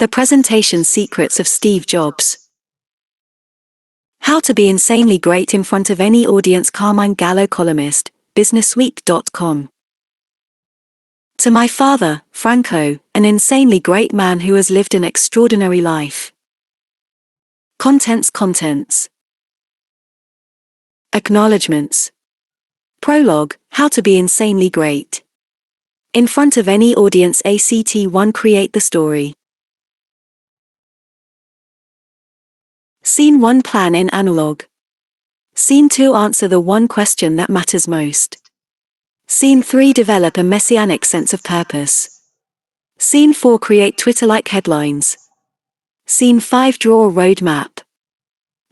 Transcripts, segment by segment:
The Presentation Secrets of Steve Jobs. How to be insanely great in front of any audience. Carmine, Gallo columnist, businessweek.com. To my father, Franco, an insanely great man who has lived an extraordinary life. Contents. Acknowledgements. Prologue, How to be insanely great. In front of any audience. Act 1. Create the story. Scene 1. Plan in analog. Scene 2. Answer the one question that matters most. Scene 3. Develop a messianic sense of purpose. Scene 4. Create Twitter-like headlines. Scene 5. Draw a roadmap.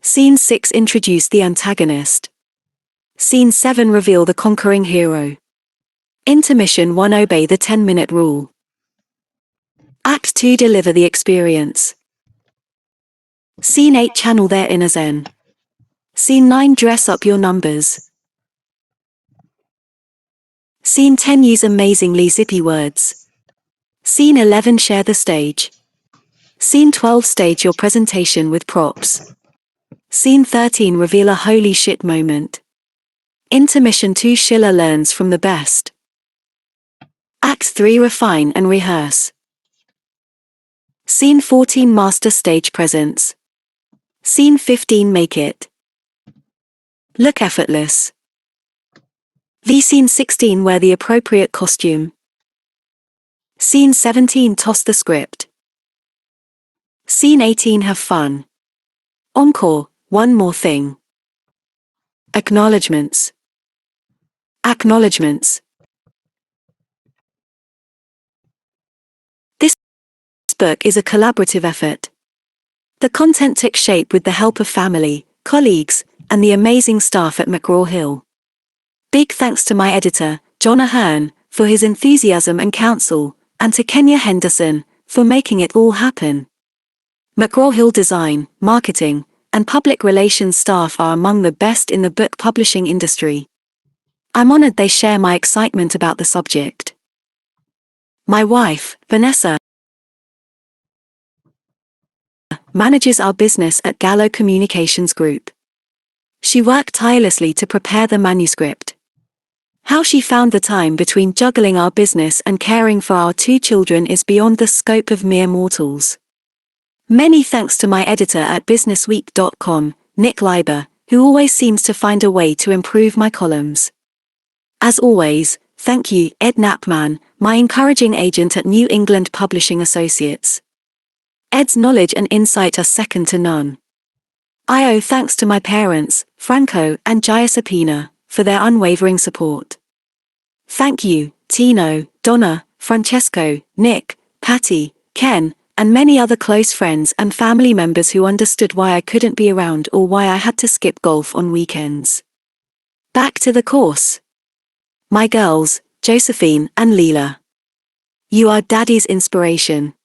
Scene 6. Introduce the antagonist. Scene 7. Reveal the conquering hero. Intermission 1. Obey the 10-minute rule. Act 2. Deliver the experience. Scene 8. Channel their inner zen. Scene 9. Dress up your numbers. Scene 10. Use amazingly zippy words. Scene 11. Share the stage. Scene 12. Stage your presentation with props. Scene 13. Reveal a holy shit moment. Intermission 2. Schiller learns from the best. Act 3. Refine and rehearse. Scene 14. Master stage presence. Scene 15. Make it look effortless. Scene 16. Wear the appropriate costume. Scene 17. Toss the script. Scene 18. Have fun. Encore, one more thing. Acknowledgements. This book is a collaborative effort. The content took shape with the help of family, colleagues, and the amazing staff at McGraw-Hill. Big thanks to my editor, John Ahern, for his enthusiasm and counsel, and to Kenya Henderson, for making it all happen. McGraw-Hill design, marketing, and public relations staff are among the best in the book publishing industry. I'm honored they share my excitement about the subject. My wife, Vanessa, manages our business at Gallo Communications Group. She worked tirelessly to prepare the manuscript. How she found the time between juggling our business and caring for our 2 children is beyond the scope of mere mortals. Many thanks to my editor at businessweek.com, Nick Leiber, who always seems to find a way to improve my columns. As always, thank you, Ed Knapman, my encouraging agent at New England Publishing Associates. Ed's knowledge and insight are second to none. I owe thanks to my parents, Franco and Giuseppina, for their unwavering support. Thank you, Tino, Donna, Francesco, Nick, Patty, Ken, and many other close friends and family members who understood why I couldn't be around or why I had to skip golf on weekends. Back to the course. My girls, Josephine and Leela. You are Daddy's inspiration.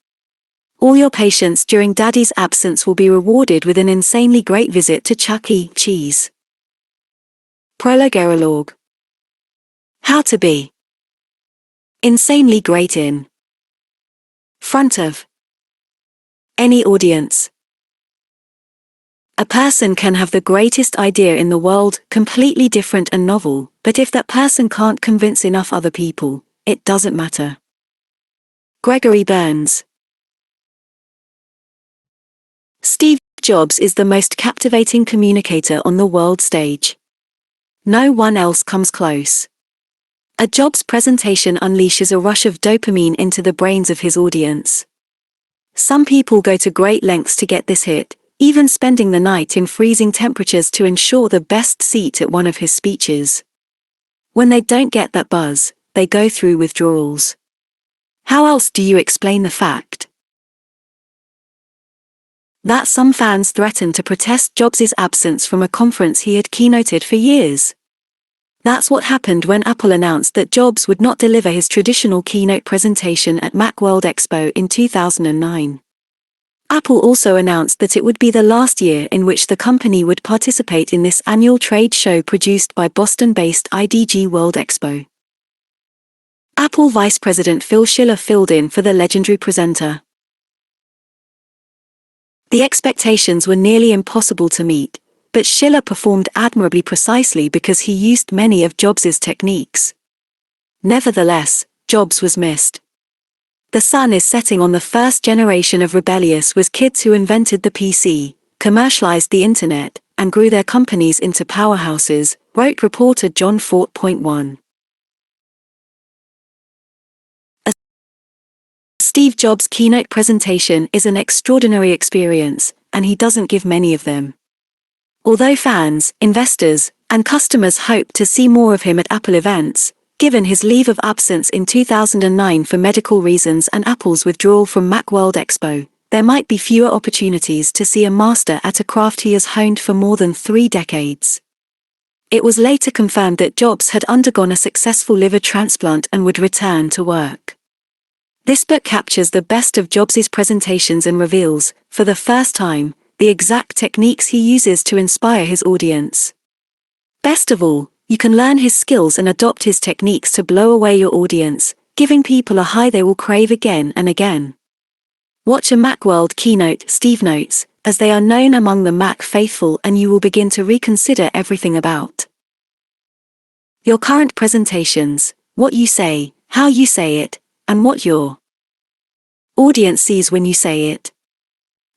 All your patience during Daddy's absence will be rewarded with an insanely great visit to Chuck E. Cheese. Prologue. How to be insanely great in front of any audience. A person can have the greatest idea in the world, completely different and novel, but if that person can't convince enough other people, it doesn't matter. Gregory Burns. Steve Jobs is the most captivating communicator on the world stage. No one else comes close. A Jobs presentation unleashes a rush of dopamine into the brains of his audience. Some people go to great lengths to get this hit, even spending the night in freezing temperatures to ensure the best seat at one of his speeches. When they don't get that buzz, they go through withdrawals. How else do you explain the fact that some fans threatened to protest Jobs' absence from a conference he had keynoted for years? That's what happened when Apple announced that Jobs would not deliver his traditional keynote presentation at Macworld Expo in 2009. Apple also announced that it would be the last year in which the company would participate in this annual trade show produced by Boston-based IDG World Expo. Apple Vice President Phil Schiller filled in for the legendary presenter. The expectations were nearly impossible to meet, but Schiller performed admirably precisely because he used many of Jobs's techniques. Nevertheless, Jobs was missed. The sun is setting on the first generation of rebellious was kids who invented the PC, commercialized the internet, and grew their companies into powerhouses, wrote reporter John Fort.1. Steve Jobs' keynote presentation is an extraordinary experience, and he doesn't give many of them. Although fans, investors, and customers hope to see more of him at Apple events, given his leave of absence in 2009 for medical reasons and Apple's withdrawal from Macworld Expo, there might be fewer opportunities to see a master at a craft he has honed for more than 3 decades. It was later confirmed that Jobs had undergone a successful liver transplant and would return to work. This book captures the best of Jobs' presentations and reveals, for the first time, the exact techniques he uses to inspire his audience. Best of all, you can learn his skills and adopt his techniques to blow away your audience, giving people a high they will crave again and again. Watch a Macworld keynote, Steve notes, as they are known among the Mac faithful, and you will begin to reconsider everything about your current presentations, what you say, how you say it, and what your audience sees when you say it.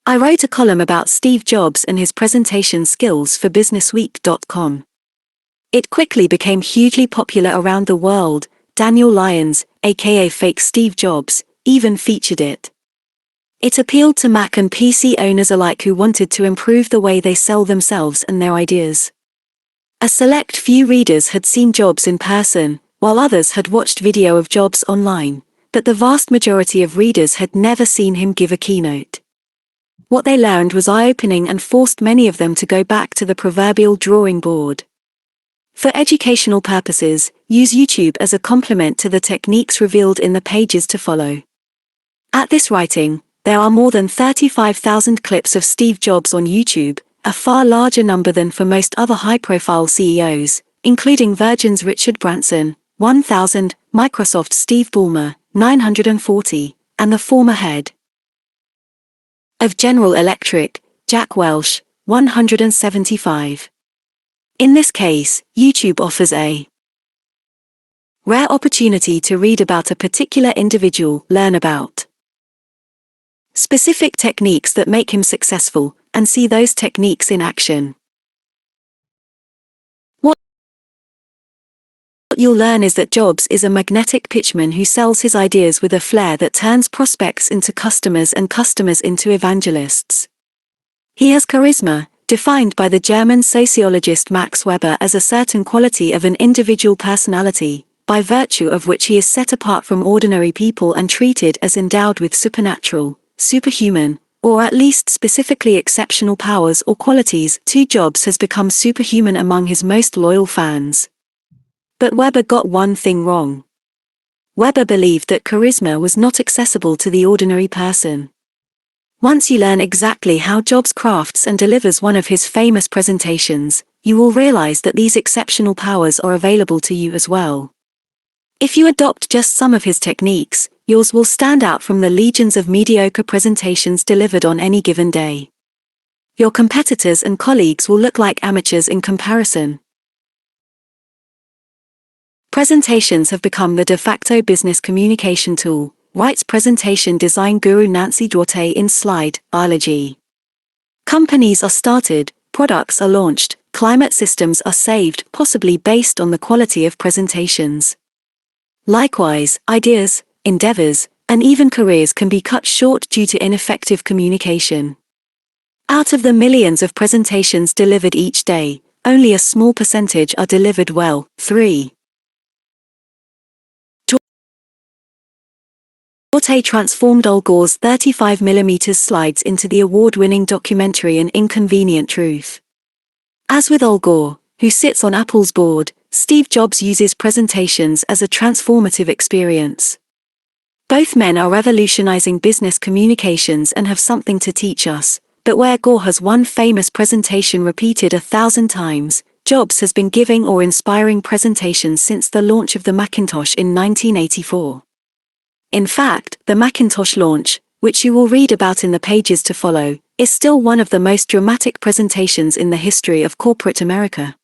I wrote a column about Steve Jobs and his presentation skills for BusinessWeek.com. It quickly became hugely popular around the world. Daniel Lyons, aka Fake Steve Jobs, even featured it. It appealed to Mac and PC owners alike who wanted to improve the way they sell themselves and their ideas. A select few readers had seen Jobs in person, while others had watched video of Jobs online, but the vast majority of readers had never seen him give a keynote. What they learned was eye-opening and forced many of them to go back to the proverbial drawing board. For educational purposes, use YouTube as a complement to the techniques revealed in the pages to follow. At this writing, there are more than 35,000 clips of Steve Jobs on YouTube, a far larger number than for most other high-profile CEOs, including Virgin's Richard Branson, 1,000, Microsoft's Steve Ballmer, 940, and the former head of General Electric, Jack Welch, 175. In this case, YouTube offers a rare opportunity to read about a particular individual, learn about specific techniques that make him successful, and see those techniques in action. What you'll learn is that Jobs is a magnetic pitchman who sells his ideas with a flair that turns prospects into customers and customers into evangelists. He has charisma, defined by the German sociologist Max Weber as a certain quality of an individual personality, by virtue of which he is set apart from ordinary people and treated as endowed with supernatural, superhuman, or at least specifically exceptional powers or qualities. Jobs has become superhuman among his most loyal fans. But Weber got one thing wrong. Weber believed that charisma was not accessible to the ordinary person. Once you learn exactly how Jobs crafts and delivers one of his famous presentations, you will realize that these exceptional powers are available to you as well. If you adopt just some of his techniques, yours will stand out from the legions of mediocre presentations delivered on any given day. Your competitors and colleagues will look like amateurs in comparison. Presentations have become the de facto business communication tool, writes presentation design guru Nancy Duarte in Slide, Biology. Companies are started, products are launched, climate systems are saved, possibly based on the quality of presentations. Likewise, ideas, endeavors, and even careers can be cut short due to ineffective communication. Out of the millions of presentations delivered each day, only a small percentage are delivered well. 3. Duarte transformed Al Gore's 35mm slides into the award-winning documentary An Inconvenient Truth. As with Al Gore, who sits on Apple's board, Steve Jobs uses presentations as a transformative experience. Both men are revolutionizing business communications and have something to teach us, but where Gore has one famous presentation repeated 1,000 times, Jobs has been giving or inspiring presentations since the launch of the Macintosh in 1984. In fact, the Macintosh launch, which you will read about in the pages to follow, is still one of the most dramatic presentations in the history of corporate America.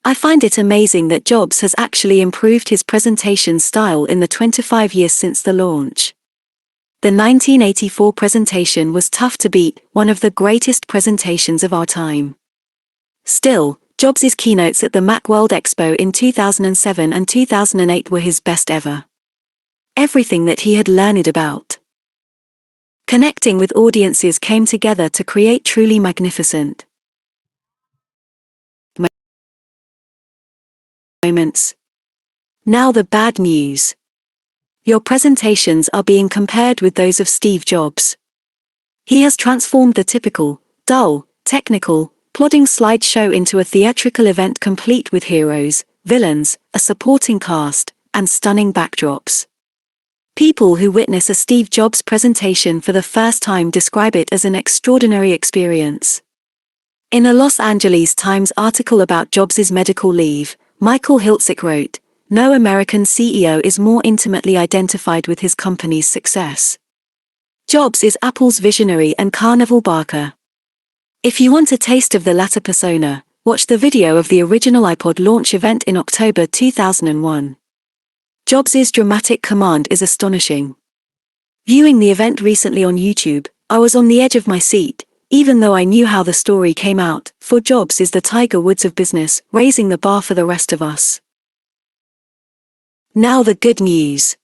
I find it amazing that Jobs has actually improved his presentation style in the 25 years since the launch. The 1984 presentation was tough to beat, one of the greatest presentations of our time. Still, Jobs' keynotes at the Macworld Expo in 2007 and 2008 were his best ever. Everything that he had learned about connecting with audiences came together to create truly magnificent moments. Now the bad news. Your presentations are being compared with those of Steve Jobs. He has transformed the typical, dull, technical, plodding slideshow into a theatrical event complete with heroes, villains, a supporting cast, and stunning backdrops. People who witness a Steve Jobs presentation for the first time describe it as an extraordinary experience. In a Los Angeles Times article about Jobs' medical leave, Michael Hiltzik wrote, "No American CEO is more intimately identified with his company's success. Jobs is Apple's visionary and carnival barker." If you want a taste of the latter persona, watch the video of the original iPod launch event in October 2001. Jobs' dramatic command is astonishing. Viewing the event recently on YouTube, I was on the edge of my seat, even though I knew how the story came out, for Jobs is the Tiger Woods of business, raising the bar for the rest of us. Now the good news.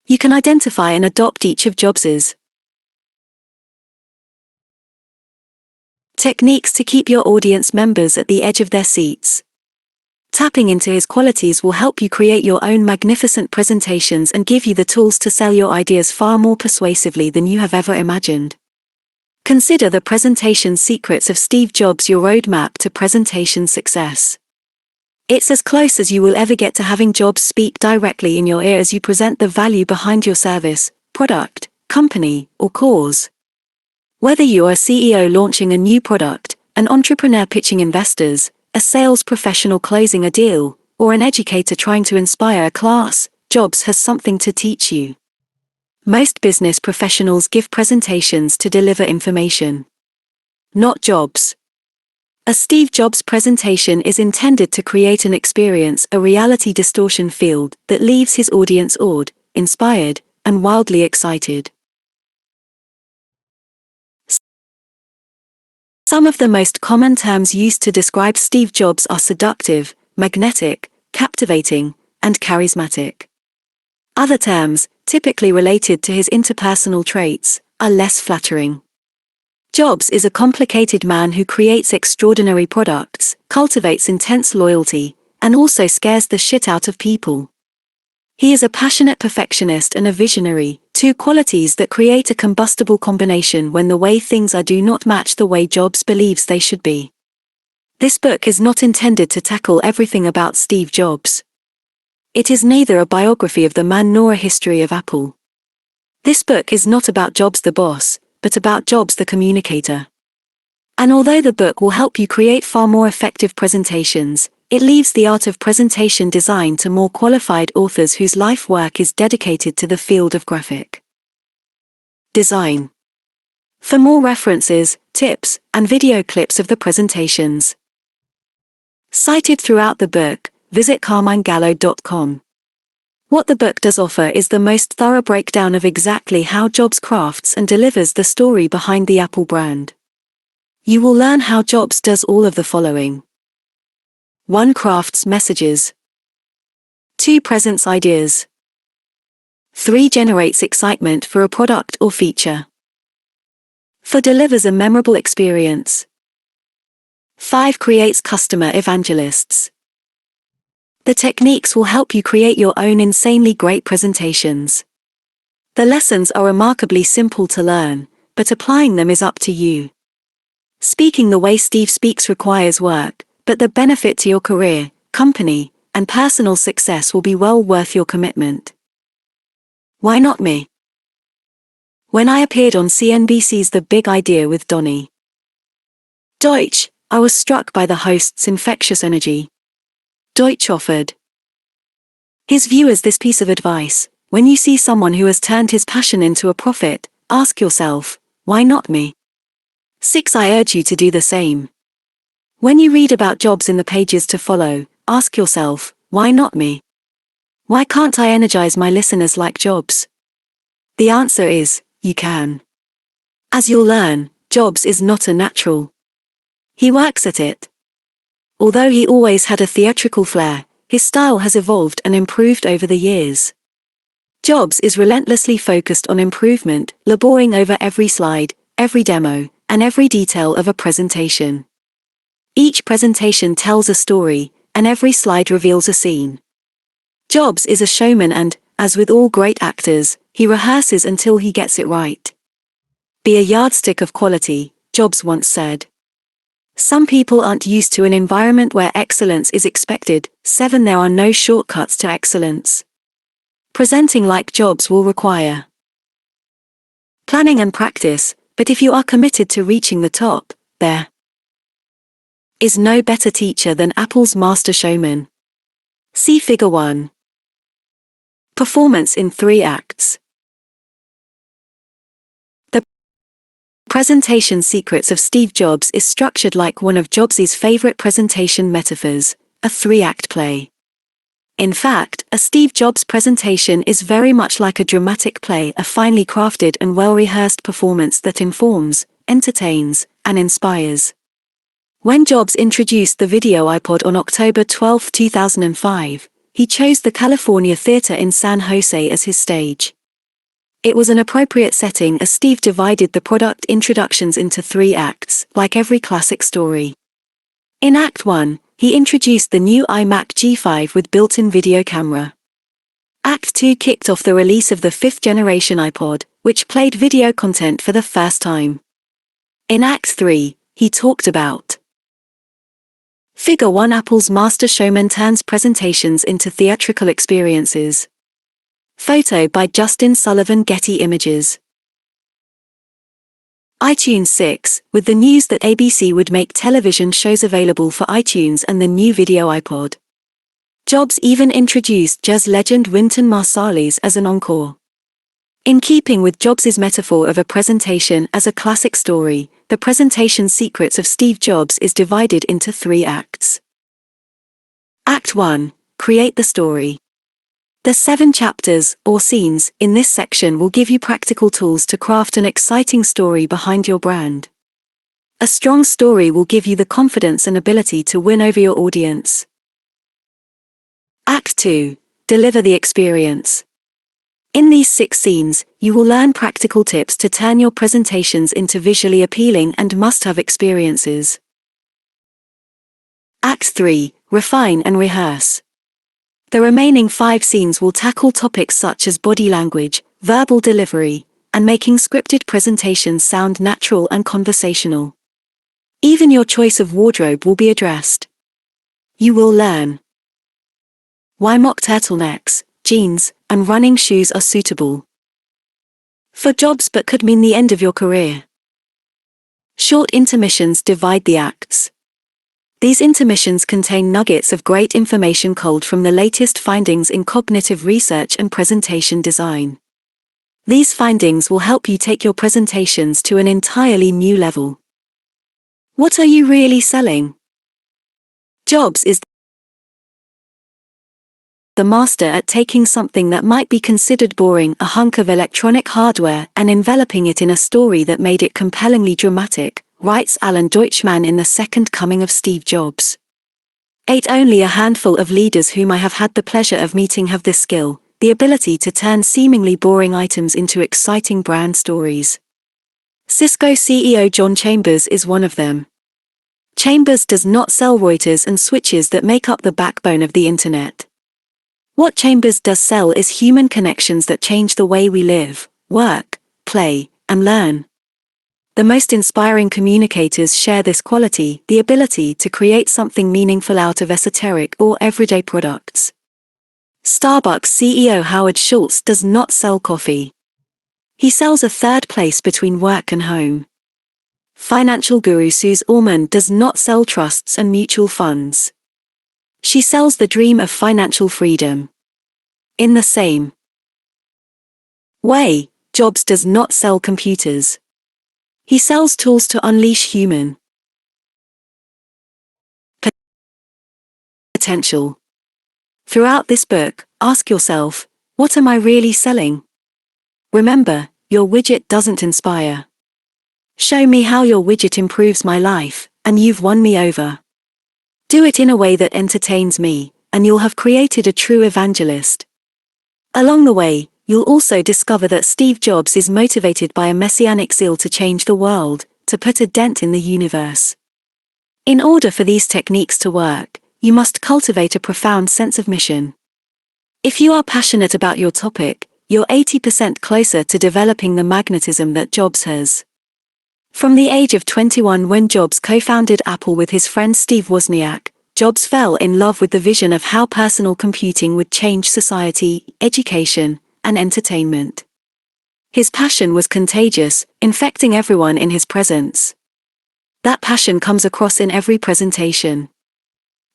You can identify and adopt each of Jobs' techniques to keep your audience members at the edge of their seats. Tapping into his qualities will help you create your own magnificent presentations and give you the tools to sell your ideas far more persuasively than you have ever imagined. Consider the presentation secrets of Steve Jobs your roadmap to presentation success. It's as close as you will ever get to having Jobs speak directly in your ear as you present the value behind your service, product, company, or cause. Whether you're a CEO launching a new product, an entrepreneur pitching investors, a sales professional closing a deal, or an educator trying to inspire a class, Jobs has something to teach you. Most business professionals give presentations to deliver information, not jobs. A Steve Jobs presentation is intended to create an experience, a reality distortion field that leaves his audience awed, inspired, and wildly excited. Some of the most common terms used to describe Steve Jobs are seductive, magnetic, captivating, and charismatic. Other terms, typically related to his interpersonal traits, are less flattering. Jobs is a complicated man who creates extraordinary products, cultivates intense loyalty, and also scares the shit out of people. He is a passionate perfectionist and a visionary, two qualities that create a combustible combination when the way things are do not match the way Jobs believes they should be. This book is not intended to tackle everything about Steve Jobs. It is neither a biography of the man nor a history of Apple. This book is not about Jobs the boss, but about Jobs the communicator. And although the book will help you create far more effective presentations, it leaves the art of presentation design to more qualified authors whose life work is dedicated to the field of graphic design. For more references, tips, and video clips of the presentations cited throughout the book, visit carminegallo.com. What the book does offer is the most thorough breakdown of exactly how Jobs crafts and delivers the story behind the Apple brand. You will learn how Jobs does all of the following. 1. Crafts messages. 2. Presents ideas. 3. Generates excitement for a product or feature. 4. Delivers a memorable experience. 5. Creates customer evangelists. The techniques will help you create your own insanely great presentations. The lessons are remarkably simple to learn, but applying them is up to you. Speaking the way Steve speaks requires work, but the benefit to your career, company, and personal success will be well worth your commitment. Why not me? When I appeared on CNBC's The Big Idea with Donnie Deutsch, I was struck by the host's infectious energy. Deutsch offered his viewers this piece of advice: when you see someone who has turned his passion into a profit, ask yourself, why not me? 6. I urge you to do the same. When you read about Jobs in the pages to follow, ask yourself, why not me? Why can't I energize my listeners like Jobs? The answer is, you can. As you'll learn, Jobs is not a natural. He works at it. Although he always had a theatrical flair, his style has evolved and improved over the years. Jobs is relentlessly focused on improvement, laboring over every slide, every demo, and every detail of a presentation. Each presentation tells a story, and every slide reveals a scene. Jobs is a showman and, as with all great actors, he rehearses until he gets it right. Be a yardstick of quality, Jobs once said. Some people aren't used to an environment where excellence is expected. 7. There are no shortcuts to excellence. Presenting like Jobs will require planning and practice, but if you are committed to reaching the top, there is no better teacher than Apple's master showman. See Figure 1. Performance in 3 acts. The Presentation Secrets of Steve Jobs is structured like one of Jobs' favorite presentation metaphors, a 3-act play. In fact, a Steve Jobs presentation is very much like a dramatic play, a finely crafted and well-rehearsed performance that informs, entertains, and inspires. When Jobs introduced the video iPod on October 12, 2005, he chose the California Theater in San Jose as his stage. It was an appropriate setting as Steve divided the product introductions into 3 acts, like every classic story. In Act 1, he introduced the new iMac G5 with built-in video camera. Act 2 kicked off the release of the 5th generation iPod, which played video content for the first time. In Act 3, he talked about Figure 1. Apple's master showman turns presentations into theatrical experiences. Photo by Justin Sullivan. Getty Images. iTunes 6, with the news that ABC would make television shows available for iTunes and the new video iPod. Jobs even introduced jazz legend Wynton Marsalis as an encore. In keeping with Jobs' metaphor of a presentation as a classic story, the Presentation Secrets of Steve Jobs is divided into 3 acts. Act 1. Create the story. The 7 chapters, or scenes, in this section will give you practical tools to craft an exciting story behind your brand. A strong story will give you the confidence and ability to win over your audience. Act 2. Deliver the experience. In these 6 scenes, you will learn practical tips to turn your presentations into visually appealing and must-have experiences. Act 3. Refine and rehearse. The remaining 5 scenes will tackle topics such as body language, verbal delivery, and making scripted presentations sound natural and conversational. Even your choice of wardrobe will be addressed. You will learn why mock turtlenecks, jeans, and running shoes are suitable for Jobs but could mean the end of your career. Short intermissions divide the acts. These intermissions contain nuggets of great information culled from the latest findings in cognitive research and presentation design. These findings will help you take your presentations to an entirely new level. What are you really selling? Jobs is the master at taking something that might be considered boring, a hunk of electronic hardware, and enveloping it in a story that made it compellingly dramatic, writes Alan Deutschman in The Second Coming of Steve Jobs. 8. Only a handful of leaders whom I have had the pleasure of meeting have this skill, the ability to turn seemingly boring items into exciting brand stories. Cisco CEO John Chambers is one of them. Chambers does not sell routers and switches that make up the backbone of the internet. What Chambers does sell is human connections that change the way we live, work, play, and learn. The most inspiring communicators share this quality, the ability to create something meaningful out of esoteric or everyday products. Starbucks CEO Howard Schultz does not sell coffee. He sells a third place between work and home. Financial guru Suze Orman does not sell trusts and mutual funds. She sells the dream of financial freedom. In the same way, Jobs does not sell computers. He sells tools to unleash human potential. Throughout this book, ask yourself, what am I really selling? Remember, your widget doesn't inspire. Show me how your widget improves my life, and you've won me over. Do it in a way that entertains me, and you'll have created a true evangelist. Along the way, you'll also discover that Steve Jobs is motivated by a messianic zeal to change the world, to put a dent in the universe. In order for these techniques to work, you must cultivate a profound sense of mission. If you are passionate about your topic, you're 80% closer to developing the magnetism that Jobs has. From the age of 21, when Jobs co-founded Apple with his friend Steve Wozniak, Jobs fell in love with the vision of how personal computing would change society, education, and entertainment. His passion was contagious, infecting everyone in his presence. That passion comes across in every presentation.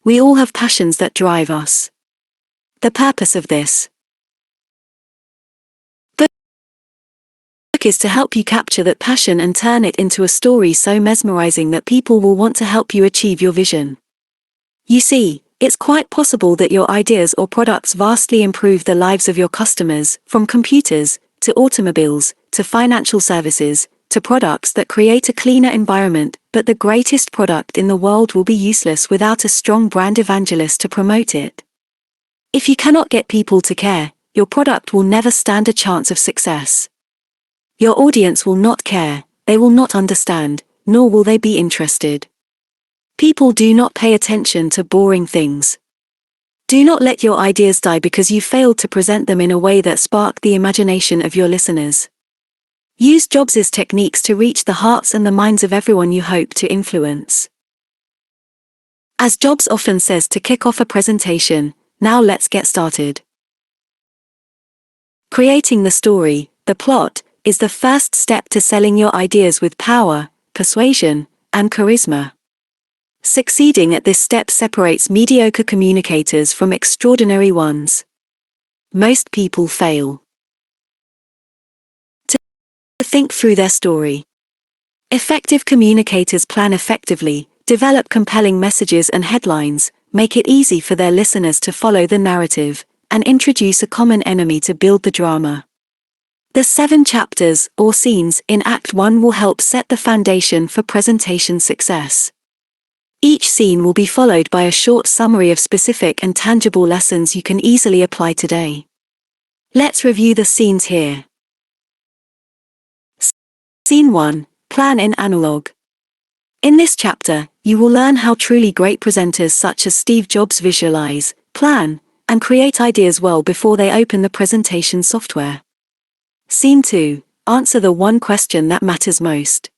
We all have passions that drive us. The purpose of this book is to help you capture that passion and turn it into a story so mesmerizing that people will want to help you achieve your vision. You see, it's quite possible that your ideas or products vastly improve the lives of your customers, from computers, to automobiles, to financial services, to products that create a cleaner environment, but the greatest product in the world will be useless without a strong brand evangelist to promote it. If you cannot get people to care, your product will never stand a chance of success. Your audience will not care, they will not understand, nor will they be interested. People do not pay attention to boring things. Do not let your ideas die because you failed to present them in a way that sparked the imagination of your listeners. Use Jobs' techniques to reach the hearts and the minds of everyone you hope to influence. As Jobs often says to kick off a presentation, now let's get started. Creating the story, the plot, is the first step to selling your ideas with power, persuasion, and charisma. Succeeding at this step separates mediocre communicators from extraordinary ones. Most people fail to think through their story. Effective communicators plan effectively, develop compelling messages and headlines, make it easy for their listeners to follow the narrative, and introduce a common enemy to build the drama. The 7 chapters, or scenes, in Act 1 will help set the foundation for presentation success. Each scene will be followed by a short summary of specific and tangible lessons you can easily apply today. Let's review the scenes here. Scene 1, Plan in Analog. In this chapter, you will learn how truly great presenters such as Steve Jobs visualize, plan, and create ideas well before they open the presentation software. Scene 2, Answer the one question that matters most.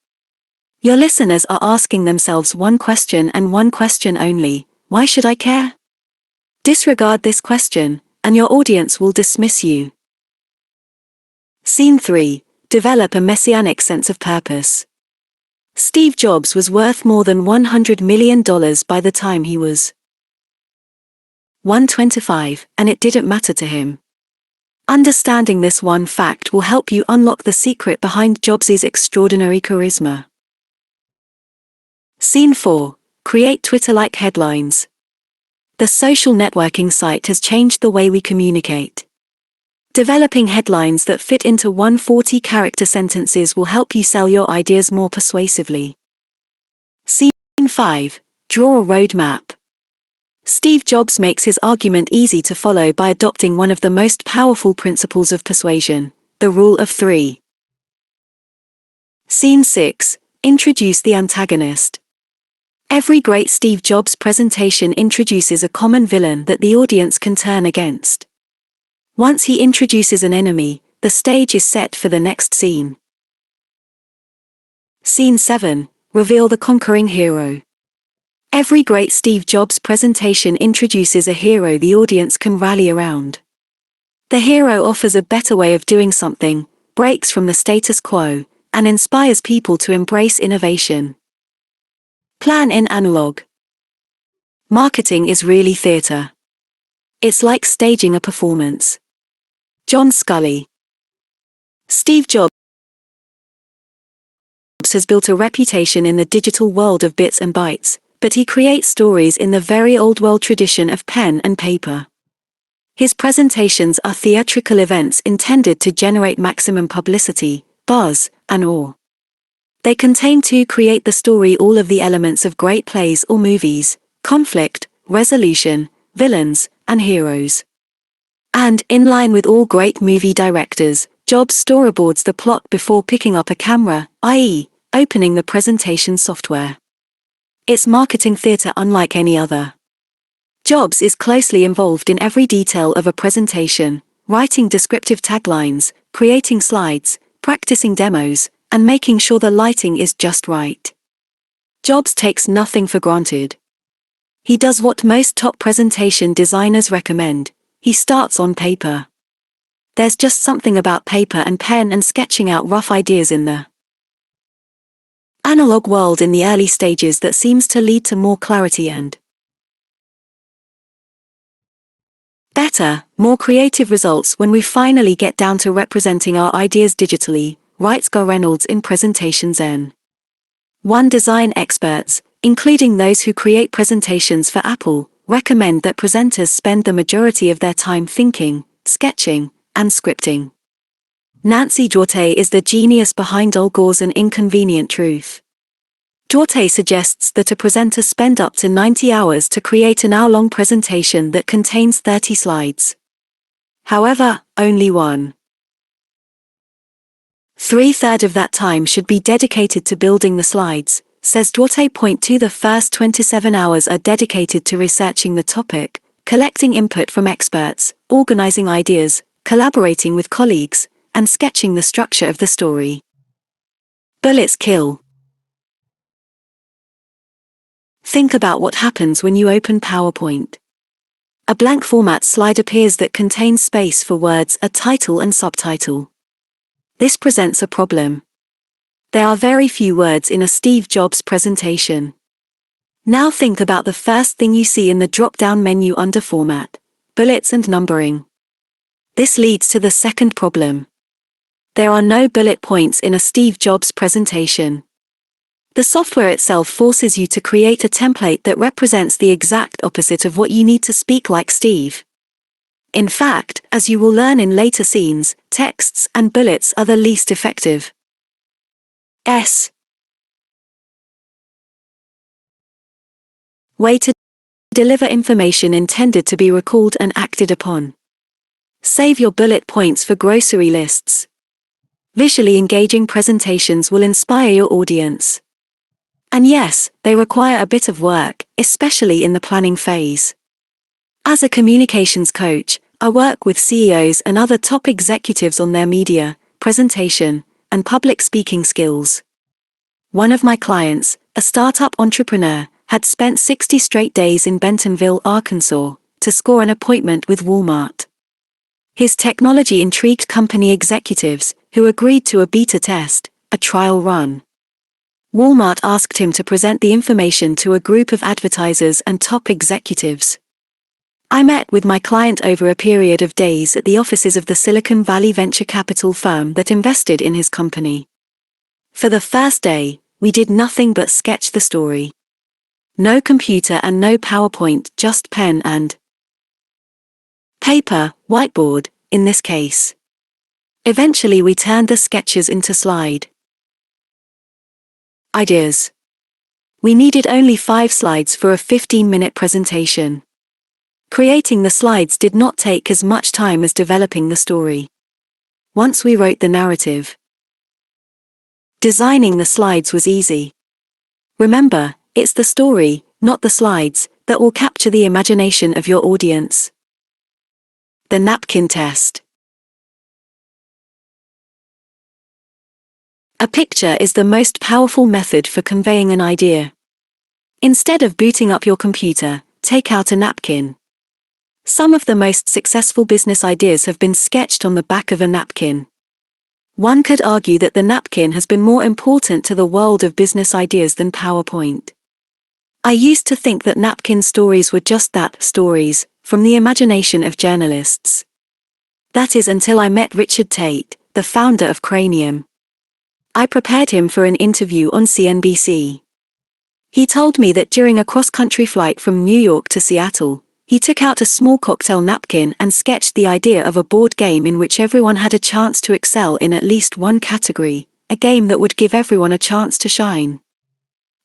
Your listeners are asking themselves one question and one question only: why should I care? Disregard this question, and your audience will dismiss you. Scene 3, Develop a messianic sense of purpose. Steve Jobs was worth more than $100 million by the time he was 125, and it didn't matter to him. Understanding this one fact will help you unlock the secret behind Jobs' extraordinary charisma. Scene 4, Create Twitter-like headlines. The social networking site has changed the way we communicate. Developing headlines that fit into 140-character sentences will help you sell your ideas more persuasively. Scene 5, Draw a roadmap. Steve Jobs makes his argument easy to follow by adopting one of the most powerful principles of persuasion, the Rule of 3. Scene 6, Introduce the antagonist. Every great Steve Jobs presentation introduces a common villain that the audience can turn against. Once he introduces an enemy, the stage is set for the next scene. Scene 7, Reveal the conquering hero. Every great Steve Jobs presentation introduces a hero the audience can rally around. The hero offers a better way of doing something, breaks from the status quo, and inspires people to embrace innovation. Plan in Analog. Marketing is really theater. It's like staging a performance. John Scully. Steve Jobs Jobs has built a reputation in the digital world of bits and bytes, but he creates stories in the very old world tradition of pen and paper. His presentations are theatrical events intended to generate maximum publicity, buzz, and awe. They contain to create the story all of the elements of great plays or movies: conflict, resolution, villains, and heroes. And, in line with all great movie directors, Jobs storyboards the plot before picking up a camera, i.e., opening the presentation software. It's marketing theater unlike any other. Jobs is closely involved in every detail of a presentation, writing descriptive taglines, creating slides, practicing demos, and making sure the lighting is just right. Jobs takes nothing for granted. He does what most top presentation designers recommend: he starts on paper. There's just something about paper and pen and sketching out rough ideas in the analog world in the early stages that seems to lead to more clarity and better, more creative results when we finally get down to representing our ideas digitally, writes Gar Reynolds in Presentation Zen. One design experts, including those who create presentations for Apple, recommend that presenters spend the majority of their time thinking, sketching, and scripting. Nancy Duarte is the genius behind Al Gore's An Inconvenient Truth. Duarte suggests that a presenter spend up to 90 hours to create an hour-long presentation that contains 30 slides. However, only 1/3 of that time should be dedicated to building the slides, says Duarte. The first 27 hours are dedicated to researching the topic, collecting input from experts, organizing ideas, collaborating with colleagues, and sketching the structure of the story. Bullets kill. Think about what happens when you open PowerPoint. A blank format slide appears that contains space for words, a title and subtitle. This presents a problem. There are very few words in a Steve Jobs presentation. Now think about the first thing you see in the drop-down menu under Format: bullets and numbering. This leads to the second problem. There are no bullet points in a Steve Jobs presentation. The software itself forces you to create a template that represents the exact opposite of what you need to speak like Steve. In fact, as you will learn in later scenes, texts and bullets are the least effective. Way to deliver information intended to be recalled and acted upon. Save your bullet points for grocery lists. Visually engaging presentations will inspire your audience. And yes, they require a bit of work, especially in the planning phase. As a communications coach, I work with CEOs and other top executives on their media, presentation, and public speaking skills. One of my clients, a startup entrepreneur, had spent 60 straight days in Bentonville, Arkansas, to score an appointment with Walmart. His technology intrigued company executives, who agreed to a beta test, a trial run. Walmart asked him to present the information to a group of advertisers and top executives. I met with my client over a period of days at the offices of the Silicon Valley venture capital firm that invested in his company. For the first day, we did nothing but sketch the story. No computer and no PowerPoint, just pen and paper, whiteboard, in this case. Eventually we turned the sketches into slide ideas. We needed only 5 slides for a 15-minute presentation. Creating the slides did not take as much time as developing the story. Once we wrote the narrative, designing the slides was easy. Remember, it's the story, not the slides, that will capture the imagination of your audience. The Napkin Test. A picture is the most powerful method for conveying an idea. Instead of booting up your computer, take out a napkin. Some of the most successful business ideas have been sketched on the back of a napkin. One could argue that the napkin has been more important to the world of business ideas than PowerPoint. I used to think that napkin stories were just that, stories, from the imagination of journalists. That is until I met Richard Tate, the founder of Cranium. I prepared him for an interview on CNBC. He told me that during a cross-country flight from New York to Seattle, he took out a small cocktail napkin and sketched the idea of a board game in which everyone had a chance to excel in at least one category, a game that would give everyone a chance to shine.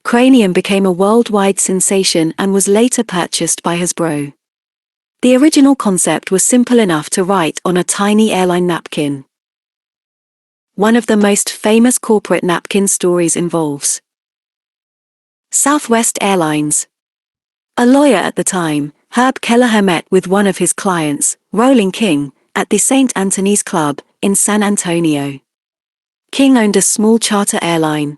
Cranium became a worldwide sensation and was later purchased by Hasbro. The original concept was simple enough to write on a tiny airline napkin. One of the most famous corporate napkin stories involves Southwest Airlines. A lawyer at the time, Herb Kelleher, met with one of his clients, Rolling King, at the St. Anthony's Club in San Antonio. King owned a small charter airline.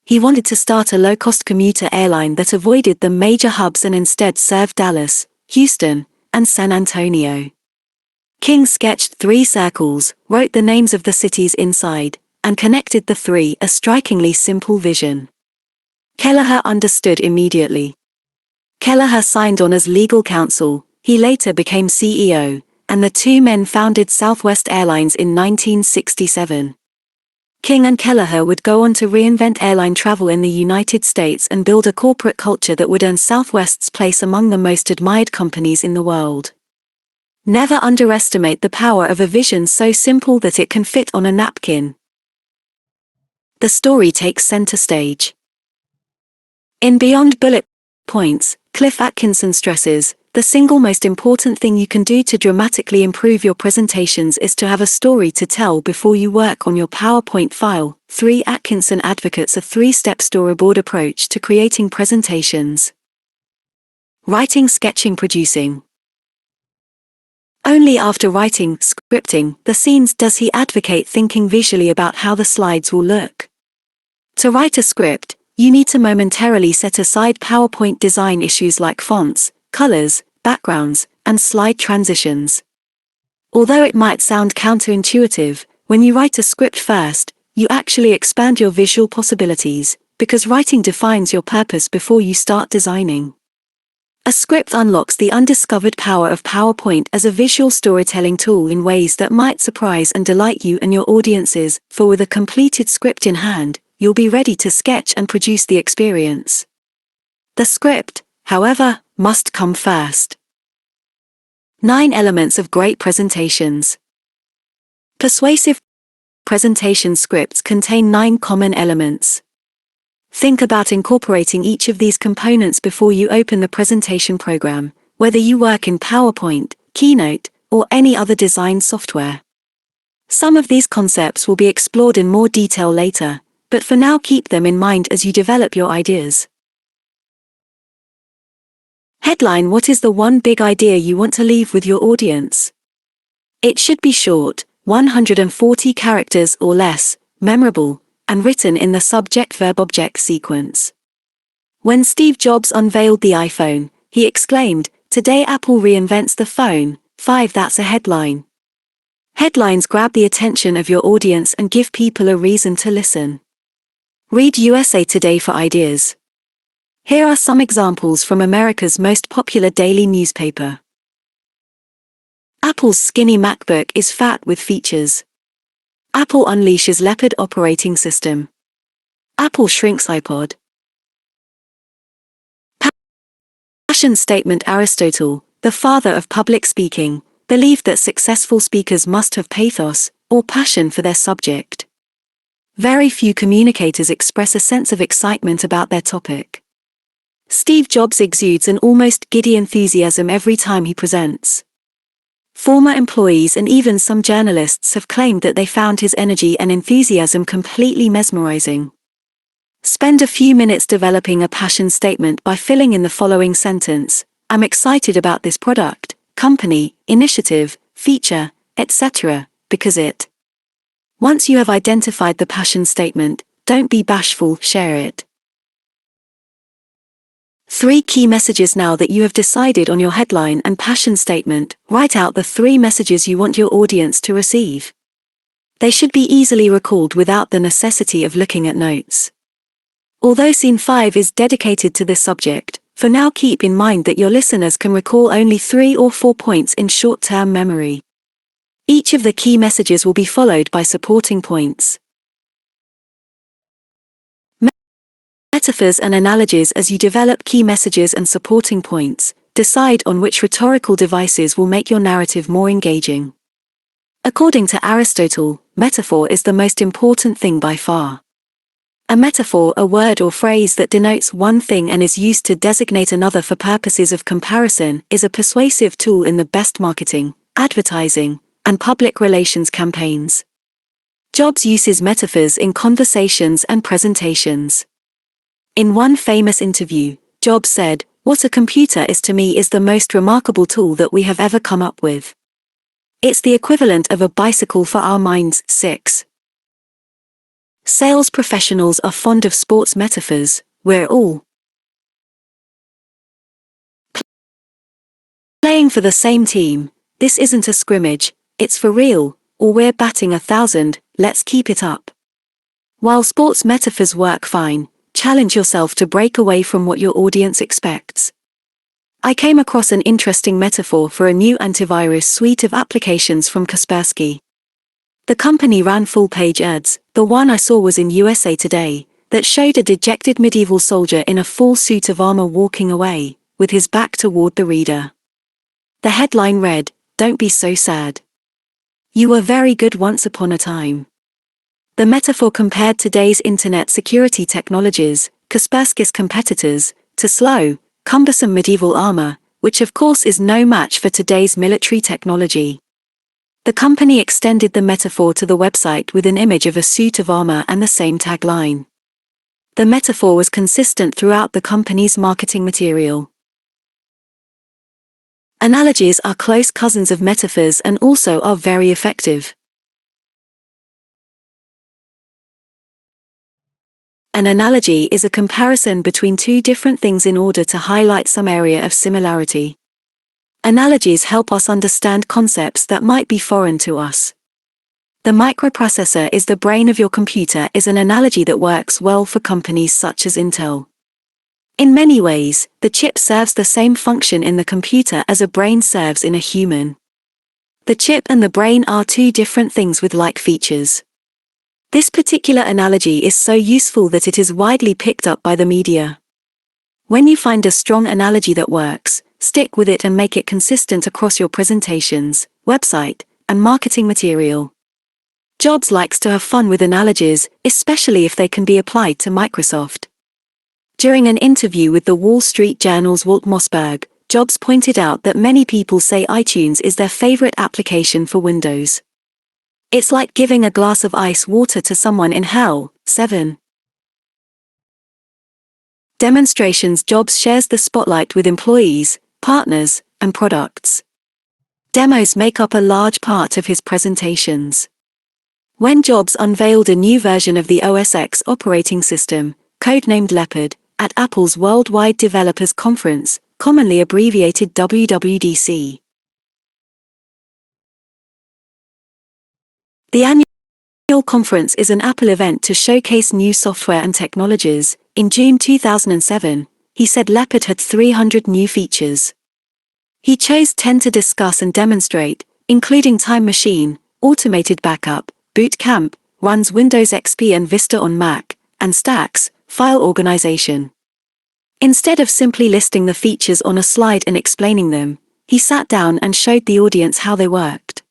He wanted to start a low-cost commuter airline that avoided the major hubs and instead served Dallas, Houston, and San Antonio. King sketched 3 circles, wrote the names of the cities inside, and connected the 3, a strikingly simple vision. Kelleher understood immediately. Kelleher signed on as legal counsel, he later became CEO, and the 2 men founded Southwest Airlines in 1967. King and Kelleher would go on to reinvent airline travel in the United States and build a corporate culture that would earn Southwest's place among the most admired companies in the world. Never underestimate the power of a vision so simple that it can fit on a napkin. The story takes center stage. In Beyond Bullet Points, Cliff Atkinson stresses, the single most important thing you can do to dramatically improve your presentations is to have a story to tell before you work on your PowerPoint file. 3 Atkinson advocates a 3-step storyboard approach to creating presentations. Writing, sketching, producing. Only after writing, scripting, the scenes does he advocate thinking visually about how the slides will look. To write a script, you need to momentarily set aside PowerPoint design issues like fonts, colors, backgrounds, and slide transitions. Although it might sound counterintuitive, when you write a script first, you actually expand your visual possibilities, because writing defines your purpose before you start designing. A script unlocks the undiscovered power of PowerPoint as a visual storytelling tool in ways that might surprise and delight you and your audiences, for with a completed script in hand, you'll be ready to sketch and produce the experience. The script, however, must come first. 9 elements of great presentations. Persuasive presentation scripts contain 9 common elements. Think about incorporating each of these components before you open the presentation program, whether you work in PowerPoint, Keynote, or any other design software. Some of these concepts will be explored in more detail later, but for now keep them in mind as you develop your ideas. Headline: what is the one big idea you want to leave with your audience? It should be short, 140 characters or less, memorable, and written in the subject-verb-object sequence. When Steve Jobs unveiled the iPhone, he exclaimed, "Today Apple reinvents the phone." 5 That's a headline. Headlines grab the attention of your audience and give people a reason to listen. Read USA Today for ideas. Here are some examples from America's most popular daily newspaper. Apple's skinny MacBook is fat with features. Apple unleashes Leopard operating system. Apple shrinks iPod. Passion statement: Aristotle, the father of public speaking, believed that successful speakers must have pathos, or passion for their subject. Very few communicators express a sense of excitement about their topic. Steve Jobs exudes an almost giddy enthusiasm every time he presents. Former employees and even some journalists have claimed that they found his energy and enthusiasm completely mesmerizing. Spend a few minutes developing a passion statement by filling in the following sentence: I'm excited about this product, company, initiative, feature, etc., because it. Once you have identified the passion statement, don't be bashful, share it. 3 key messages. Now that you have decided on your headline and passion statement, write out the 3 messages you want your audience to receive. They should be easily recalled without the necessity of looking at notes. Although Scene 5 is dedicated to this subject, for now keep in mind that your listeners can recall only 3 or 4 points in short-term memory. Each of the key messages will be followed by supporting points. Metaphors and analogies. As you develop key messages and supporting points, decide on which rhetorical devices will make your narrative more engaging. According to Aristotle, metaphor is the most important thing by far. A metaphor, a word or phrase that denotes one thing and is used to designate another for purposes of comparison, is a persuasive tool in the best marketing, advertising, and public relations campaigns. Jobs uses metaphors in conversations and presentations. In one famous interview, Jobs said, "What a computer is to me is the most remarkable tool that we have ever come up with. It's the equivalent of a bicycle for our minds." 6. Sales professionals are fond of sports metaphors. We're all playing for the same team. This isn't a scrimmage, it's for real, or we're batting 1,000, let's keep it up. While sports metaphors work fine, challenge yourself to break away from what your audience expects. I came across an interesting metaphor for a new antivirus suite of applications from Kaspersky. The company ran full-page ads, the one I saw was in USA Today, that showed a dejected medieval soldier in a full suit of armor walking away, with his back toward the reader. The headline read, "Don't be so sad. You were very good once upon a time." The metaphor compared today's internet security technologies, Kaspersky's competitors, to slow, cumbersome medieval armor, which of course is no match for today's military technology. The company extended the metaphor to the website with an image of a suit of armor and the same tagline. The metaphor was consistent throughout the company's marketing material. Analogies are close cousins of metaphors and also are very effective. An analogy is a comparison between two different things in order to highlight some area of similarity. Analogies help us understand concepts that might be foreign to us. The microprocessor is the brain of your computer is an analogy that works well for companies such as Intel. In many ways, the chip serves the same function in the computer as a brain serves in a human. The chip and the brain are two different things with like features. This particular analogy is so useful that it is widely picked up by the media. When you find a strong analogy that works, stick with it and make it consistent across your presentations, website, and marketing material. Jobs likes to have fun with analogies, especially if they can be applied to Microsoft. During an interview with the Wall Street Journal's Walt Mossberg, Jobs pointed out that many people say iTunes is their favorite application for Windows. It's like giving a glass of ice water to someone in hell. 7. Demonstrations. Jobs shares the spotlight with employees, partners, and products. Demos make up a large part of his presentations. When Jobs unveiled a new version of the OS X operating system, codenamed Leopard, at Apple's Worldwide Developers Conference, commonly abbreviated WWDC. The annual conference is an Apple event to showcase new software and technologies. In June 2007, he said Leopard had 300 new features. He chose 10 to discuss and demonstrate, including Time Machine, Automated Backup, Boot Camp, runs Windows XP and Vista on Mac, and Stacks, file organization. Instead of simply listing the features on a slide and explaining them, he sat down and showed the audience how they worked.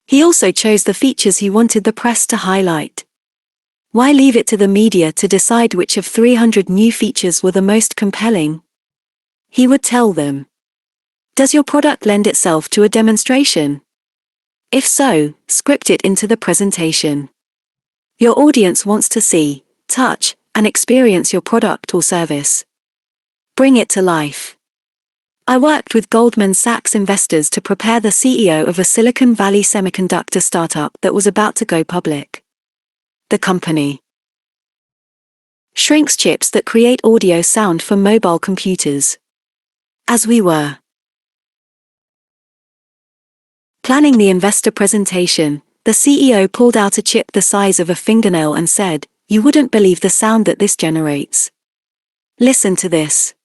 He also chose the features he wanted the press to highlight. Why leave it to the media to decide which of 300 new features were the most compelling? He would tell them. Does your product lend itself to a demonstration? If so, script it into the presentation. Your audience wants to see, touch, and experience your product or service. Bring it to life. I worked with Goldman Sachs investors to prepare the CEO of a Silicon Valley semiconductor startup that was about to go public. The company shrinks chips that create audio sound for mobile computers. As we were planning the investor presentation, the CEO pulled out a chip the size of a fingernail and said, "You wouldn't believe the sound that this generates. Listen to this."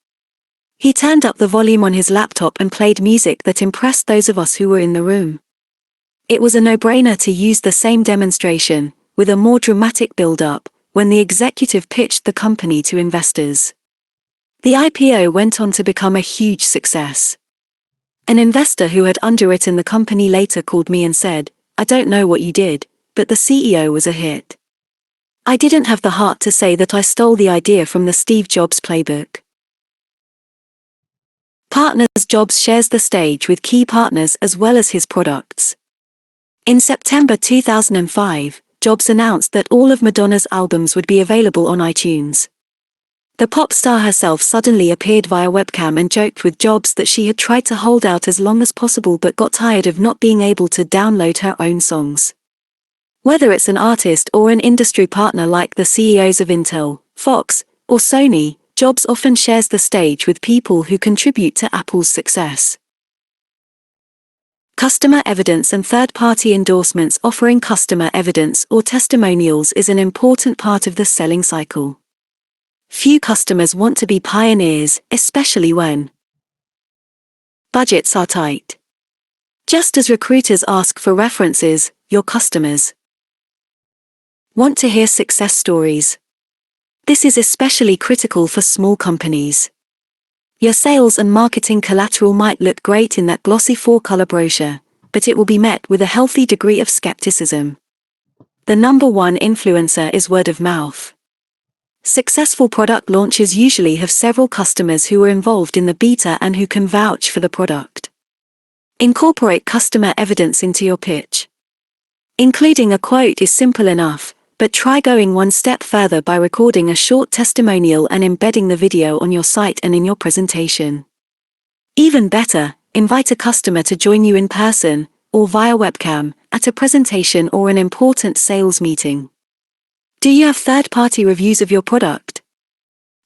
He turned up the volume on his laptop and played music that impressed those of us who were in the room. It was a no-brainer to use the same demonstration, with a more dramatic build-up, when the executive pitched the company to investors. The IPO went on to become a huge success. An investor who had underwritten the company later called me and said, "I don't know what you did, but the CEO was a hit. I didn't have the heart to say that I stole the idea from the Steve Jobs playbook." Partners. Jobs shares the stage with key partners as well as his products. In September 2005, Jobs announced that all of Madonna's albums would be available on iTunes. The pop star herself suddenly appeared via webcam and joked with Jobs that she had tried to hold out as long as possible but got tired of not being able to download her own songs. Whether it's an artist or an industry partner like the CEOs of Intel, Fox, or Sony, Jobs often shares the stage with people who contribute to Apple's success. Customer evidence and third-party endorsements. Offering customer evidence or testimonials is an important part of the selling cycle. Few customers want to be pioneers, especially when budgets are tight. Just as recruiters ask for references, your customers want to hear success stories. This is especially critical for small companies. Your sales and marketing collateral might look great in that glossy 4-color brochure, but it will be met with a healthy degree of skepticism. The number one influencer is word of mouth. Successful product launches usually have several customers who were involved in the beta and who can vouch for the product. Incorporate customer evidence into your pitch. Including a quote is simple enough, but try going one step further by recording a short testimonial and embedding the video on your site and in your presentation. Even better, invite a customer to join you in person, or via webcam, at a presentation or an important sales meeting. Do you have third-party reviews of your product?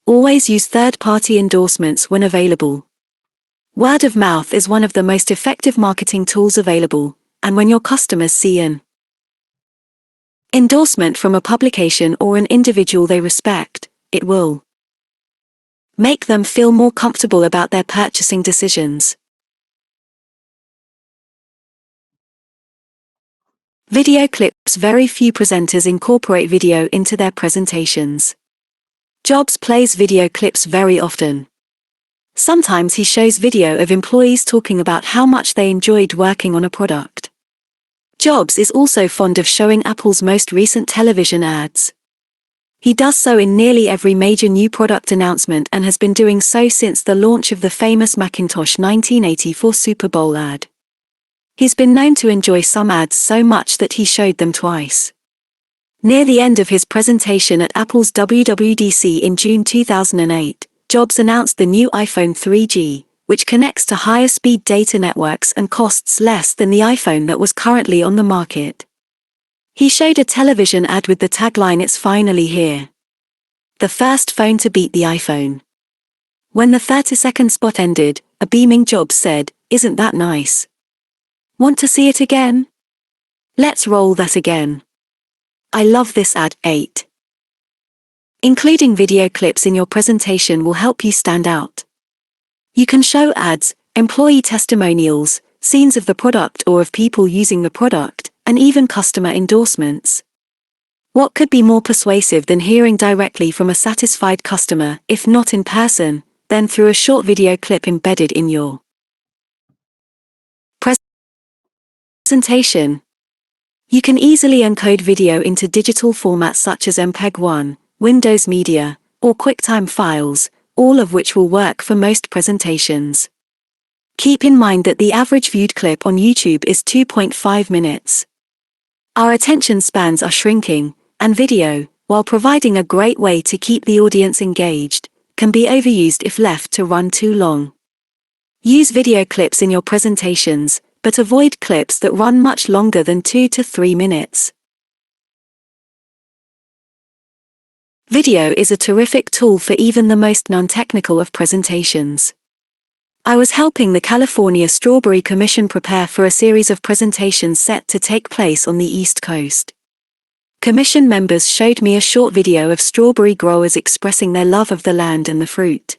Always use third-party endorsements when available. Word of mouth is one of the most effective marketing tools available, and when your customers see an endorsement from a publication or an individual they respect, it will make them feel more comfortable about their purchasing decisions. Video clips. Very few presenters incorporate video into their presentations. Jobs plays video clips very often. Sometimes he shows video of employees talking about how much they enjoyed working on a product. Jobs is also fond of showing Apple's most recent television ads. He does so in nearly every major new product announcement and has been doing so since the launch of the famous Macintosh 1984 Super Bowl ad. He's been known to enjoy some ads so much that he showed them twice. Near the end of his presentation at Apple's WWDC in June 2008, Jobs announced the new iPhone 3G, which connects to higher-speed data networks and costs less than the iPhone that was currently on the market. He showed a television ad with the tagline "It's finally here." The first phone to beat the iPhone. When the 30-second spot ended, a beaming Jobs said, "Isn't that nice? Want to see it again? Let's roll that again. I love this ad." 8. Including video clips in your presentation will help you stand out. You can show ads, employee testimonials, scenes of the product or of people using the product, and even customer endorsements. What could be more persuasive than hearing directly from a satisfied customer, if not in person, then through a short video clip embedded in your presentation? You can easily encode video into digital formats such as MPEG-1, Windows Media, or QuickTime files, all of which will work for most presentations. Keep in mind that the average viewed clip on YouTube is 2.5 minutes. Our attention spans are shrinking, and video, while providing a great way to keep the audience engaged, can be overused if left to run too long. Use video clips in your presentations, but avoid clips that run much longer than 2 to 3 minutes. Video is a terrific tool for even the most non-technical of presentations. I was helping the California Strawberry Commission prepare for a series of presentations set to take place on the East Coast. Commission members showed me a short video of strawberry growers expressing their love of the land and the fruit.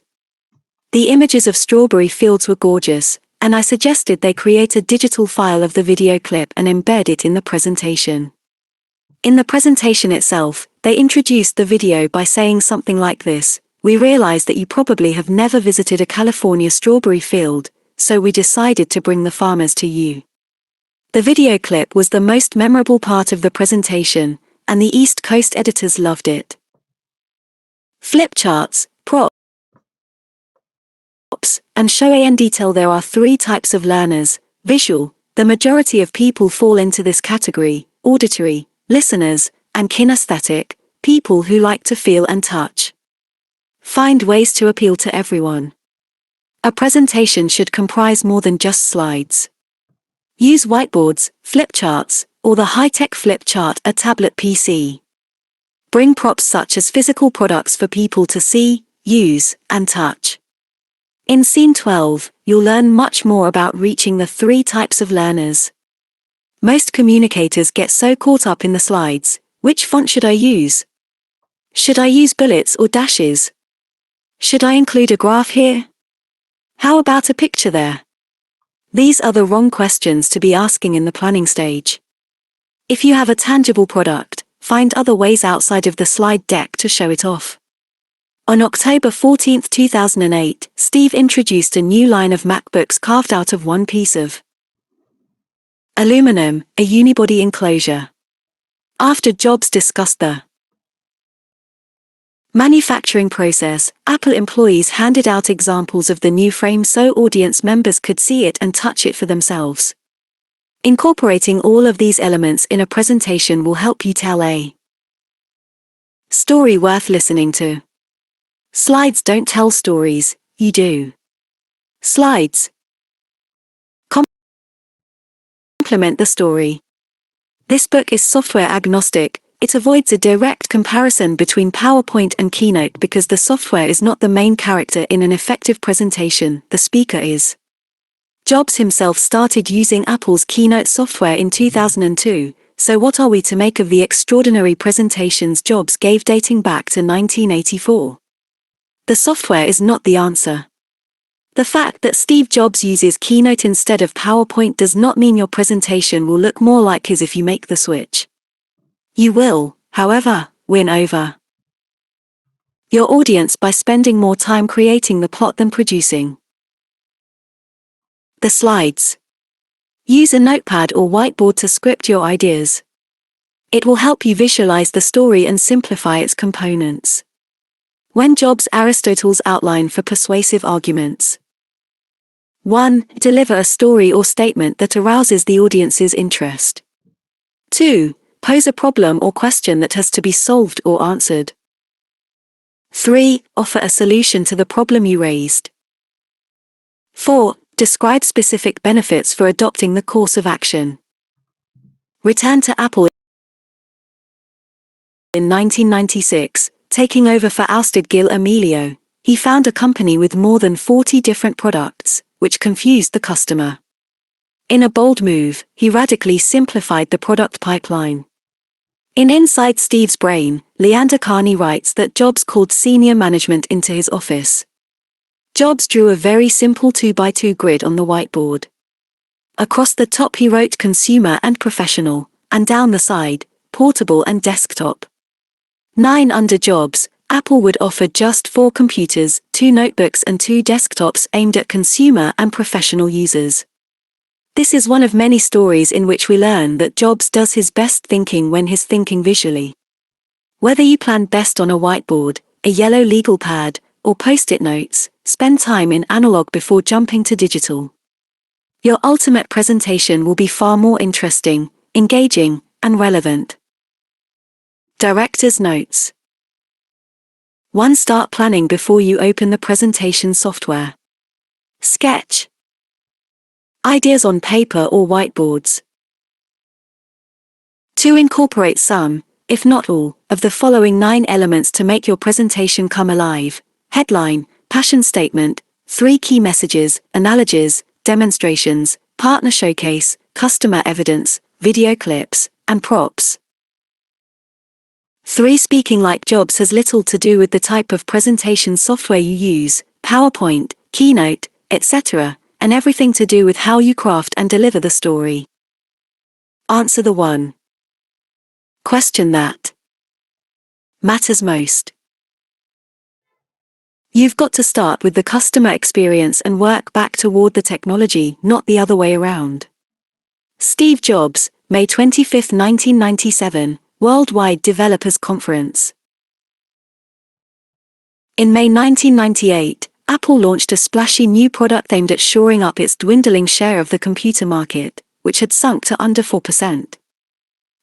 The images of strawberry fields were gorgeous, and I suggested they create a digital file of the video clip and embed it in the presentation. In the presentation itself, They introduced the video by saying something like this: "We realize that you probably have never visited a California strawberry field, so we decided to bring the farmers to you." The video clip was the most memorable part of the presentation, and the East Coast editors loved it. Flip charts, props, and show in detail. There are three types of learners: visual, the majority of people fall into this category; auditory, listeners; and kinesthetic, people who like to feel and touch. Find ways to appeal to everyone. A presentation should comprise more than just slides. Use whiteboards, flip charts, or the high-tech flip chart, a tablet PC. Bring props such as physical products for people to see, use, and touch. In Scene 12, you'll learn much more about reaching the three types of learners. Most communicators get so caught up in the slides. Which font should I use? Should I use bullets or dashes? Should I include a graph here? How about a picture there? These are the wrong questions to be asking in the planning stage. If you have a tangible product, find other ways outside of the slide deck to show it off. On October 14, 2008, Steve introduced a new line of MacBooks carved out of one piece of aluminum, a unibody enclosure. After Jobs discussed the manufacturing process, Apple employees handed out examples of the new frame so audience members could see it and touch it for themselves. Incorporating all of these elements in a presentation will help you tell a story worth listening to. Slides don't tell stories, you do. Slides complement the story. This book is software agnostic. It avoids a direct comparison between PowerPoint and Keynote because the software is not the main character in an effective presentation, the speaker is. Jobs himself started using Apple's Keynote software in 2002, so what are we to make of the extraordinary presentations Jobs gave dating back to 1984? The software is not the answer. The fact that Steve Jobs uses Keynote instead of PowerPoint does not mean your presentation will look more like his if you make the switch. You will, however, win over your audience by spending more time creating the plot than producing the slides. Use a notepad or whiteboard to script your ideas. It will help you visualize the story and simplify its components. When Jobs Aristotle's outline for persuasive arguments. 1. Deliver a story or statement that arouses the audience's interest. 2. Pose a problem or question that has to be solved or answered. 3. Offer a solution to the problem you raised. 4. Describe specific benefits for adopting the course of action. Return to Apple in 1996. Taking over for ousted Gil Amelio, he found a company with more than 40 different products, which confused the customer. In a bold move, he radically simplified the product pipeline. In Inside Steve's Brain, Leander Carney writes that Jobs called senior management into his office. Jobs drew a very simple 2x2 grid on the whiteboard. Across the top he wrote consumer and professional, and down the side, portable and desktop. 9 under Jobs, Apple would offer just 4 computers, 2 notebooks and 2 desktops aimed at consumer and professional users. This is one of many stories in which we learn that Jobs does his best thinking when he's thinking visually. Whether you plan best on a whiteboard, a yellow legal pad, or post-it notes, spend time in analog before jumping to digital. Your ultimate presentation will be far more interesting, engaging, and relevant. Director's Notes. 1. Start planning before you open the presentation software. Sketch ideas on paper or whiteboards. 2. Incorporate some, if not all, of the following 9 elements to make your presentation come alive: headline, passion statement, 3 key messages, analogies, demonstrations, partner showcase, customer evidence, video clips, and props. 3. Speaking like Jobs has little to do with the type of presentation software you use, PowerPoint, Keynote, etc., and everything to do with how you craft and deliver the story. Answer the 1. Question that matters most. You've got to start with the customer experience and work back toward the technology, not the other way around. Steve Jobs, May 25, 1997, Worldwide Developers Conference. In May 1998, Apple launched a splashy new product aimed at shoring up its dwindling share of the computer market, which had sunk to under 4%.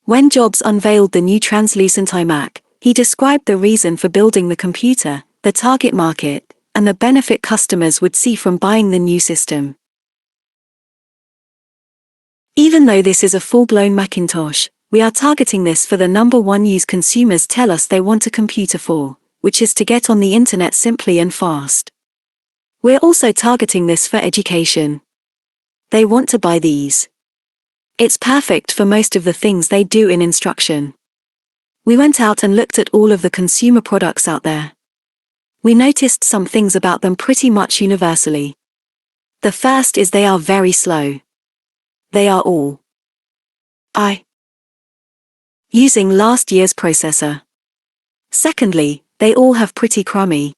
When Jobs unveiled the new translucent iMac, he described the reason for building the computer, the target market, and the benefit customers would see from buying the new system. Even though this is a full-blown Macintosh, we are targeting this for the number one use consumers tell us they want a computer for, which is to get on the internet simply and fast. We're also targeting this for education. They want to buy these. It's perfect for most of the things they do in instruction. We went out and looked at all of the consumer products out there. We noticed some things about them pretty much universally. The first is they are very slow. They are all using last year's processor. Secondly, they all have pretty crummy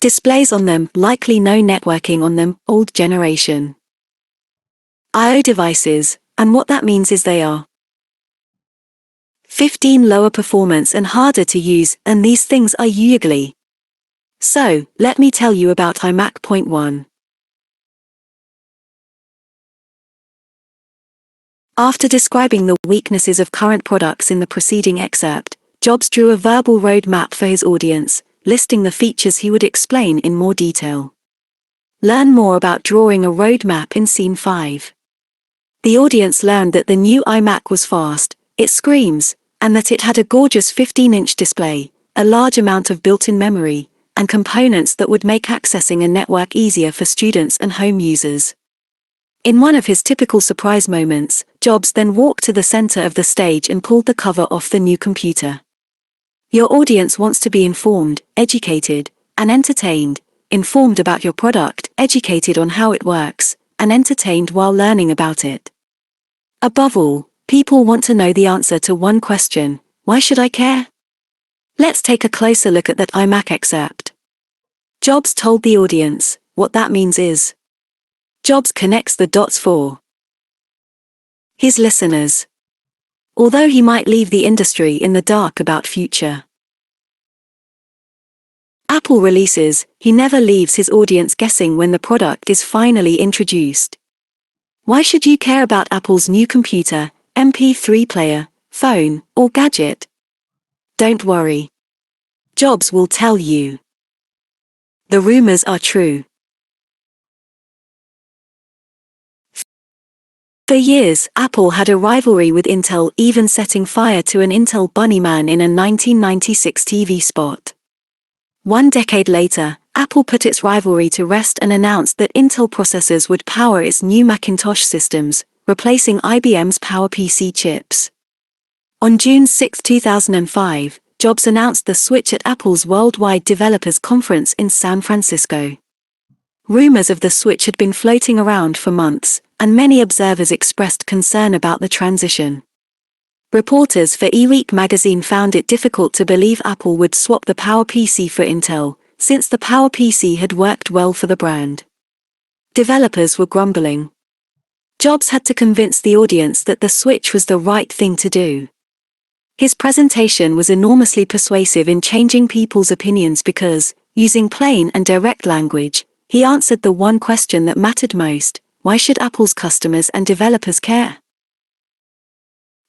displays on them, likely no networking on them, old generation I/O devices, and what that means is they are 15 lower performance and harder to use, and these things are ugly. So, let me tell you about iMac. Point 1. After describing the weaknesses of current products in the preceding excerpt, Jobs drew a verbal roadmap for his audience, listing the features he would explain in more detail. Learn more about drawing a roadmap in Scene 5. The audience learned that the new iMac was fast, it screams, and that it had a gorgeous 15-inch display, a large amount of built-in memory, and components that would make accessing a network easier for students and home users. In one of his typical surprise moments, Jobs then walked to the center of the stage and pulled the cover off the new computer. Your audience wants to be informed, educated, and entertained, informed about your product, educated on how it works, and entertained while learning about it. Above all, people want to know the answer to one question: why should I care? Let's take a closer look at that iMac excerpt. Jobs told the audience, what that means is, Jobs connects the dots for his listeners. Although he might leave the industry in the dark about future Apple releases, he never leaves his audience guessing when the product is finally introduced. Why should you care about Apple's new computer, MP3 player, phone, or gadget? Don't worry. Jobs will tell you. The rumors are true. For years, Apple had a rivalry with Intel, even setting fire to an Intel Bunnyman in a 1996 TV spot. 1 decade later, Apple put its rivalry to rest and announced that Intel processors would power its new Macintosh systems, replacing IBM's PowerPC chips. On June 6, 2005, Jobs announced the switch at Apple's Worldwide Developers Conference in San Francisco. Rumors of the switch had been floating around for months, and many observers expressed concern about the transition. Reporters for eWeek magazine found it difficult to believe Apple would swap the PowerPC for Intel, since the PowerPC had worked well for the brand. Developers were grumbling. Jobs had to convince the audience that the switch was the right thing to do. His presentation was enormously persuasive in changing people's opinions because, using plain and direct language, he answered the one question that mattered most: why should Apple's customers and developers care?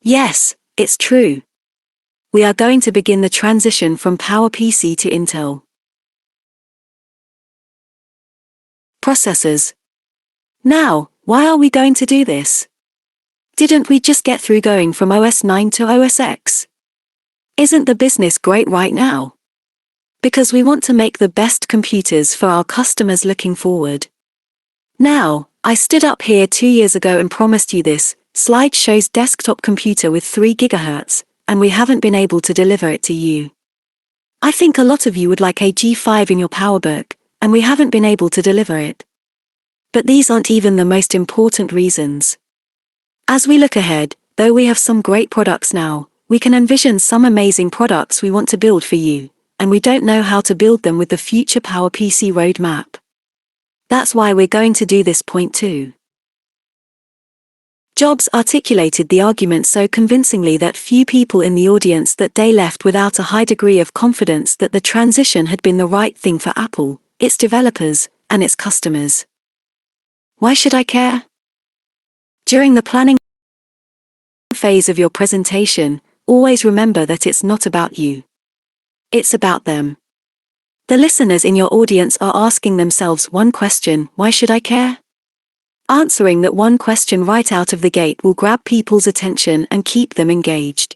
Yes, it's true. We are going to begin the transition from PowerPC to Intel processors. Now, why are we going to do this? Didn't we just get through going from OS 9 to OS X? Isn't the business great right now? Because we want to make the best computers for our customers looking forward. Now, I stood up here 2 years ago and promised you this slide shows desktop computer with 3 GHz, and we haven't been able to deliver it to you. I think a lot of you would like a G5 in your PowerBook, and we haven't been able to deliver it. But these aren't even the most important reasons. As we look ahead, though we have some great products now, we can envision some amazing products we want to build for you, and we don't know how to build them with the future PowerPC roadmap. That's why we're going to do this point too. Jobs articulated the argument so convincingly that few people in the audience that day left without a high degree of confidence that the transition had been the right thing for Apple, its developers, and its customers. Why should I care? During the planning phase of your presentation, always remember that it's not about you. It's about them. The listeners in your audience are asking themselves one question: why should I care? Answering that one question right out of the gate will grab people's attention and keep them engaged.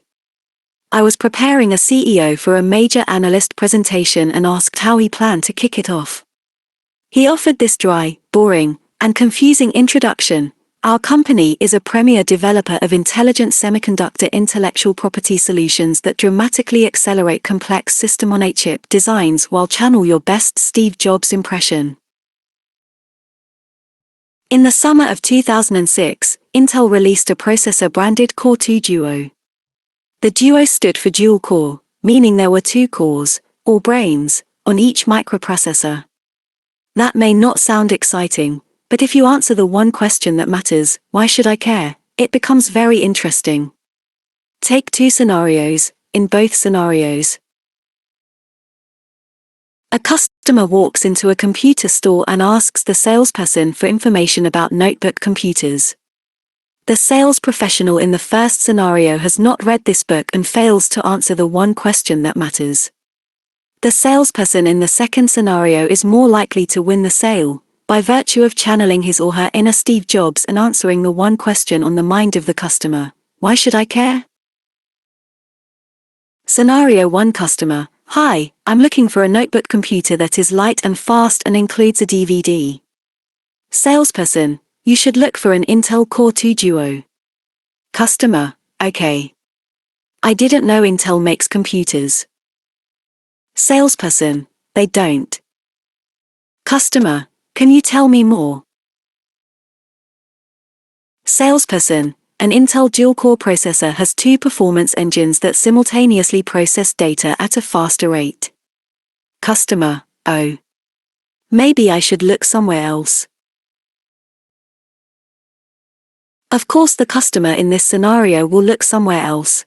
I was preparing a CEO for a major analyst presentation and asked how he planned to kick it off. He offered this dry, boring, and confusing introduction: our company is a premier developer of intelligent semiconductor intellectual property solutions that dramatically accelerate complex system-on-a-chip designs while channel your best Steve Jobs impression. In the summer of 2006, Intel released a processor branded Core 2 Duo. The Duo stood for dual core, meaning there were 2 cores, or brains, on each microprocessor. That may not sound exciting, but if you answer the one question that matters, why should I care, it becomes very interesting. Take 2 scenarios. In both scenarios, a customer walks into a computer store and asks the salesperson for information about notebook computers. The sales professional in the first scenario has not read this book and fails to answer the one question that matters. The salesperson in the second scenario is more likely to win the sale, by virtue of channeling his or her inner Steve Jobs and answering the one question on the mind of the customer: why should I care? Scenario 1: Customer: hi, I'm looking for a notebook computer that is light and fast and includes a DVD. Salesperson: you should look for an Intel Core 2 Duo. Customer: okay. I didn't know Intel makes computers. Salesperson: they don't. Customer: can you tell me more? Salesperson: an Intel dual-core processor has 2 performance engines that simultaneously process data at a faster rate. Customer: oh. Maybe I should look somewhere else. Of course the customer in this scenario will look somewhere else.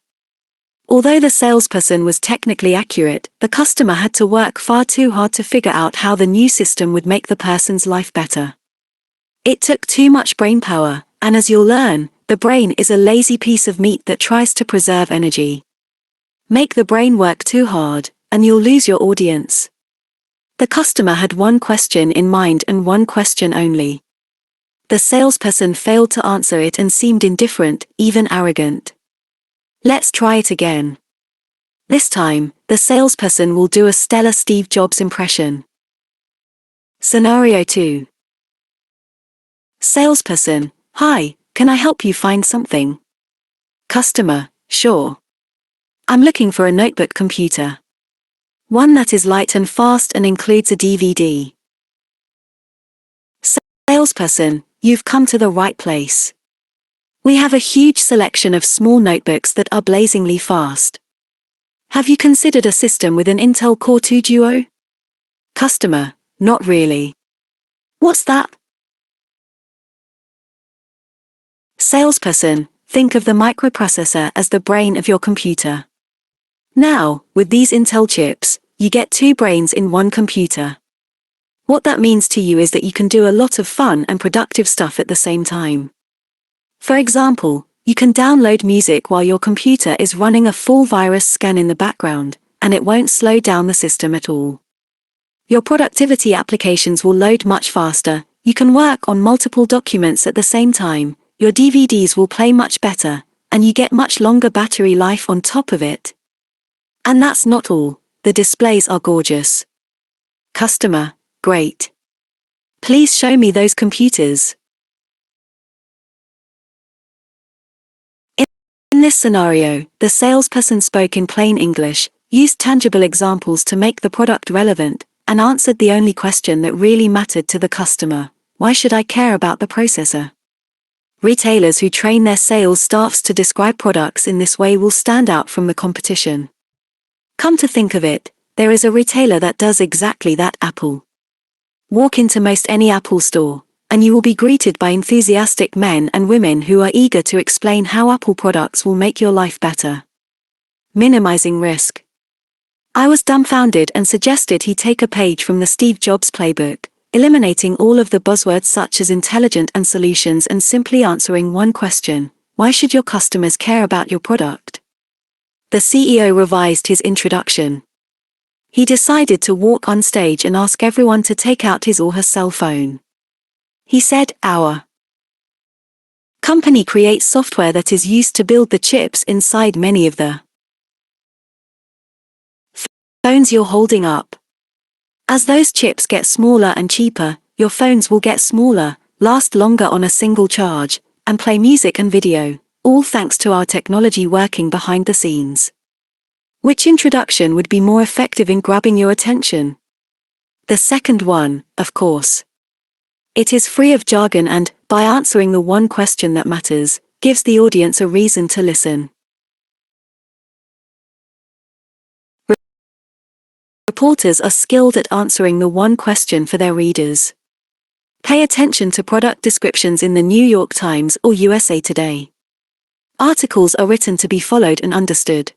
Although the salesperson was technically accurate, the customer had to work far too hard to figure out how the new system would make the person's life better. It took too much brain power, and as you'll learn, the brain is a lazy piece of meat that tries to preserve energy. Make the brain work too hard, and you'll lose your audience. The customer had one question in mind and one question only. The salesperson failed to answer it and seemed indifferent, even arrogant. Let's try it again. This time, the salesperson will do a stellar Steve Jobs impression. Scenario 2. Salesperson: hi, can I help you find something? Customer: sure. I'm looking for a notebook computer. One that is light and fast and includes a DVD. Salesperson: you've come to the right place. We have a huge selection of small notebooks that are blazingly fast. Have you considered a system with an Intel Core 2 Duo? Customer: not really. What's that? Salesperson: think of the microprocessor as the brain of your computer. Now, with these Intel chips, you get 2 brains in one computer. What that means to you is that you can do a lot of fun and productive stuff at the same time. For example, you can download music while your computer is running a full virus scan in the background, and it won't slow down the system at all. Your productivity applications will load much faster, you can work on multiple documents at the same time, your DVDs will play much better, and you get much longer battery life on top of it. And that's not all, the displays are gorgeous. Customer: great. Please show me those computers. In this scenario, the salesperson spoke in plain English, used tangible examples to make the product relevant, and answered the only question that really mattered to the customer: why should I care about the processor? Retailers who train their sales staffs to describe products in this way will stand out from the competition. Come to think of it, there is a retailer that does exactly that, Apple. Walk into most any Apple store, and you will be greeted by enthusiastic men and women who are eager to explain how Apple products will make your life better. Minimizing risk. I was dumbfounded and suggested he take a page from the Steve Jobs playbook, eliminating all of the buzzwords such as intelligent and solutions and simply answering one question: why should your customers care about your product? The CEO revised his introduction. He decided to walk on stage and ask everyone to take out his or her cell phone. He said, "Our company creates software that is used to build the chips inside many of the phones you're holding up. As those chips get smaller and cheaper, your phones will get smaller, last longer on a single charge, and play music and video, all thanks to our technology working behind the scenes." Which introduction would be more effective in grabbing your attention? The second one, of course. It is free of jargon and, by answering the one question that matters, gives the audience a reason to listen. Reporters are skilled at answering the one question for their readers. Pay attention to product descriptions in the New York Times or USA Today. Articles are written to be followed and understood.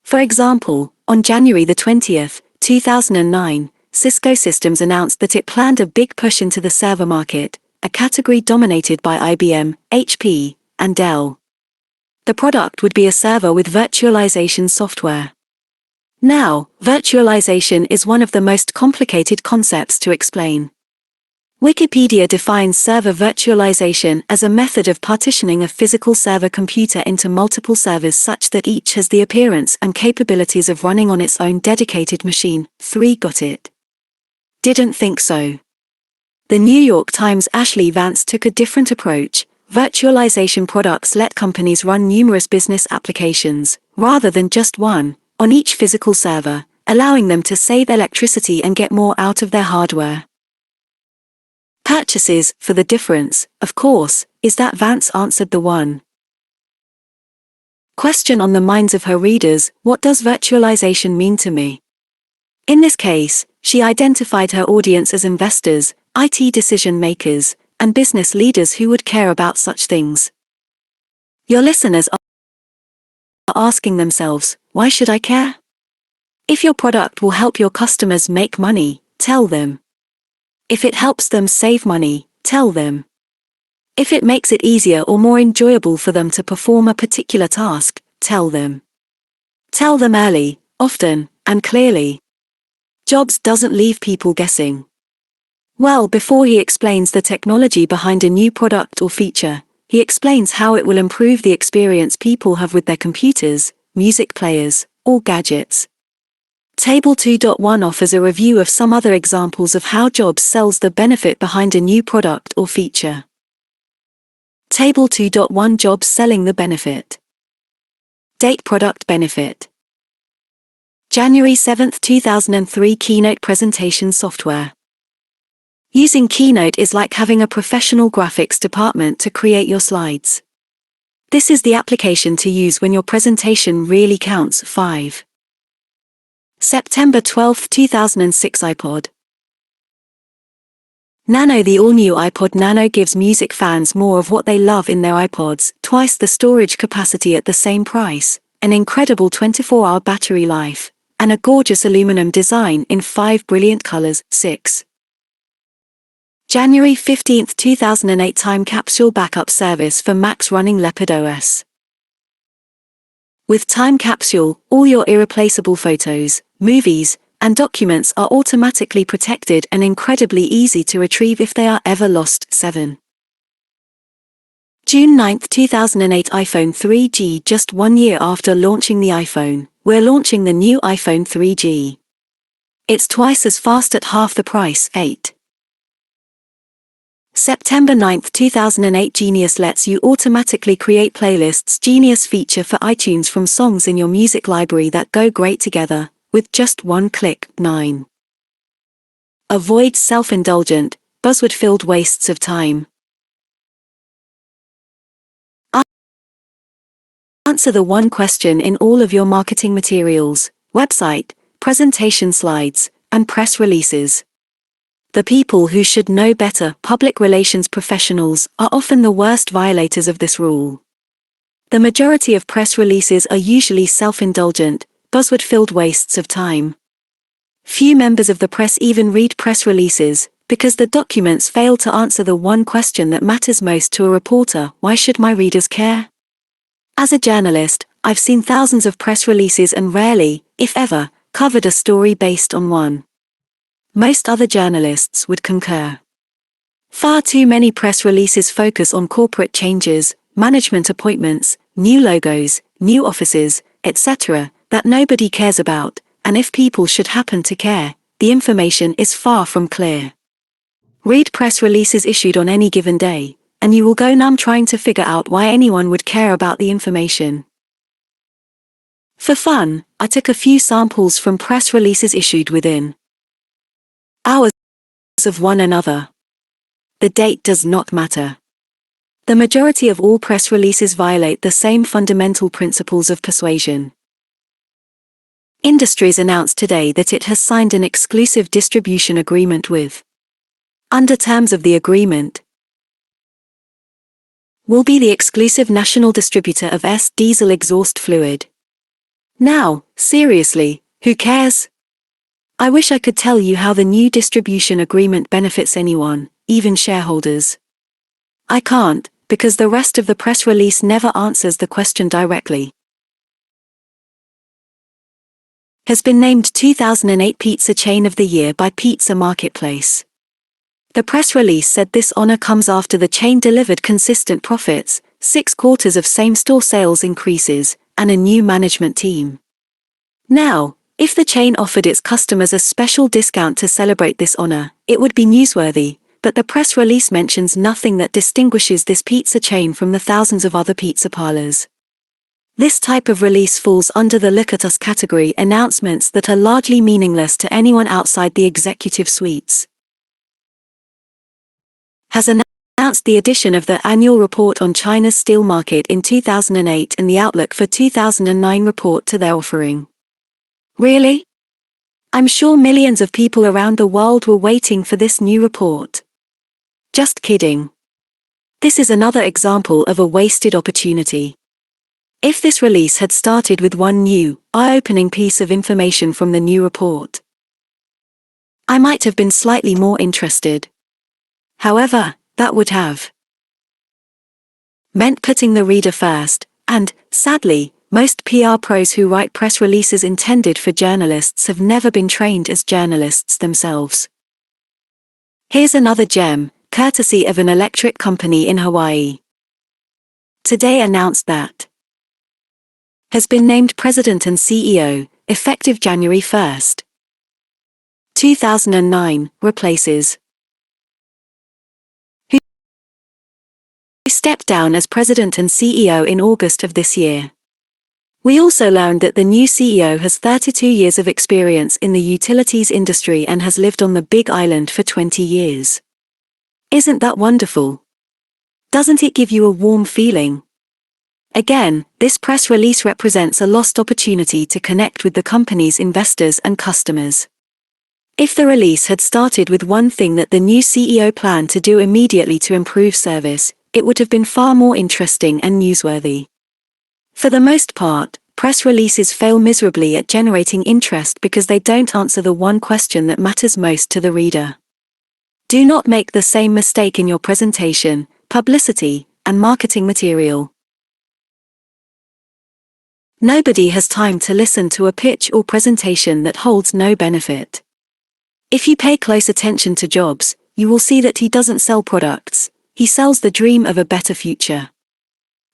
For example, on January the 20th, 2009, Cisco Systems announced that it planned a big push into the server market, a category dominated by IBM, HP, and Dell. The product would be a server with virtualization software. Now, virtualization is one of the most complicated concepts to explain. Wikipedia defines server virtualization as a method of partitioning a physical server computer into multiple servers such that each has the appearance and capabilities of running on its own dedicated machine. 3 Got it? Didn't think so. The New York Times' Ashley Vance took a different approach. Virtualization products let companies run numerous business applications, rather than just one, on each physical server, allowing them to save electricity and get more out of their hardware. Purchases, for the difference, of course, is that Vance answered the one question on the minds of her readers: what does virtualization mean to me? In this case, she identified her audience as investors, IT decision makers, and business leaders who would care about such things. Your listeners are asking themselves, why should I care? If your product will help your customers make money, tell them. If it helps them save money, tell them. If it makes it easier or more enjoyable for them to perform a particular task, tell them. Tell them early, often, and clearly. Jobs doesn't leave people guessing. Well, before he explains the technology behind a new product or feature, he explains how it will improve the experience people have with their computers, music players, or gadgets. Table 2.1 offers a review of some other examples of how Jobs sells the benefit behind a new product or feature. Table 2.1 Jobs selling the benefit. Date product benefit. January 7, 2003 Keynote presentation software. Using Keynote is like having a professional graphics department to create your slides. This is the application to use when your presentation really counts. 5. September 12, 2006 Ipod Nano. The all-new Ipod Nano gives music fans more of what they love in their iPods, twice the storage capacity at the same price, an incredible 24-hour battery life, and a gorgeous aluminum design in 5 brilliant colors. 6. January 15, 2008 Time capsule backup service for Macs running Leopard OS. With Time Capsule, all your irreplaceable photos, movies, and documents are automatically protected and incredibly easy to retrieve if they are ever lost. 7. June 9, 2008 iPhone 3G. Just 1 year after launching the iPhone, we're launching the new iPhone 3G. It's twice as fast at half the price. 8. September 9, 2008 Genius lets you automatically create playlists. Genius feature for iTunes from songs in your music library that go great together, with just one click. 9. Avoid self-indulgent, buzzword-filled wastes of time. Answer the one question in all of your marketing materials, website, presentation slides, and press releases. The people who should know better, public relations professionals, are often the worst violators of this rule. The majority of press releases are usually self-indulgent, buzzword-filled wastes of time. Few members of the press even read press releases, because the documents fail to answer the one question that matters most to a reporter: why should my readers care? As a journalist, I've seen thousands of press releases and rarely, if ever, covered a story based on one. Most other journalists would concur. Far too many press releases focus on corporate changes, management appointments, new logos, new offices, etc., that nobody cares about, and if people should happen to care, the information is far from clear. Read press releases issued on any given day, and you will go numb trying to figure out why anyone would care about the information. For fun, I took a few samples from press releases issued within hours of one another. The date does not matter. The majority of all press releases violate the same fundamental principles of persuasion. Industries announced today that it has signed an exclusive distribution agreement with. Under terms of the agreement, will be the exclusive national distributor of diesel exhaust fluid. Now, seriously, who cares? I wish I could tell you how the new distribution agreement benefits anyone, even shareholders. I can't, because the rest of the press release never answers the question directly. Has been named 2008 Pizza Chain of the Year by Pizza Marketplace. The press release said this honor comes after the chain delivered consistent profits, 6 quarters of same-store sales increases, and a new management team. Now, if the chain offered its customers a special discount to celebrate this honor, it would be newsworthy, but the press release mentions nothing that distinguishes this pizza chain from the thousands of other pizza parlors. This type of release falls under the look at us category, announcements that are largely meaningless to anyone outside the executive suites. Has announced the addition of the annual report on China's steel market in 2008 and the outlook for 2009 report to their offering. Really? I'm sure millions of people around the world were waiting for this new report. Just kidding. This is another example of a wasted opportunity. If this release had started with one new, eye-opening piece of information from the new report, I might have been slightly more interested. However, that would have meant putting the reader first, and, sadly, most PR pros who write press releases intended for journalists have never been trained as journalists themselves. Here's another gem, courtesy of an electric company in Hawaii. Today announced that has been named President and CEO, effective January 1st. 2009, replaces who stepped down as President and CEO in August of this year. We also learned that the new CEO has 32 years of experience in the utilities industry and has lived on the Big Island for 20 years. Isn't that wonderful? Doesn't it give you a warm feeling? Again, this press release represents a lost opportunity to connect with the company's investors and customers. If the release had started with one thing that the new CEO planned to do immediately to improve service, it would have been far more interesting and newsworthy. For the most part, press releases fail miserably at generating interest because they don't answer the one question that matters most to the reader. Do not make the same mistake in your presentation, publicity, and marketing material. Nobody has time to listen to a pitch or presentation that holds no benefit. If you pay close attention to Jobs, you will see that he doesn't sell products, he sells the dream of a better future.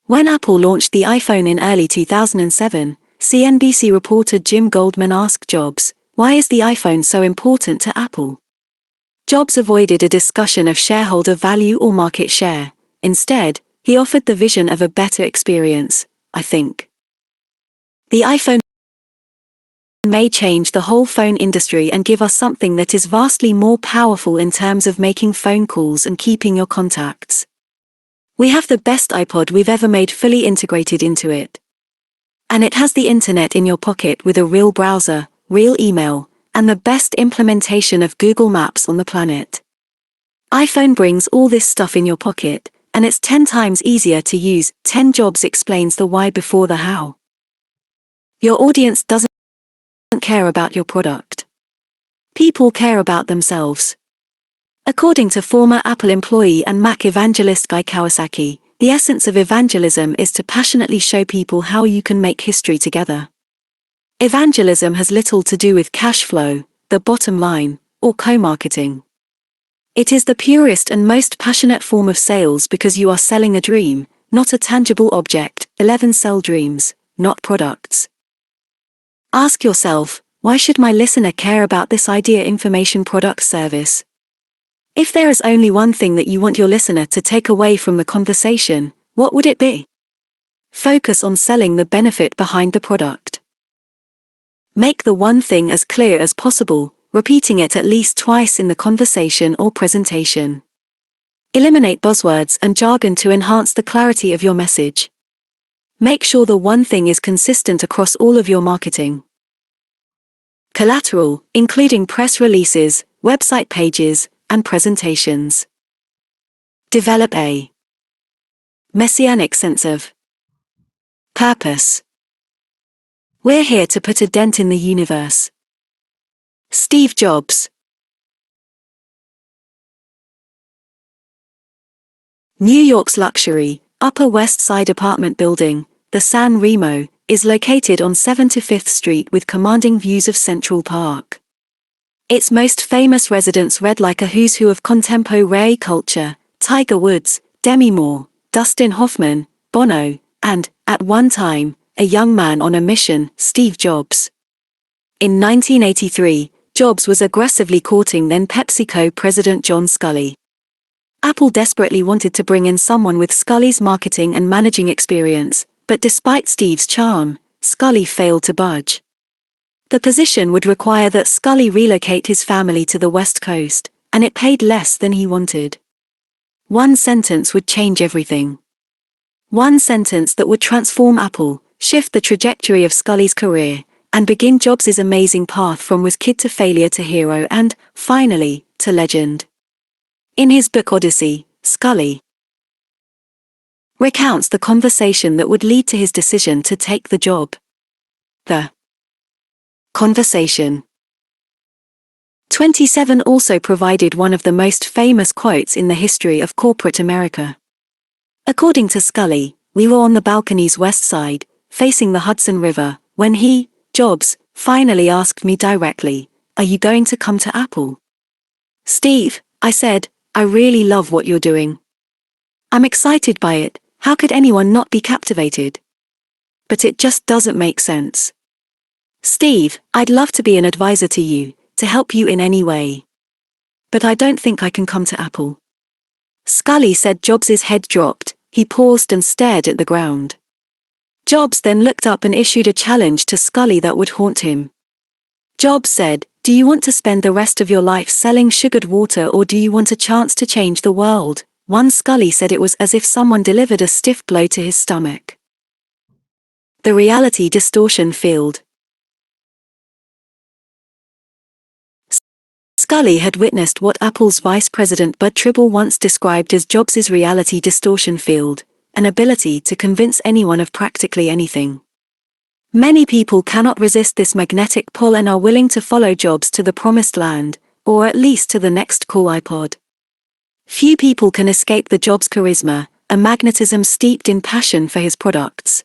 When Apple launched the iPhone in early 2007, CNBC reporter Jim Goldman asked Jobs, "Why is the iPhone so important to Apple?" Jobs avoided a discussion of shareholder value or market share. Instead, he offered the vision of a better experience, "I think the iPhone may change the whole phone industry and give us something that is vastly more powerful in terms of making phone calls and keeping your contacts. We have the best iPod we've ever made fully integrated into it. And it has the internet in your pocket with a real browser, real email, and the best implementation of Google Maps on the planet. iPhone brings all this stuff in your pocket, and it's 10 times easier to use. 10 Jobs explains the why before the how. Your audience doesn't care about your product. People care about themselves. According to former Apple employee and Mac evangelist Guy Kawasaki, the essence of evangelism is to passionately show people how you can make history together. Evangelism has little to do with cash flow, the bottom line, or co-marketing. It is the purest and most passionate form of sales because you are selling a dream, not a tangible object. 11 Sell dreams, not products. Ask yourself, why should my listener care about this idea, information, product, service? If there is only one thing that you want your listener to take away from the conversation, what would it be? Focus on selling the benefit behind the product. Make the one thing as clear as possible, repeating it at least twice in the conversation or presentation. Eliminate buzzwords and jargon to enhance the clarity of your message. Make sure the one thing is consistent across all of your marketing. Collateral, including press releases, website pages, and presentations. Develop a Messianic sense of purpose. We're here to put a dent in the universe. Steve Jobs. New York's luxury, Upper West Side apartment building, the San Remo, is located on 75th Street with commanding views of Central Park. Its most famous residents read like a who's who of contemporary culture: Tiger Woods, Demi Moore, Dustin Hoffman, Bono, and, at one time, a young man on a mission, Steve Jobs. In 1983, Jobs was aggressively courting then PepsiCo president John Sculley. Apple desperately wanted to bring in someone with Sculley's marketing and managing experience, but despite Steve's charm, Sculley failed to budge. The position would require that Sculley relocate his family to the West Coast, and it paid less than he wanted. One sentence would change everything. One sentence that would transform Apple, shift the trajectory of Sculley's career, and begin Jobs' amazing path from whiz kid to failure to hero and, finally, to legend. In his book Odyssey, Sculley recounts the conversation that would lead to his decision to take the job. The conversation. 27 also provided one of the most famous quotes in the history of corporate America. According to Sculley, we were on the balcony's west side, facing the Hudson River, when he, Jobs, finally asked me directly, "Are you going to come to Apple?" "Steve," I said, "I really love what you're doing. I'm excited by it. How could anyone not be captivated? But it just doesn't make sense. Steve, I'd love to be an advisor to you, to help you in any way. But I don't think I can come to Apple." Sculley said Jobs' head dropped, he paused and stared at the ground. Jobs then looked up and issued a challenge to Sculley that would haunt him. Jobs said, "Do you want to spend the rest of your life selling sugared water, or do you want a chance to change the world?" One Sculley said it was as if someone delivered a stiff blow to his stomach. The reality distortion field. Sculley had witnessed what Apple's vice president Bud Tribble once described as Jobs' reality distortion field, an ability to convince anyone of practically anything. Many people cannot resist this magnetic pull and are willing to follow Jobs to the promised land, or at least to the next cool iPod. Few people can escape the Jobs charisma, a magnetism steeped in passion for his products.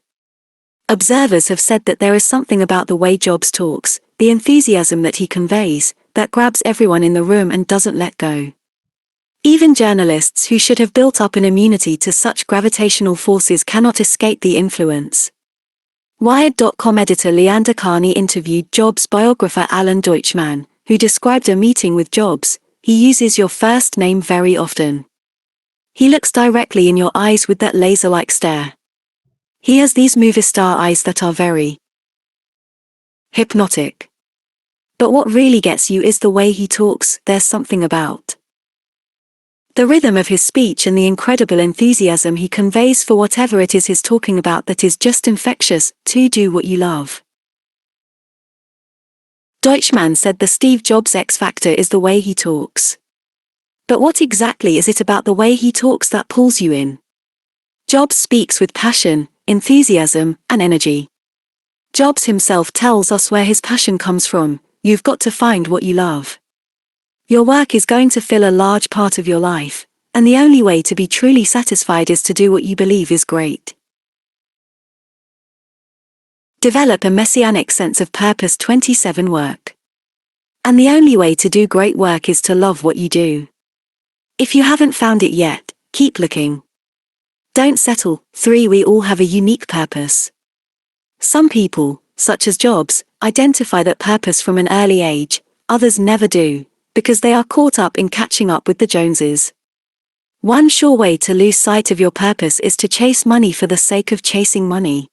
Observers have said that there is something about the way Jobs talks, the enthusiasm that he conveys, that grabs everyone in the room and doesn't let go. Even journalists who should have built up an immunity to such gravitational forces cannot escape the influence. Wired.com editor Leander Carney interviewed Jobs biographer Alan Deutschman, who described a meeting with Jobs. "He uses your first name very often. He looks directly in your eyes with that laser-like stare. He has these movie star eyes that are very hypnotic. But what really gets you is the way he talks. There's something about The rhythm of his speech and the incredible enthusiasm he conveys for whatever it is he's talking about that is just infectious. To do what you love. Deutschmann said the Steve Jobs X factor is the way he talks. But what exactly is it about the way he talks that pulls you in? Jobs speaks with passion, enthusiasm, and energy. Jobs himself tells us where his passion comes from. You've got to find what you love. Your work is going to fill a large part of your life, and the only way to be truly satisfied is to do what you believe is great. Develop a Messianic sense of purpose. 27 Work. And the only way to do great work is to love what you do. If you haven't found it yet, keep looking. Don't settle. 3 We all have a unique purpose. Some people, such as Jobs, identify that purpose from an early age. Others never do, because they are caught up in catching up with the Joneses. One sure way to lose sight of your purpose is to chase money for the sake of chasing money.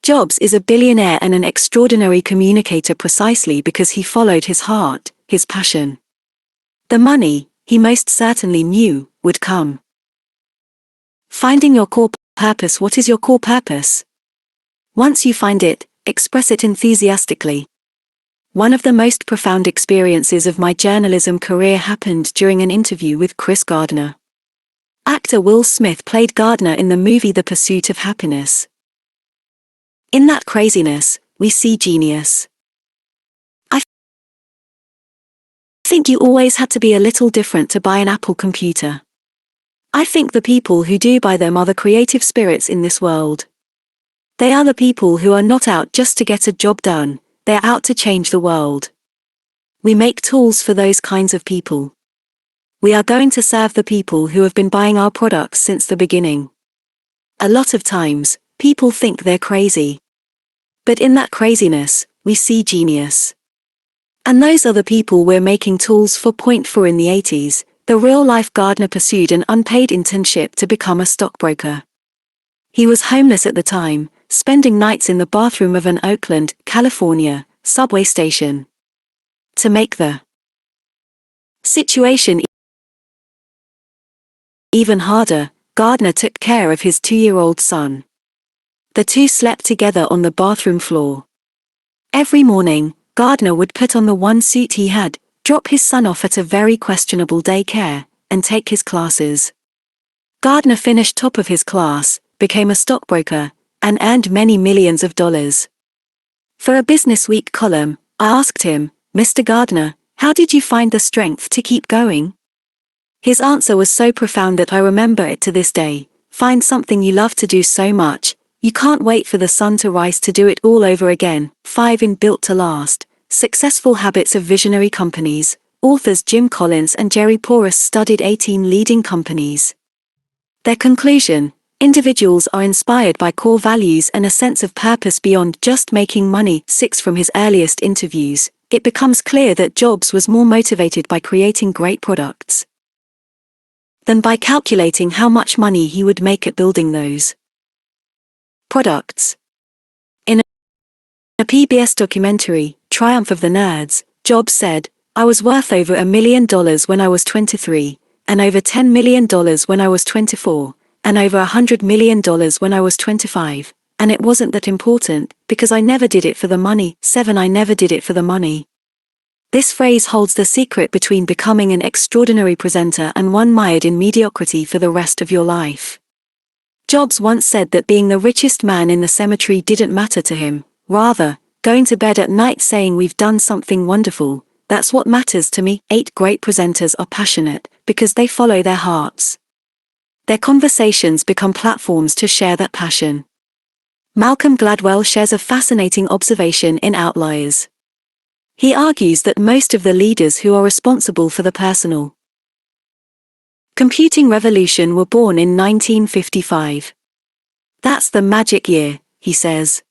Jobs is a billionaire and an extraordinary communicator precisely because he followed his heart, his passion. The money, he most certainly knew, would come. Finding your core purpose. What is your core purpose? Once you find it, express it enthusiastically. One of the most profound experiences of my journalism career happened during an interview with Chris Gardner. Actor Will Smith played Gardner in the movie The Pursuit of Happiness. In that craziness, we see genius. I think you always had to be a little different to buy an Apple computer. I think the people who do buy them are the creative spirits in this world. They are the people who are not out just to get a job done, they're out to change the world. We make tools for those kinds of people. We are going to serve the people who have been buying our products since the beginning. A lot of times, people think they're crazy. But in that craziness, we see genius. And those are the people we're making tools for. Point 4 In the 80s, the real-life Gardner pursued an unpaid internship to become a stockbroker. He was homeless at the time, spending nights in the bathroom of an Oakland, California, subway station. To make the situation even harder, Gardner took care of his 2-year-old son. The two slept together on the bathroom floor. Every morning, Gardner would put on the one suit he had, drop his son off at a very questionable daycare, and take his classes. Gardner finished top of his class, became a stockbroker, and earned many millions of dollars. For a Business Week column, I asked him, "Mr. Gardner, how did you find the strength to keep going?" His answer was so profound that I remember it to this day. Find something you love to do so much, you can't wait for the sun to rise to do it all over again. 5 In Built to Last, Successful Habits of Visionary Companies, authors Jim Collins and Jerry Porras studied 18 leading companies. Their conclusion: individuals are inspired by core values and a sense of purpose beyond just making money. 6 From his earliest interviews, it becomes clear that Jobs was more motivated by creating great products than by calculating how much money he would make at building those products. In a PBS documentary, Triumph of the Nerds, Jobs said, "I was worth over $1 million when I was 23, and over $10 million when I was 24, and over $100 million when I was 25, and it wasn't that important, because I never did it for the money." 7 I never did it for the money. This phrase holds the secret between becoming an extraordinary presenter and one mired in mediocrity for the rest of your life. Jobs once said that being the richest man in the cemetery didn't matter to him, rather, going to bed at night saying we've done something wonderful, that's what matters to me. 8 Great presenters are passionate, because they follow their hearts. Their conversations become platforms to share that passion. Malcolm Gladwell shares a fascinating observation in Outliers. He argues that most of the leaders who are responsible for the personal computing revolution were born in 1955. That's the magic year, he says.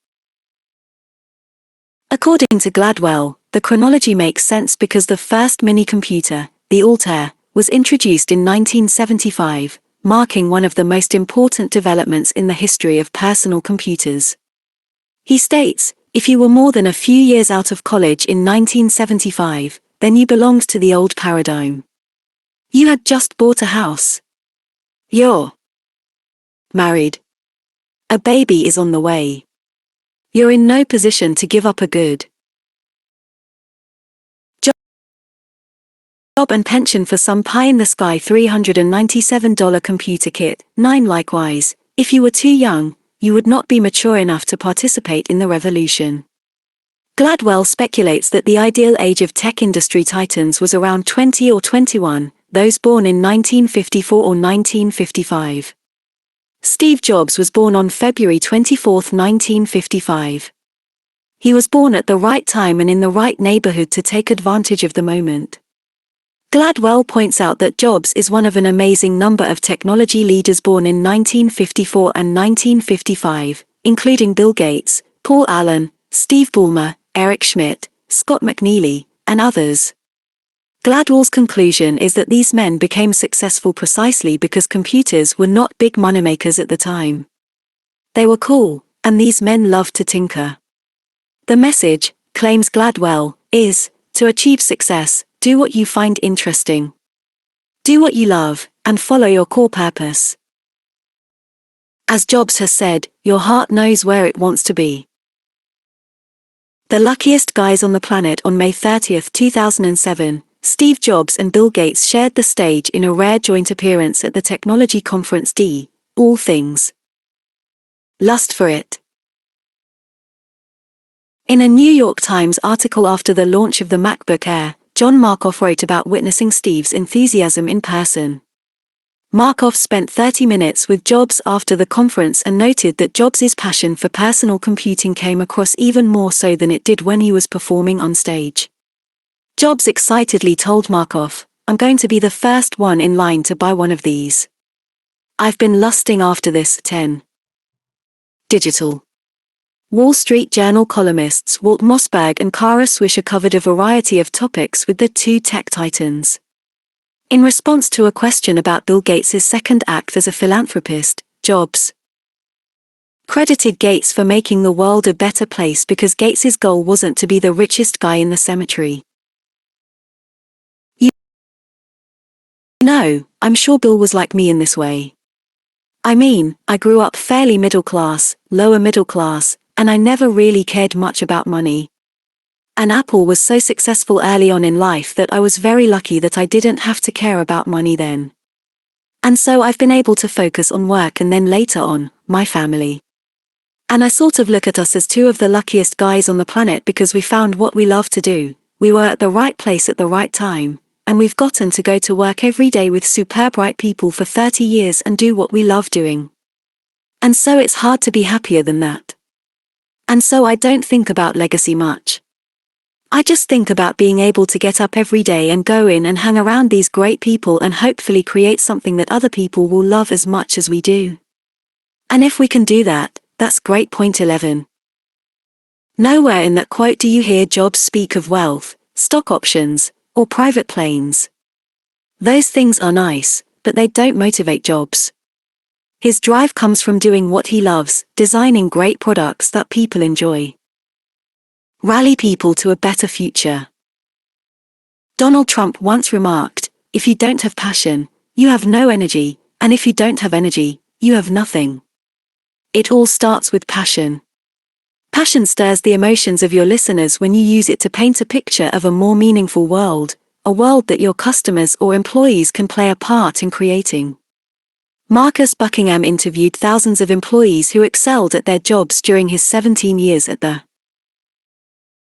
According to Gladwell, the chronology makes sense because the first mini-computer, the Altair, was introduced in 1975, marking one of the most important developments in the history of personal computers. He states, "If you were more than a few years out of college in 1975, then you belonged to the old paradigm. You had just bought a house. You're married. A baby is on the way. You're in no position to give up a good job and pension for some pie-in-the-sky $397 computer kit. 9. Likewise, if you were too young, you would not be mature enough to participate in the revolution. Gladwell speculates that the ideal age of tech industry titans was around 20 or 21, those born in 1954 or 1955. Steve Jobs was born on February 24, 1955. He was born at the right time and in the right neighborhood to take advantage of the moment. Gladwell points out that Jobs is one of an amazing number of technology leaders born in 1954 and 1955, including Bill Gates, Paul Allen, Steve Ballmer, Eric Schmidt, Scott McNealy, and others. Gladwell's conclusion is that these men became successful precisely because computers were not big moneymakers at the time. They were cool, and these men loved to tinker. The message, claims Gladwell, is, to achieve success, do what you find interesting. Do what you love, and follow your core purpose. As Jobs has said, your heart knows where it wants to be. The luckiest guys on the planet. On May 30, 2007, Steve Jobs and Bill Gates shared the stage in a rare joint appearance at the technology conference D. All Things. Lust for it. In a New York Times article after the launch of the Macbook Air, John Markoff wrote about witnessing Steve's enthusiasm in person. Markoff spent 30 minutes with Jobs after the conference and noted that Jobs' passion for personal computing came across even more so than it did when he was performing on stage. Jobs excitedly told Markoff, "I'm going to be the first one in line to buy one of these. I've been lusting after this." 10. Digital. Wall Street Journal columnists Walt Mossberg and Kara Swisher covered a variety of topics with the two tech titans. In response to a question about Bill Gates' second act as a philanthropist, Jobs credited Gates for making the world a better place because Gates' goal wasn't to be the richest guy in the cemetery. You know, I'm sure Bill was like me in this way. I mean, I grew up fairly middle class, lower middle class, and I never really cared much about money. And Apple was so successful early on in life that I was very lucky that I didn't have to care about money then. And so I've been able to focus on work and then later on, my family. And I sort of look at us as two of the luckiest guys on the planet because we found what we love to do, we were at the right place at the right time, and we've gotten to go to work every day with superb bright people for 30 years and do what we love doing. And so it's hard to be happier than that. And so I don't think about legacy much. I just think about being able to get up every day and go in and hang around these great people and hopefully create something that other people will love as much as we do. And if we can do that, that's great. Point 11. Nowhere in that quote do you hear Jobs speak of wealth, stock options, or private planes. Those things are nice, but they don't motivate Jobs. His drive comes from doing what he loves, designing great products that people enjoy. Rally people to a better future. Donald Trump once remarked, "If you don't have passion, you have no energy, and if you don't have energy, you have nothing." It all starts with passion. Passion stirs the emotions of your listeners when you use it to paint a picture of a more meaningful world, a world that your customers or employees can play a part in creating. Marcus Buckingham interviewed thousands of employees who excelled at their jobs during his 17 years at the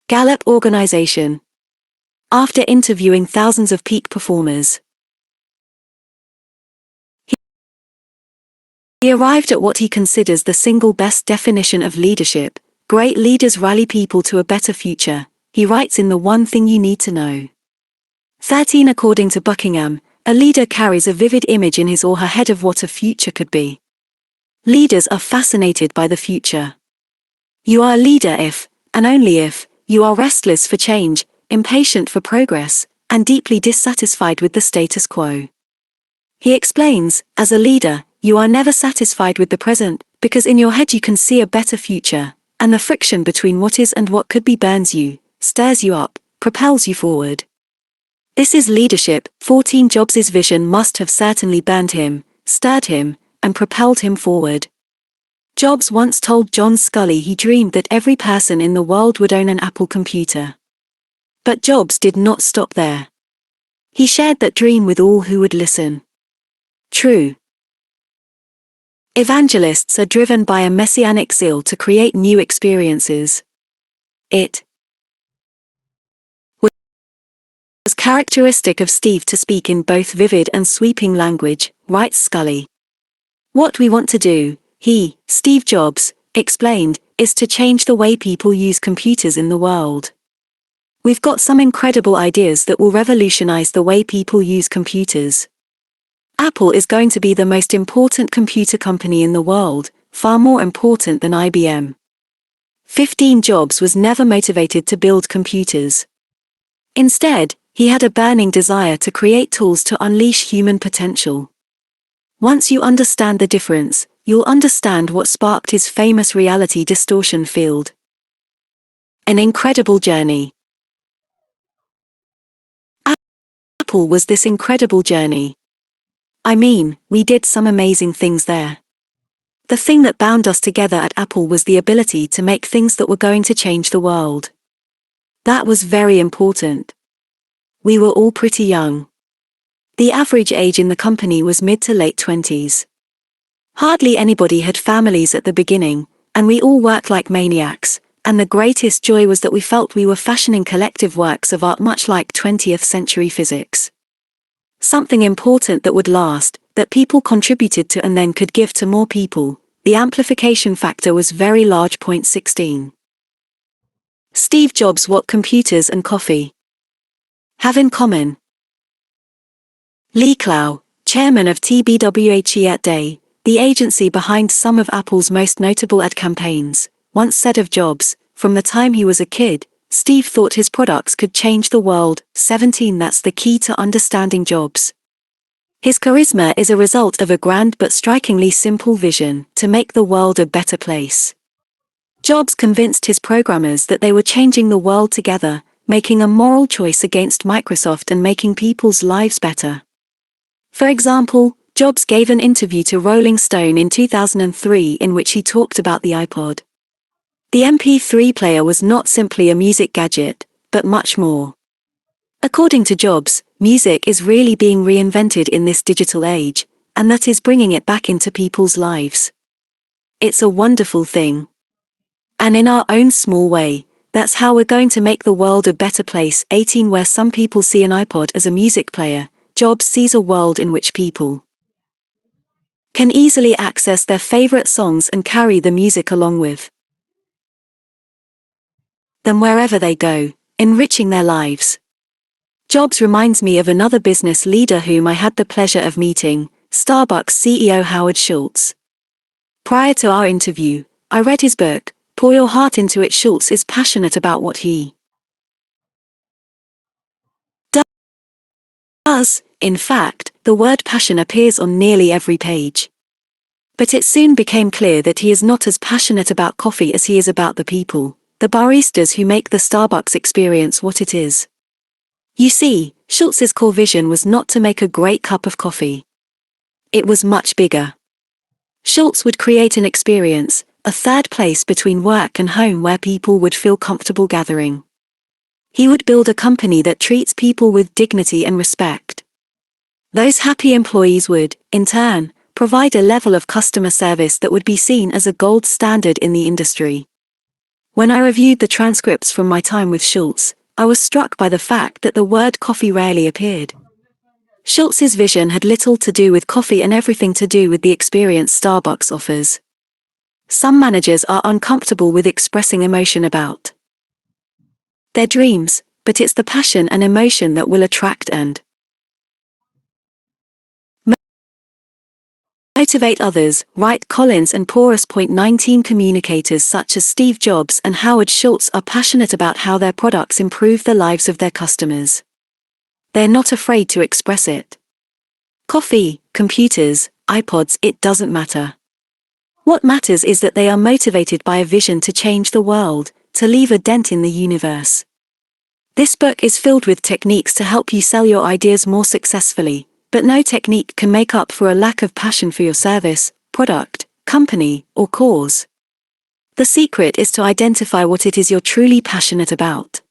Gallup organization. After interviewing thousands of peak performers, he arrived at what he considers the single best definition of leadership. Great leaders rally people to a better future, he writes in The One Thing You Need to Know. 13. According to Buckingham, a leader carries a vivid image in his or her head of what a future could be. Leaders are fascinated by the future. You are a leader if, and only if, you are restless for change, impatient for progress, and deeply dissatisfied with the status quo. He explains, as a leader, you are never satisfied with the present, because in your head you can see a better future, and the friction between what is and what could be burns you, stirs you up, propels you forward. This is leadership. 14 Jobs' vision must have certainly burned him, stirred him, and propelled him forward. Jobs once told John Scully he dreamed that every person in the world would own an Apple computer. But Jobs did not stop there. He shared that dream with all who would listen. True. Evangelists are driven by a messianic zeal to create new experiences. It was characteristic of Steve to speak in both vivid and sweeping language, writes Scully. What we want to do, he, Steve Jobs, explained, is to change the way people use computers in the world. We've got some incredible ideas that will revolutionize the way people use computers. Apple is going to be the most important computer company in the world, far more important than IBM. 15 Jobs was never motivated to build computers. Instead, he had a burning desire to create tools to unleash human potential. Once you understand the difference, you'll understand what sparked his famous reality distortion field. An incredible journey. Apple was this incredible journey. I mean, we did some amazing things there. The thing that bound us together at Apple was the ability to make things that were going to change the world. That was very important. We were all pretty young. The average age in the company was mid to late 20s. Hardly anybody had families at the beginning, and we all worked like maniacs, and the greatest joy was that we felt we were fashioning collective works of art much like 20th century physics. Something important that would last, that people contributed to and then could give to more people. The amplification factor was very large. 16. Steve Jobs. What computers and coffee have in common. Lee Clow, chairman of TBWHE at Day, the agency behind some of Apple's most notable ad campaigns, once said of Jobs, from the time he was a kid, Steve thought his products could change the world. 17. That's the key to understanding Jobs. His charisma is a result of a grand but strikingly simple vision, to make the world a better place. Jobs convinced his programmers that they were changing the world together, making a moral choice against Microsoft and making people's lives better. For example, Jobs gave an interview to Rolling Stone in 2003 in which he talked about the iPod. The MP3 player was not simply a music gadget, but much more. According to Jobs, music is really being reinvented in this digital age, and that is bringing it back into people's lives. It's a wonderful thing. And in our own small way, that's how we're going to make the world a better place. 18. Where some people see an iPod as a music player, Jobs sees a world in which people can easily access their favorite songs and carry the music along with them wherever they go, enriching their lives. Jobs reminds me of another business leader whom I had the pleasure of meeting, Starbucks CEO Howard Schultz. Prior to our interview, I read his book, Pour Your Heart Into It. Schultz is passionate about what he does. In fact, the word passion appears on nearly every page. But it soon became clear that he is not as passionate about coffee as he is about the people, the baristas who make the Starbucks experience what it is. You see, Schultz's core vision was not to make a great cup of coffee. It was much bigger. Schultz would create an experience, a third place between work and home where people would feel comfortable gathering. He would build a company that treats people with dignity and respect. Those happy employees would, in turn, provide a level of customer service that would be seen as a gold standard in the industry. When I reviewed the transcripts from my time with Schultz, I was struck by the fact that the word coffee rarely appeared. Schultz's vision had little to do with coffee and everything to do with the experience Starbucks offers. Some managers are uncomfortable with expressing emotion about their dreams, but it's the passion and emotion that will attract and motivate others. Wright Collins and Porus. 19. Communicators such as Steve Jobs and Howard Schultz are passionate about how their products improve the lives of their customers. They're not afraid to express it. Coffee, computers, iPods, it doesn't matter. What matters is that they are motivated by a vision to change the world, to leave a dent in the universe. This book is filled with techniques to help you sell your ideas more successfully, but no technique can make up for a lack of passion for your service, product, company, or cause. The secret is to identify what it is you're truly passionate about.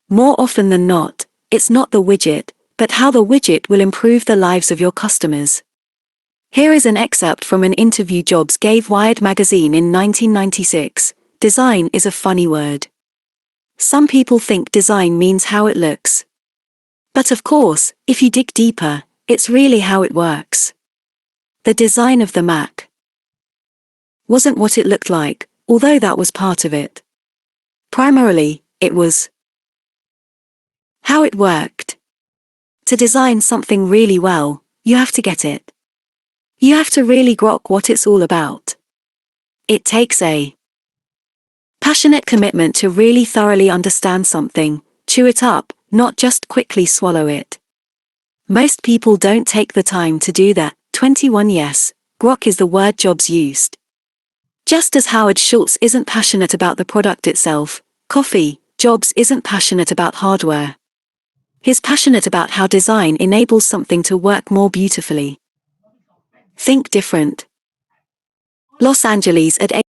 More often than not, it's not the widget, but how the widget will improve the lives of your customers. Here is an excerpt from an interview Jobs gave Wired magazine in 1996. Design is a funny word. Some people think design means how it looks. But of course, if you dig deeper, it's really how it works. The design of the Mac wasn't what it looked like, although that was part of it. Primarily, it was how it worked. To design something really well, you have to get it. You have to really grok what it's all about. It takes a passionate commitment to really thoroughly understand something, chew it up, not just quickly swallow it. Most people don't take the time to do that. 21 Yes, grok is the word Jobs used. Just as Howard Schultz isn't passionate about the product itself, coffee, Jobs isn't passionate about hardware. He's passionate about how design enables something to work more beautifully. Think different. Los Angeles ad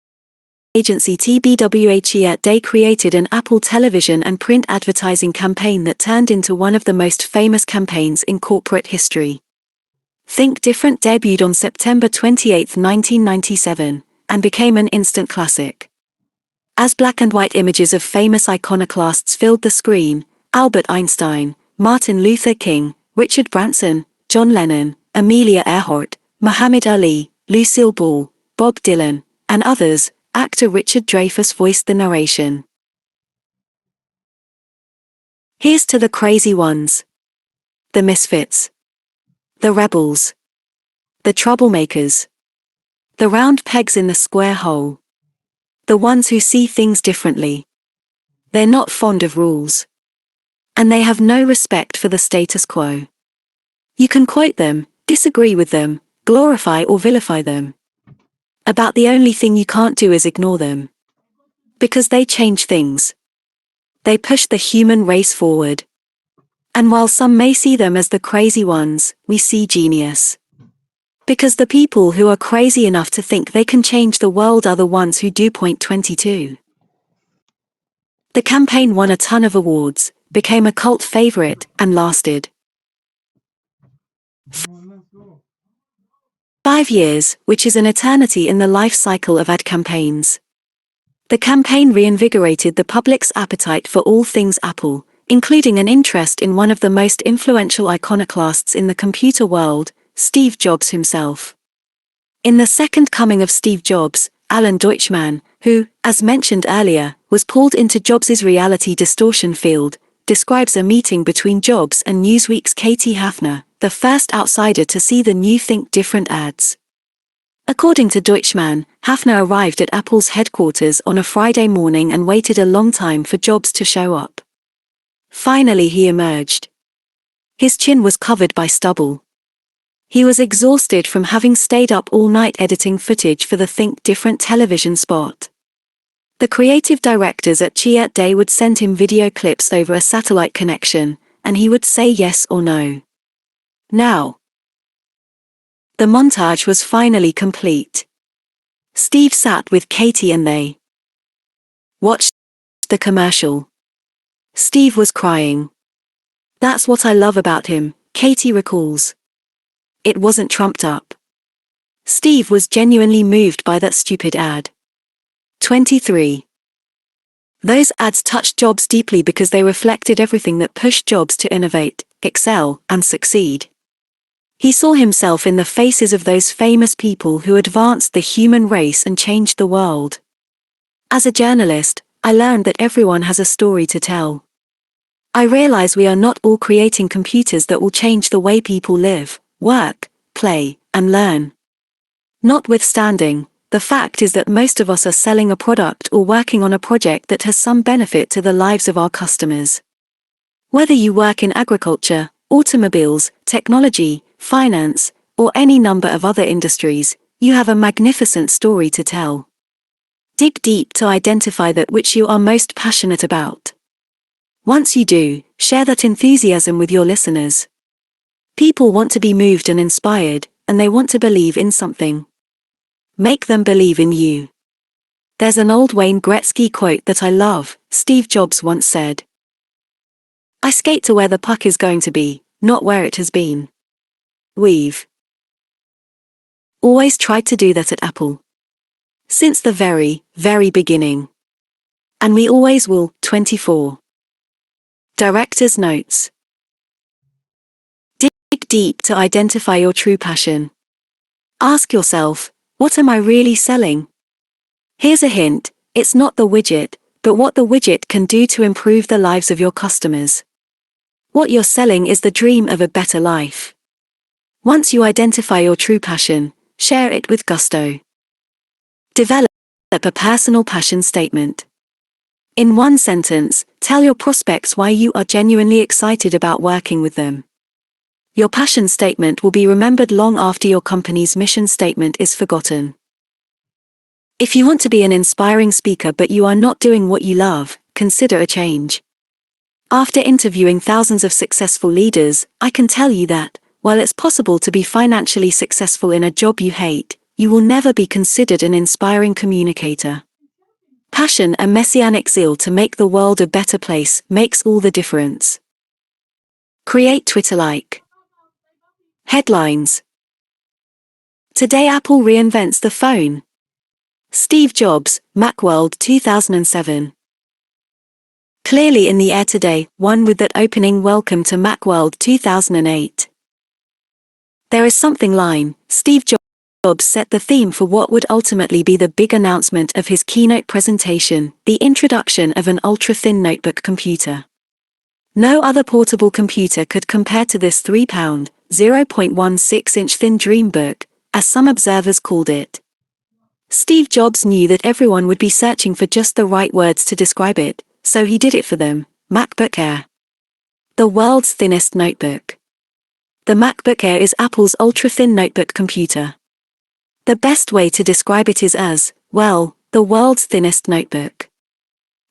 agency TBWHE Day created an Apple television and print advertising campaign that turned into one of the most famous campaigns in corporate history. Think Different debuted on September 28, 1997, and became an instant classic. As black and white images of famous iconoclasts filled the screen, Albert Einstein, Martin Luther King, Richard Branson, John Lennon, Amelia Earhart, Muhammad Ali, Lucille Ball, Bob Dylan, and others, actor Richard Dreyfuss voiced the narration. Here's to the crazy ones. The misfits. The rebels. The troublemakers. The round pegs in the square hole. The ones who see things differently. They're not fond of rules. And they have no respect for the status quo. You can quote them, disagree with them, glorify or vilify them. About the only thing you can't do is ignore them. Because they change things. They push the human race forward. And while some may see them as the crazy ones, we see genius. Because the people who are crazy enough to think they can change the world are the ones who do. 22. The campaign won a ton of awards, became a cult favorite, and lasted 5 years, which is an eternity in the life cycle of ad campaigns. The campaign reinvigorated the public's appetite for all things Apple, including an interest in one of the most influential iconoclasts in the computer world, Steve Jobs himself. In The Second Coming of Steve Jobs, Alan Deutschman, who, as mentioned earlier, was pulled into Jobs' reality distortion field, describes a meeting between Jobs and Newsweek's Katie Hafner, the first outsider to see the new Think Different ads. According to Deutschman, Hafner arrived at Apple's headquarters on a Friday morning and waited a long time for Jobs to show up. Finally he emerged. His chin was covered by stubble. He was exhausted from having stayed up all night editing footage for the Think Different television spot. The creative directors at Chiat Day would send him video clips over a satellite connection, and he would say yes or no. Now. The montage was finally complete. Steve sat with Katie and they watched the commercial. Steve was crying. That's what I love about him, Katie recalls. It wasn't trumped up. Steve was genuinely moved by that stupid ad. 23. Those ads touched Jobs deeply because they reflected everything that pushed Jobs to innovate, excel, and succeed. He saw himself in the faces of those famous people who advanced the human race and changed the world. As a journalist, I learned that everyone has a story to tell. I realize we are not all creating computers that will change the way people live, work, play, and learn. Notwithstanding, the fact is that most of us are selling a product or working on a project that has some benefit to the lives of our customers. Whether you work in agriculture, automobiles, technology, finance, or any number of other industries, you have a magnificent story to tell. Dig deep to identify that which you are most passionate about. Once you do, share that enthusiasm with your listeners. People want to be moved and inspired, and they want to believe in something. Make them believe in you. There's an old Wayne Gretzky quote that I love. Steve Jobs once said, "I skate to where the puck is going to be, not where it has been." We've always tried to do that at Apple. Since the very, very beginning. And we always will. 24. Director's Notes. Dig deep to identify your true passion. Ask yourself, what am I really selling? Here's a hint, it's not the widget, but what the widget can do to improve the lives of your customers. What you're selling is the dream of a better life. Once you identify your true passion, share it with gusto. Develop a personal passion statement. In one sentence, tell your prospects why you are genuinely excited about working with them. Your passion statement will be remembered long after your company's mission statement is forgotten. If you want to be an inspiring speaker but you are not doing what you love, consider a change. After interviewing thousands of successful leaders, I can tell you that, while it's possible to be financially successful in a job you hate, you will never be considered an inspiring communicator. Passion and messianic zeal to make the world a better place makes all the difference. Create Twitter-like headlines. Today Apple reinvents the phone. Steve Jobs, Macworld 2007. Clearly in the air today, one with that opening welcome to Macworld 2008. There is something line. Steve Jobs set the theme for what would ultimately be the big announcement of his keynote presentation, the introduction of an ultra-thin notebook computer. No other portable computer could compare to this 3-pound, 0.16-inch thin dream book, as some observers called it. Steve Jobs knew that everyone would be searching for just the right words to describe it, so he did it for them. Macbook Air. The world's thinnest notebook. The Macbook Air is Apple's ultra-thin notebook computer. The best way to describe it is as, well, the world's thinnest notebook.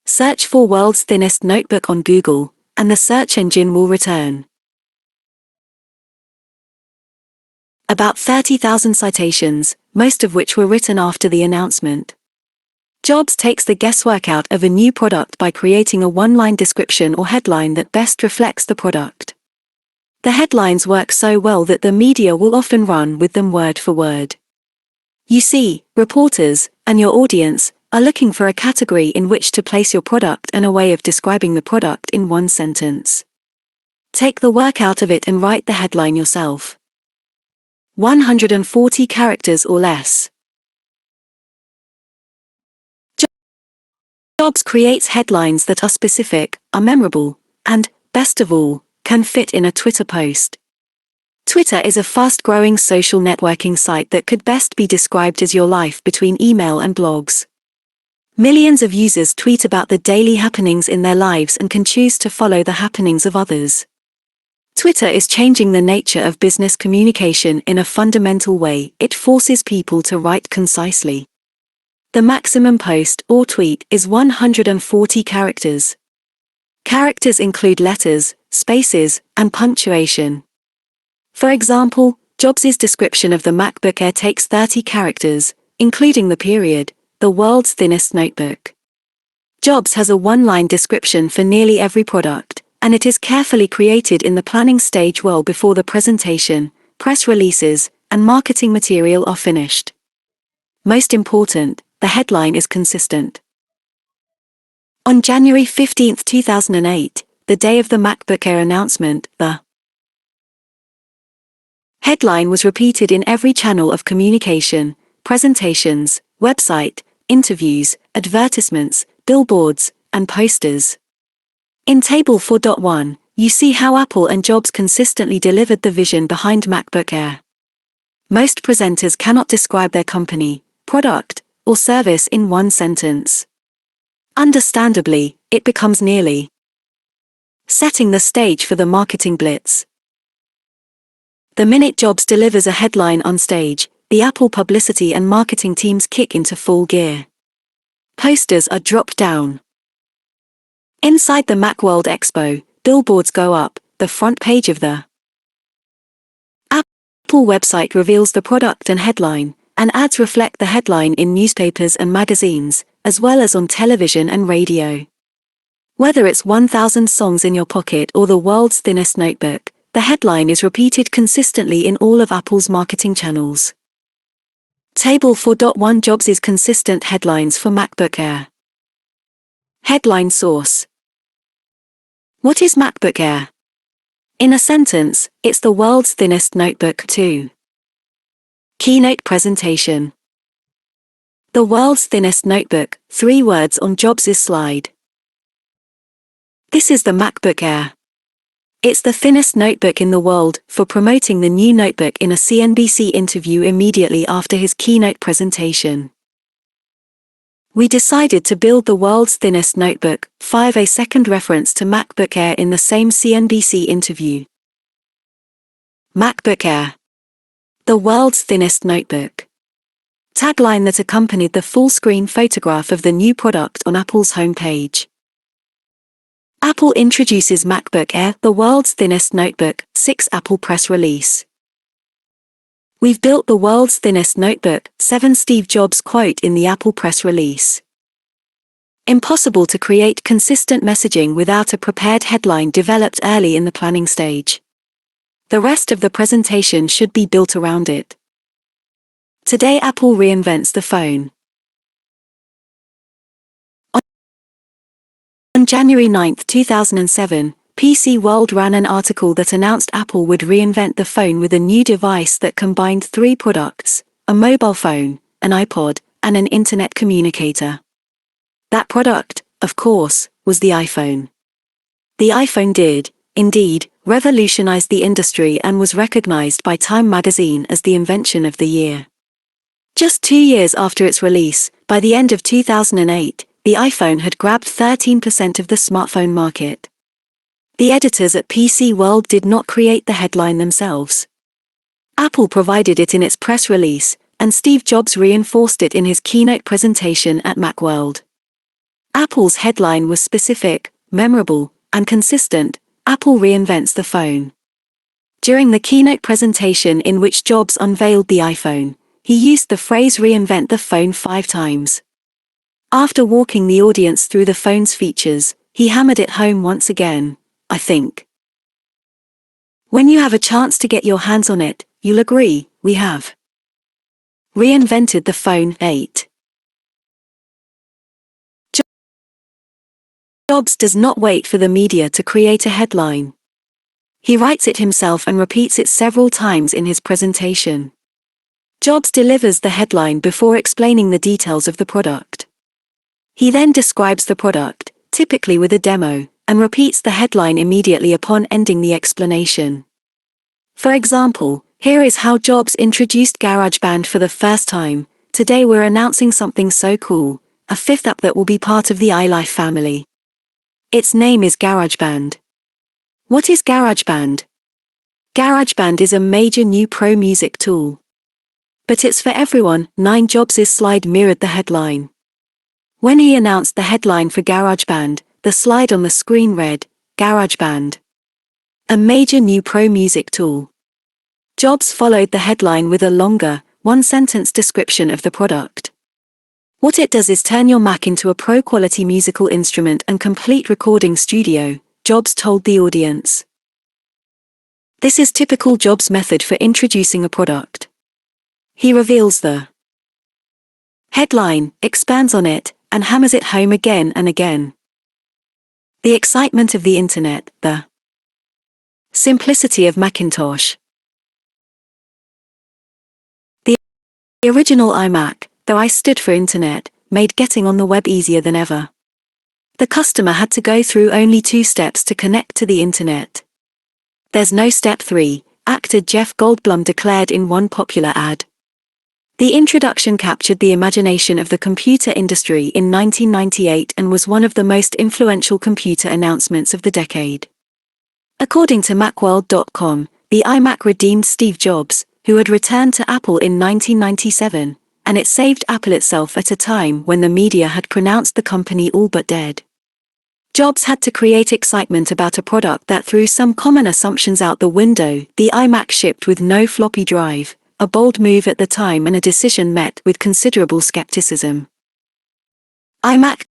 Search for world's thinnest notebook on Google, and the search engine will return about 30,000 citations, most of which were written after the announcement. Jobs takes the guesswork out of a new product by creating a one-line description or headline that best reflects the product. The headlines work so well that the media will often run with them word for word. You see, reporters, and your audience, are looking for a category in which to place your product and a way of describing the product in one sentence. Take the work out of it and write the headline yourself. 140 characters or less. Jobs creates headlines that are specific, are memorable, and, best of all, can fit in a Twitter post. Twitter is a fast-growing social networking site that could best be described as your life between email and blogs. Millions of users tweet about the daily happenings in their lives and can choose to follow the happenings of others. Twitter is changing the nature of business communication in a fundamental way. It forces people to write concisely. The maximum post or tweet is 140 characters. Characters include letters, spaces, and punctuation. For example, Jobs' description of the MacBook Air takes 30 characters, including the period, the world's thinnest notebook. Jobs has a one-line description for nearly every product, and it is carefully created in the planning stage well before the presentation, press releases, and marketing material are finished. Most important, the headline is consistent. On January 15, 2008, the day of the MacBook Air announcement, the headline was repeated in every channel of communication, presentations, website, interviews, advertisements, billboards, and posters. In Table 4.1, you see how Apple and Jobs consistently delivered the vision behind MacBook Air. Most presenters cannot describe their company, product, or service in one sentence. Understandably, it becomes nearly setting the stage for the marketing blitz. The minute Jobs delivers a headline on stage, the Apple publicity and marketing teams kick into full gear. Posters are dropped down. Inside the Macworld Expo, billboards go up, the front page of the Apple website reveals the product and headline, and ads reflect the headline in newspapers and magazines, as well as on television and radio. Whether it's 1,000 songs in your pocket or the world's thinnest notebook, the headline is repeated consistently in all of Apple's marketing channels. Table 4.1 Jobs' consistent headlines for MacBook Air. Headline source. What is MacBook Air? In a sentence, it's the world's thinnest notebook too. Keynote presentation. The world's thinnest notebook, 3 words on Jobs' slide. This is the MacBook Air. It's the thinnest notebook in the world, for promoting the new notebook in a CNBC interview immediately after his keynote presentation. We decided to build the world's thinnest notebook, 5 a second reference to MacBook Air in the same CNBC interview. MacBook Air. The world's thinnest notebook. Tagline that accompanied the full-screen photograph of the new product on Apple's homepage. Apple introduces MacBook Air, the world's thinnest notebook, 6 Apple press release. We've built the world's thinnest notebook, 7 Steve Jobs quote in the Apple press release. Impossible to create consistent messaging without a prepared headline developed early in the planning stage. The rest of the presentation should be built around it. Today Apple reinvents the phone. On January 9, 2007, PC World ran an article that announced Apple would reinvent the phone with a new device that combined 3 products, a mobile phone, an iPod, and an internet communicator. That product, of course, was the iPhone. The iPhone did, indeed, revolutionize the industry and was recognized by Time magazine as the invention of the year. Just 2 years after its release, by the end of 2008, the iPhone had grabbed 13% of the smartphone market. The editors at PC World did not create the headline themselves. Apple provided it in its press release, and Steve Jobs reinforced it in his keynote presentation at Macworld. Apple's headline was specific, memorable, and consistent: Apple reinvents the phone. During the keynote presentation in which Jobs unveiled the iPhone, he used the phrase reinvent the phone 5 times. After walking the audience through the phone's features, he hammered it home once again: I think. When you have a chance to get your hands on it, you'll agree, we have reinvented the phone. 8. Jobs does not wait for the media to create a headline. He writes it himself and repeats it several times in his presentation. Jobs delivers the headline before explaining the details of the product. He then describes the product, typically with a demo, and repeats the headline immediately upon ending the explanation. For example, here is how Jobs introduced GarageBand for the first time: today we're announcing something so cool, a 5th app that will be part of the iLife family. Its name is GarageBand. What is GarageBand? GarageBand is a major new pro music tool. But it's for everyone. 9 Jobs' slide mirrored the headline. When he announced the headline for GarageBand, the slide on the screen read, GarageBand, a major new pro music tool. Jobs followed the headline with a longer, 1-sentence description of the product. What it does is turn your Mac into a pro-quality musical instrument and complete recording studio, Jobs told the audience. This is typical Jobs' method for introducing a product. He reveals the headline, expands on it, and hammers it home again and again. The excitement of the internet, the simplicity of Macintosh. The original iMac, though I stood for internet, made getting on the web easier than ever. The customer had to go through only 2 steps to connect to the internet. There's no step 3, actor Jeff Goldblum declared in one popular ad. The introduction captured the imagination of the computer industry in 1998 and was one of the most influential computer announcements of the decade. According to Macworld.com, the iMac redeemed Steve Jobs, who had returned to Apple in 1997, and it saved Apple itself at a time when the media had pronounced the company all but dead. Jobs had to create excitement about a product that threw some common assumptions out the window. The iMac shipped with no floppy drive, a bold move at the time and a decision met with considerable skepticism. iMac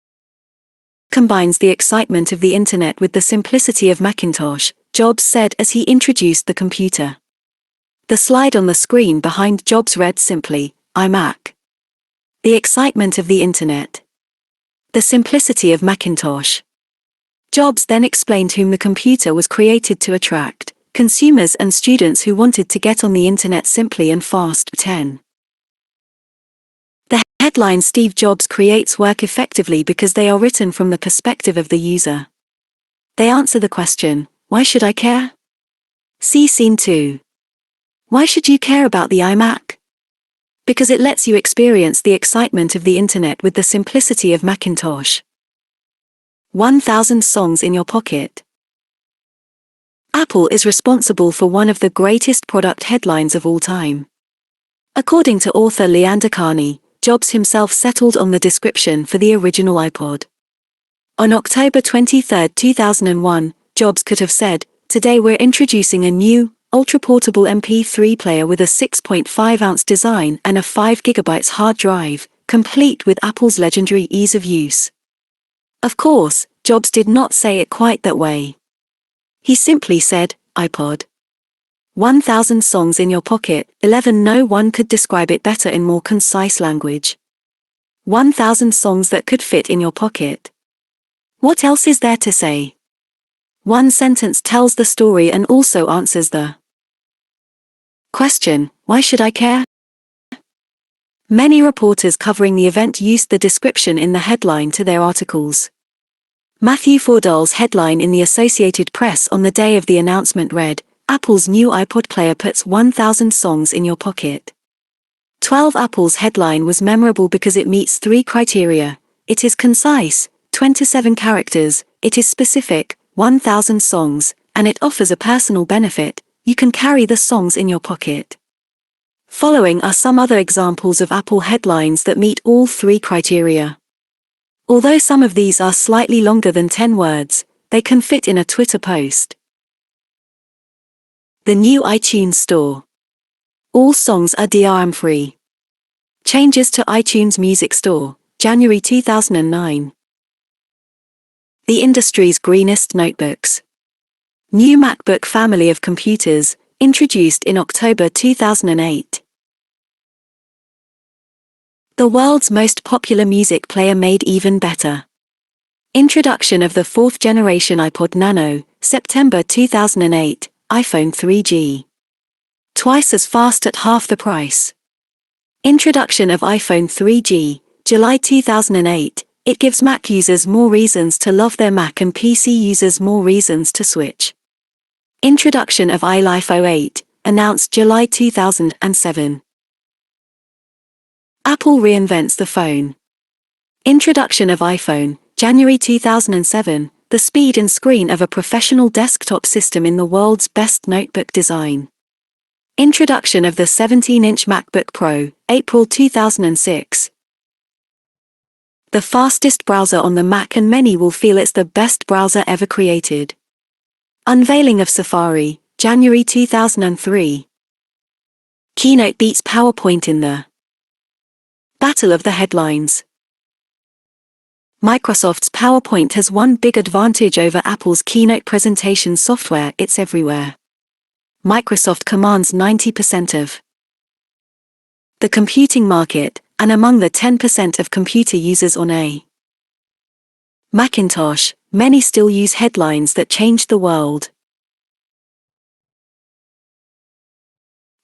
combines the excitement of the internet with the simplicity of Macintosh, Jobs said as he introduced the computer. The slide on the screen behind Jobs read simply, iMac. The excitement of the internet. The simplicity of Macintosh. Jobs then explained whom the computer was created to attract: consumers and students who wanted to get on the internet simply and fast. 10. The headline Steve Jobs creates work effectively because they are written from the perspective of the user. They answer the question, why should I care? See Scene 2. Why should you care about the iMac? Because it lets you experience the excitement of the internet with the simplicity of Macintosh. 1,000 songs in your pocket. Apple is responsible for one of the greatest product headlines of all time. According to author Leander Carney, Jobs himself settled on the description for the original iPod. On October 23, 2001, Jobs could have said, "Today we're introducing a new, ultra-portable MP3 player with a 6.5-ounce design and a 5 GB hard drive, complete with Apple's legendary ease of use." Of course, Jobs did not say it quite that way. He simply said, iPod. 1,000 songs in your pocket. 11. No one could describe it better in more concise language. 1,000 songs that could fit in your pocket. What else is there to say? One sentence tells the story and also answers the question, why should I care? Many reporters covering the event used the description in the headline to their articles. Matthew Fordall's headline in the Associated Press on the day of the announcement read, Apple's new iPod player puts 1,000 songs in your pocket. 12. Apple's headline was memorable because it meets 3 criteria. It is concise, 27 characters, it is specific, 1,000 songs, and it offers a personal benefit: you can carry the songs in your pocket. Following are some other examples of Apple headlines that meet all 3 criteria. Although some of these are slightly longer than 10 words, they can fit in a Twitter post. The new iTunes Store. All songs are DRM-free. Changes to iTunes Music Store, January 2009. The industry's greenest notebooks. New MacBook family of computers, introduced in October 2008. The world's most popular music player made even better. Introduction of the 4th generation Ipod Nano, September 2008, iPhone 3G. Twice as fast at half the price. Introduction of iPhone 3G, July 2008, it gives Mac users more reasons to love their Mac and PC users more reasons to switch. Introduction of iLife 08, announced July 2007. Apple reinvents the phone. Introduction of iPhone, January 2007, the speed and screen of a professional desktop system in the world's best notebook design. Introduction of the 17-inch MacBook Pro, April 2006. The fastest browser on the Mac, and many will feel it's the best browser ever created. Unveiling of Safari, January 2003. Keynote beats PowerPoint in the Battle of the Headlines. Microsoft's PowerPoint has one big advantage over Apple's Keynote presentation software: it's everywhere. Microsoft commands 90% of the computing market, and among the 10% of computer users on a Macintosh, many still use headlines that changed the world.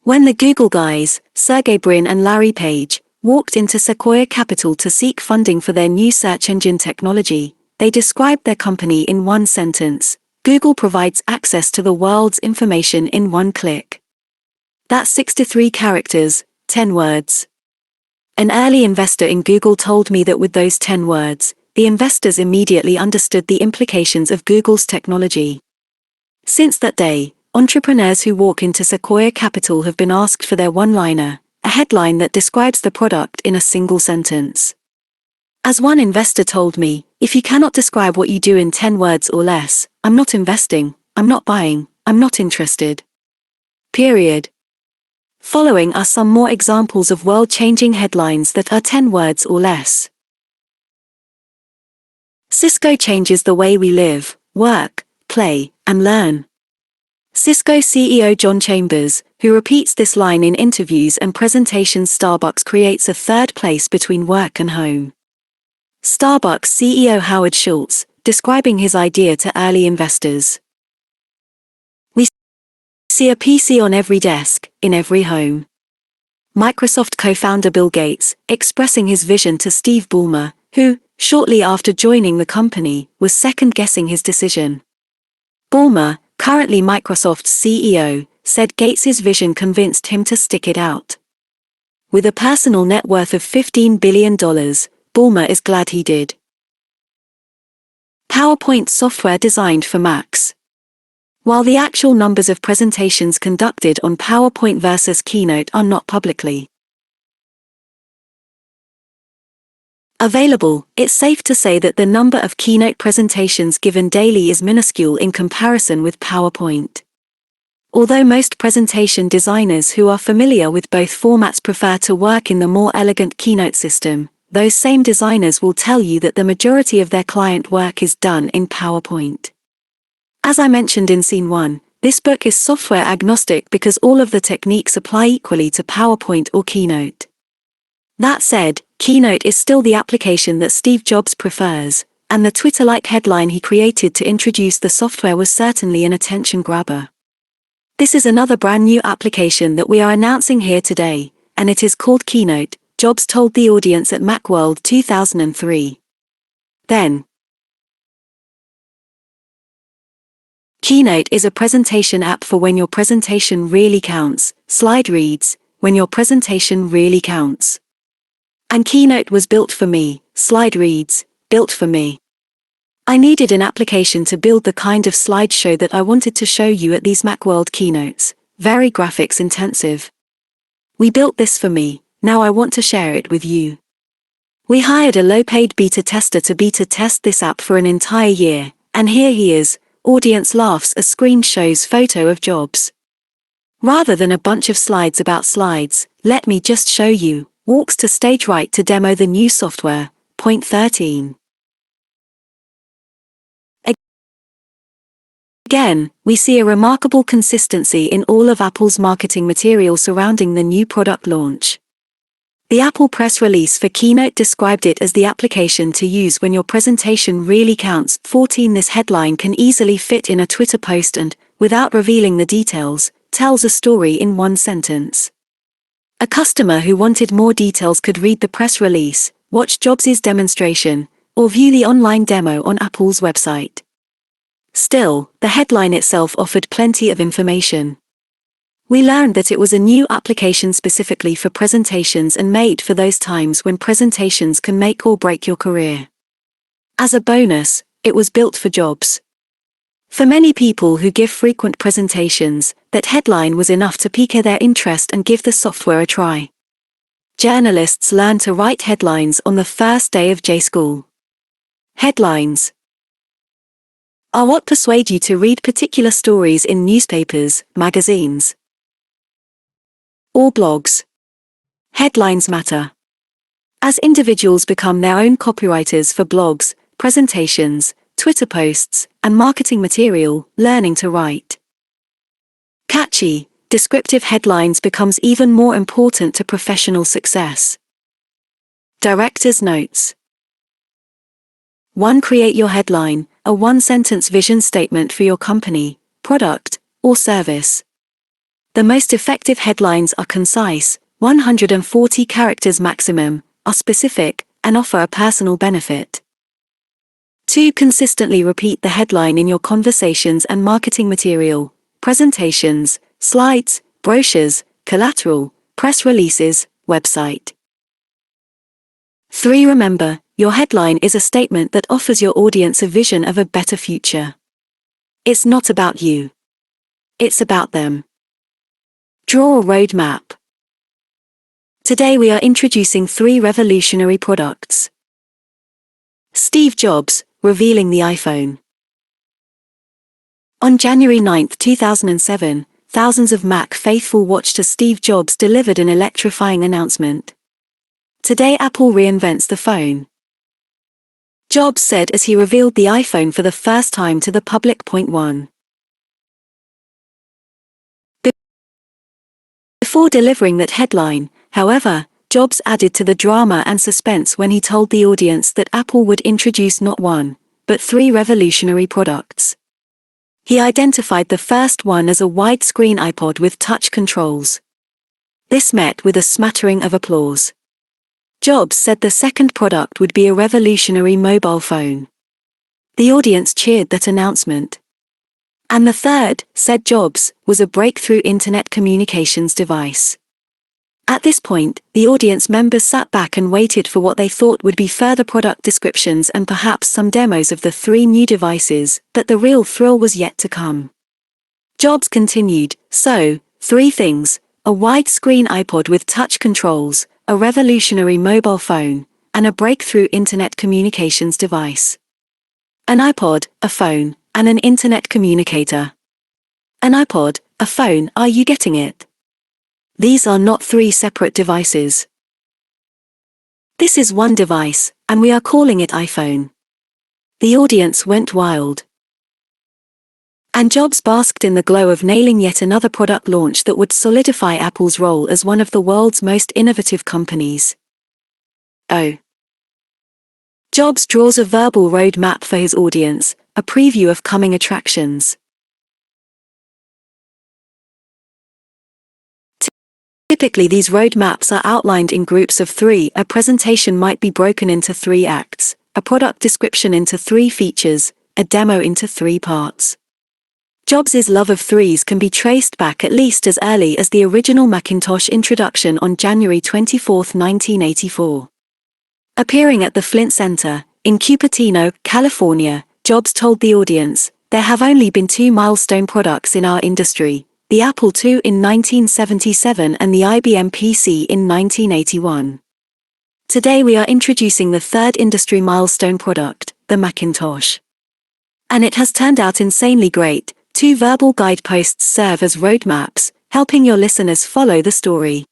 When the Google guys, Sergey Brin and Larry Page, walked into Sequoia Capital to seek funding for their new search engine technology, they described their company in one sentence: Google provides access to the world's information in one click. That's 63 characters, 10 words. An early investor in Google told me that with those 10 words, the investors immediately understood the implications of Google's technology. Since that day, entrepreneurs who walk into Sequoia Capital have been asked for their one-liner, a headline that describes the product in a single sentence. As one investor told me, if you cannot describe what you do in 10 words or less, I'm not investing, I'm not buying, I'm not interested. Period. Following are some more examples of world-changing headlines that are 10 words or less. Cisco changes the way we live, work, play, and learn. Cisco CEO John Chambers, who repeats this line in interviews and presentations, Starbucks creates a third place between work and home. Starbucks CEO Howard Schultz, describing his idea to early investors. We see a PC on every desk, in every home. Microsoft co-founder Bill Gates, expressing his vision to Steve Ballmer, who, shortly after joining the company, was second-guessing his decision. Ballmer, currently Microsoft's CEO, said Gates's vision convinced him to stick it out. With a personal net worth of $15 billion, Ballmer is glad he did. PowerPoint software designed for Macs. While the actual numbers of presentations conducted on PowerPoint versus Keynote are not publicly available, it's safe to say that the number of Keynote presentations given daily is minuscule in comparison with PowerPoint. Although most presentation designers who are familiar with both formats prefer to work in the more elegant Keynote system, those same designers will tell you that the majority of their client work is done in PowerPoint. As I mentioned in Scene 1, this book is software agnostic because all of the techniques apply equally to PowerPoint or Keynote. That said, Keynote is still the application that Steve Jobs prefers, and the Twitter-like headline he created to introduce the software was certainly an attention grabber. This is another brand new application that we are announcing here today, and it is called Keynote, Jobs told the audience at Macworld 2003. Then, Keynote is a presentation app for when your presentation really counts. Slide reads, when your presentation really counts. And Keynote was built for me. Slide reads, built for me. I needed an application to build the kind of slideshow that I wanted to show you at these Macworld keynotes, very graphics intensive. We built this for me, now I want to share it with you. We hired a low-paid beta tester to beta test this app for an entire year, and here he is, audience laughs as screen shows photo of Jobs. Rather than a bunch of slides about slides, let me just show you. Walks to stage right to demo the new software. Point 13. Again, we see a remarkable consistency in all of Apple's marketing material surrounding the new product launch. The Apple press release for Keynote described it as the application to use when your presentation really counts. 14. This headline can easily fit in a Twitter post and, without revealing the details, tells a story in one sentence. A customer who wanted more details could read the press release, watch Jobs' demonstration, or view the online demo on Apple's website. Still, the headline itself offered plenty of information. We learned that it was a new application specifically for presentations and made for those times when presentations can make or break your career. As a bonus, it was built for Jobs. For many people who give frequent presentations, that headline was enough to pique their interest and give the software a try. Journalists learn to write headlines on the first day of J-School. Headlines are what persuade you to read particular stories in newspapers, magazines, or blogs. Headlines matter. As individuals become their own copywriters for blogs, presentations, Twitter posts, and marketing material, learning to write catchy, descriptive headlines becomes even more important to professional success. Director's notes. 1. Create your headline, a one-sentence vision statement for your company, product, or service. The most effective headlines are concise, 140 characters maximum, are specific, and offer a personal benefit. 2. Consistently repeat the headline in your conversations and marketing material, presentations, slides, brochures, collateral, press releases, website. 3. Remember, your headline is a statement that offers your audience a vision of a better future. It's not about you. It's about them. Draw a roadmap. Today we are introducing 3 revolutionary products. Steve Jobs, revealing the iPhone. On January 9, 2007, thousands of Mac faithful watched as Steve Jobs delivered an electrifying announcement. Today Apple reinvents the phone. Jobs said as he revealed the iPhone for the first time to the public. 1. Before delivering that headline, however, Jobs added to the drama and suspense when he told the audience that Apple would introduce not one, but 3 revolutionary products. He identified the first one as a widescreen iPod with touch controls. This met with a smattering of applause. Jobs said the second product would be a revolutionary mobile phone. The audience cheered that announcement. And the third, said Jobs, was a breakthrough internet communications device. At this point, the audience members sat back and waited for what they thought would be further product descriptions and perhaps some demos of the 3 new devices, but the real thrill was yet to come. Jobs continued, so, 3 things: a widescreen iPod with touch controls, a revolutionary mobile phone, and a breakthrough internet communications device. An iPod, a phone, and an internet communicator. An iPod, a phone, are you getting it? These are not 3 separate devices. This is one device, and we are calling it iPhone. The audience went wild. And Jobs basked in the glow of nailing yet another product launch that would solidify Apple's role as one of the world's most innovative companies. Oh. Jobs draws a verbal roadmap for his audience, a preview of coming attractions. Typically these roadmaps are outlined in groups of 3. A presentation might be broken into 3 acts, a product description into 3 features, a demo into 3 parts. Jobs' love of 3s can be traced back at least as early as the original Macintosh introduction on January 24, 1984. Appearing at the Flint Center, in Cupertino, California, Jobs told the audience, "There have only been 2 milestone products in our industry, the Apple II in 1977 and the IBM PC in 1981. Today we are introducing the 3rd industry milestone product, the Macintosh. And it has turned out insanely great." 2 verbal guideposts serve as roadmaps, helping your listeners follow the story.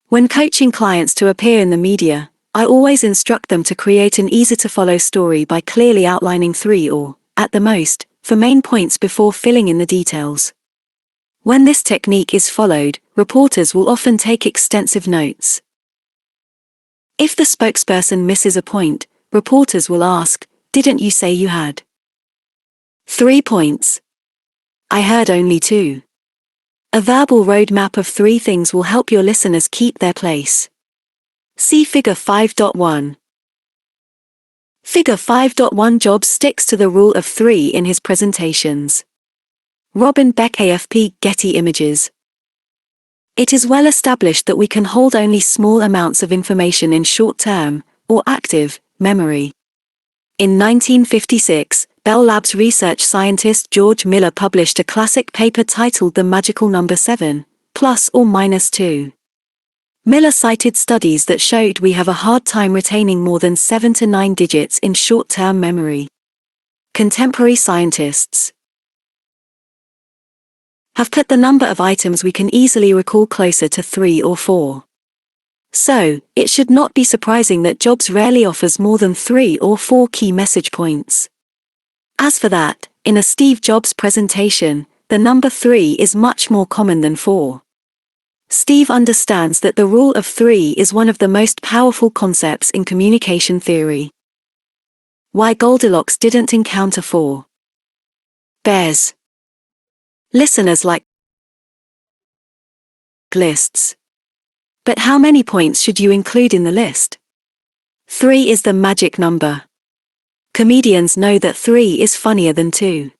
When coaching clients to appear in the media, I always instruct them to create an easy-to-follow story by clearly outlining 3 or, at the most, 4 main points before filling in the details. When this technique is followed, reporters will often take extensive notes. If the spokesperson misses a point, reporters will ask, "Didn't you say you had 3 points? I heard only 2." A verbal roadmap of 3 things will help your listeners keep their place. See Figure 5.1. Figure 5.1. Jobs sticks to the rule of 3 in his presentations. Robin Beck, AFP, Getty Images. It is well established that we can hold only small amounts of information in short-term, or active, memory. In 1956, Bell Labs research scientist George Miller published a classic paper titled The Magical Number 7, plus or minus 2. Miller cited studies that showed we have a hard time retaining more than 7 to 9 digits in short-term memory. Contemporary scientists have put the number of items we can easily recall closer to 3 or 4. So, it should not be surprising that Jobs rarely offers more than 3 or 4 key message points. As for that, in a Steve Jobs presentation, the number 3 is much more common than 4. Steve understands that the rule of 3 is one of the most powerful concepts in communication theory. Why Goldilocks didn't encounter 4 bears. Listeners like lists. But how many points should you include in the list? 3 is the magic number. Comedians know that 3 is funnier than 2.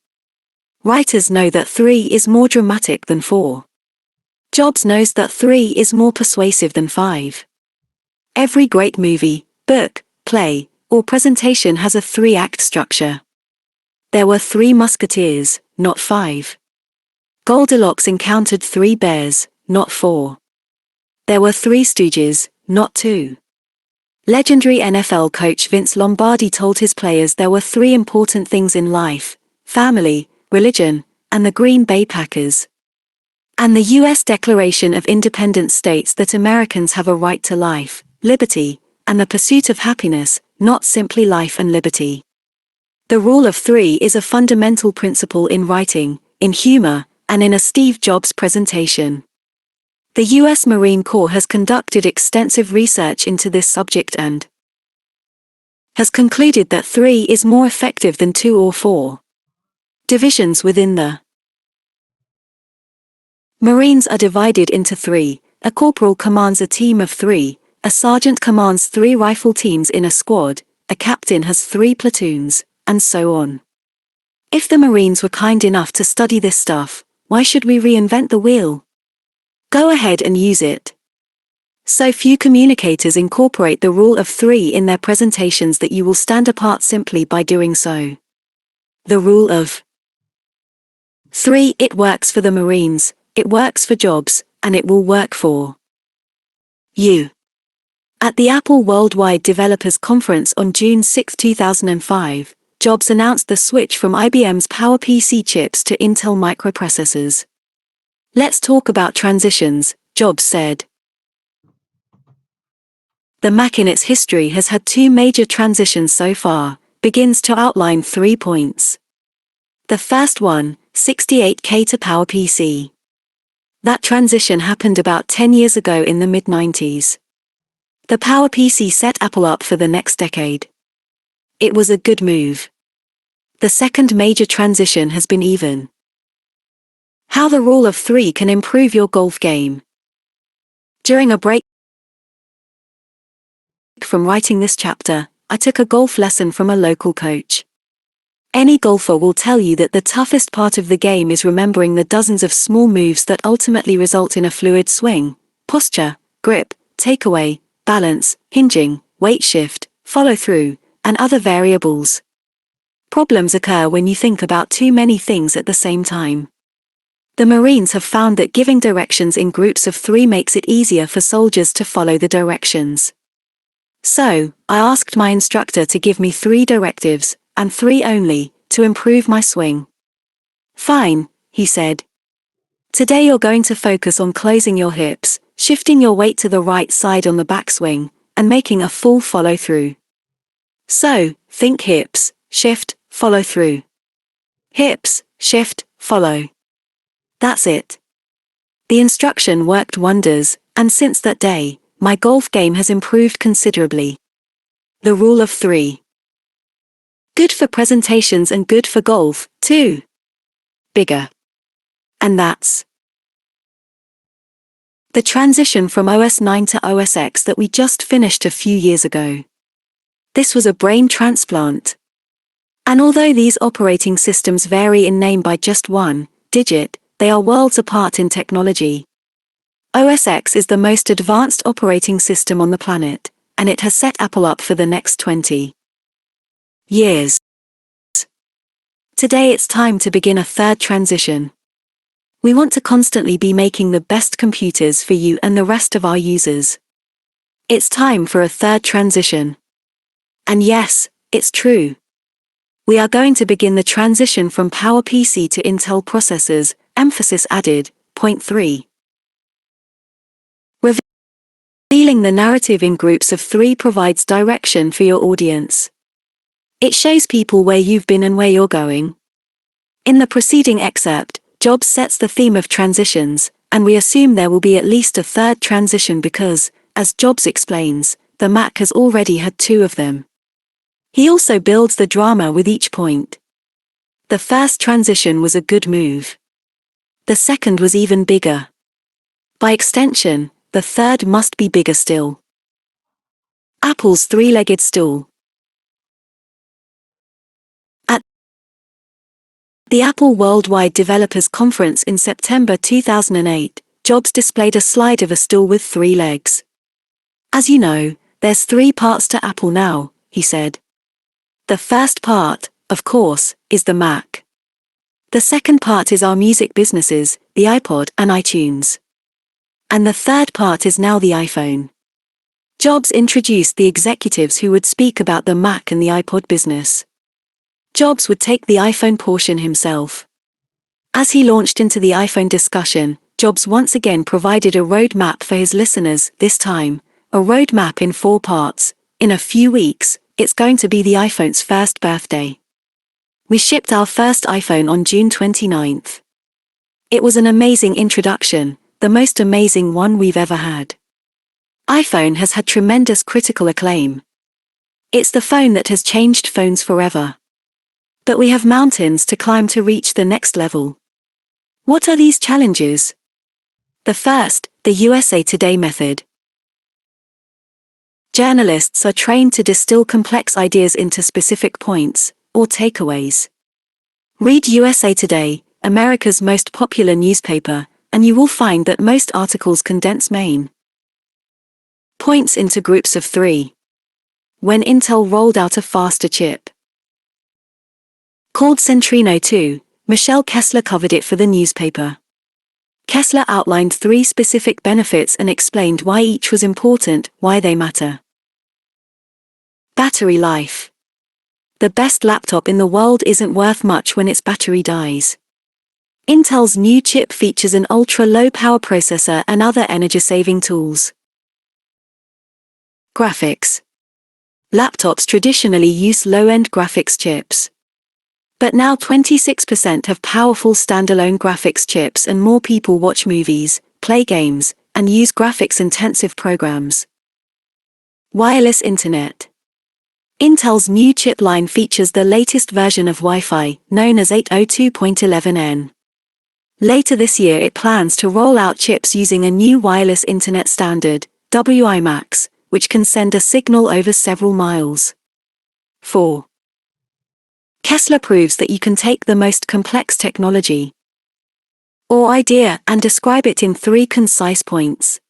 Writers know that 3 is more dramatic than 4. Jobs knows that 3 is more persuasive than 5. Every great movie, book, play, or presentation has a 3-act structure. There were 3 musketeers, not 5. Goldilocks encountered 3 bears, not 4. There were 3 stooges, not 2. Legendary NFL coach Vince Lombardi told his players there were three important things in life: family, religion, and the Green Bay Packers. And the U.S. Declaration of Independence states that Americans have a right to life, liberty, and the pursuit of happiness, not simply life and liberty. The rule of three is a fundamental principle in writing, in humor, and in a Steve Jobs presentation. The U.S. Marine Corps has conducted extensive research into this subject and has concluded that 3 is more effective than 2 or 4. Divisions within the Marines are divided into 3. A corporal commands a team of 3, a sergeant commands 3 rifle teams in a squad, a captain has 3 platoons, and so on. If the Marines were kind enough to study this stuff, why should we reinvent the wheel? Go ahead and use it. So few communicators incorporate the rule of 3 in their presentations that you will stand apart simply by doing so. The rule of 3. It works for the Marines, it works for Jobs, and it will work for you. At the Apple Worldwide Developers Conference on June 6, 2005, Jobs announced the switch from IBM's PowerPC chips to Intel microprocessors. Let's talk about transitions, Jobs said. The Mac in its history has had 2 major transitions so far, begins to outline 3 points. The first one, 68K to PowerPC. That transition happened about 10 years ago in the mid-90s. The PowerPC set Apple up for the next decade. It was a good move. The second major transition has been even. How the rule of 3 can improve your golf game. During a break from writing this chapter, I took a golf lesson from a local coach. Any golfer will tell you that the toughest part of the game is remembering the dozens of small moves that ultimately result in a fluid swing: posture, grip, takeaway, balance, hinging, weight shift, follow-through, and other variables. Problems occur when you think about too many things at the same time. The Marines have found that giving directions in groups of 3 makes it easier for soldiers to follow the directions. So, I asked my instructor to give me 3 directives, and 3 only, to improve my swing. Fine, he said. Today you're going to focus on closing your hips, shifting your weight to the right side on the backswing, and making a full follow-through. So, think hips, shift, follow through. Hips, shift, follow. That's it. The instruction worked wonders, and since that day, my golf game has improved considerably. The rule of 3. Good for presentations and good for golf, too. Bigger. And that's the transition from OS 9 to OS X that we just finished a few years ago. This was a brain transplant. And although these operating systems vary in name by just 1 digit, they are worlds apart in technology. OS X is the most advanced operating system on the planet, and it has set Apple up for the next 20 years. Today it's time to begin a third transition. We want to constantly be making the best computers for you and the rest of our users. It's time for a third transition. And yes, it's true. We are going to begin the transition from PowerPC to Intel processors, emphasis added, point 3. Revealing the narrative in groups of 3 provides direction for your audience. It shows people where you've been and where you're going. In the preceding excerpt, Jobs sets the theme of transitions, and we assume there will be at least a third transition because, as Jobs explains, the Mac has already had 2 of them. He also builds the drama with each point. The first transition was a good move. The second was even bigger. By extension, the third must be bigger still. Apple's 3-legged stool. At the Apple Worldwide Developers Conference in September 2008, Jobs displayed a slide of a stool with 3 legs. As you know, there's 3 parts to Apple now, he said. The first part, of course, is the Mac. The second part is our music businesses, the iPod and iTunes. And the third part is now the iPhone. Jobs introduced the executives who would speak about the Mac and the iPod business. Jobs would take the iPhone portion himself. As he launched into the iPhone discussion, Jobs once again provided a roadmap for his listeners, this time, a roadmap in 4 parts. In a few weeks, it's going to be the iPhone's first birthday. We shipped our first iPhone on June 29th. It was an amazing introduction, the most amazing one we've ever had. iPhone has had tremendous critical acclaim. It's the phone that has changed phones forever. But we have mountains to climb to reach the next level. What are these challenges? The first, the USA Today method. Journalists are trained to distill complex ideas into specific points, or takeaways. Read USA Today, America's most popular newspaper, and you will find that most articles condense main points into groups of 3. When Intel rolled out a faster chip called Centrino 2, Michelle Kessler covered it for the newspaper. Kessler outlined 3 specific benefits and explained why each was important, why they matter. Battery life. The best laptop in the world isn't worth much when its battery dies. Intel's new chip features an ultra-low power processor and other energy-saving tools. Graphics. Laptops traditionally use low-end graphics chips. But now 26% have powerful standalone graphics chips, and more people watch movies, play games, and use graphics-intensive programs. Wireless Internet. Intel's new chip line features the latest version of Wi-Fi, known as 802.11n. Later this year it plans to roll out chips using a new wireless internet standard, WiMAX, which can send a signal over several miles. 4. Kessler proves that you can take the most complex technology or idea and describe it in 3 concise points.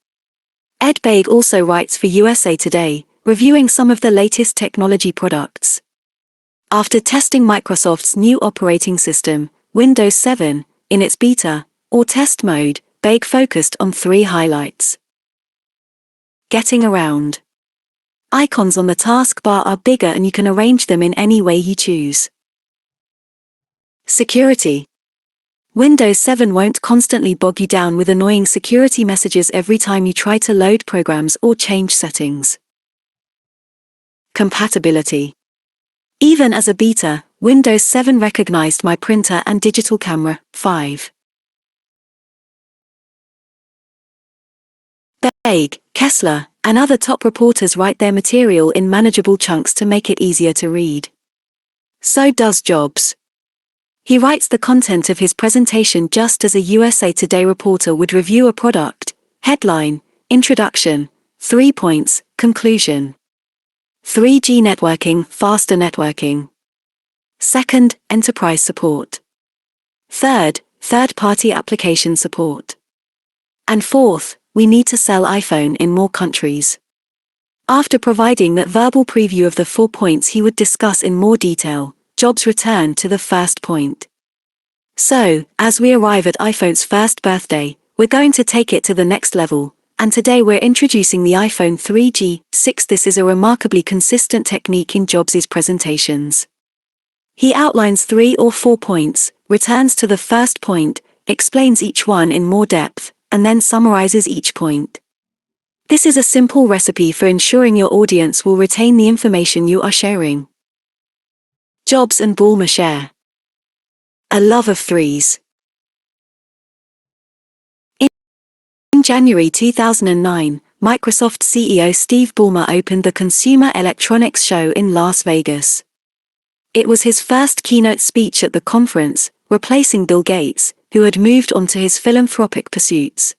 Ed Baig also writes for USA Today, reviewing some of the latest technology products. After testing Microsoft's new operating system, Windows 7, in its beta, or test mode, Baig focused on 3 highlights. Getting around. Icons on the taskbar are bigger and you can arrange them in any way you choose. Security. Windows 7 won't constantly bog you down with annoying security messages every time you try to load programs or change settings. Compatibility. Even as a beta, Windows 7 recognized my printer and digital camera. 5. Baig, Kessler, and other top reporters write their material in manageable chunks to make it easier to read. So does Jobs. He writes the content of his presentation just as a USA Today reporter would review a product: headline, introduction, 3 points, conclusion. 3G networking, faster networking. Second, enterprise support. Third, third-party application support. And fourth, we need to sell iPhone in more countries. After providing that verbal preview of the 4 points he would discuss in more detail, Jobs returned to the first point. So, as we arrive at iPhone's first birthday, we're going to take it to the next level, and today we're introducing the iPhone 3G 6. This is a remarkably consistent technique in Jobs' presentations. He outlines 3 or 4 points, returns to the first point, explains each one in more depth, and then summarizes each point. This is a simple recipe for ensuring your audience will retain the information you are sharing. Jobs and Ballmer share a love of threes. In January 2009, Microsoft CEO Steve Ballmer opened the Consumer Electronics Show in Las Vegas. It was his first keynote speech at the conference, replacing Bill Gates, who had moved on to his philanthropic pursuits.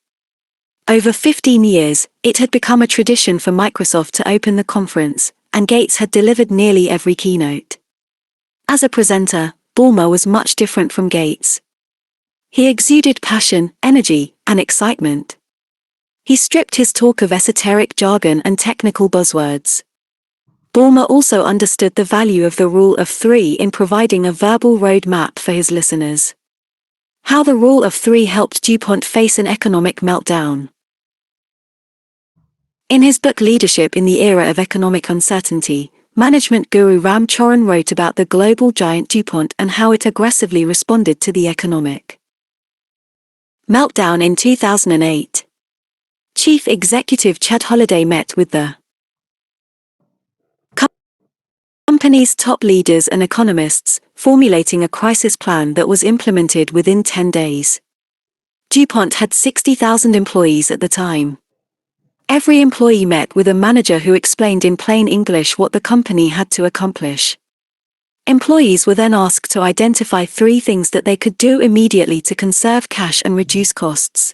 Over 15 years, it had become a tradition for Microsoft to open the conference, and Gates had delivered nearly every keynote. As a presenter, Ballmer was much different from Gates. He exuded passion, energy, and excitement. He stripped his talk of esoteric jargon and technical buzzwords. Ballmer also understood the value of the rule of 3 in providing a verbal roadmap for his listeners. How the rule of 3 helped Dupont face an economic meltdown. In his book Leadership in the Era of Economic Uncertainty, management guru Ram Charan wrote about the global giant Dupont and how it aggressively responded to the economic meltdown in 2008. Chief Executive Chad Holliday met with the company's top leaders and economists, formulating a crisis plan that was implemented within 10 days. Dupont had 60,000 employees at the time. Every employee met with a manager who explained in plain English what the company had to accomplish. Employees were then asked to identify 3 things that they could do immediately to conserve cash and reduce costs.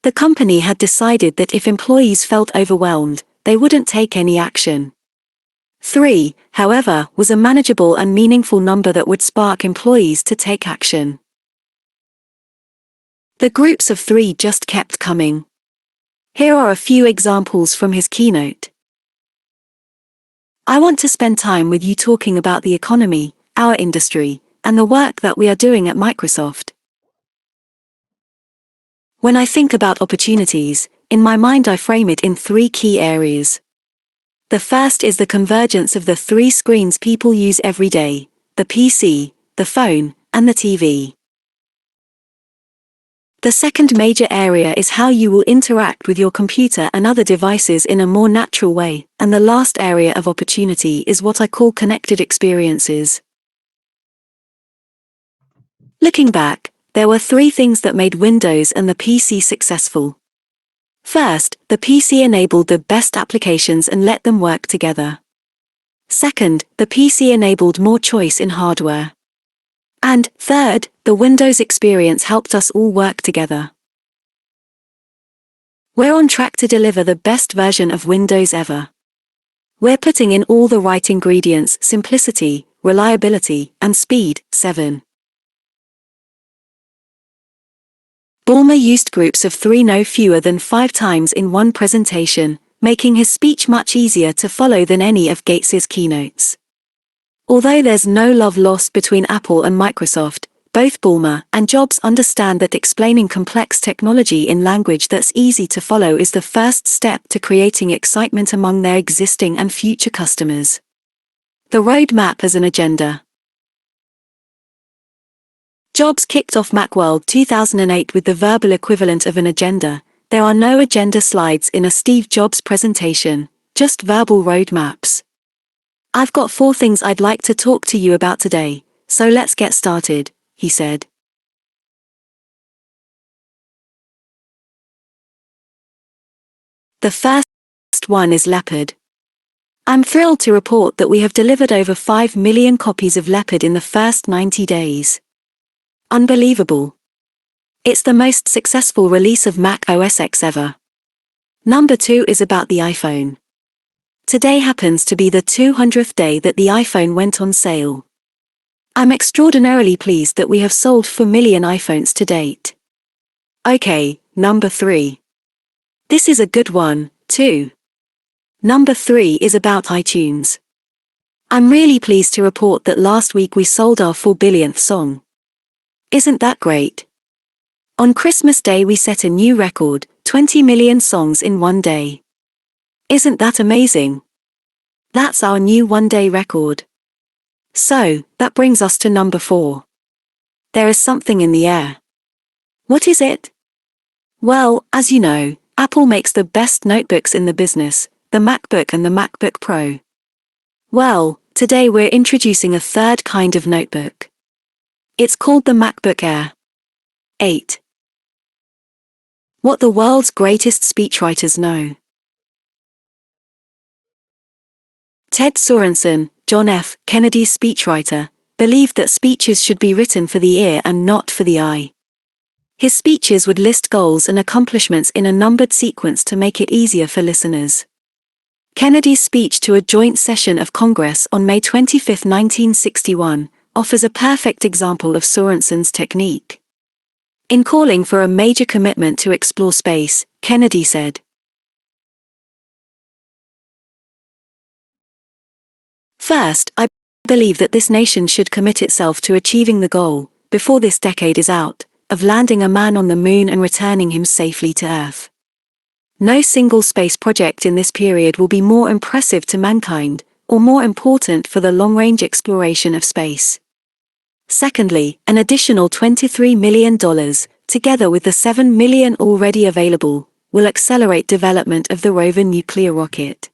The company had decided that if employees felt overwhelmed, they wouldn't take any action. 3, however, was a manageable and meaningful number that would spark employees to take action. The groups of 3 just kept coming. Here are a few examples from his keynote. I want to spend time with you talking about the economy, our industry, and the work that we are doing at Microsoft. When I think about opportunities, in my mind I frame it in 3 key areas. The first is the convergence of the 3 screens people use every day: the PC, the phone, and the TV. The second major area is how you will interact with your computer and other devices in a more natural way, and the last area of opportunity is what I call connected experiences. Looking back, there were 3 things that made Windows and the PC successful. First, the PC enabled the best applications and let them work together. Second, the PC enabled more choice in hardware. And, third, the Windows experience helped us all work together. We're on track to deliver the best version of Windows ever. We're putting in all the right ingredients: simplicity, reliability, and speed. 7. Ballmer used groups of 3 no fewer than 5 times in one presentation, making his speech much easier to follow than any of Gates's keynotes. Although there's no love lost between Apple and Microsoft, both Ballmer and Jobs understand that explaining complex technology in language that's easy to follow is the first step to creating excitement among their existing and future customers. The roadmap as an agenda. Jobs kicked off Macworld 2008 with the verbal equivalent of an agenda. There are no agenda slides in a Steve Jobs presentation, just verbal roadmaps. I've got 4 things I'd like to talk to you about today, so let's get started, he said. The first one is Leopard. I'm thrilled to report that we have delivered over 5 million copies of Leopard in the first 90 days. Unbelievable. It's the most successful release of Mac OS X ever. Number 2 is about the iPhone. Today happens to be the 200th day that the iPhone went on sale. I'm extraordinarily pleased that we have sold 4 million iPhones to date. Okay, number 3. This is a good one, too. Number 3 is about iTunes. I'm really pleased to report that last week we sold our 4 billionth song. Isn't that great? On Christmas Day we set a new record, 20 million songs in one day. Isn't that amazing? That's our new one-day record. So, that brings us to number 4. There is something in the air. What is it? Well, as you know, Apple makes the best notebooks in the business, the MacBook and the MacBook Pro. Well, today we're introducing a 3rd kind of notebook. It's called the Macbook Air. 8. What the world's greatest speechwriters know. Ted Sorensen, John F. Kennedy's speechwriter, believed that speeches should be written for the ear and not for the eye. His speeches would list goals and accomplishments in a numbered sequence to make it easier for listeners. Kennedy's speech to a joint session of Congress on May 25, 1961, offers a perfect example of Sorensen's technique. In calling for a major commitment to explore space, Kennedy said, "First, I believe that this nation should commit itself to achieving the goal, before this decade is out, of landing a man on the moon and returning him safely to Earth. No single space project in this period will be more impressive to mankind, or more important for the long-range exploration of space. Secondly, an additional $23 million, together with the $7 million already available, will accelerate development of the rover nuclear rocket.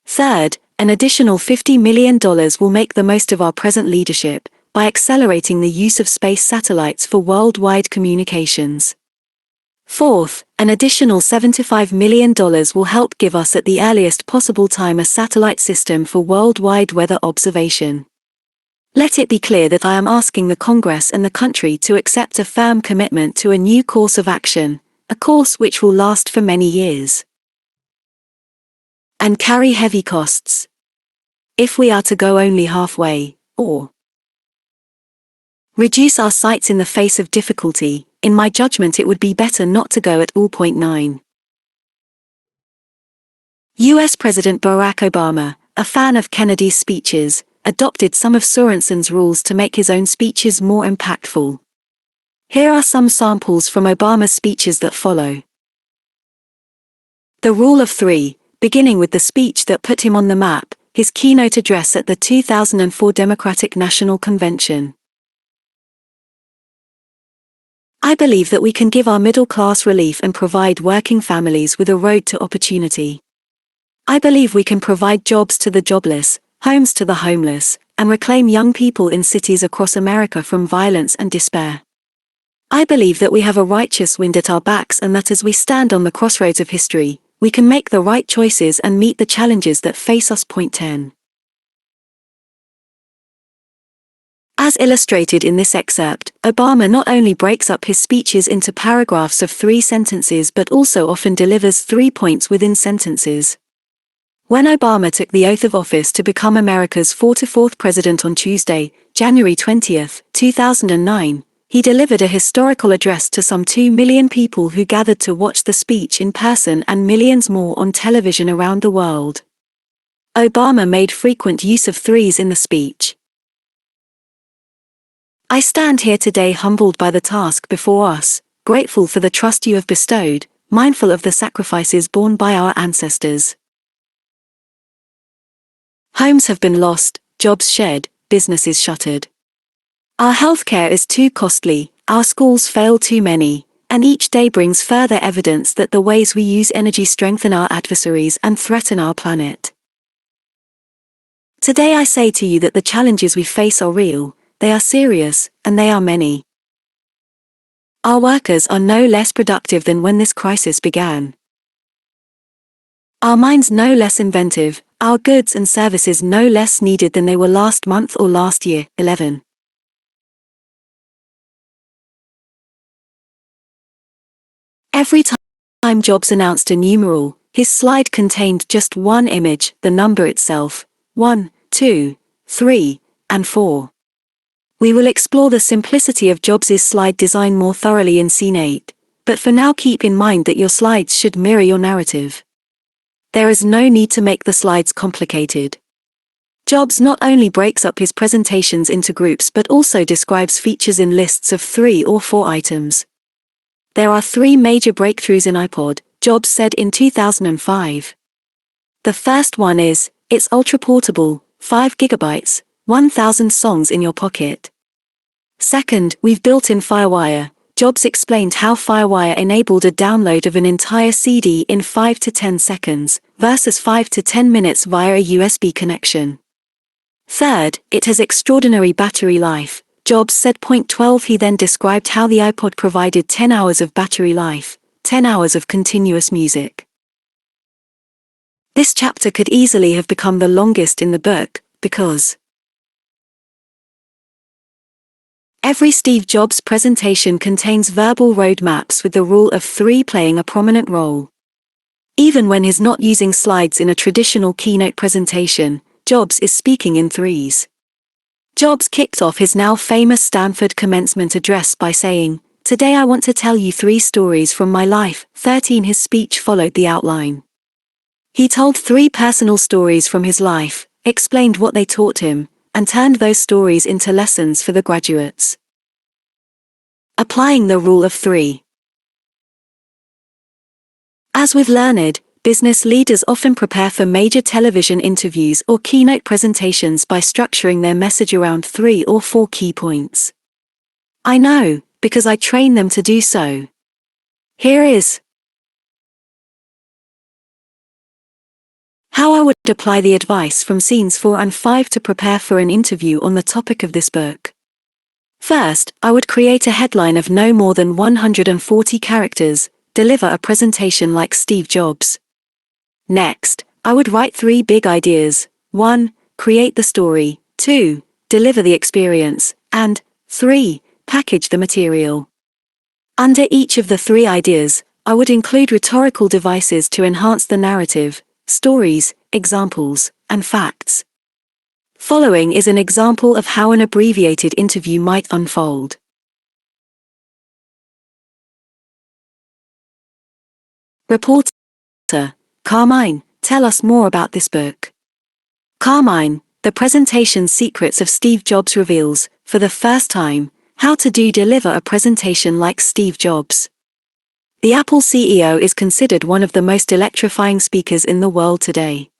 Third, an additional $50 million will make the most of our present leadership, by accelerating the use of space satellites for worldwide communications. Fourth, an additional $75 million will help give us at the earliest possible time a satellite system for worldwide weather observation. Let it be clear that I am asking the Congress and the country to accept a firm commitment to a new course of action, a course which will last for many years and carry heavy costs. If we are to go only halfway, or reduce our sights in the face of difficulty, in my judgment it would be better not to go at all. 9. US President Barack Obama, a fan of Kennedy's speeches, adopted some of Sorensen's rules to make his own speeches more impactful. Here are some samples from Obama's speeches that follow. The Rule of Three, beginning with the speech that put him on the map, his keynote address at the 2004 Democratic National Convention. I believe that we can give our middle class relief and provide working families with a road to opportunity. I believe we can provide jobs to the jobless, homes to the homeless, and reclaim young people in cities across America from violence and despair. I believe that we have a righteous wind at our backs and that as we stand on the crossroads of history, we can make the right choices and meet the challenges that face us. 10. As illustrated in this excerpt, Obama not only breaks up his speeches into paragraphs of 3 sentences but also often delivers 3 points within sentences. When Obama took the oath of office to become America's 44th president on Tuesday, January 20, 2009, he delivered a historical address to some 2 million people who gathered to watch the speech in person and millions more on television around the world. Obama made frequent use of threes in the speech. I stand here today humbled by the task before us, grateful for the trust you have bestowed, mindful of the sacrifices borne by our ancestors. Homes have been lost, jobs shed, businesses shuttered. Our healthcare is too costly, our schools fail too many, and each day brings further evidence that the ways we use energy strengthen our adversaries and threaten our planet. Today I say to you that the challenges we face are real, they are serious, and they are many. Our workers are no less productive than when this crisis began. Our minds no less inventive, our goods and services no less needed than they were last month or last year. 11. Every time Jobs announced a numeral, his slide contained just one image, the number itself, 1, 2, 3, and 4. We will explore the simplicity of Jobs' slide design more thoroughly in Scene 8, but for now keep in mind that your slides should mirror your narrative. There is no need to make the slides complicated. Jobs not only breaks up his presentations into groups but also describes features in lists of 3 or 4 items. There are 3 major breakthroughs in Ipod, Jobs said in 2005. The first one is, it's ultra-portable, 5 gigabytes, 1,000 songs in your pocket. Second, we've built in Firewire. Jobs explained how Firewire enabled a download of an entire CD in 5 to 10 seconds, versus 5 to 10 minutes via a USB connection. Third, it has extraordinary battery life, Jobs said. 12. He then described how the iPod provided 10 hours of battery life, 10 hours of continuous music. This chapter could easily have become the longest in the book, because every Steve Jobs presentation contains verbal roadmaps with the rule of 3 playing a prominent role. Even when he's not using slides in a traditional keynote presentation, Jobs is speaking in threes. Jobs kicked off his now famous Stanford commencement address by saying, "Today I want to tell you 3 stories from my life." 13. His speech followed the outline. He told 3 personal stories from his life, explained what they taught him, and turned those stories into lessons for the graduates. Applying the Rule of 3. As with learned, business leaders often prepare for major television interviews or keynote presentations by structuring their message around 3 or 4 key points. I know, because I train them to do so. Here is how I would apply the advice from scenes 4 and 5 to prepare for an interview on the topic of this book. First, I would create a headline of no more than 140 characters, deliver a presentation like Steve Jobs. Next, I would write 3 big ideas: 1. Create the story, 2. Deliver the experience, and 3. Package the material. Under each of the 3 ideas, I would include rhetorical devices to enhance the narrative, stories, examples, and facts. Following is an example of how an abbreviated interview might unfold. Reporter: Carmine, tell us more about this book. Carmine, The Presentation Secrets of Steve Jobs reveals, for the first time, how to deliver a presentation like Steve Jobs. The Apple CEO is considered one of the most electrifying speakers in the world today.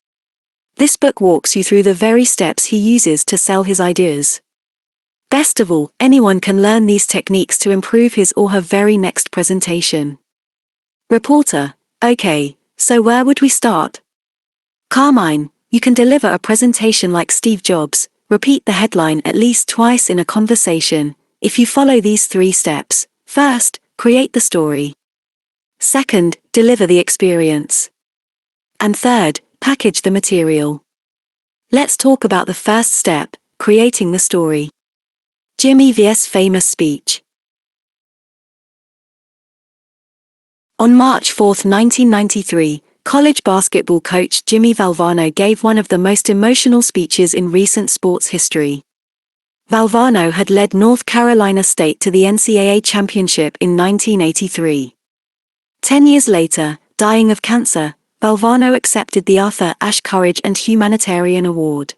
This book walks you through the very steps he uses to sell his ideas. Best of all, anyone can learn these techniques to improve his or her very next presentation. Reporter: Okay, so where would we start? Carmine, you can deliver a presentation like Steve Jobs. Repeat the headline at least twice in a conversation, if you follow these 3 steps. First, create the story. Second, deliver the experience. And third, package the material. Let's talk about the first step, creating the story. Jimmy V's famous speech. On March 4, 1993, college basketball coach Jimmy Valvano gave one of the most emotional speeches in recent sports history. Valvano had led North Carolina State to the NCAA championship in 1983. 10 years later, dying of cancer, Valvano accepted the Arthur Ashe Courage and Humanitarian Award.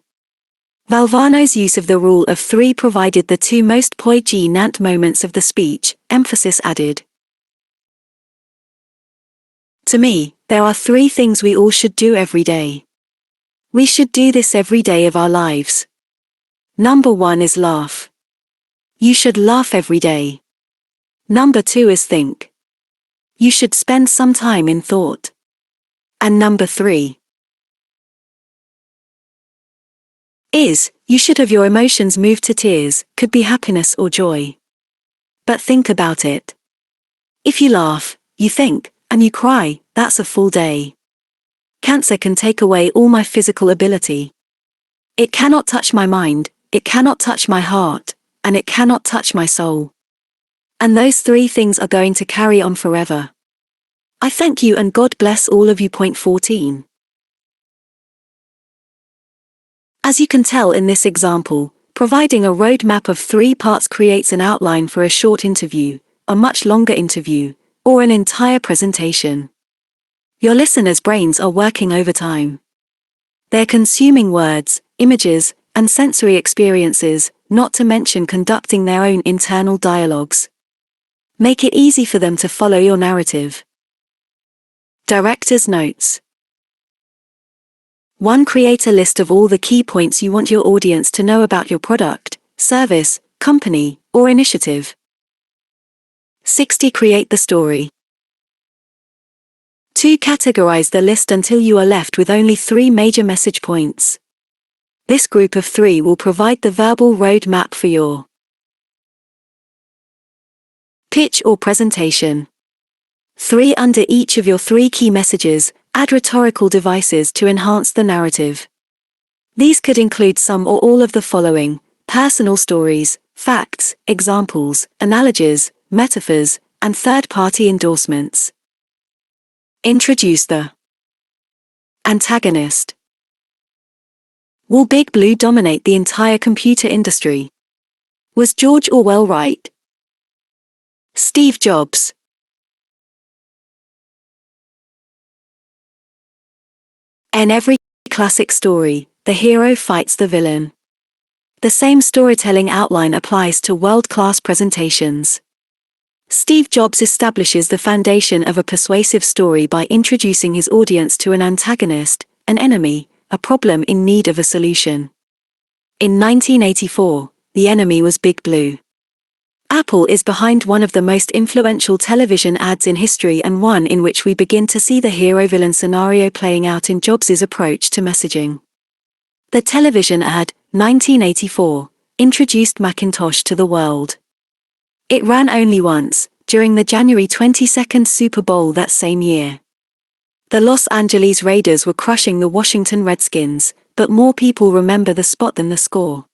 Valvano's use of the rule of 3 provided the 2 most poignant moments of the speech, emphasis added. To me, there are 3 things we all should do every day. We should do this every day of our lives. Number 1 is laugh. You should laugh every day. Number 2 is think. You should spend some time in thought. And number 3 is, you should have your emotions move to tears, could be happiness or joy. But think about it. If you laugh, you think, and you cry, that's a full day. Cancer can take away all my physical ability. It cannot touch my mind, it cannot touch my heart, and it cannot touch my soul. And those 3 things are going to carry on forever. I thank you and God bless all of you. Point 14. As you can tell in this example, providing a roadmap of 3 parts creates an outline for a short interview, a much longer interview, or an entire presentation. Your listeners' brains are working overtime. They're consuming words, images, and sensory experiences, not to mention conducting their own internal dialogues. Make it easy for them to follow your narrative. Director's notes. 1. Create a list of all the key points you want your audience to know about your product, service, company, or initiative. 60. Create the story. 2. Categorize the list until you are left with only 3 major message points. This group of 3 will provide the verbal roadmap for your pitch or presentation. 3. Under each of your 3 key messages, add rhetorical devices to enhance the narrative. These could include some or all of the following: personal stories, facts, examples, analogies, metaphors, and third-party endorsements. Introduce the antagonist. Will Big Blue dominate the entire computer industry? Was George Orwell right? Steve Jobs. In every classic story, the hero fights the villain. The same storytelling outline applies to world-class presentations. Steve Jobs establishes the foundation of a persuasive story by introducing his audience to an antagonist, an enemy, a problem in need of a solution. In 1984, the enemy was Big Blue. Apple is behind one of the most influential television ads in history and one in which we begin to see the hero-villain scenario playing out in Jobs' approach to messaging. The television ad, 1984, introduced Macintosh to the world. It ran only once, during the January 22 Super Bowl that same year. The Los Angeles Raiders were crushing the Washington Redskins, but more people remember the spot than the score.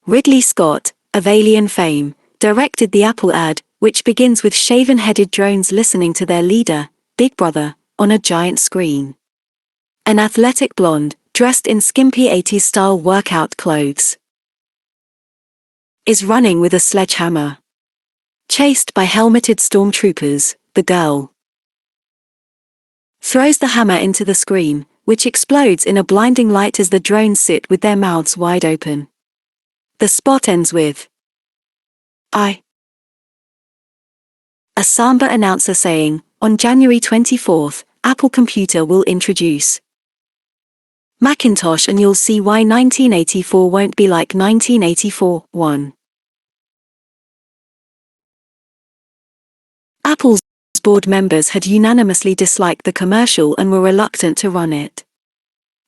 Ridley Scott, of Alien fame, directed the Apple ad, which begins with shaven-headed drones listening to their leader, Big Brother, on a giant screen. An athletic blonde, dressed in skimpy 80s-style workout clothes, is running with a sledgehammer. Chased by helmeted stormtroopers, the girl throws the hammer into the screen, which explodes in a blinding light as the drones sit with their mouths wide open. The spot ends with a Samba announcer saying, on January 24, Apple Computer will introduce Macintosh and you'll see why 1984 won't be like 1984. 1. Apple's board members had unanimously disliked the commercial and were reluctant to run it.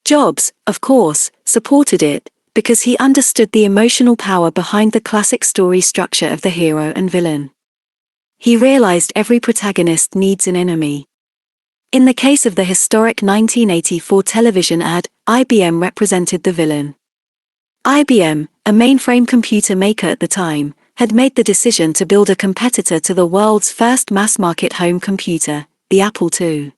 Jobs, of course, supported it, because he understood the emotional power behind the classic story structure of the hero and villain. He realized every protagonist needs an enemy. In the case of the historic 1984 television ad, IBM represented the villain. IBM, a mainframe computer maker at the time, had made the decision to build a competitor to the world's first mass-market home computer, the Apple II.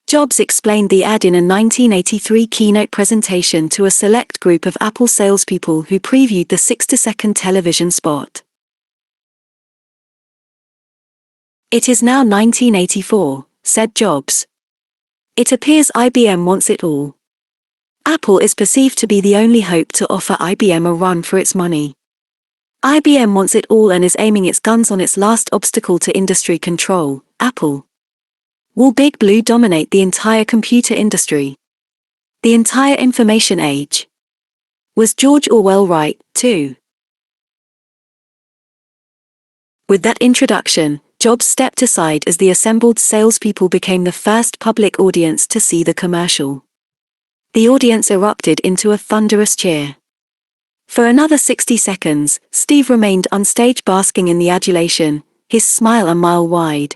Jobs explained the ad in a 1983 keynote presentation to a select group of Apple salespeople who previewed the 60-second television spot. It is now 1984, said Jobs. It appears IBM wants it all. Apple is perceived to be the only hope to offer IBM a run for its money. IBM wants it all and is aiming its guns on its last obstacle to industry control, Apple. Will Big Blue dominate the entire computer industry? The entire information age? Was George Orwell right, too? With that introduction, Jobs stepped aside as the assembled salespeople became the first public audience to see the commercial. The audience erupted into a thunderous cheer. For another 60 seconds, Steve remained on stage basking in the adulation, his smile a mile wide.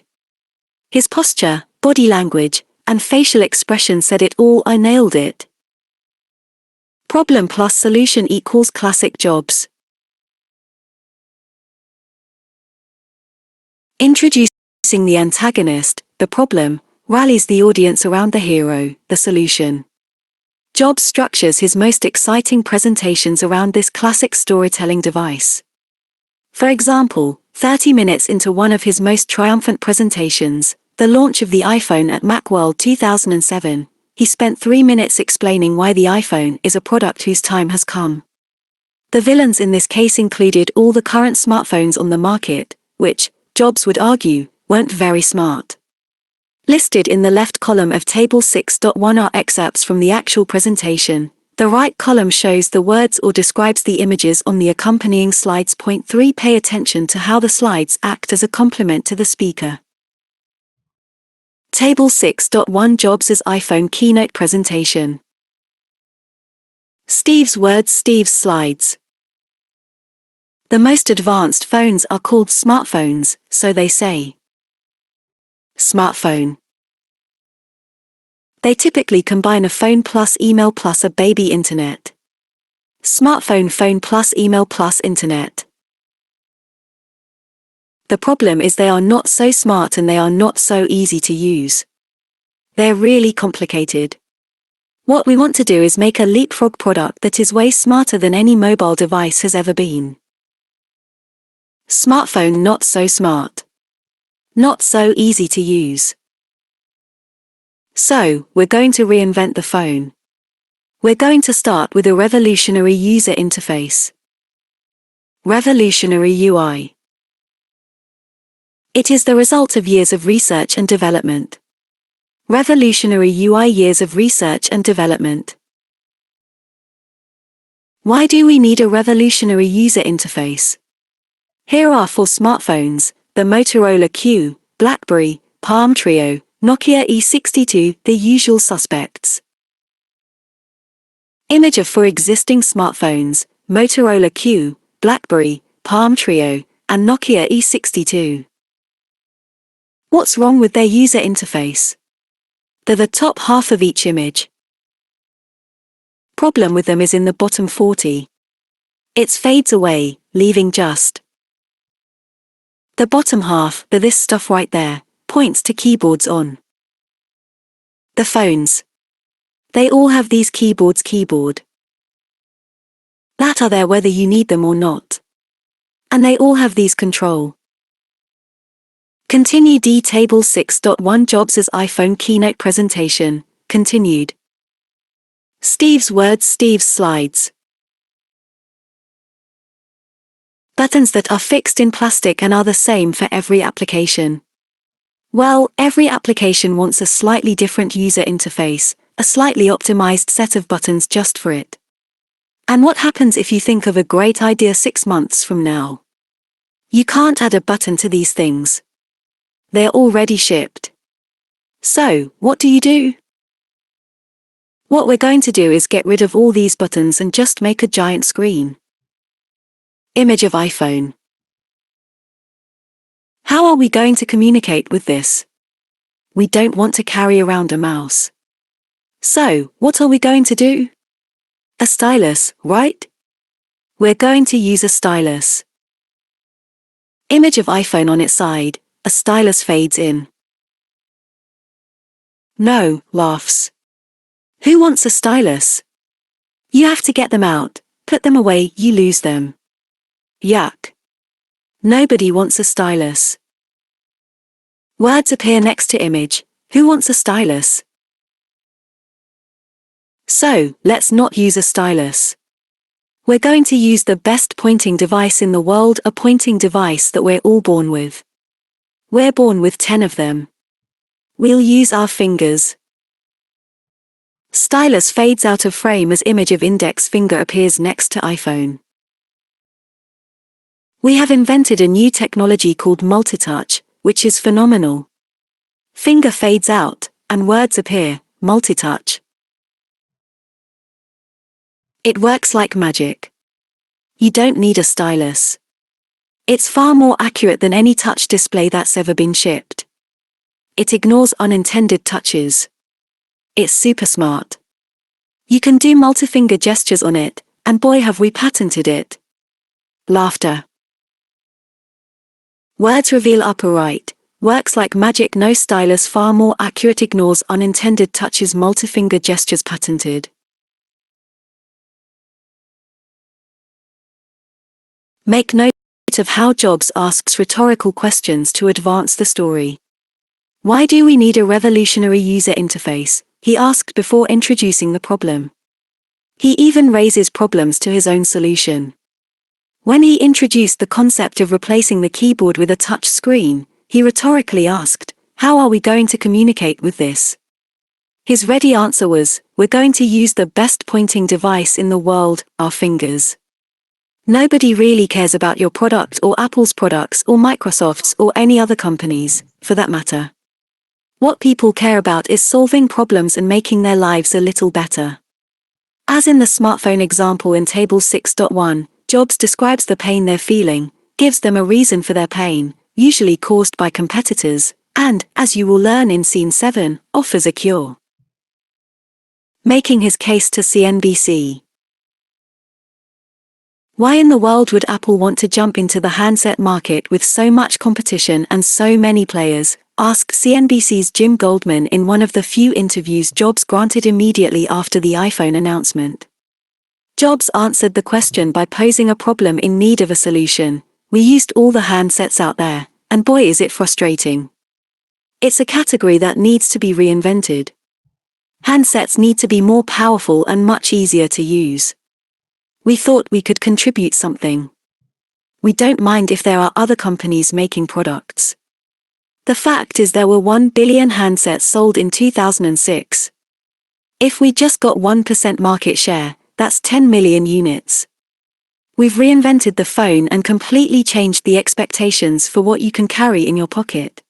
His posture, body language, and facial expression said it all. I nailed it. Problem plus solution equals classic Jobs. Introducing the antagonist, the problem, rallies the audience around the hero, the solution. Jobs structures his most exciting presentations around this classic storytelling device. For example, 30 minutes into one of his most triumphant presentations, the launch of the iPhone at Macworld 2007, he spent 3 minutes explaining why the iPhone is a product whose time has come. The villains in this case included all the current smartphones on the market, which, Jobs would argue, weren't very smart. Listed in the left column of Table 6.1 are excerpts from the actual presentation. The right column shows the words or describes the images on the accompanying slides. Point 3. Pay attention to how the slides act as a complement to the speaker. Table 6.1 Jobs' iPhone keynote presentation. Steve's words, Steve's slides. The most advanced phones are called smartphones, so they say. Smartphone. They typically combine a phone plus email plus a baby internet. Smartphone, phone plus email plus internet. The problem is they are not so smart and they are not so easy to use. They're really complicated. What we want to do is make a leapfrog product that is way smarter than any mobile device has ever been. Smartphone not so smart. Not so easy to use. So, we're going to reinvent the phone. We're going to start with a revolutionary user interface. Revolutionary UI. It is the result of years of research and development. Revolutionary UI years of research and development. Why do we need a revolutionary user interface? Here are for smartphones: the Motorola Q, BlackBerry, Palm Trio, Nokia E62, the usual suspects. Image of for existing smartphones: Motorola Q, BlackBerry, Palm Trio, and Nokia E62. What's wrong with their user interface? They're the top half of each image. Problem with them is in the bottom 40. It fades away, leaving just the bottom half. But this stuff right there points to keyboards on the phones. They all have these keyboard that are there whether you need them or not. And they all have these control. Continue Table 6.1 Jobs' iPhone keynote presentation, continued. Steve's words, Steve's slides. Buttons that are fixed in plastic and are the same for every application. Well, every application wants a slightly different user interface, a slightly optimized set of buttons just for it. And what happens if you think of a great idea 6 months from now? You can't add a button to these things. They're already shipped. So, what do? What we're going to do is get rid of all these buttons and just make a giant screen. Image of iPhone. How are we going to communicate with this? We don't want to carry around a mouse. So, what are we going to do? A stylus, right? We're going to use a stylus. Image of iPhone on its side, a stylus fades in. No, laughs. Who wants a stylus? You have to get them out, put them away, you lose them. Yuck. Nobody wants a stylus. Words appear next to image. Who wants a stylus? So, let's not use a stylus. We're going to use the best pointing device in the world, a pointing device that we're all born with. We're born with 10 of them. We'll use our fingers. Stylus fades out of frame as image of index finger appears next to iPhone. We have invented a new technology called multitouch, which is phenomenal. Finger fades out, and words appear, multitouch. It works like magic. You don't need a stylus. It's far more accurate than any touch display that's ever been shipped. It ignores unintended touches. It's super smart. You can do multi-finger gestures on it, and boy have we patented it. Laughter. Words reveal upper right, works like magic, no stylus, far more accurate, ignores unintended touches, multi-finger gestures, patented. Make note of how Jobs asks rhetorical questions to advance the story. Why do we need a revolutionary user interface? He asked before introducing the problem. He even raises problems to his own solution. When he introduced the concept of replacing the keyboard with a touch screen, he rhetorically asked, how are we going to communicate with this? His ready answer was, we're going to use the best pointing device in the world, our fingers. Nobody really cares about your product or Apple's products or Microsoft's or any other companies, for that matter. What people care about is solving problems and making their lives a little better. As in the smartphone example in Table 6.1, Jobs describes the pain they're feeling, gives them a reason for their pain, usually caused by competitors, and, as you will learn in Scene 7, offers a cure. Making his case to CNBC. Why in the world would Apple want to jump into the handset market with so much competition and so many players? Asked CNBC's Jim Goldman in one of the few interviews Jobs granted immediately after the iPhone announcement. Jobs answered the question by posing a problem in need of a solution. We used all the handsets out there, and boy is it frustrating. It's a category that needs to be reinvented. Handsets need to be more powerful and much easier to use. We thought we could contribute something. We don't mind if there are other companies making products. The fact is there were 1 billion handsets sold in 2006. If we just got 1% market share, that's 10 million units. We've reinvented the phone and completely changed the expectations for what you can carry in your pocket.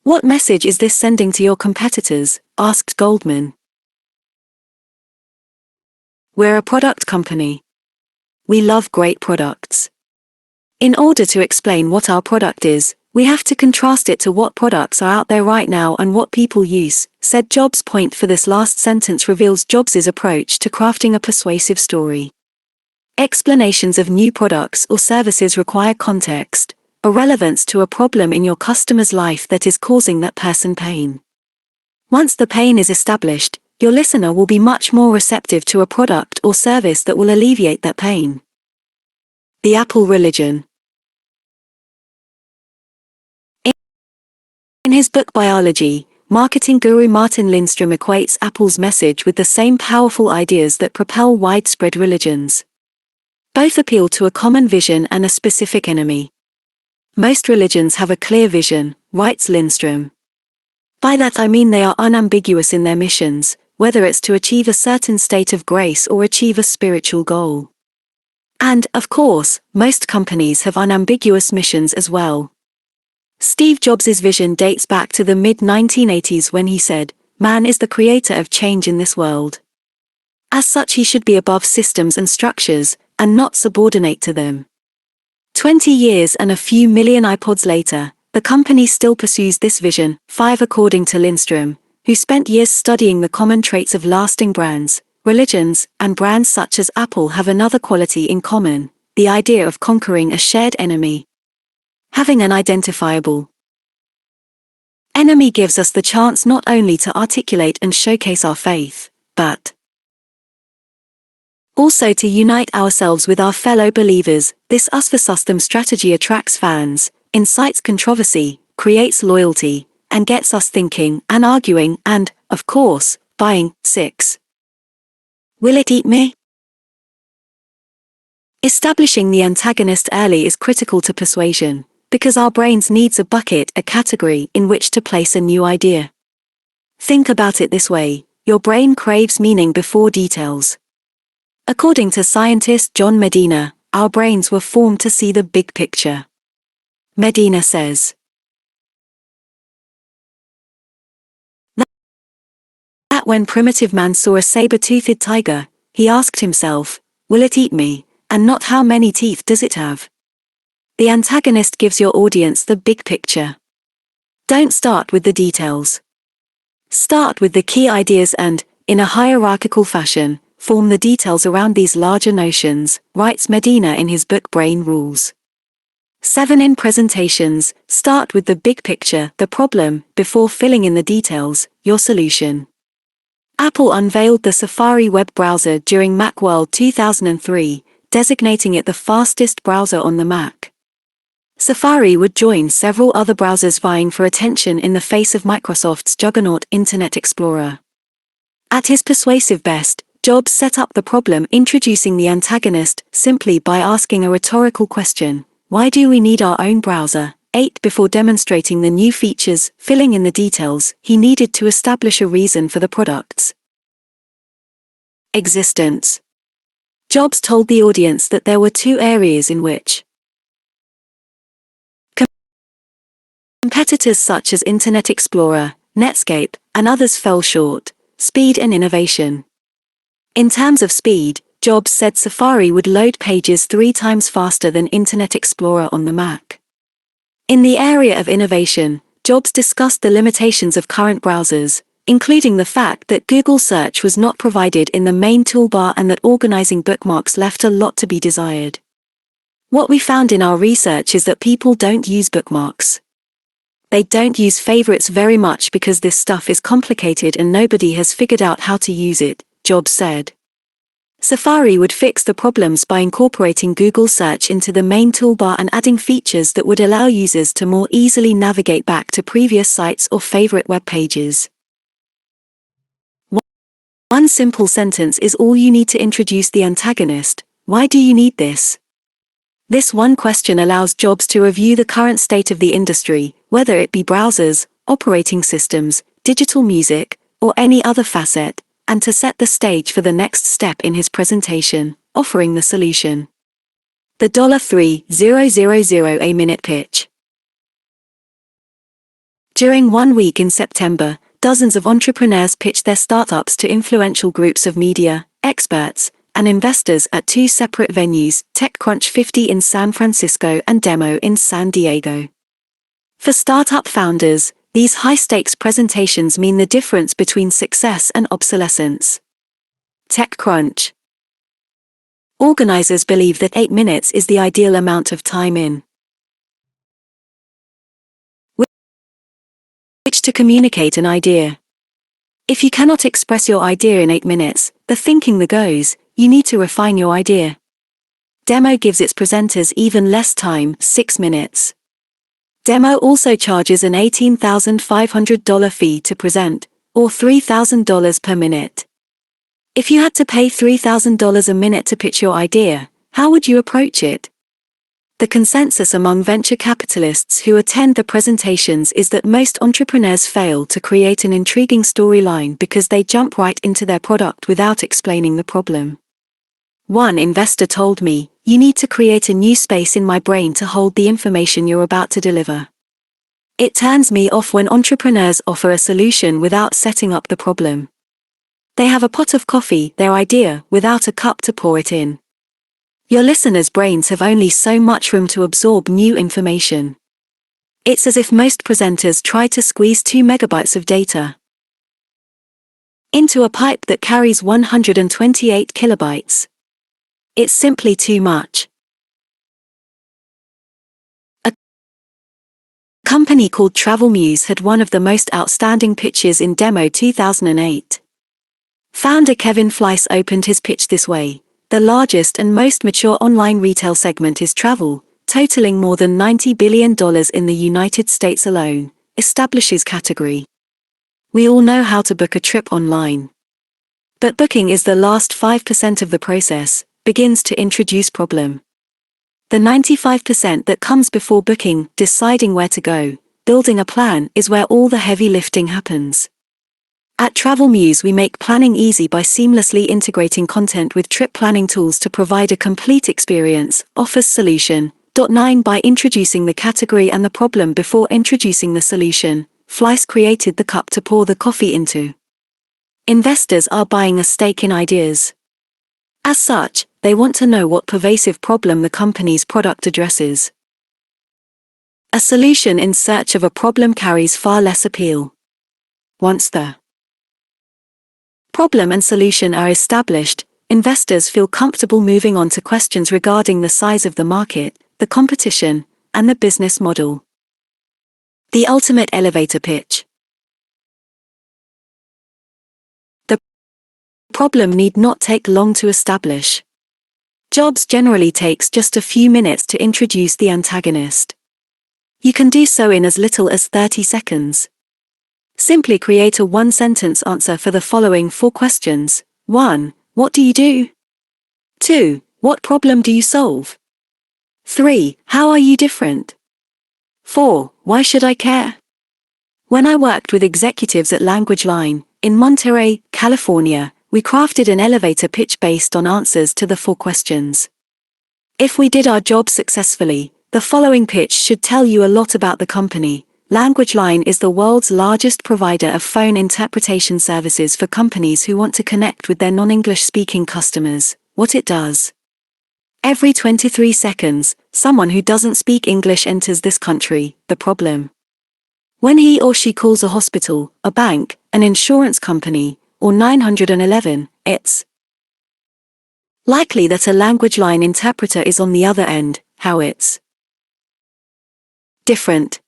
What message is this sending to your competitors? Asked Goldman. We're a product company. We love great products. In order to explain what our product is, we have to contrast it to what products are out there right now and what people use, said Jobs. Point for this last sentence reveals Jobs' approach to crafting a persuasive story. Explanations of new products or services require context, or relevance to a problem in your customer's life that is causing that person pain. Once the pain is established, your listener will be much more receptive to a product or service that will alleviate that pain. The Apple religion. In his book Biology, marketing guru Martin Lindstrom equates Apple's message with the same powerful ideas that propel widespread religions. Both appeal to a common vision and a specific enemy. Most religions have a clear vision, writes Lindstrom. By that I mean they are unambiguous in their missions, whether it's to achieve a certain state of grace or achieve a spiritual goal. And, of course, most companies have unambiguous missions as well. Steve Jobs' vision dates back to the mid-1980s when he said, "Man is the creator of change in this world. As such he should be above systems and structures, and not subordinate to them." 20 years and a few million iPods later, the company still pursues this vision, 5 according to Lindstrom, who spent years studying the common traits of lasting brands. Religions, and brands such as Apple have another quality in common, the idea of conquering a shared enemy. Having an identifiable enemy gives us the chance not only to articulate and showcase our faith, but also to unite ourselves with our fellow believers. This us versus them strategy attracts fans, incites controversy, creates loyalty, and gets us thinking and arguing and, of course, buying. 6. Will it eat me? Establishing the antagonist early is critical to persuasion, because our brains needs a bucket, a category in which to place a new idea. Think about it this way, your brain craves meaning before details. According to scientist John Medina, our brains were formed to see the big picture. Medina says that when primitive man saw a saber-toothed tiger, he asked himself, "Will it eat me?" and not "How many teeth does it have?" The antagonist gives your audience the big picture. Don't start with the details. Start with the key ideas and, in a hierarchical fashion, form the details around these larger notions, writes Medina in his book Brain Rules. 7. In presentations, start with the big picture, the problem, before filling in the details, your solution. Apple unveiled the Safari web browser during Macworld 2003, designating it the fastest browser on the Mac. Safari would join several other browsers vying for attention in the face of Microsoft's juggernaut Internet Explorer. At his persuasive best, Jobs set up the problem introducing the antagonist simply by asking a rhetorical question, "Why do we need our own browser?" 8. Before demonstrating the new features, filling in the details, he needed to establish a reason for the product's existence. Jobs told the audience that there were 2 areas in which competitors such as Internet Explorer, Netscape, and others fell short: speed and innovation. In terms of speed, Jobs said Safari would load pages 3 times faster than Internet Explorer on the Mac. In the area of innovation, Jobs discussed the limitations of current browsers, including the fact that Google search was not provided in the main toolbar and that organizing bookmarks left a lot to be desired. What we found in our research is that people don't use bookmarks. They don't use favorites very much because this stuff is complicated and nobody has figured out how to use it, Jobs said. Safari would fix the problems by incorporating Google search into the main toolbar and adding features that would allow users to more easily navigate back to previous sites or favorite web pages. One simple sentence is all you need to introduce the antagonist. Why do you need this? This one question allows Jobs to review the current state of the industry, whether it be browsers, operating systems, digital music, or any other facet, and to set the stage for the next step in his presentation, offering the solution. The $3,000 a minute pitch. During 1 week in September, dozens of entrepreneurs pitched their startups to influential groups of media, experts, and investors at 2 separate venues, TechCrunch 50 in San Francisco and Demo in San Diego. For startup founders, these high-stakes presentations mean the difference between success and obsolescence. TechCrunch. Organizers believe that 8 minutes is the ideal amount of time in which to communicate an idea. If you cannot express your idea in 8 minutes, the thinking that goes, you need to refine your idea. Demo gives its presenters even less time, 6 minutes. Demo also charges an $18,500 fee to present, or $3,000 per minute. If you had to pay $3,000 a minute to pitch your idea, how would you approach it? The consensus among venture capitalists who attend the presentations is that most entrepreneurs fail to create an intriguing storyline because they jump right into their product without explaining the problem. One investor told me, "You need to create a new space in my brain to hold the information you're about to deliver. It turns me off when entrepreneurs offer a solution without setting up the problem. They have a pot of coffee, their idea, without a cup to pour it in." Your listeners' brains have only so much room to absorb new information. It's as if most presenters try to squeeze 2 megabytes of data into a pipe that carries 128 kilobytes. It's simply too much. A company called Travel Muse had one of the most outstanding pitches in Demo 2008. Founder Kevin Fleiss opened his pitch this way: "The largest and most mature online retail segment is travel, totaling more than $90 billion in the United States alone, establishes category. We all know how to book a trip online. But booking is the last 5% of the process, begins to introduce problem. The 95% that comes before booking, deciding where to go, building a plan, is where all the heavy lifting happens. At Travel Muse we make planning easy by seamlessly integrating content with trip planning tools to provide a complete experience, offers solution. 9 By introducing the category and the problem before introducing the solution, Fleiss created the cup to pour the coffee into. Investors are buying a stake in ideas. As such, they want to know what pervasive problem the company's product addresses. A solution in search of a problem carries far less appeal. Once the problem and solution are established, investors feel comfortable moving on to questions regarding the size of the market, the competition, and the business model. The ultimate elevator pitch. The problem need not take long to establish. Jobs generally takes just a few minutes to introduce the antagonist. You can do so in as little as 30 seconds. Simply create a 1-sentence answer for the following 4 questions. 1. What do you do? 2. What problem do you solve? 3. How are you different? 4. Why should I care? When I worked with executives at Language Line, in Monterey, California, we crafted an elevator pitch based on answers to the 4 questions. If we did our job successfully, the following pitch should tell you a lot about the company. Language Line is the world's largest provider of phone interpretation services for companies who want to connect with their non-English speaking customers. What it does. Every 23 seconds, someone who doesn't speak English enters this country. The problem. When he or she calls a hospital, a bank, an insurance company, or 911, it's likely that a Language Line interpreter is on the other end. How it's different.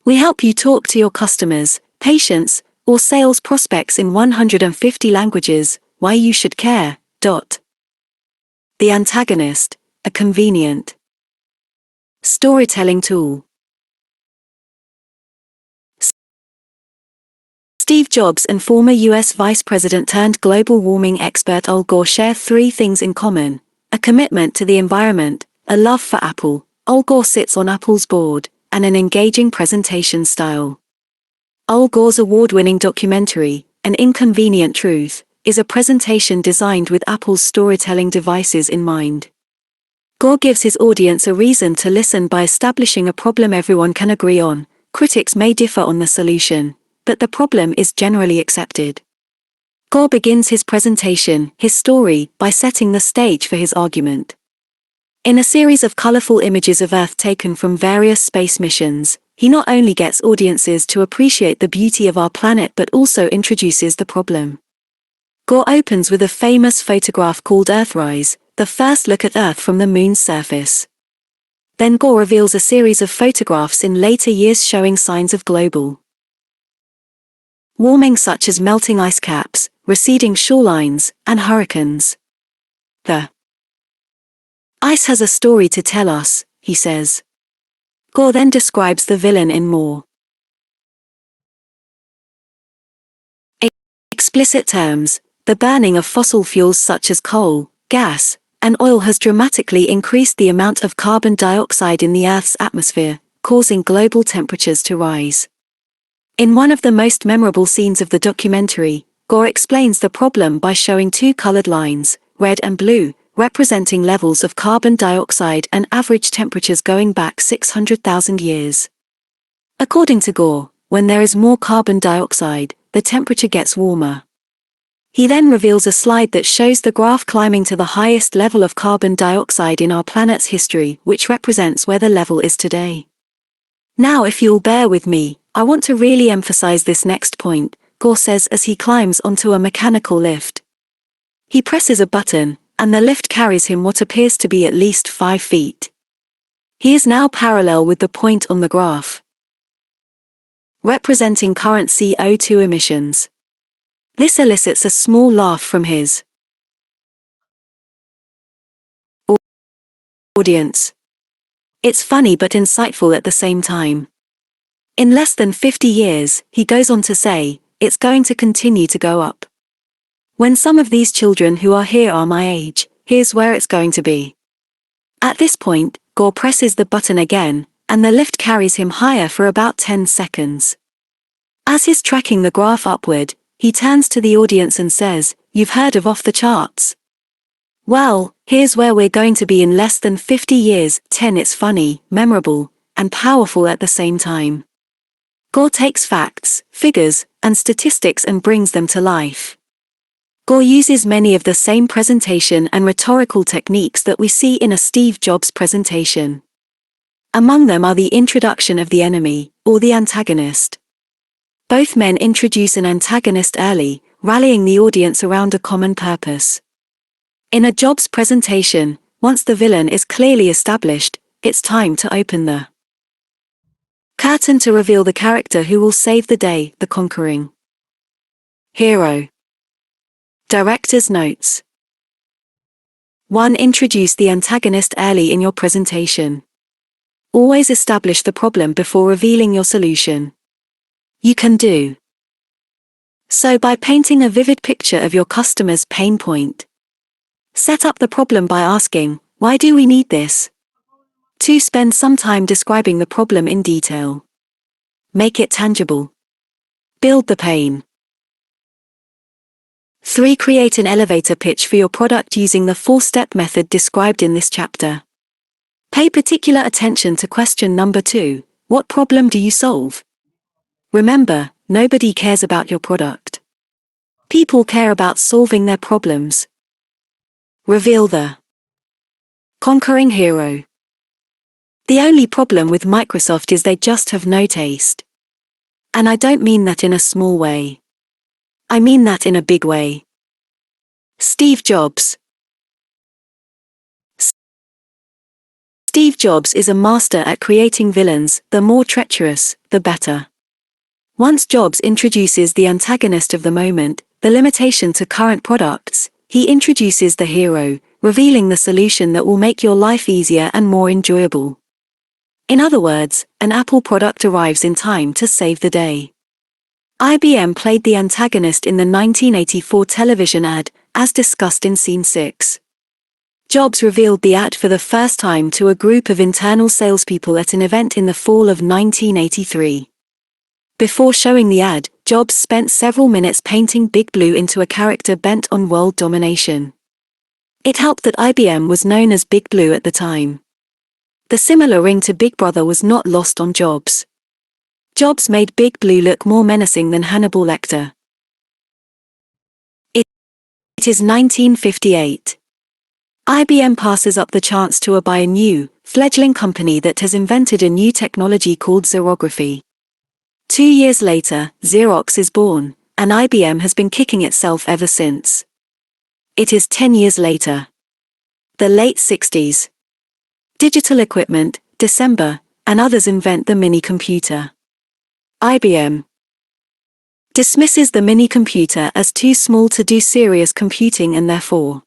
We help you talk to your customers, patients, or sales prospects in 150 languages. Why you should care. The Antagonist, a convenient storytelling tool. Steve Jobs and former U.S. Vice President turned global warming expert Al Gore share 3 things in common: a commitment to the environment, a love for Apple. Al Gore sits on Apple's board, and an engaging presentation style. Al Gore's award-winning documentary, An Inconvenient Truth, is a presentation designed with Apple's storytelling devices in mind. Gore gives his audience a reason to listen by establishing a problem everyone can agree on. Critics may differ on the solution, but the problem is generally accepted. Gore begins his presentation, his story, by setting the stage for his argument. In a series of colorful images of Earth taken from various space missions, he not only gets audiences to appreciate the beauty of our planet but also introduces the problem. Gore opens with a famous photograph called Earthrise, the first look at Earth from the Moon's surface. Then Gore reveals a series of photographs in later years showing signs of global warming such as melting ice caps, receding shorelines, and hurricanes. The ice has a story to tell us, he says. Gore then describes the villain in more explicit terms. The burning of fossil fuels such as coal, gas, and oil has dramatically increased the amount of carbon dioxide in the Earth's atmosphere, causing global temperatures to rise. In one of the most memorable scenes of the documentary, Gore explains the problem by showing two colored lines, red and blue, representing levels of carbon dioxide and average temperatures going back 600,000 years. According to Gore, when there is more carbon dioxide, the temperature gets warmer. He then reveals a slide that shows the graph climbing to the highest level of carbon dioxide in our planet's history, which represents where the level is today. Now, if you'll bear with me, I want to really emphasize this next point, Gore says as he climbs onto a mechanical lift. He presses a button, and the lift carries him what appears to be at least 5 feet. He is now parallel with the point on the graph, representing current CO2 emissions. This elicits a small laugh from his audience. It's funny but insightful at the same time. In less than 50 years, he goes on to say, it's going to continue to go up. When some of these children who are here are my age, here's where it's going to be. At this point, Gore presses the button again, and the lift carries him higher for about 10 seconds. As he's tracking the graph upward, he turns to the audience and says, "You've heard of off the charts? Well, here's where we're going to be in less than 50 years. 10. It's funny, memorable, and powerful at the same time. Gore takes facts, figures, and statistics and brings them to life. Gore uses many of the same presentation and rhetorical techniques that we see in a Steve Jobs presentation. Among them are the introduction of the enemy, or the antagonist. Both men introduce an antagonist early, rallying the audience around a common purpose. In a Jobs presentation, once the villain is clearly established, it's time to open the curtain to reveal the character who will save the day, the conquering hero. Director's notes. 1. Introduce the antagonist early in your presentation. Always establish the problem before revealing your solution. You can do so by painting a vivid picture of your customer's pain point. Set up the problem by asking, why do we need this? 2. Spend some time describing the problem in detail. Make it tangible. Build the pain. 3. Create an elevator pitch for your product using the 4-step method described in this chapter. Pay particular attention to question number 2, what problem do you solve? Remember, nobody cares about your product. People care about solving their problems. Reveal the conquering hero. The only problem with Microsoft is they just have no taste. And I don't mean that in a small way. I mean that in a big way. Steve Jobs. Steve Jobs is a master at creating villains. The more treacherous, the better. Once Jobs introduces the antagonist of the moment, the limitation to current products, he introduces the hero, revealing the solution that will make your life easier and more enjoyable. In other words, an Apple product arrives in time to save the day. IBM played the antagonist in the 1984 television ad, as discussed in Scene 6. Jobs revealed the ad for the first time to a group of internal salespeople at an event in the fall of 1983. Before showing the ad, Jobs spent several minutes painting Big Blue into a character bent on world domination. It helped that IBM was known as Big Blue at the time. The similar ring to Big Brother was not lost on Jobs. Jobs made Big Blue look more menacing than Hannibal Lecter. It is 1958. IBM passes up the chance to buy a new, fledgling company that has invented a new technology called xerography. 2 years later, Xerox is born, and IBM has been kicking itself ever since. It is 10 years later. The late 60s. Digital Equipment, December, and others invent the mini-computer. IBM dismisses the mini-computer as too small to do serious computing and therefore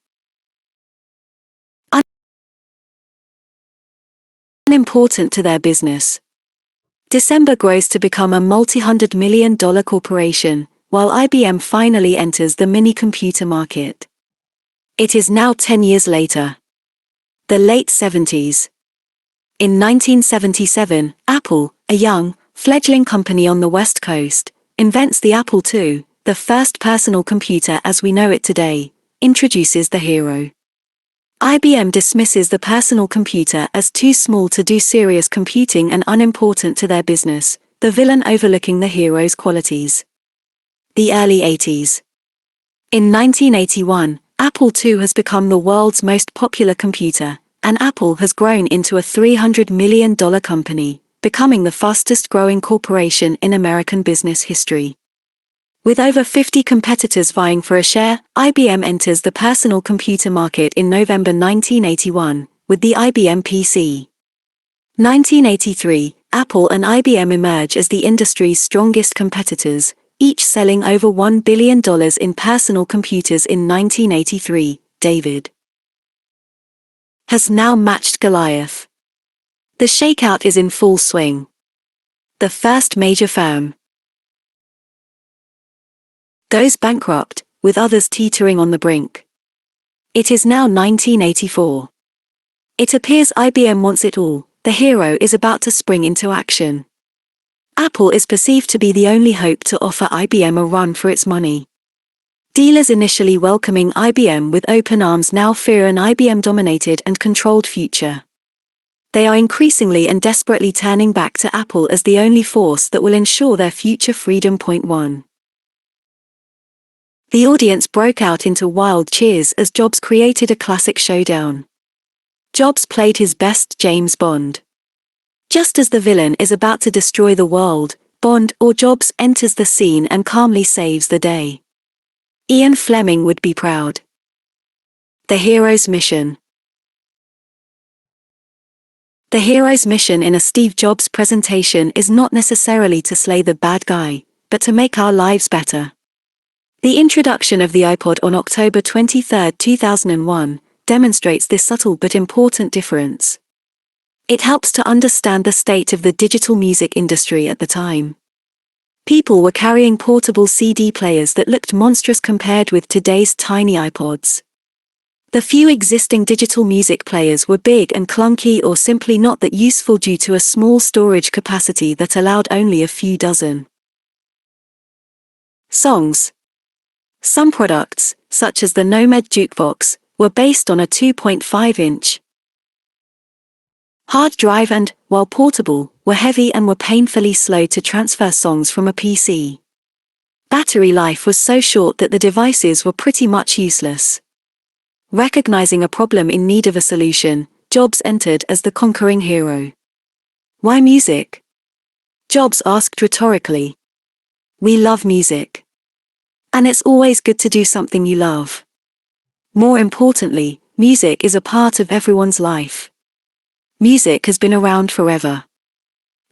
unimportant to their business. December grows to become a multi-$100 million corporation, while IBM finally enters the mini-computer market. It is now 10 years later. The late 70s. In 1977, Apple, a young, fledgling company on the West Coast, invents the Apple II, the first personal computer as we know it today, introduces the Hero. IBM dismisses the personal computer as too small to do serious computing and unimportant to their business, the villain overlooking the hero's qualities. The early 80s. In 1981, Apple II has become the world's most popular computer, and Apple has grown into a $300 million company, becoming the fastest-growing corporation in American business history. With over 50 competitors vying for a share, IBM enters the personal computer market in November 1981, with the IBM PC. 1983, Apple and IBM emerge as the industry's strongest competitors, each selling over $1 billion in personal computers in 1983. David has now matched Goliath. The shakeout is in full swing. The first major firm goes bankrupt, with others teetering on the brink. It is now 1984. It appears IBM wants it all. The Hero is about to spring into action. Apple is perceived to be the only hope to offer IBM a run for its money. Dealers initially welcoming IBM with open arms now fear an IBM-dominated and controlled future. They are increasingly and desperately turning back to Apple as the only force that will ensure their future freedom. 1. The audience broke out into wild cheers as Jobs created a classic showdown. Jobs played his best James Bond. Just as the villain is about to destroy the world, Bond or Jobs enters the scene and calmly saves the day. Ian Fleming would be proud. The Hero's Mission. The hero's mission in a Steve Jobs presentation is not necessarily to slay the bad guy, but to make our lives better. The introduction of the iPod on October 23, 2001, demonstrates this subtle but important difference. It helps to understand the state of the digital music industry at the time. People were carrying portable CD players that looked monstrous compared with today's tiny iPods. The few existing digital music players were big and clunky or simply not that useful due to a small storage capacity that allowed only a few dozen songs. Some products, such as the Nomad Jukebox, were based on a 2.5-inch hard drive and, while portable, were heavy and were painfully slow to transfer songs from a PC. Battery life was so short that the devices were pretty much useless. Recognizing a problem in need of a solution, Jobs entered as the conquering hero. Why music? Jobs asked rhetorically. We love music. And it's always good to do something you love. More importantly, music is a part of everyone's life. Music has been around forever.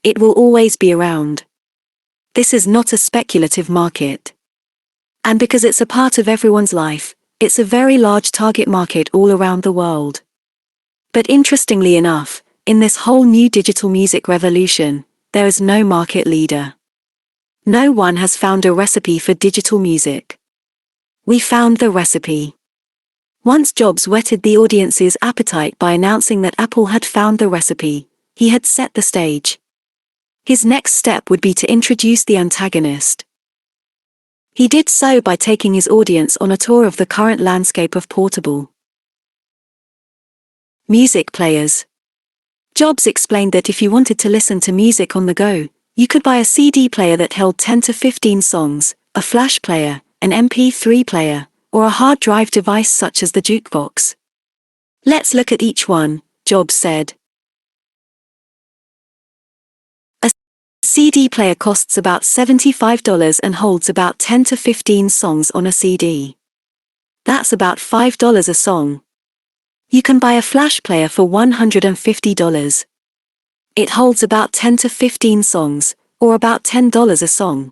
It will always be around. This is not a speculative market. And because it's a part of everyone's life, it's a very large target market all around the world. But interestingly enough, in this whole new digital music revolution, there is no market leader. No one has found a recipe for digital music. We found the recipe. Once Jobs whetted the audience's appetite by announcing that Apple had found the recipe, he had set the stage. His next step would be to introduce the Antagonist. He did so by taking his audience on a tour of the current landscape of portable music players. Jobs explained that if you wanted to listen to music on the go, you could buy a CD player that held 10 to 15 songs, a flash player, an MP3 player, or a hard drive device such as the jukebox. Let's look at each one, Jobs said. A CD player costs about $75 and holds about 10 to 15 songs on a CD. That's about $5 a song. You can buy a flash player for $150. It holds about 10 to 15 songs, or about $10 a song.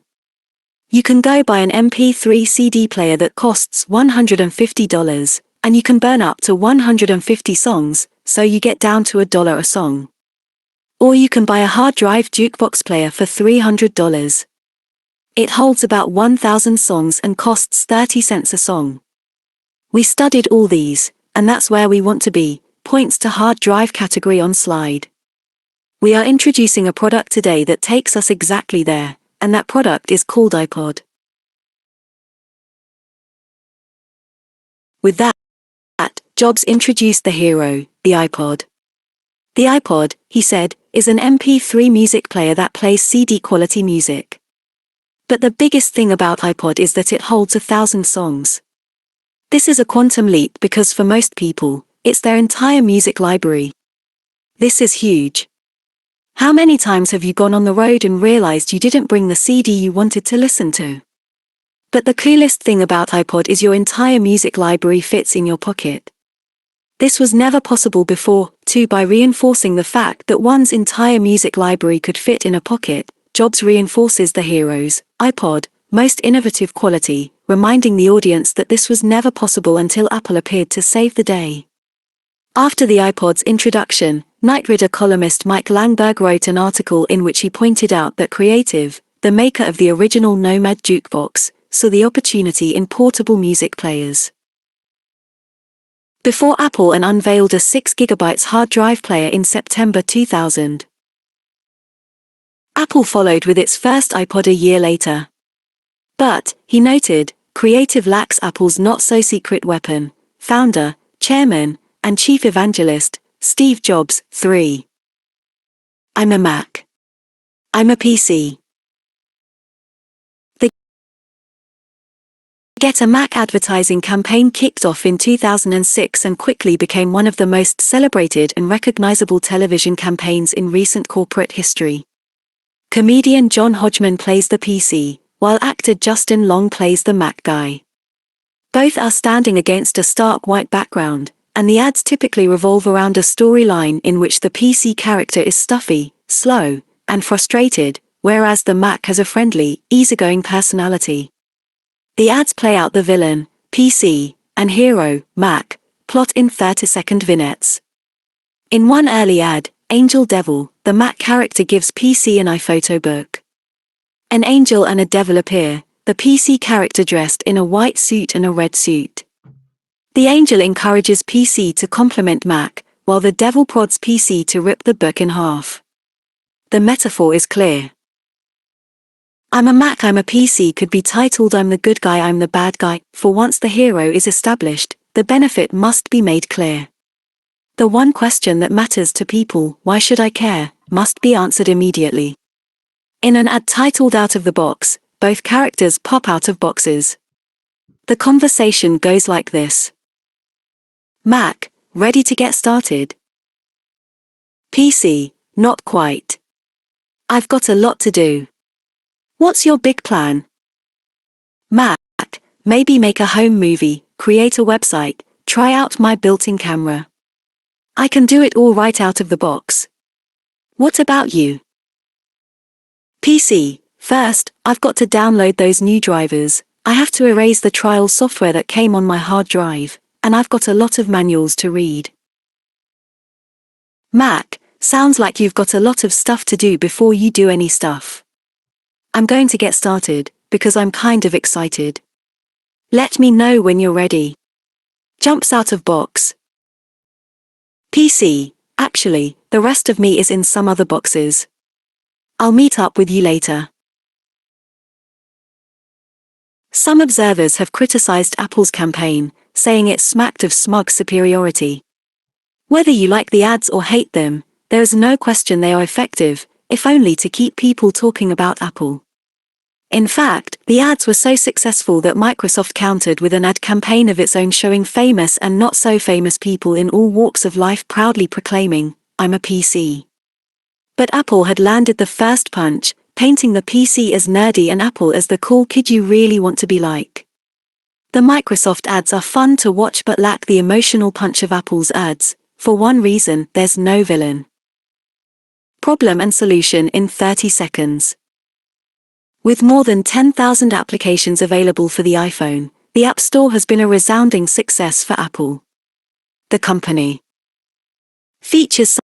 You can go buy an MP3 CD player that costs $150, and you can burn up to 150 songs, so you get down to $1 a song. Or you can buy a hard drive jukebox player for $300. It holds about 1,000 songs and costs 30 cents a song. We studied all these, and that's where we want to be, points to hard drive category on slide. We are introducing a product today that takes us exactly there, and that product is called Ipod. With that, Jobs introduced the hero, the iPod. The iPod, he said, is an MP3 music player that plays CD quality music. But the biggest thing about iPod is that it holds 1,000 songs. This is a quantum leap because for most people, it's their entire music library. This is huge. How many times have you gone on the road and realized you didn't bring the CD you wanted to listen to? But the coolest thing about iPod is your entire music library fits in your pocket. This was never possible before, too. By reinforcing the fact that one's entire music library could fit in a pocket, Jobs reinforces the hero's, iPod, most innovative quality, reminding the audience that this was never possible until Apple appeared to save the day. After the iPod's introduction, Night Reader columnist Mike Langberg wrote an article in which he pointed out that Creative, the maker of the original Nomad jukebox, saw the opportunity in portable music players. Before Apple unveiled a 6 GB hard drive player in September 2000. Apple followed with its first iPod a year later. But, he noted, Creative lacks Apple's not-so-secret weapon, founder, chairman, and chief evangelist, Steve Jobs. 3. I'm a Mac. I'm a PC. The Get a Mac advertising campaign kicked off in 2006 and quickly became one of the most celebrated and recognizable television campaigns in recent corporate history. Comedian John Hodgman plays the PC, while actor Justin Long plays the Mac guy. Both are standing against a stark white background, and the ads typically revolve around a storyline in which the PC character is stuffy, slow, and frustrated, whereas the Mac has a friendly, easygoing personality. The ads play out the villain, PC, and hero, Mac, plot in 30-second vignettes. In one early ad, Angel Devil, the Mac character gives PC an iPhoto book. An angel and a devil appear, the PC character dressed in a white suit and a red suit. The angel encourages PC to compliment Mac, while the devil prods PC to rip the book in half. The metaphor is clear. I'm a Mac, I'm a PC could be titled I'm the good guy, I'm the bad guy, for once the hero is established, the benefit must be made clear. The one question that matters to people, why should I care, must be answered immediately. In an ad titled Out of the Box, both characters pop out of boxes. The conversation goes like this. Mac, ready to get started? PC, not quite. I've got a lot to do. What's your big plan? Mac, maybe make a home movie, create a website, try out my built-in camera. I can do it all right out of the box. What about you? PC, first, I've got to download those new drivers, I have to erase the trial software that came on my hard drive, and I've got a lot of manuals to read. Mac, sounds like you've got a lot of stuff to do before you do any stuff. I'm going to get started, because I'm kind of excited. Let me know when you're ready. Jumps out of box. PC. Actually, the rest of me is in some other boxes. I'll meet up with you later. Some observers have criticized Apple's campaign, saying it smacked of smug superiority. Whether you like the ads or hate them, there is no question they are effective, if only to keep people talking about Apple. In fact, the ads were so successful that Microsoft countered with an ad campaign of its own showing famous and not so famous people in all walks of life proudly proclaiming, "I'm a PC." But Apple had landed the first punch, painting the PC as nerdy and Apple as the cool kid you really want to be like. The Microsoft ads are fun to watch but lack the emotional punch of Apple's ads. For one reason, there's no villain. Problem and solution in 30 seconds. With more than 10,000 applications available for the iPhone, the App Store has been a resounding success for Apple. The company features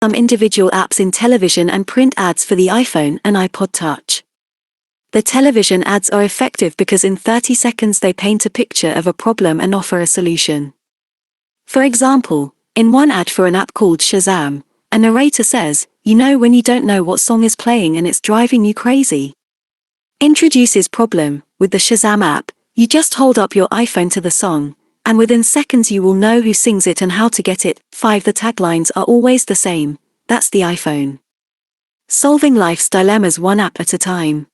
some individual apps in television and print ads for the iPhone and iPod Touch. The television ads are effective because in 30 seconds they paint a picture of a problem and offer a solution. For example, in one ad for an app called Shazam, a narrator says, "You know when you don't know what song is playing and it's driving you crazy?" Introduces problem. With the Shazam app, you just hold up your iPhone to the song, and within seconds you will know who sings it and how to get it. 5. The taglines are always the same. That's the iPhone. Solving life's dilemmas one app at a time.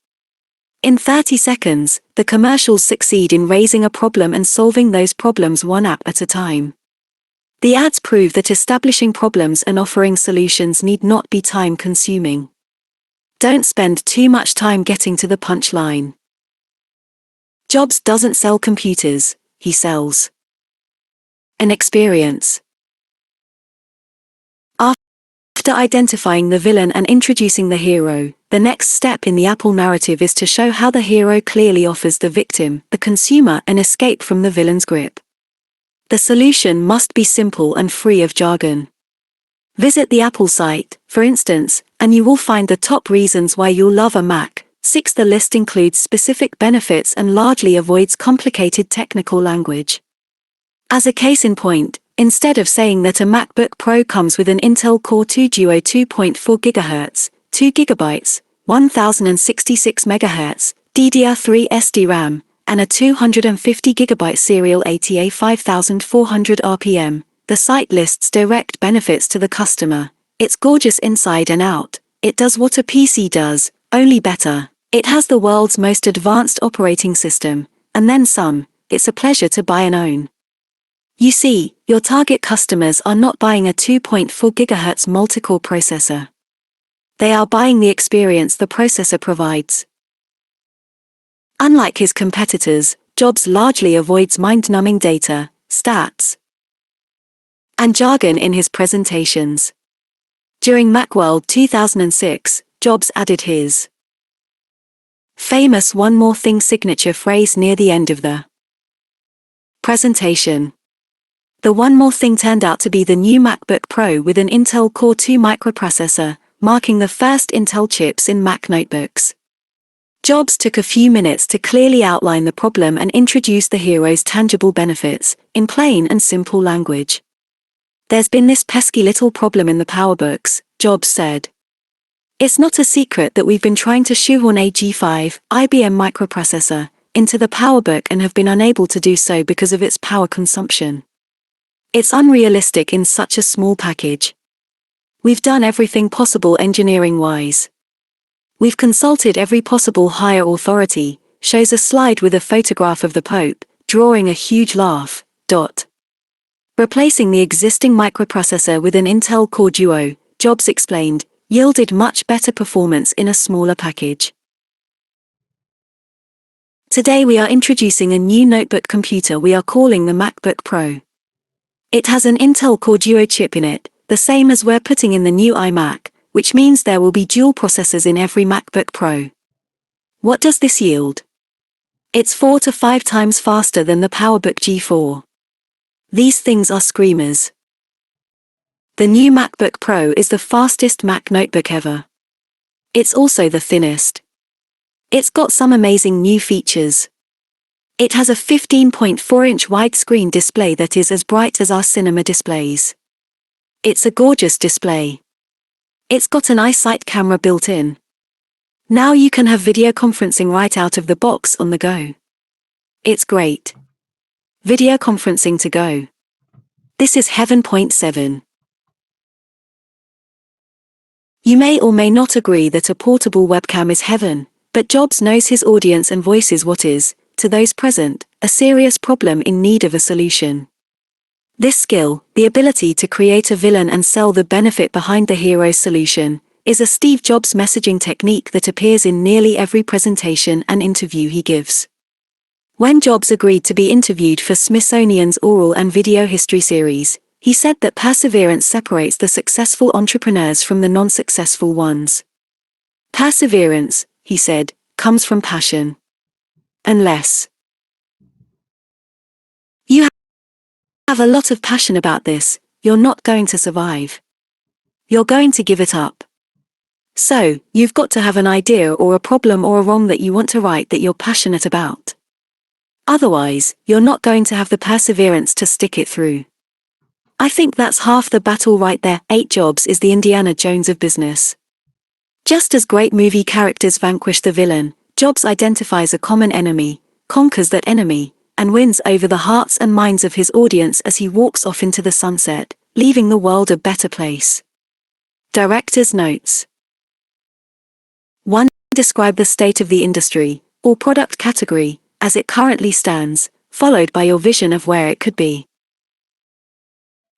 In 30 seconds, the commercials succeed in raising a problem and solving those problems one app at a time. The ads prove that establishing problems and offering solutions need not be time-consuming. Don't spend too much time getting to the punchline. Jobs doesn't sell computers, he sells an experience. After identifying the villain and introducing the hero, the next step in the Apple narrative is to show how the hero clearly offers the victim, the consumer, an escape from the villain's grip. The solution must be simple and free of jargon. Visit the Apple site, for instance, and you will find the top reasons why you'll love a Mac. 6. The list includes specific benefits and largely avoids complicated technical language. As a case in point, instead of saying that a MacBook Pro comes with an Intel Core 2 Duo 2.4 GHz, 2 GB, 1066 MHz, DDR3 SD-RAM, and a 250 GB serial ATA 5400 RPM, the site lists direct benefits to the customer. It's gorgeous inside and out. It does what a PC does, only better. It has the world's most advanced operating system, and then some. It's a pleasure to buy and own. You see, your target customers are not buying a 2.4 GHz multi-core processor. They are buying the experience the processor provides. Unlike his competitors, Jobs largely avoids mind-numbing data, stats, and jargon in his presentations. During Macworld 2006, Jobs added his famous "one more thing" signature phrase near the end of the presentation. The one more thing turned out to be the new MacBook Pro with an Intel Core 2 microprocessor, marking the first Intel chips in Mac notebooks. Jobs took a few minutes to clearly outline the problem and introduce the hero's tangible benefits, in plain and simple language. "There's been this pesky little problem in the PowerBooks," Jobs said. "It's not a secret that we've been trying to shoehorn a G5 IBM microprocessor into the PowerBook and have been unable to do so because of its power consumption. It's unrealistic in such a small package. We've done everything possible engineering-wise. We've consulted every possible higher authority," shows a slide with a photograph of the Pope, drawing a huge laugh. Replacing the existing microprocessor with an Intel Core Duo, Jobs explained, yielded much better performance in a smaller package. Today we are introducing a new notebook computer we are calling the MacBook Pro. It has an Intel Core Duo chip in it, the same as we're putting in the new iMac, which means there will be dual processors in every MacBook Pro. What does this yield? It's 4 to 5 times faster than the PowerBook G4. These things are screamers. The new MacBook Pro is the fastest Mac notebook ever. It's also the thinnest. It's got some amazing new features. It has a 15.4-inch widescreen display that is as bright as our cinema displays. It's a gorgeous display. It's got an eyesight camera built in. Now you can have video conferencing right out of the box on the go. It's great. Video conferencing to go. This is heaven. Point 7. You may or may not agree that a portable webcam is heaven, but Jobs knows his audience and voices what is, to those present, a serious problem in need of a solution. This skill, the ability to create a villain and sell the benefit behind the hero's solution, is a Steve Jobs messaging technique that appears in nearly every presentation and interview he gives. When Jobs agreed to be interviewed for Smithsonian's Oral and Video History series, he said that perseverance separates the successful entrepreneurs from the non-successful ones. Perseverance, he said, comes from passion. Unless you have a lot of passion about this, you're not going to survive. You're going to give it up. So, you've got to have an idea or a problem or a wrong that you want to right that you're passionate about. Otherwise, you're not going to have the perseverance to stick it through. I think that's half the battle right there. 8 Jobs is the Indiana Jones of business. Just as great movie characters vanquish the villain, Jobs identifies a common enemy, conquers that enemy, and wins over the hearts and minds of his audience as he walks off into the sunset, leaving the world a better place. Director's notes. 1. Describe the state of the industry, or product category, as it currently stands, followed by your vision of where it could be.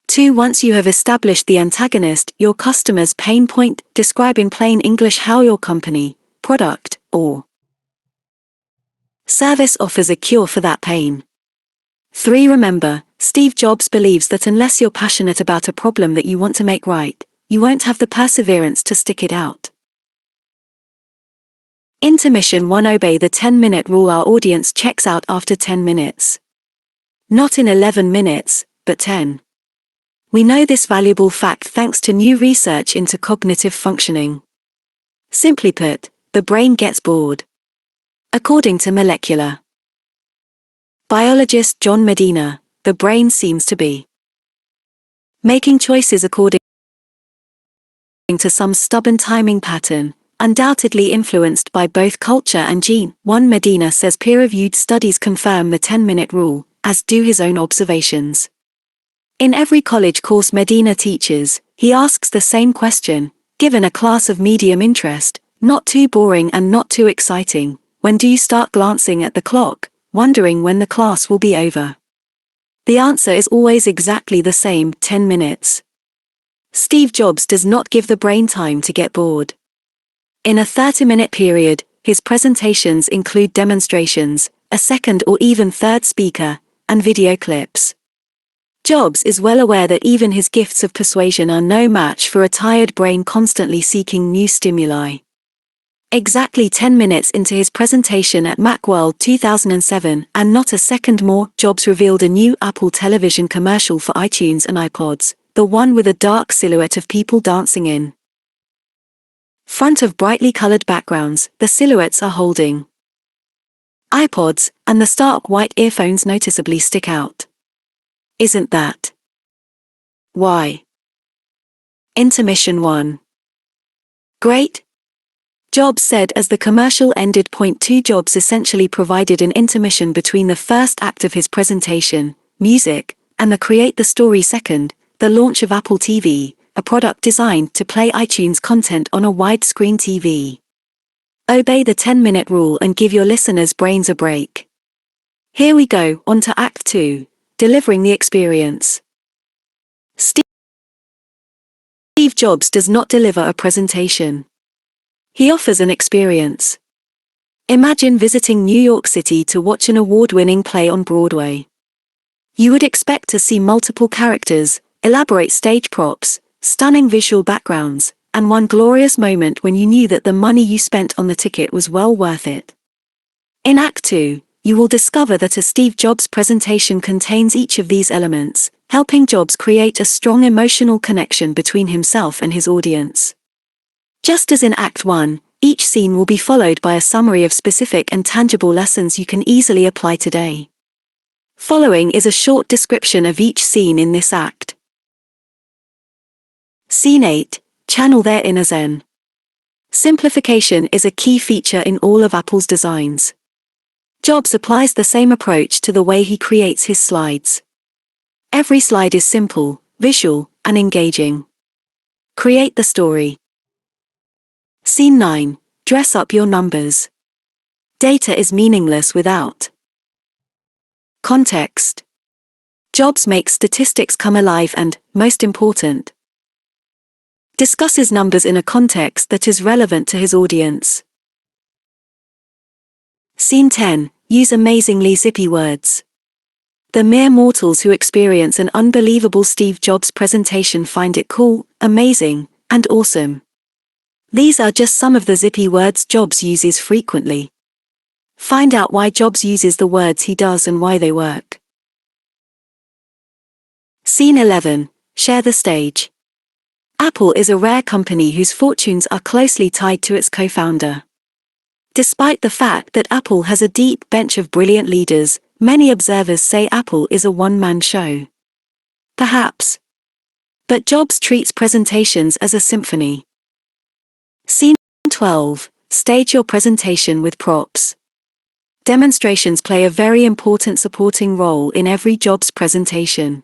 2. Once you have established the antagonist, your customer's pain point, describe in plain English how your company, product, or service offers a cure for that pain. 3. Remember, Steve Jobs believes that unless you're passionate about a problem that you want to make right, you won't have the perseverance to stick it out. Intermission 1. Obey the 10-minute rule. Our audience checks out after 10 minutes. Not in 11 minutes, but 10. We know this valuable fact thanks to new research into cognitive functioning. Simply put, the brain gets bored. According to molecular biologist John Medina, the brain seems to be making choices according to some stubborn timing pattern, undoubtedly influenced by both culture and gene. 1. Medina says peer-reviewed studies confirm the 10-minute rule, as do his own observations. In every college course Medina teaches, he asks the same question, given a class of medium interest, not too boring and not too exciting. When do you start glancing at the clock, wondering when the class will be over? The answer is always exactly the same, 10 minutes. Steve Jobs does not give the brain time to get bored. In a 30-minute period, his presentations include demonstrations, a second or even third speaker, and video clips. Jobs is well aware that even his gifts of persuasion are no match for a tired brain constantly seeking new stimuli. Exactly 10 minutes into his presentation at Macworld 2007, and not a second more, Jobs revealed a new Apple television commercial for iTunes and iPods, the one with a dark silhouette of people dancing in front of brightly colored backgrounds. The silhouettes are holding iPods, and the stark white earphones noticeably stick out. Isn't that why? Intermission 1. Great, Jobs said as the commercial ended. Point 2. Jobs essentially provided an intermission between the first act of his presentation, music, and the create the story second, the launch of Apple TV, a product designed to play iTunes content on a widescreen TV. Obey the 10-minute rule and give your listeners' brains a break. Here we go, on to Act 2, delivering the experience. Steve Jobs does not deliver a presentation. He offers an experience. Imagine visiting New York City to watch an award-winning play on Broadway. You would expect to see multiple characters, elaborate stage props, stunning visual backgrounds, and one glorious moment when you knew that the money you spent on the ticket was well worth it. In Act 2, you will discover that a Steve Jobs presentation contains each of these elements, helping Jobs create a strong emotional connection between himself and his audience. Just as in Act 1, Each scene will be followed by a summary of specific and tangible lessons you can easily apply today. Following is a short description of each scene in this act. Scene 8. Channel their inner zen. Simplification is a key feature in all of Apple's designs. Jobs applies the same approach to the way he creates his slides. Every slide is simple, visual, and engaging. Create the story. Scene 9. Dress up your numbers. Data is meaningless without context. Jobs makes statistics come alive and, most important, discusses numbers in a context that is relevant to his audience. Scene 10. Use amazingly zippy words. The mere mortals who experience an unbelievable Steve Jobs presentation find it cool, amazing, and awesome. These are just some of the zippy words Jobs uses frequently. Find out why Jobs uses the words he does and why they work. Scene 11. Share the stage. Apple is a rare company whose fortunes are closely tied to its co-founder. Despite the fact that Apple has a deep bench of brilliant leaders, many observers say Apple is a one-man show. Perhaps. But Jobs treats presentations as a symphony. Scene 12. Stage your presentation with props. Demonstrations play a very important supporting role in every Jobs presentation.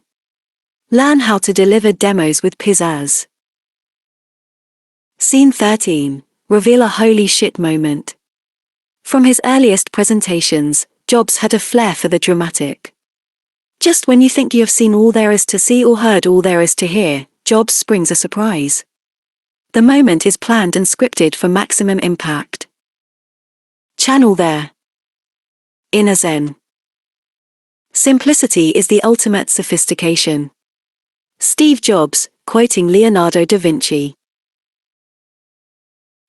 Learn how to deliver demos with pizzazz. Scene 13. Reveal a holy shit moment. From his earliest presentations, Jobs had a flair for the dramatic. Just when you think you have seen all there is to see or heard all there is to hear, Jobs springs a surprise. The moment is planned and scripted for maximum impact. Channel their inner zen. Simplicity is the ultimate sophistication. Steve Jobs, quoting Leonardo da Vinci.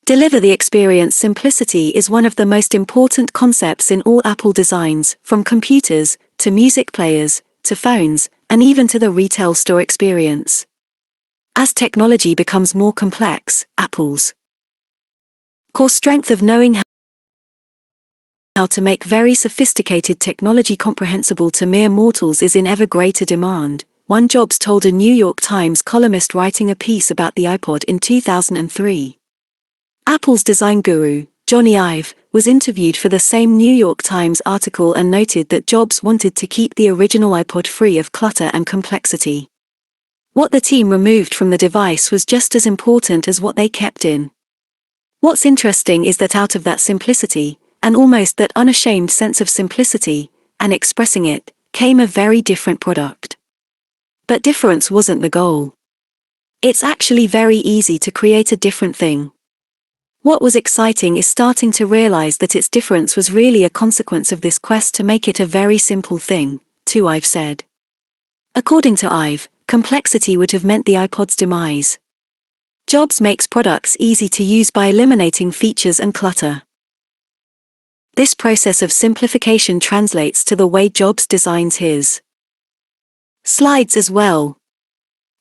Deliver the experience. Simplicity is one of the most important concepts in all Apple designs, from computers, to music players, to phones, and even to the retail store experience. As technology becomes more complex, Apple's core strength of knowing how to make very sophisticated technology comprehensible to mere mortals is in ever greater demand. One Jobs told a New York Times columnist writing a piece about the iPod in 2003. Apple's design guru, Johnny Ive, was interviewed for the same New York Times article and noted that Jobs wanted to keep the original iPod free of clutter and complexity. What the team removed from the device was just as important as what they kept in. What's interesting is that out of that simplicity, and almost that unashamed sense of simplicity, and expressing it, came a very different product. But difference wasn't the goal. It's actually very easy to create a different thing. What was exciting is starting to realize that its difference was really a consequence of this quest to make it a very simple thing, too. Ive said. According to Ive, complexity would have meant the iPod's demise. Jobs makes products easy to use by eliminating features and clutter. This process of simplification translates to the way Jobs designs his slides as well.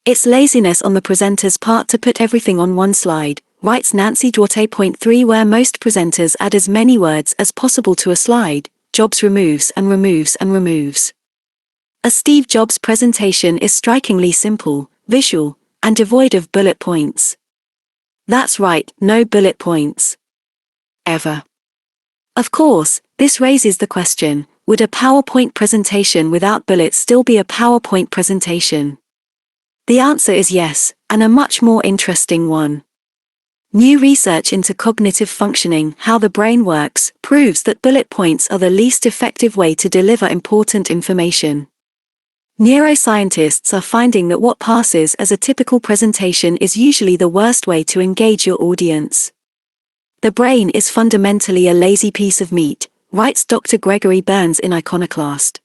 It's laziness on the presenter's part to put everything on one slide, writes Nancy Duarte. Point 3. Where most presenters add as many words as possible to a slide, Jobs removes and removes and removes. A Steve Jobs presentation is strikingly simple, visual, and devoid of bullet points. That's right, no bullet points. Ever. Of course, this raises the question, would a PowerPoint presentation without bullets still be a PowerPoint presentation? The answer is yes, and a much more interesting one. New research into cognitive functioning, how the brain works, proves that bullet points are the least effective way to deliver important information. Neuroscientists are finding that what passes as a typical presentation is usually the worst way to engage your audience. The brain is fundamentally a lazy piece of meat, writes Dr. Gregory Burns in Iconoclast.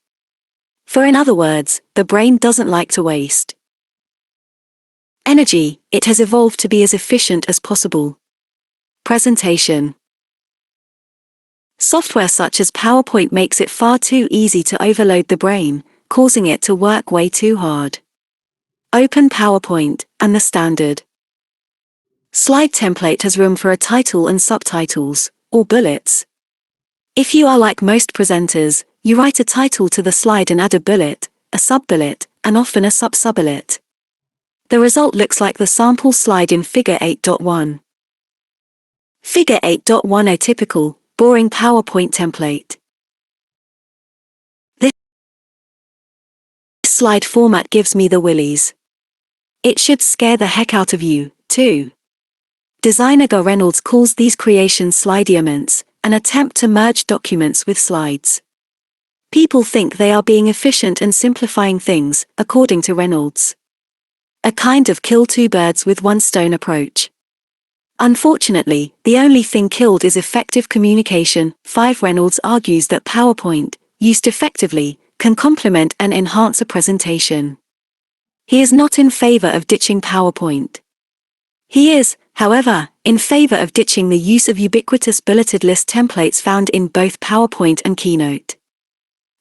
In other words, the brain doesn't like to waste energy. It has evolved to be as efficient as possible. Presentation. Software such as PowerPoint makes it far too easy to overload the brain, causing it to work way too hard. Open PowerPoint, and the standard Slide template has room for a title and subtitles, or bullets. If you are like most presenters, you write a title to the slide and add a bullet, a sub-bullet, and often a sub-sub-bullet. The result looks like the sample slide in Figure 8.1. Figure 8.1, a typical, boring PowerPoint template. This slide format gives me the willies. It should scare the heck out of you, too. Designer Gar Reynolds calls these creations slidements, an attempt to merge documents with slides. People think they are being efficient and simplifying things, according to Reynolds. A kind of kill two birds with one stone approach. Unfortunately, the only thing killed is effective communication. 5 Reynolds argues that PowerPoint, used effectively, can complement and enhance a presentation. He is not in favor of ditching PowerPoint. He is, however, in favor of ditching the use of ubiquitous bulleted list templates found in both PowerPoint and Keynote.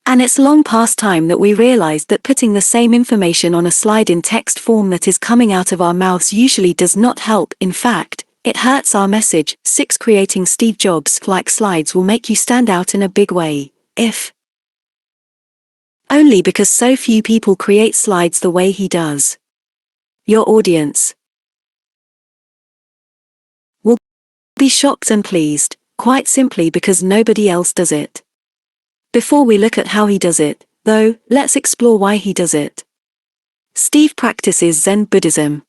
And it's long past time that we realized that putting the same information on a slide in text form that is coming out of our mouths usually does not help. In fact, it hurts our message. 6 Creating Steve Jobs-like slides will make you stand out in a big way, if only because so few people create slides the way he does. Your audience will be shocked and pleased, quite simply because nobody else does it. Before we look at how he does it, though, let's explore why he does it. Steve practices Zen Buddhism.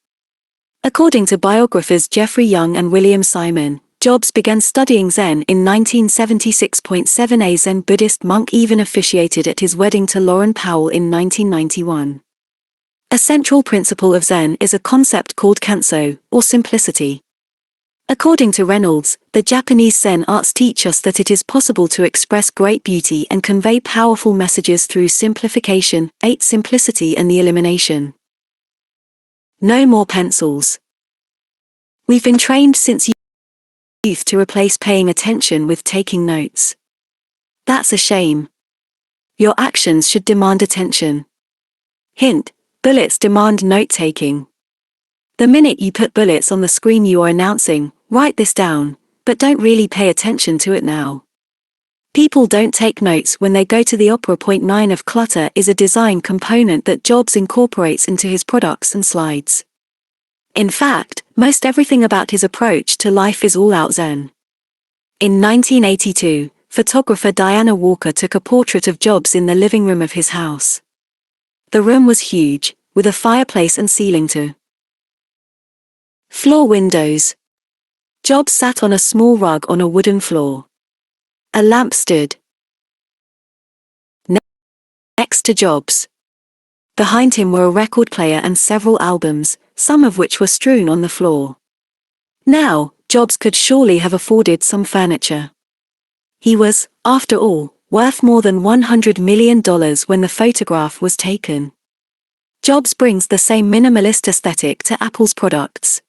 According to biographers Jeffrey Young and William Simon, Jobs began studying Zen in 1976. A Zen Buddhist monk even officiated at his wedding to Lauren Powell in 1991. A central principle of Zen is a concept called kanso, or simplicity. According to Reynolds, the Japanese Zen arts teach us that it is possible to express great beauty and convey powerful messages through simplification. 8 Simplicity and the elimination. No more pencils. We've been trained since youth to replace paying attention with taking notes. That's a shame. Your actions should demand attention. Hint: bullets demand note-taking. The minute you put bullets on the screen you are announcing, write this down, but don't really pay attention to it now. People don't take notes when they go to the opera. 9 of clutter is a design component that Jobs incorporates into his products and slides. In fact, most everything about his approach to life is all out Zen. In 1982, photographer Diana Walker took a portrait of Jobs in the living room of his house. The room was huge, with a fireplace and ceiling to floor windows. Jobs sat on a small rug on a wooden floor. A lamp stood next to Jobs. Behind him were a record player and several albums, some of which were strewn on the floor. Now, Jobs could surely have afforded some furniture. He was, after all, worth more than $100 million when the photograph was taken. Jobs brings the same minimalist aesthetic to Apple's products.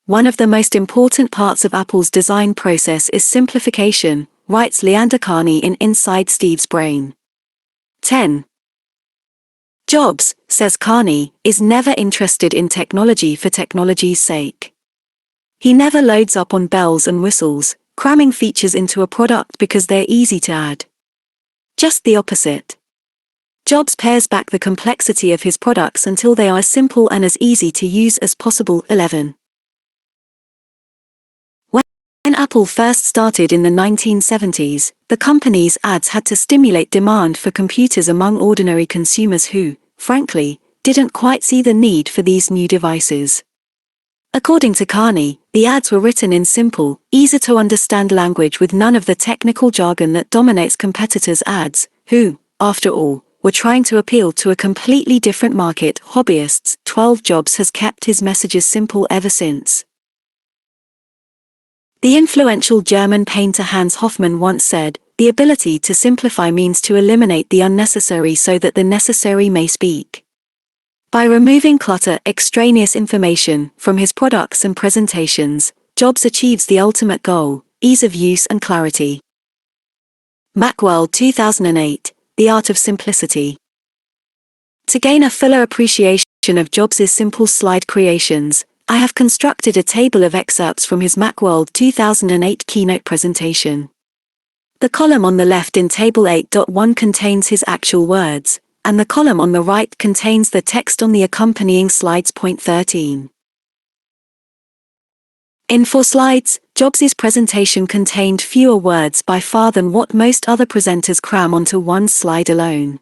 One of the most important parts of Apple's design process is simplification, writes Leander Carney in Inside Steve's Brain. 10. Jobs, says Carney, is never interested in technology for technology's sake. He never loads up on bells and whistles, cramming features into a product because they're easy to add. Just the opposite. Jobs pares back the complexity of his products until they are as simple and as easy to use as possible. 11. When Apple first started in the 1970s, the company's ads had to stimulate demand for computers among ordinary consumers who, frankly, didn't quite see the need for these new devices. According to Carney, the ads were written in simple, easy-to-understand language with none of the technical jargon that dominates competitors' ads, who, after all, were trying to appeal to a completely different market, hobbyists. 12 Jobs has kept his messages simple ever since. The influential German painter Hans Hofmann once said, "The ability to simplify means to eliminate the unnecessary so that the necessary may speak." By removing clutter, extraneous information, from his products and presentations, Jobs achieves the ultimate goal: ease of use and clarity. Macworld 2008, The Art of Simplicity. To gain a fuller appreciation of Jobs' simple slide creations, I have constructed a table of excerpts from his Macworld 2008 keynote presentation. The column on the left in Table 8.1 contains his actual words, and the column on the right contains the text on the accompanying slides. Point 13. In 4 slides, Jobs' presentation contained fewer words by far than what most other presenters cram onto one slide alone.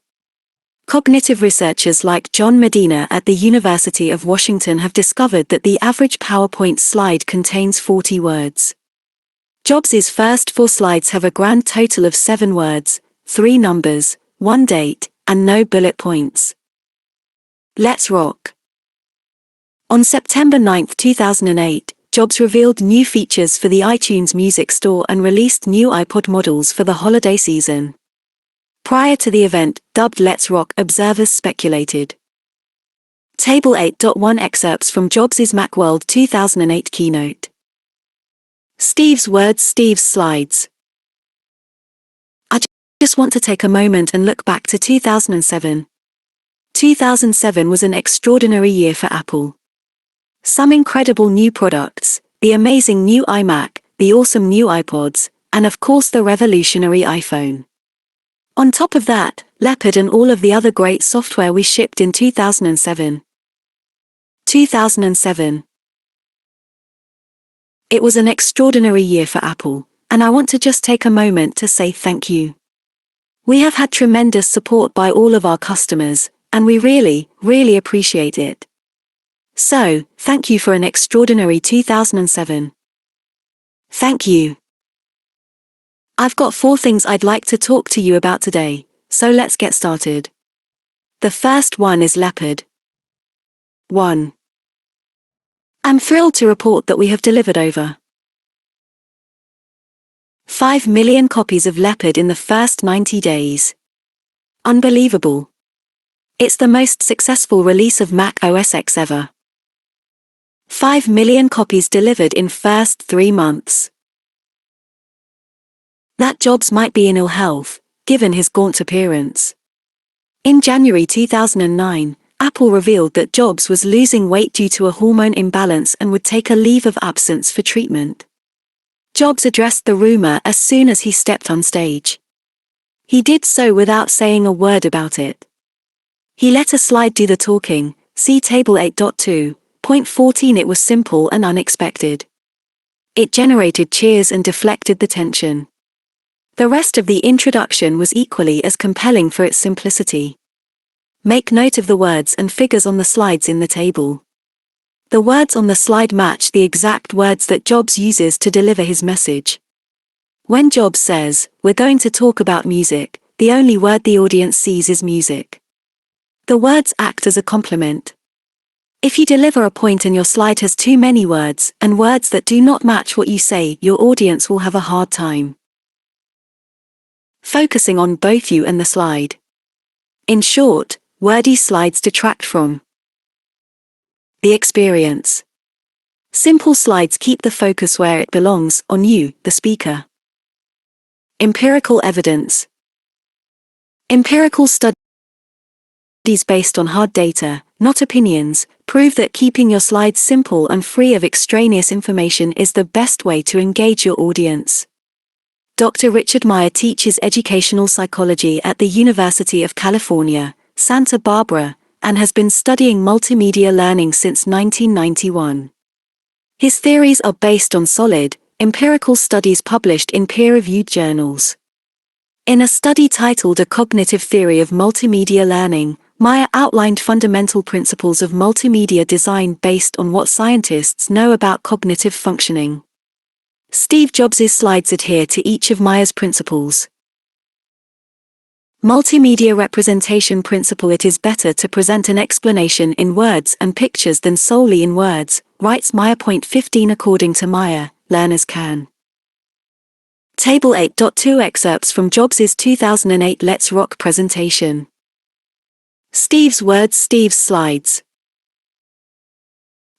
Cognitive researchers like John Medina at the University of Washington have discovered that the average PowerPoint slide contains 40 words. Jobs' first 4 slides have a grand total of 7 words, 3 numbers, 1 date, and no bullet points. Let's rock. On September 9, 2008, Jobs revealed new features for the iTunes Music Store and released new iPod models for the holiday season. Prior to the event, dubbed Let's Rock, observers speculated. Table 8.1 excerpts from Jobs' Macworld 2008 keynote. Steve's words, Steve's slides. I just want to take a moment and look back to 2007. 2007 was an extraordinary year for Apple. Some incredible new products, the amazing new iMac, the awesome new iPods, and of course the revolutionary iPhone. On top of that, Leopard and all of the other great software we shipped in 2007. 2007. It was an extraordinary year for Apple, and I want to just take a moment to say thank you. We have had tremendous support by all of our customers, and we really, really appreciate it. So, thank you for an extraordinary 2007. Thank you. I've got 4 things I'd like to talk to you about today, so let's get started. The first one is Leopard. 1. I'm thrilled to report that we have delivered over 5 million copies of Leopard in the first 90 days. Unbelievable. It's the most successful release of Mac OS X ever. 5 million copies delivered in first 3 months. That Jobs might be in ill health, given his gaunt appearance. In January 2009, Apple revealed that Jobs was losing weight due to a hormone imbalance and would take a leave of absence for treatment. Jobs addressed the rumor as soon as he stepped on stage. He did so without saying a word about it. He let a slide do the talking, see Table 8.2, point 14. It was simple and unexpected. It generated cheers and deflected the tension. The rest of the introduction was equally as compelling for its simplicity. Make note of the words and figures on the slides in the table. The words on the slide match the exact words that Jobs uses to deliver his message. When Jobs says, "We're going to talk about music," the only word the audience sees is music. The words act as a complement. If you deliver a point and your slide has too many words, and words that do not match what you say, your audience will have a hard time focusing on both you and the slide. In short, wordy slides detract from the experience. Simple slides keep the focus where it belongs, on you, the speaker. Empirical evidence. Empirical studies based on hard data, not opinions, prove that keeping your slides simple and free of extraneous information is the best way to engage your audience. Dr. Richard Meyer teaches educational psychology at the University of California, Santa Barbara, and has been studying multimedia learning since 1991. His theories are based on solid, empirical studies published in peer-reviewed journals. In a study titled A Cognitive Theory of Multimedia Learning, Meyer outlined fundamental principles of multimedia design based on what scientists know about cognitive functioning. Steve Jobs' slides adhere to each of Meyer's principles. Multimedia representation principle. It is better to present an explanation in words and pictures than solely in words, writes Meyer. Point 15. According to Meyer, learners can. Table 8.2 excerpts from Jobs' 2008 Let's Rock presentation. Steve's words, Steve's slides.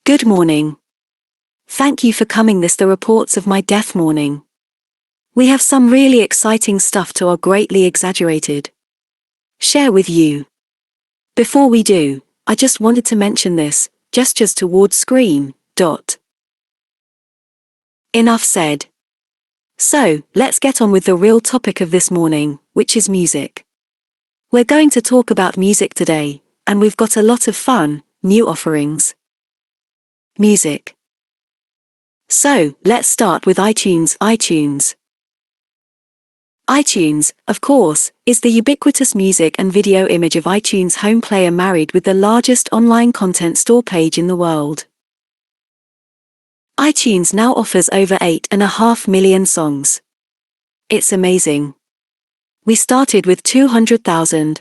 Good morning. Thank you for coming. This the reports of my death morning. We have some really exciting stuff to our greatly exaggerated share with you. Before we do, I just wanted to mention this, gestures towards screen, Enough said. So, let's get on with the real topic of this morning, which is music. We're going to talk about music today, and we've got a lot of fun, new offerings. Music. So, let's start with iTunes. iTunes, of course, is the ubiquitous music and video image of iTunes home player married with the largest online content store page in the world. iTunes now offers over 8.5 million songs. It's amazing. We started with 200,000.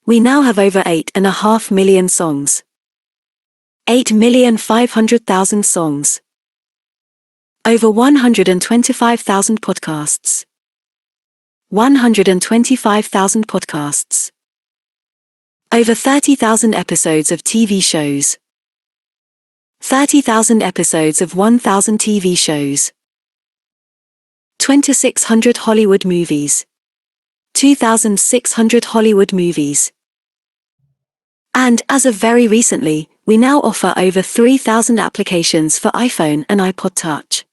We now have over 8.5 million songs. 8,500,000 songs. Over 125,000 podcasts. 125,000 podcasts. Over 30,000 episodes of TV shows. 30,000 episodes of 1,000 TV shows. 2,600 Hollywood movies. 2,600 Hollywood movies. And as of very recently, we now offer over 3,000 applications for iPhone and iPod Touch.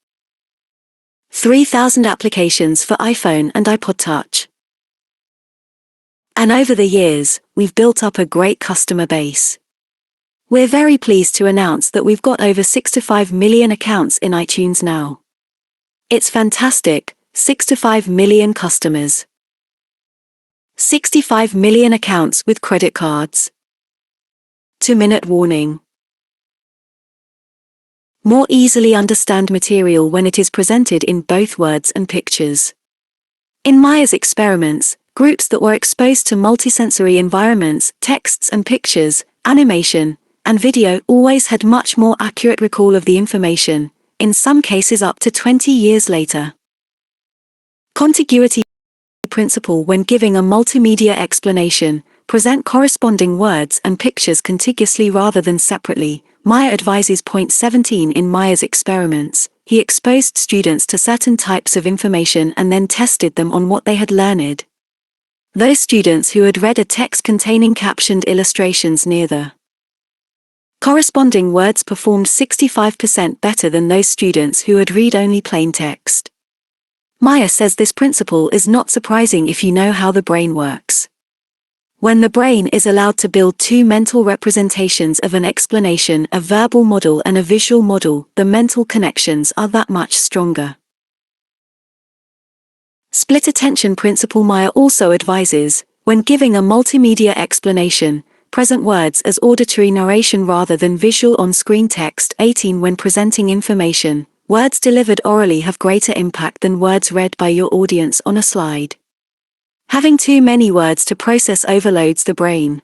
3,000 applications for iPhone and iPod Touch. And over the years, we've built up a great customer base. We're very pleased to announce that we've got over 65 million accounts in iTunes now. It's fantastic, 65 million customers. 65 million accounts with credit cards. 2-minute warning. More easily understand material when it is presented in both words and pictures. In Maya's experiments, groups that were exposed to multisensory environments, texts and pictures, animation, and video always had much more accurate recall of the information, in some cases up to 20 years later. Contiguity principle when giving a multimedia explanation, present corresponding words and pictures contiguously rather than separately. Maya advises point 17 in Maya's experiments. He exposed students to certain types of information and then tested them on what they had learned. Those students who had read a text containing captioned illustrations near the corresponding words performed 65% better than those students who had read only plain text. Maya says this principle is not surprising if you know how the brain works. When the brain is allowed to build two mental representations of an explanation, a verbal model and a visual model, the mental connections are that much stronger. Split attention principle. Maya also advises, when giving a multimedia explanation, present words as auditory narration rather than visual on-screen text. 18 When presenting information, words delivered orally have greater impact than words read by your audience on a slide. Having too many words to process overloads the brain.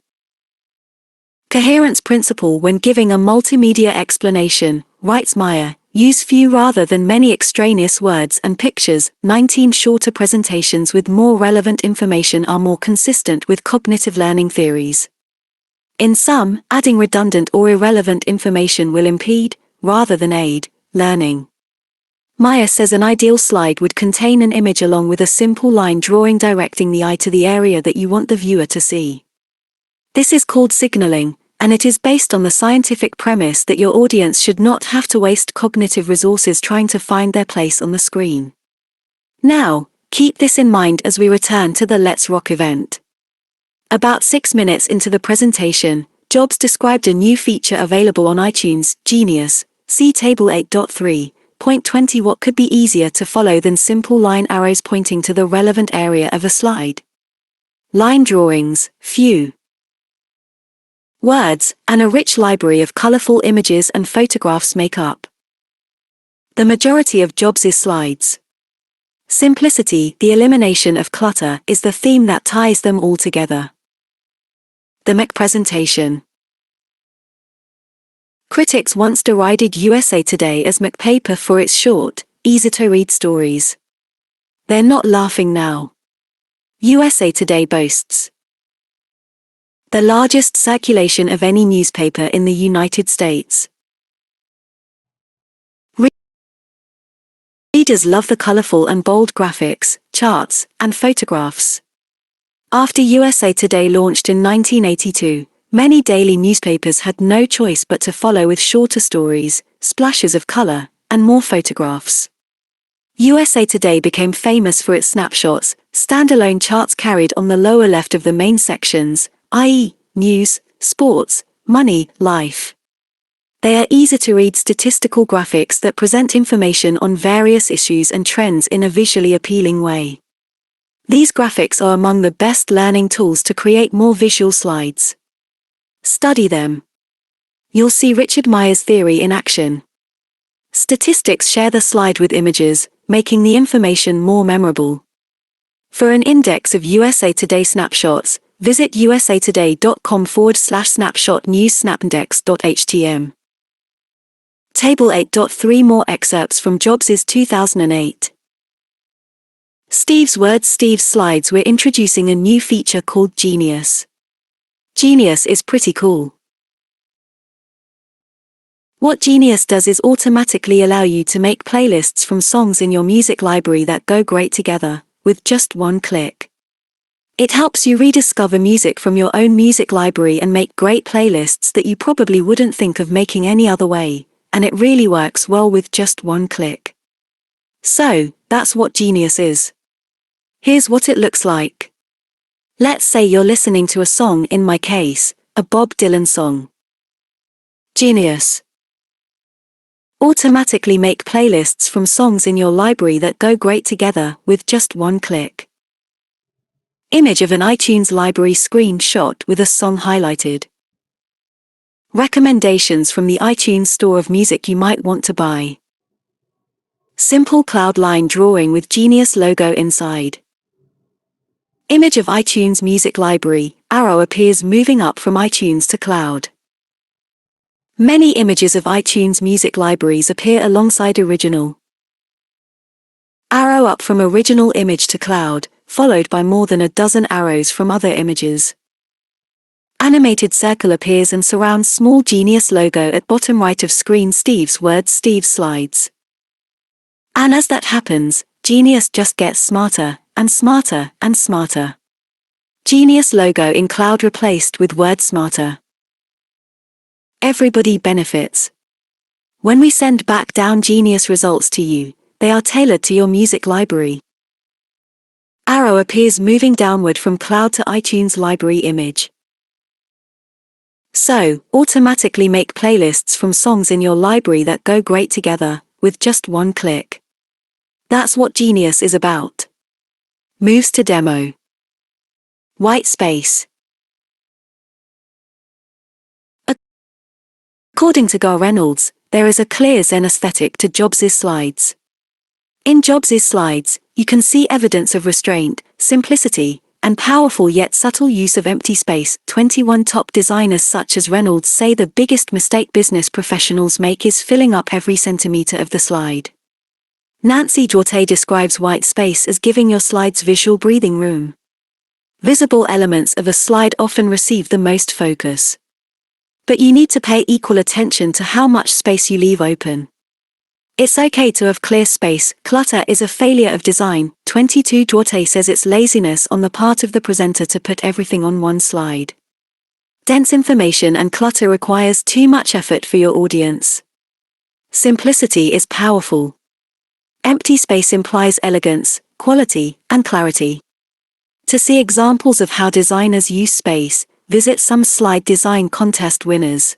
Coherence principle. When giving a multimedia explanation, writes Maya, use few rather than many extraneous words and pictures. 19 Shorter presentations with more relevant information are more consistent with cognitive learning theories. In some, adding redundant or irrelevant information will impede, rather than aid, learning. Maya says an ideal slide would contain an image along with a simple line drawing directing the eye to the area that you want the viewer to see. This is called signaling, and it is based on the scientific premise that your audience should not have to waste cognitive resources trying to find their place on the screen. Now, keep this in mind as we return to the Let's Rock event. About 6 minutes into the presentation, Jobs described a new feature available on iTunes, Genius, see Table 8.3. Point 20 What could be easier to follow than simple line arrows pointing to the relevant area of a slide? Line drawings, few words, and a rich library of colorful images and photographs make up the majority of Jobs' slides. Simplicity, the elimination of clutter, is the theme that ties them all together. The Mac presentation. Critics once derided USA Today as Mac paper for its short, easy-to-read stories. They're not laughing now. USA Today boasts the largest circulation of any newspaper in the United States. Readers love the colorful and bold graphics, charts, and photographs. After USA Today launched in 1982, Many daily newspapers had no choice but to follow with shorter stories, splashes of color, and more photographs. USA Today became famous for its snapshots, standalone charts carried on the lower left of the main sections, i.e., news, sports, money, life. They are easy-to-read statistical graphics that present information on various issues and trends in a visually appealing way. These graphics are among the best learning tools to create more visual slides. Study them. You'll see Richard Meyer's theory in action. Statistics share the slide with images, making the information more memorable. For an index of USA Today snapshots, visit usatoday.com/snapshot-news-snapindex.htm. Table 8.3 More excerpts from Jobs' 2008. Steve's words. Steve's slides. We're introducing a new feature called Genius. Genius is pretty cool. What Genius does is automatically allow you to make playlists from songs in your music library that go great together, with just one click. It helps you rediscover music from your own music library and make great playlists that you probably wouldn't think of making any other way, and it really works well with just one click. So, that's what Genius is. Here's what it looks like. Let's say you're listening to a song, in my case, a Bob Dylan song. Genius. Automatically make playlists from songs in your library that go great together with just one click. Image of an iTunes library screenshot with a song highlighted. Recommendations from the iTunes store of music you might want to buy. Simple cloud line drawing with Genius logo inside. Image of iTunes music library, arrow appears moving up from iTunes to cloud. Many images of iTunes music libraries appear alongside original. Arrow up from original image to cloud, followed by more than a dozen arrows from other images. Animated circle appears and surrounds small Genius logo at bottom right of screen. Steve's words. Steve's slides. And as that happens, Genius just gets smarter, and smarter, and smarter. Genius logo in cloud replaced with word smarter. Everybody benefits. When we send back down Genius results to you, they are tailored to your music library. Arrow appears moving downward from cloud to iTunes library image. So, automatically make playlists from songs in your library that go great together, with just one click. That's what Genius is about. Moves to demo. White space. According to Gar Reynolds, there is a clear Zen aesthetic to Jobs' slides. In Jobs' slides, you can see evidence of restraint, simplicity, and powerful yet subtle use of empty space. 21 top designers such as Reynolds say the biggest mistake business professionals make is filling up every centimeter of the slide. Nancy Duarte describes white space as giving your slides visual breathing room. Visible elements of a slide often receive the most focus. But you need to pay equal attention to how much space you leave open. It's okay to have clear space. Clutter is a failure of design. 22 Duarte says it's laziness on the part of the presenter to put everything on one slide. Dense information and clutter requires too much effort for your audience. Simplicity is powerful. Empty space implies elegance, quality, and clarity. To see examples of how designers use space, visit some slide design contest winners.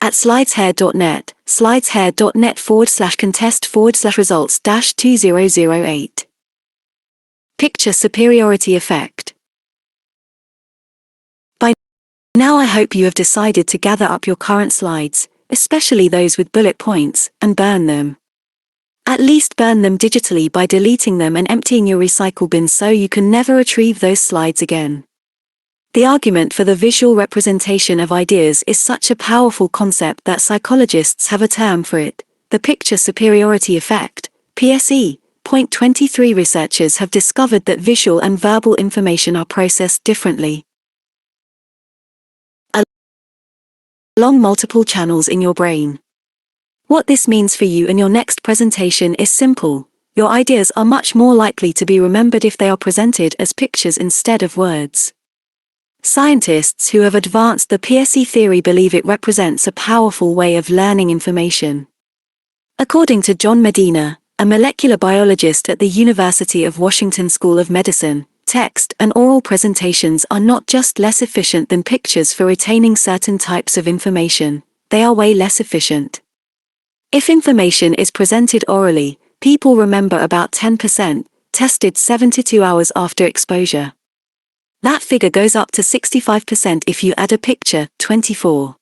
At slideshair.net, slideshair.net/contest/results-2008. Picture superiority effect. By now I hope you have decided to gather up your current slides, especially those with bullet points, and burn them. At least burn them digitally by deleting them and emptying your recycle bin so you can never retrieve those slides again. The argument for the visual representation of ideas is such a powerful concept that psychologists have a term for it, the picture superiority effect, PSE. Point 23 researchers have discovered that visual and verbal information are processed differently along multiple channels in your brain. What this means for you and your next presentation is simple. Your ideas are much more likely to be remembered if they are presented as pictures instead of words. Scientists who have advanced the PSE theory believe it represents a powerful way of learning information. According to John Medina, a molecular biologist at the University of Washington School of Medicine, text and oral presentations are not just less efficient than pictures for retaining certain types of information, they are way less efficient. If information is presented orally, people remember about 10%, tested 72 hours after exposure. That figure goes up to 65% if you add a picture, 24.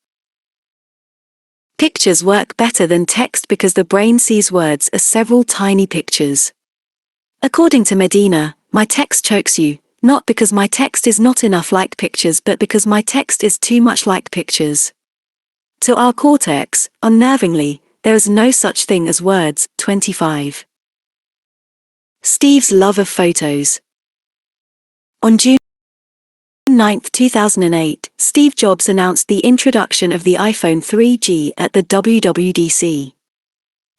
Pictures work better than text because the brain sees words as several tiny pictures. According to Medina, my text chokes you, not because my text is not enough like pictures but because my text is too much like pictures. To our cortex, unnervingly, there is no such thing as words, 25. Steve's love of photos. On June 9, 2008, Steve Jobs announced the introduction of the iPhone 3G at the WWDC.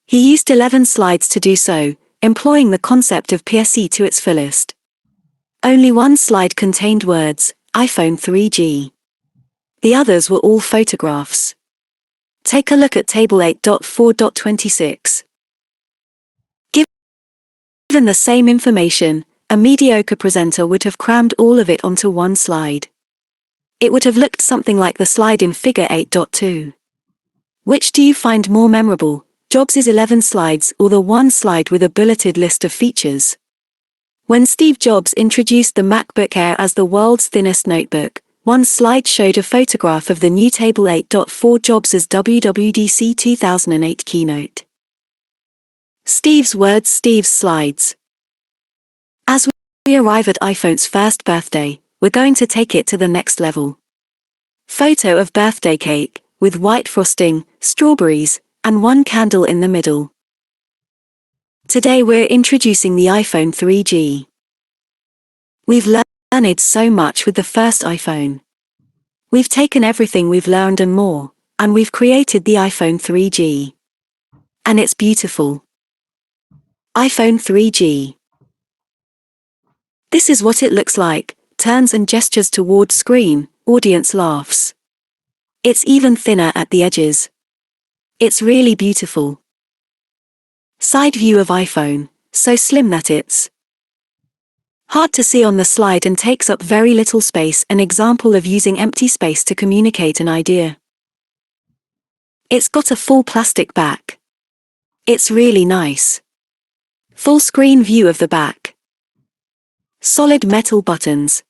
He used 11 slides to do so, employing the concept of PSE to its fullest. Only one slide contained words, iPhone 3G. The others were all photographs. Take a look at Table 8.4.26. Given the same information, a mediocre presenter would have crammed all of it onto one slide. It would have looked something like the slide in Figure 8.2. Which do you find more memorable, Jobs' 11 slides or the one slide with a bulleted list of features? When Steve Jobs introduced the Macbook Air as the world's thinnest notebook, one slide showed a photograph of the new Table 8.4 Jobs' WWDC 2008 keynote. Steve's words, Steve's slides. As we arrive at iPhone's first birthday, we're going to take it to the next level. Photo of birthday cake, with white frosting, strawberries, and one candle in the middle. Today we're introducing the iPhone 3G. We've learned so much with the first iPhone. We've taken everything we've learned and more, and we've created the iPhone 3G. And it's beautiful. iPhone 3G. This is what it looks like, turns and gestures toward screen, audience laughs. It's even thinner at the edges. It's really beautiful. Side view of iPhone, so slim that it's hard to see on the slide and takes up very little space, an example of using empty space to communicate an idea. It's got a full plastic back. It's really nice. Full screen view of the back. Solid metal buttons.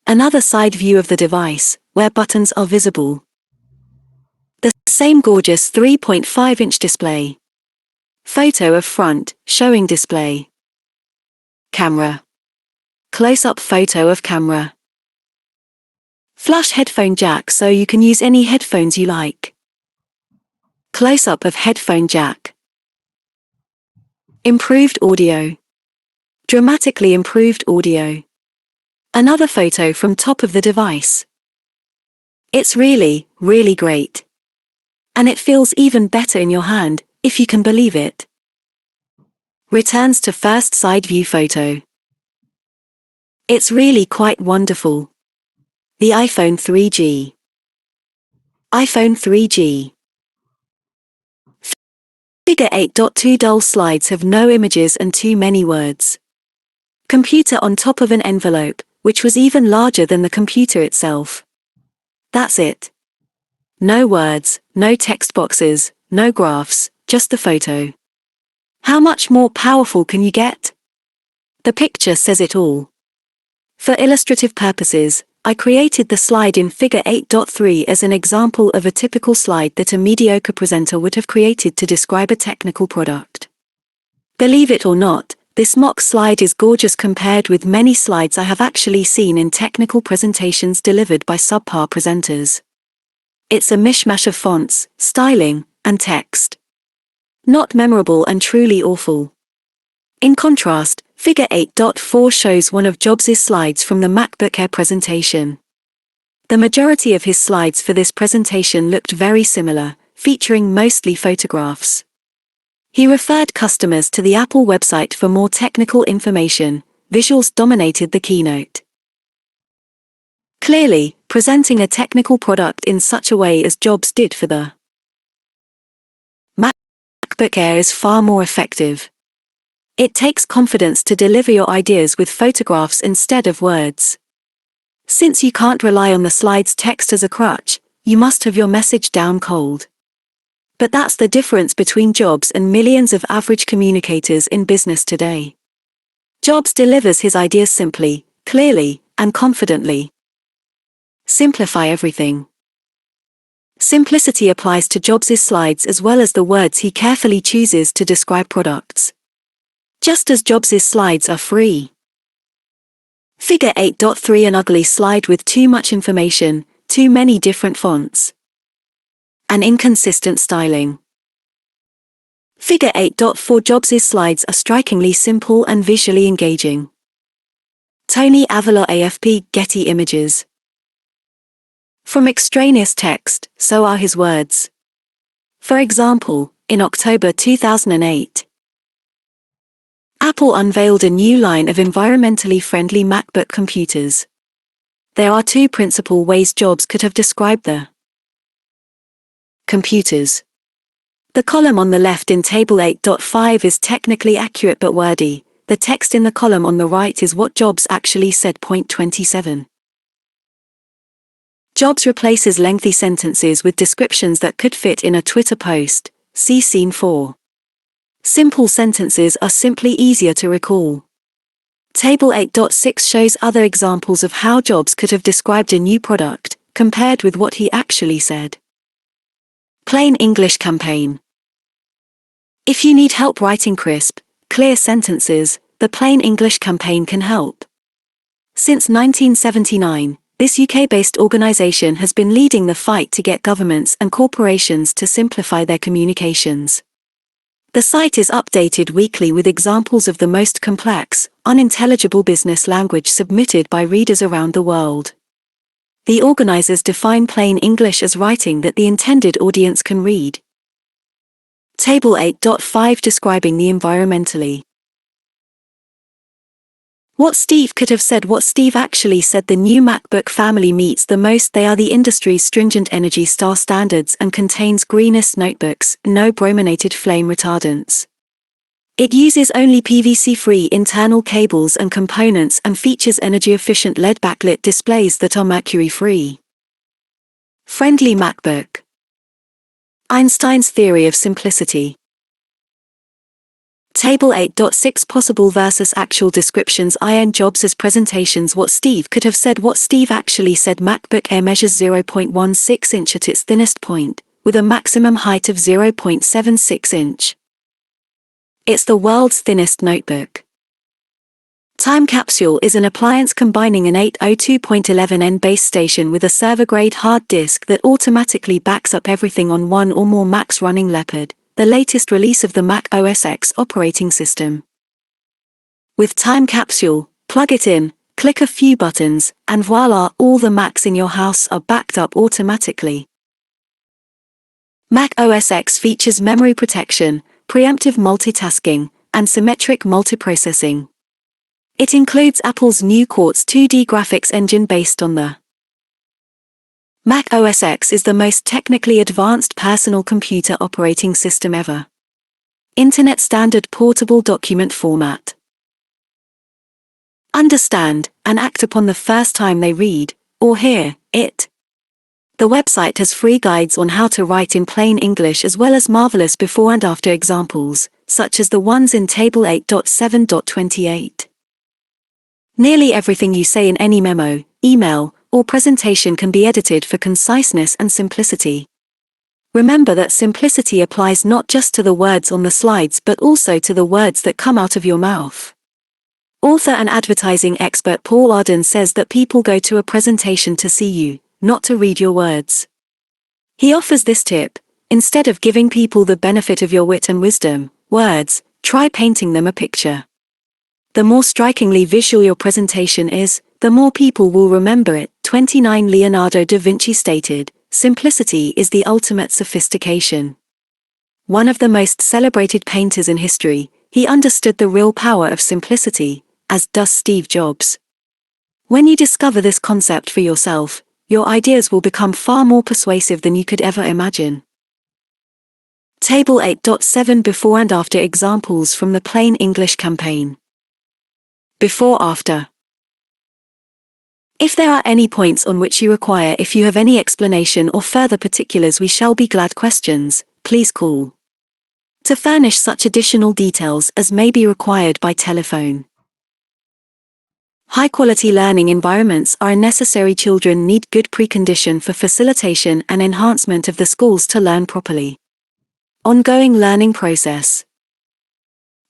Another side view of the device, where buttons are visible. The same gorgeous 3.5-inch display. Photo of front, showing display. Camera. Close-up photo of camera. Flush headphone jack so you can use any headphones you like. Close-up of headphone jack. Improved audio. Dramatically improved audio. Another photo from top of the device. It's really, really great. And it feels even better in your hand, if you can believe it. Returns to first side view photo. It's really quite wonderful. The iPhone 3G. iPhone 3G. Figure 8.2 dull slides have no images and too many words. Computer on top of an envelope, which was even larger than the computer itself. That's it. No words, no text boxes, no graphs, just the photo. How much more powerful can you get? The picture says it all. For illustrative purposes, I created the slide in Figure 8.3 as an example of a typical slide that a mediocre presenter would have created to describe a technical product. Believe it or not, this mock slide is gorgeous compared with many slides I have actually seen in technical presentations delivered by subpar presenters. It's a mishmash of fonts, styling, and text. Not memorable and truly awful. In contrast, Figure 8.4 shows one of Jobs' slides from the MacBook Air presentation. The majority of his slides for this presentation looked very similar, featuring mostly photographs. He referred customers to the Apple website for more technical information. Visuals dominated the keynote. Clearly, presenting a technical product in such a way as Jobs did for the Macbook Air is far more effective. It takes confidence to deliver your ideas with photographs instead of words. Since you can't rely on the slide's text as a crutch, you must have your message down cold. But that's the difference between Jobs and millions of average communicators in business today. Jobs delivers his ideas simply, clearly, and confidently. Simplify everything. Simplicity applies to Jobs' slides as well as the words he carefully chooses to describe products. Just as Jobs' slides are free. Figure 8.3 An ugly slide with too much information, too many different fonts. An inconsistent styling. Figure 8.4 Jobs' slides are strikingly simple and visually engaging. Tony Avila AFP Getty Images. From extraneous text, so are his words. For example, in October 2008, Apple unveiled a new line of environmentally friendly MacBook computers. There are two principal ways Jobs could have described the computers. The column on the left in Table 8.5 is technically accurate but wordy. The text in the column on the right is what Jobs actually said. Point 27. Jobs replaces lengthy sentences with descriptions that could fit in a Twitter post. See Scene 4. Simple sentences are simply easier to recall. Table 8.6 shows other examples of how Jobs could have described a new product, compared with what he actually said. Plain English campaign. If you need help writing crisp, clear sentences, the Plain English campaign can help. Since 1979, this UK-based organization has been leading the fight to get governments and corporations to simplify their communications. The site is updated weekly with examples of the most complex, unintelligible business language submitted by readers around the world. The organizers define plain English as writing that the intended audience can read. Table 8.5 Describing the environmentally. What Steve could have said. What Steve actually said. The new MacBook family meets the most. They are the industry's stringent Energy Star standards and contains greenest notebooks, no brominated flame retardants. It uses only PVC-free internal cables and components and features energy-efficient LED backlit displays that are mercury-free. Friendly MacBook. Einstein's theory of simplicity. Table 8.6 Possible versus actual descriptions. Jobs' presentations. What Steve could have said. What Steve actually said. MacBook Air measures 0.16 inch at its thinnest point, with a maximum height of 0.76 inch. It's the world's thinnest notebook. Time Capsule is an appliance combining an 802.11n base station with a server-grade hard disk that automatically backs up everything on one or more Macs running Leopard, the latest release of the Mac OS X operating system. With Time Capsule, plug it in, click a few buttons, and voila, all the Macs in your house are backed up automatically. Mac OS X features memory protection, preemptive multitasking, and symmetric multiprocessing. It includes Apple's new Quartz 2D graphics engine based on the Mac OS X is the most technically advanced personal computer operating system ever. Internet standard portable document format. Understand and act upon the first time they read or hear it. The website has free guides on how to write in plain English as well as marvelous before and after examples, such as the ones in Table 8.7.28. Nearly everything you say in any memo, email, or presentation can be edited for conciseness and simplicity. Remember that simplicity applies not just to the words on the slides but also to the words that come out of your mouth. Author and advertising expert Paul Arden says that people go to a presentation to see you, not to read your words. He offers this tip: instead of giving people the benefit of your wit and wisdom, words, try painting them a picture. The more strikingly visual your presentation is, the more people will remember it. 29 Leonardo da Vinci stated, "Simplicity is the ultimate sophistication." One of the most celebrated painters in history, he understood the real power of simplicity, as does Steve Jobs. When you discover this concept for yourself, your ideas will become far more persuasive than you could ever imagine. Table 8.7 Before and After Examples from the Plain English Campaign. Before/After. If there are any points on which you require if you have any explanation or further particulars, we shall be glad. Questions, please call to furnish such additional details as may be required by telephone. High-quality learning environments are a necessary. Children need good precondition for facilitation and enhancement of the schools to learn properly. Ongoing learning process.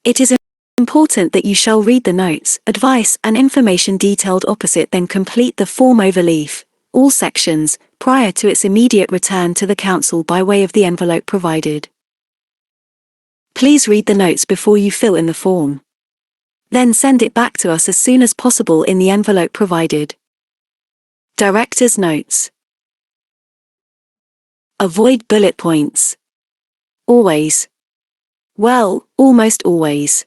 It is important that you shall read the notes, advice and information detailed opposite, then complete the form overleaf, all sections, prior to its immediate return to the council by way of the envelope provided. Please read the notes before you fill in the form. Then send it back to us as soon as possible in the envelope provided. Director's notes. Avoid bullet points. Always. Well, almost always.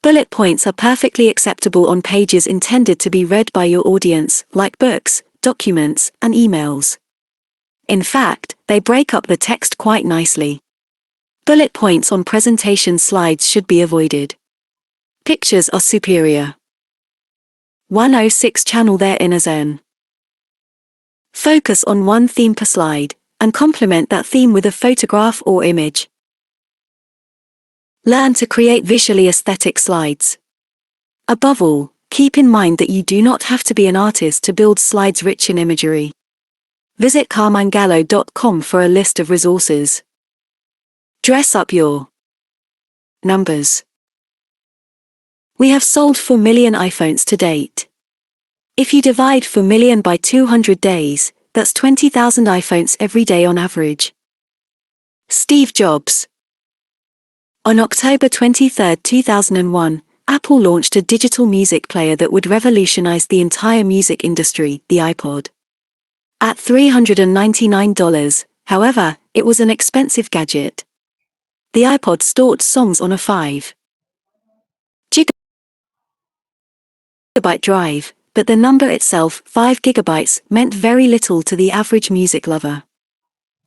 Bullet points are perfectly acceptable on pages intended to be read by your audience, like books, documents, and emails. In fact, they break up the text quite nicely. Bullet points on presentation slides should be avoided. Pictures are superior. 106 Channel their inner zen. Focus on one theme per slide, and complement that theme with a photograph or image. Learn to create visually aesthetic slides. Above all, keep in mind that you do not have to be an artist to build slides rich in imagery. Visit CarmineGallo.com for a list of resources. Dress up your numbers. We have sold 4 million iPhones to date. If you divide 4 million by 200 days, that's 20,000 iPhones every day on average. Steve Jobs. On October 23, 2001, Apple launched a digital music player that would revolutionize the entire music industry, the iPod. At $399, however, it was an expensive gadget. The iPod stored songs on a 5 GB drive, but the number itself, 5 GB, meant very little to the average music lover.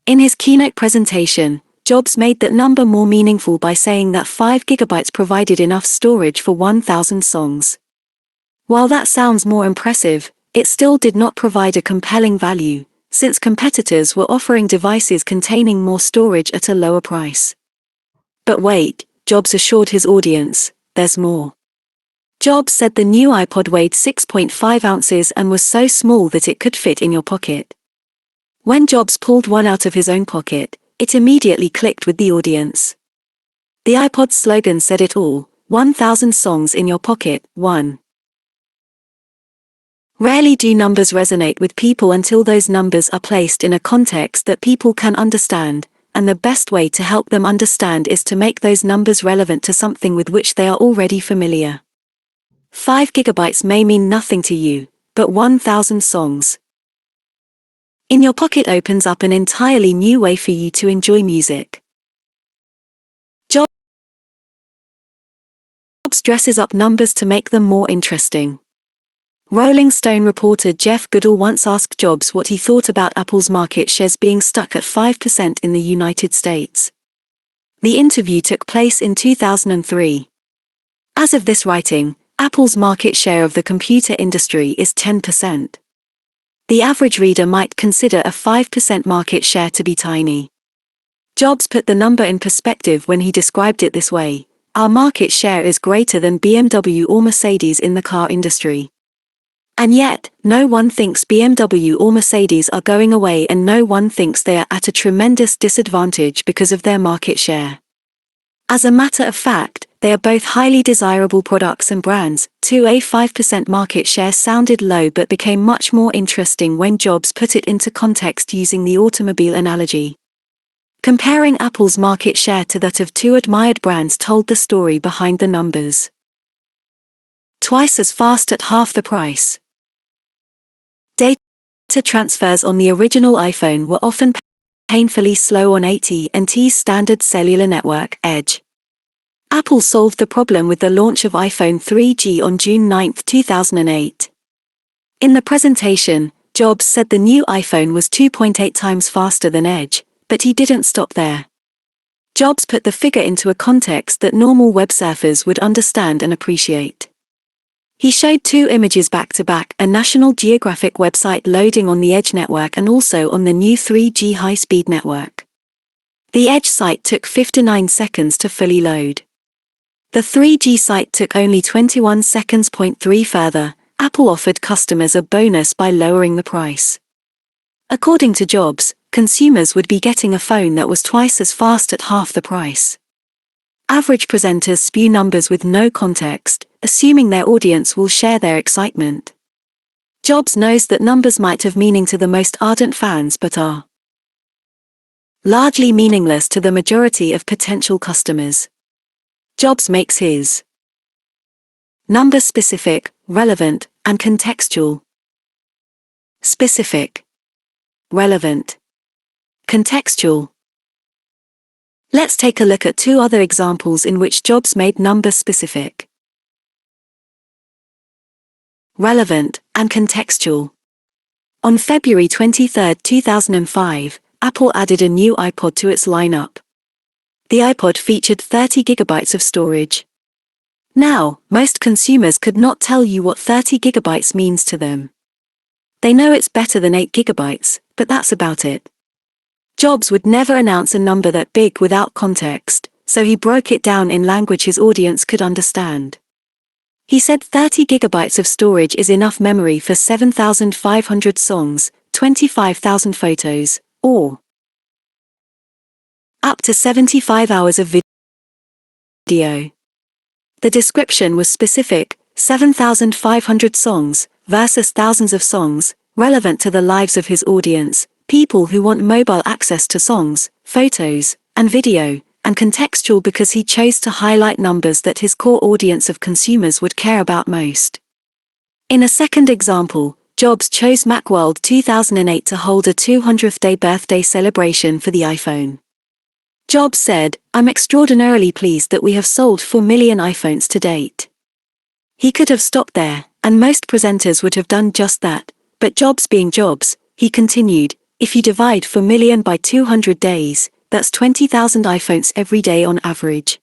In his keynote presentation, Jobs made that number more meaningful by saying that 5 GB provided enough storage for 1,000 songs. While that sounds more impressive, it still did not provide a compelling value, since competitors were offering devices containing more storage at a lower price. But wait, Jobs assured his audience, there's more. Jobs said the new iPod weighed 6.5 ounces and was so small that it could fit in your pocket. When Jobs pulled one out of his own pocket, it immediately clicked with the audience. The iPod's slogan said it all, 1,000 songs in your pocket, 1. Rarely do numbers resonate with people until those numbers are placed in a context that people can understand, and the best way to help them understand is to make those numbers relevant to something with which they are already familiar. 5 GB may mean nothing to you, but 1,000 songs in your pocket opens up an entirely new way for you to enjoy music. Jobs dresses up numbers to make them more interesting. Rolling Stone reporter Jeff Goodall once asked Jobs what he thought about Apple's market shares being stuck at 5% in the United States. The interview took place in 2003. As of this writing, Apple's market share of the computer industry is 10%. The average reader might consider a 5% market share to be tiny. Jobs put the number in perspective when he described it this way: our market share is greater than BMW or Mercedes in the car industry. And yet, no one thinks BMW or Mercedes are going away, and no one thinks they are at a tremendous disadvantage because of their market share. As a matter of fact, they are both highly desirable products and brands. A 5% market share sounded low but became much more interesting when Jobs put it into context using the automobile analogy. Comparing Apple's market share to that of two admired brands told the story behind the numbers. Twice as fast at half the price. Data transfers on the original iPhone were often painfully slow on AT&T's standard cellular network, Edge. Apple solved the problem with the launch of iPhone 3G on June 9, 2008. In the presentation, Jobs said the new iPhone was 2.8 times faster than Edge, but he didn't stop there. Jobs put the figure into a context that normal web surfers would understand and appreciate. He showed two images back-to-back, a National Geographic website loading on the Edge network and also on the new 3G high-speed network. The Edge site took 59 seconds to fully load. The 3G site took only 21 seconds. 3 Further, Apple offered customers a bonus by lowering the price. According to Jobs, consumers would be getting a phone that was twice as fast at half the price. Average presenters spew numbers with no context, assuming their audience will share their excitement. Jobs knows that numbers might have meaning to the most ardent fans but are largely meaningless to the majority of potential customers. Jobs makes his numbers specific, relevant, and contextual. Specific, relevant, contextual. Let's take a look at two other examples in which Jobs made numbers specific, relevant, and contextual. On February 23, 2005, Apple added a new iPod to its lineup. The iPod featured 30 gigabytes of storage. Now, most consumers could not tell you what 30 gigabytes means to them. They know it's better than 8 gigabytes, but that's about it. Jobs would never announce a number that big without context, so he broke it down in language his audience could understand. He said 30 gigabytes of storage is enough memory for 7,500 songs, 25,000 photos, or up to 75 hours of video. The description was specific, 7,500 songs, versus thousands of songs, relevant to the lives of his audience, people who want mobile access to songs, photos, and video, and contextual because he chose to highlight numbers that his core audience of consumers would care about most. In a second example, Jobs chose Macworld 2008 to hold a 200th day birthday celebration for the iPhone. Jobs said, "I'm extraordinarily pleased that we have sold 4 million iPhones to date." He could have stopped there, and most presenters would have done just that, but Jobs being Jobs, he continued, "If you divide 4 million by 200 days, that's 20,000 iPhones every day on average."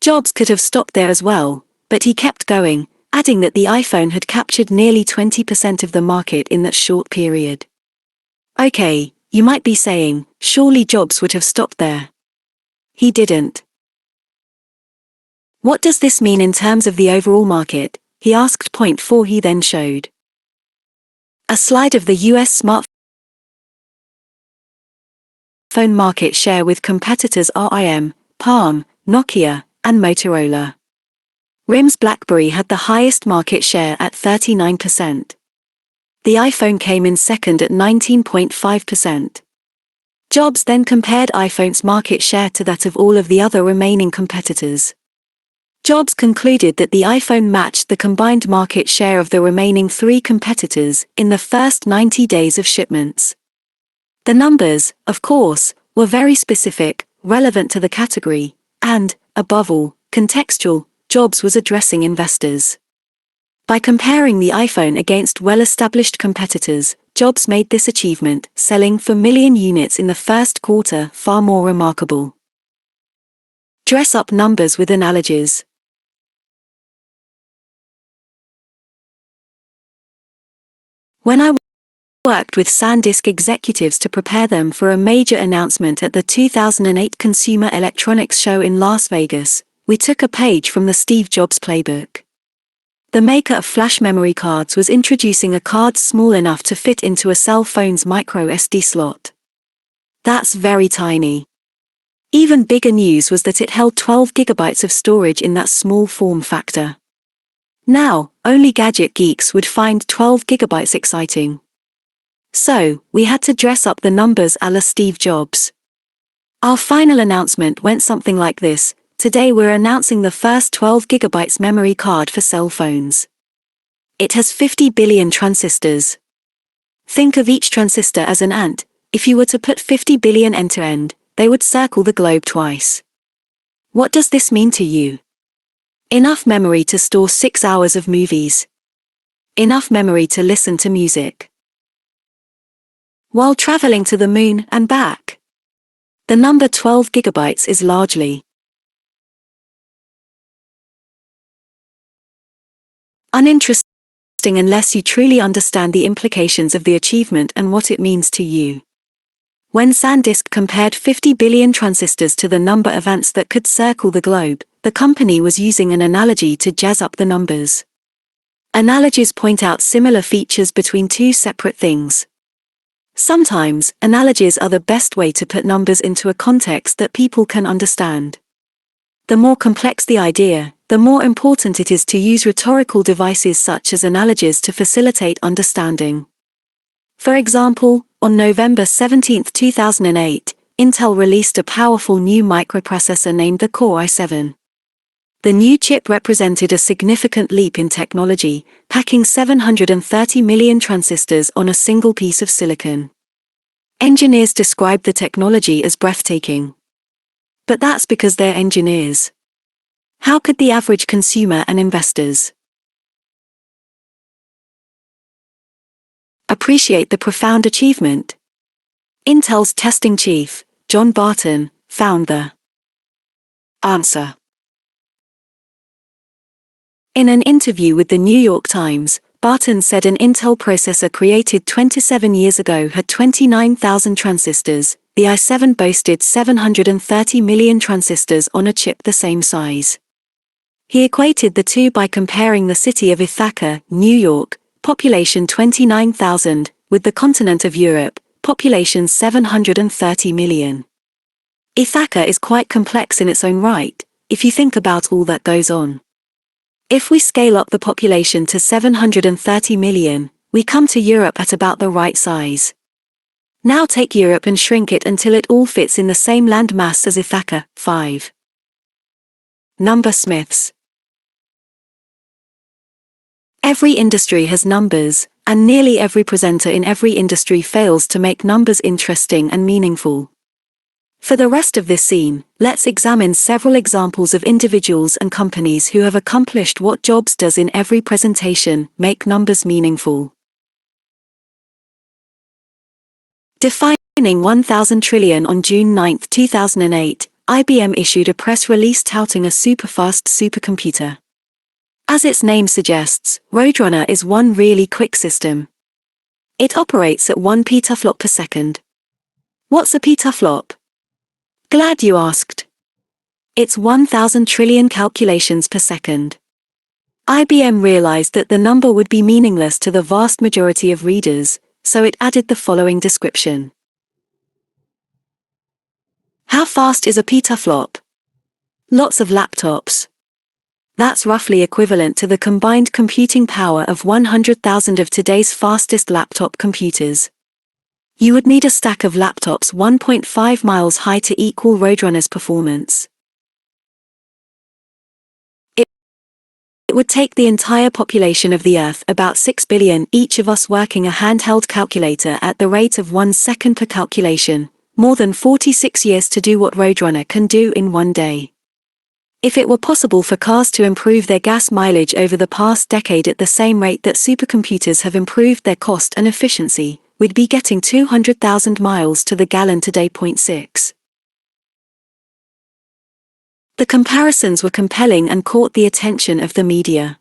Jobs could have stopped there as well, but he kept going, adding that the iPhone had captured nearly 20% of the market in that short period. Okay, you might be saying, surely Jobs would have stopped there. He didn't. What does this mean in terms of the overall market? He asked. Point 4 He then showed a slide of the US smartphone market share with competitors RIM, Palm, Nokia, and Motorola. RIM's BlackBerry had the highest market share at 39%. The iPhone came in second at 19.5%. Jobs then compared iPhone's market share to that of all of the other remaining competitors. Jobs concluded that the iPhone matched the combined market share of the remaining 3 competitors in the first 90 days of shipments. The numbers, of course, were very specific, relevant to the category, and, above all, contextual. Jobs was addressing investors. By comparing the iPhone against well-established competitors, Jobs made this achievement, selling 4 million units in the first quarter, far more remarkable. Dress up numbers with analogies. When I worked with SanDisk executives to prepare them for a major announcement at the 2008 Consumer Electronics Show in Las Vegas, we took a page from the Steve Jobs playbook. The maker of flash memory cards was introducing a card small enough to fit into a cell phone's micro SD slot. That's very tiny. Even bigger news was that it held 12 gigabytes of storage in that small form factor. Now, only gadget geeks would find 12 gigabytes exciting. So, we had to dress up the numbers a la Steve Jobs. Our final announcement went something like this: today we're announcing the first 12 gigabytes memory card for cell phones. It has 50 billion transistors. Think of each transistor as an ant. If you were to put 50 billion end to end, they would circle the globe twice. What does this mean to you? Enough memory to store 6 hours of movies. enough memory to listen to music while traveling to the moon and back. The number 12 gigabytes is largely uninteresting unless you truly understand the implications of the achievement and what it means to you. When SanDisk compared 50 billion transistors to the number of ants that could circle the globe, the company was using an analogy to jazz up the numbers. Analogies point out similar features between two separate things. Sometimes, analogies are the best way to put numbers into a context that people can understand. The more complex the idea, the more important it is to use rhetorical devices such as analogies to facilitate understanding. For example, on November 17, 2008, Intel released a powerful new microprocessor named the Core i7. The new chip represented a significant leap in technology, packing 730 million transistors on a single piece of silicon. Engineers described the technology as breathtaking. But that's because they're engineers. How could the average consumer and investors appreciate the profound achievement? Intel's testing chief, John Barton, found the answer. In an interview with the New York Times, Barton said an Intel processor created 27 years ago had 29,000 transistors. The i7 boasted 730 million transistors on a chip the same size. He equated the two by comparing the city of Ithaca, New York, population 29,000, with the continent of Europe, population 730 million. Ithaca is quite complex in its own right, if you think about all that goes on. If we scale up the population to 730 million, we come to Europe at about the right size. Now take Europe and shrink it until it all fits in the same land mass as Ithaca. 5. Numbersmiths. Every industry has numbers, and nearly every presenter in every industry fails to make numbers interesting and meaningful. For the rest of this scene, let's examine several examples of individuals and companies who have accomplished what Jobs does in every presentation: make numbers meaningful. Defining 1,000 trillion on June 9, 2008, IBM issued a press release touting a super-fast supercomputer. As its name suggests, Roadrunner is one really quick system. It operates at 1 petaflop per second. What's a petaflop? Glad you asked. It's 1,000 trillion calculations per second. IBM realized that the number would be meaningless to the vast majority of readers, so it added the following description. How fast is a petaflop? Lots of laptops. That's roughly equivalent to the combined computing power of 100,000 of today's fastest laptop computers. You would need a stack of laptops 1.5 miles high to equal Roadrunner's performance. It would take the entire population of the Earth, about 6 billion, each of us working a handheld calculator at the rate of 1 second per calculation, more than 46 years to do what Roadrunner can do in one day. If it were possible for cars to improve their gas mileage over the past decade at the same rate that supercomputers have improved their cost and efficiency, we'd be getting 200,000 miles to the gallon today. 6. The comparisons were compelling and caught the attention of the media.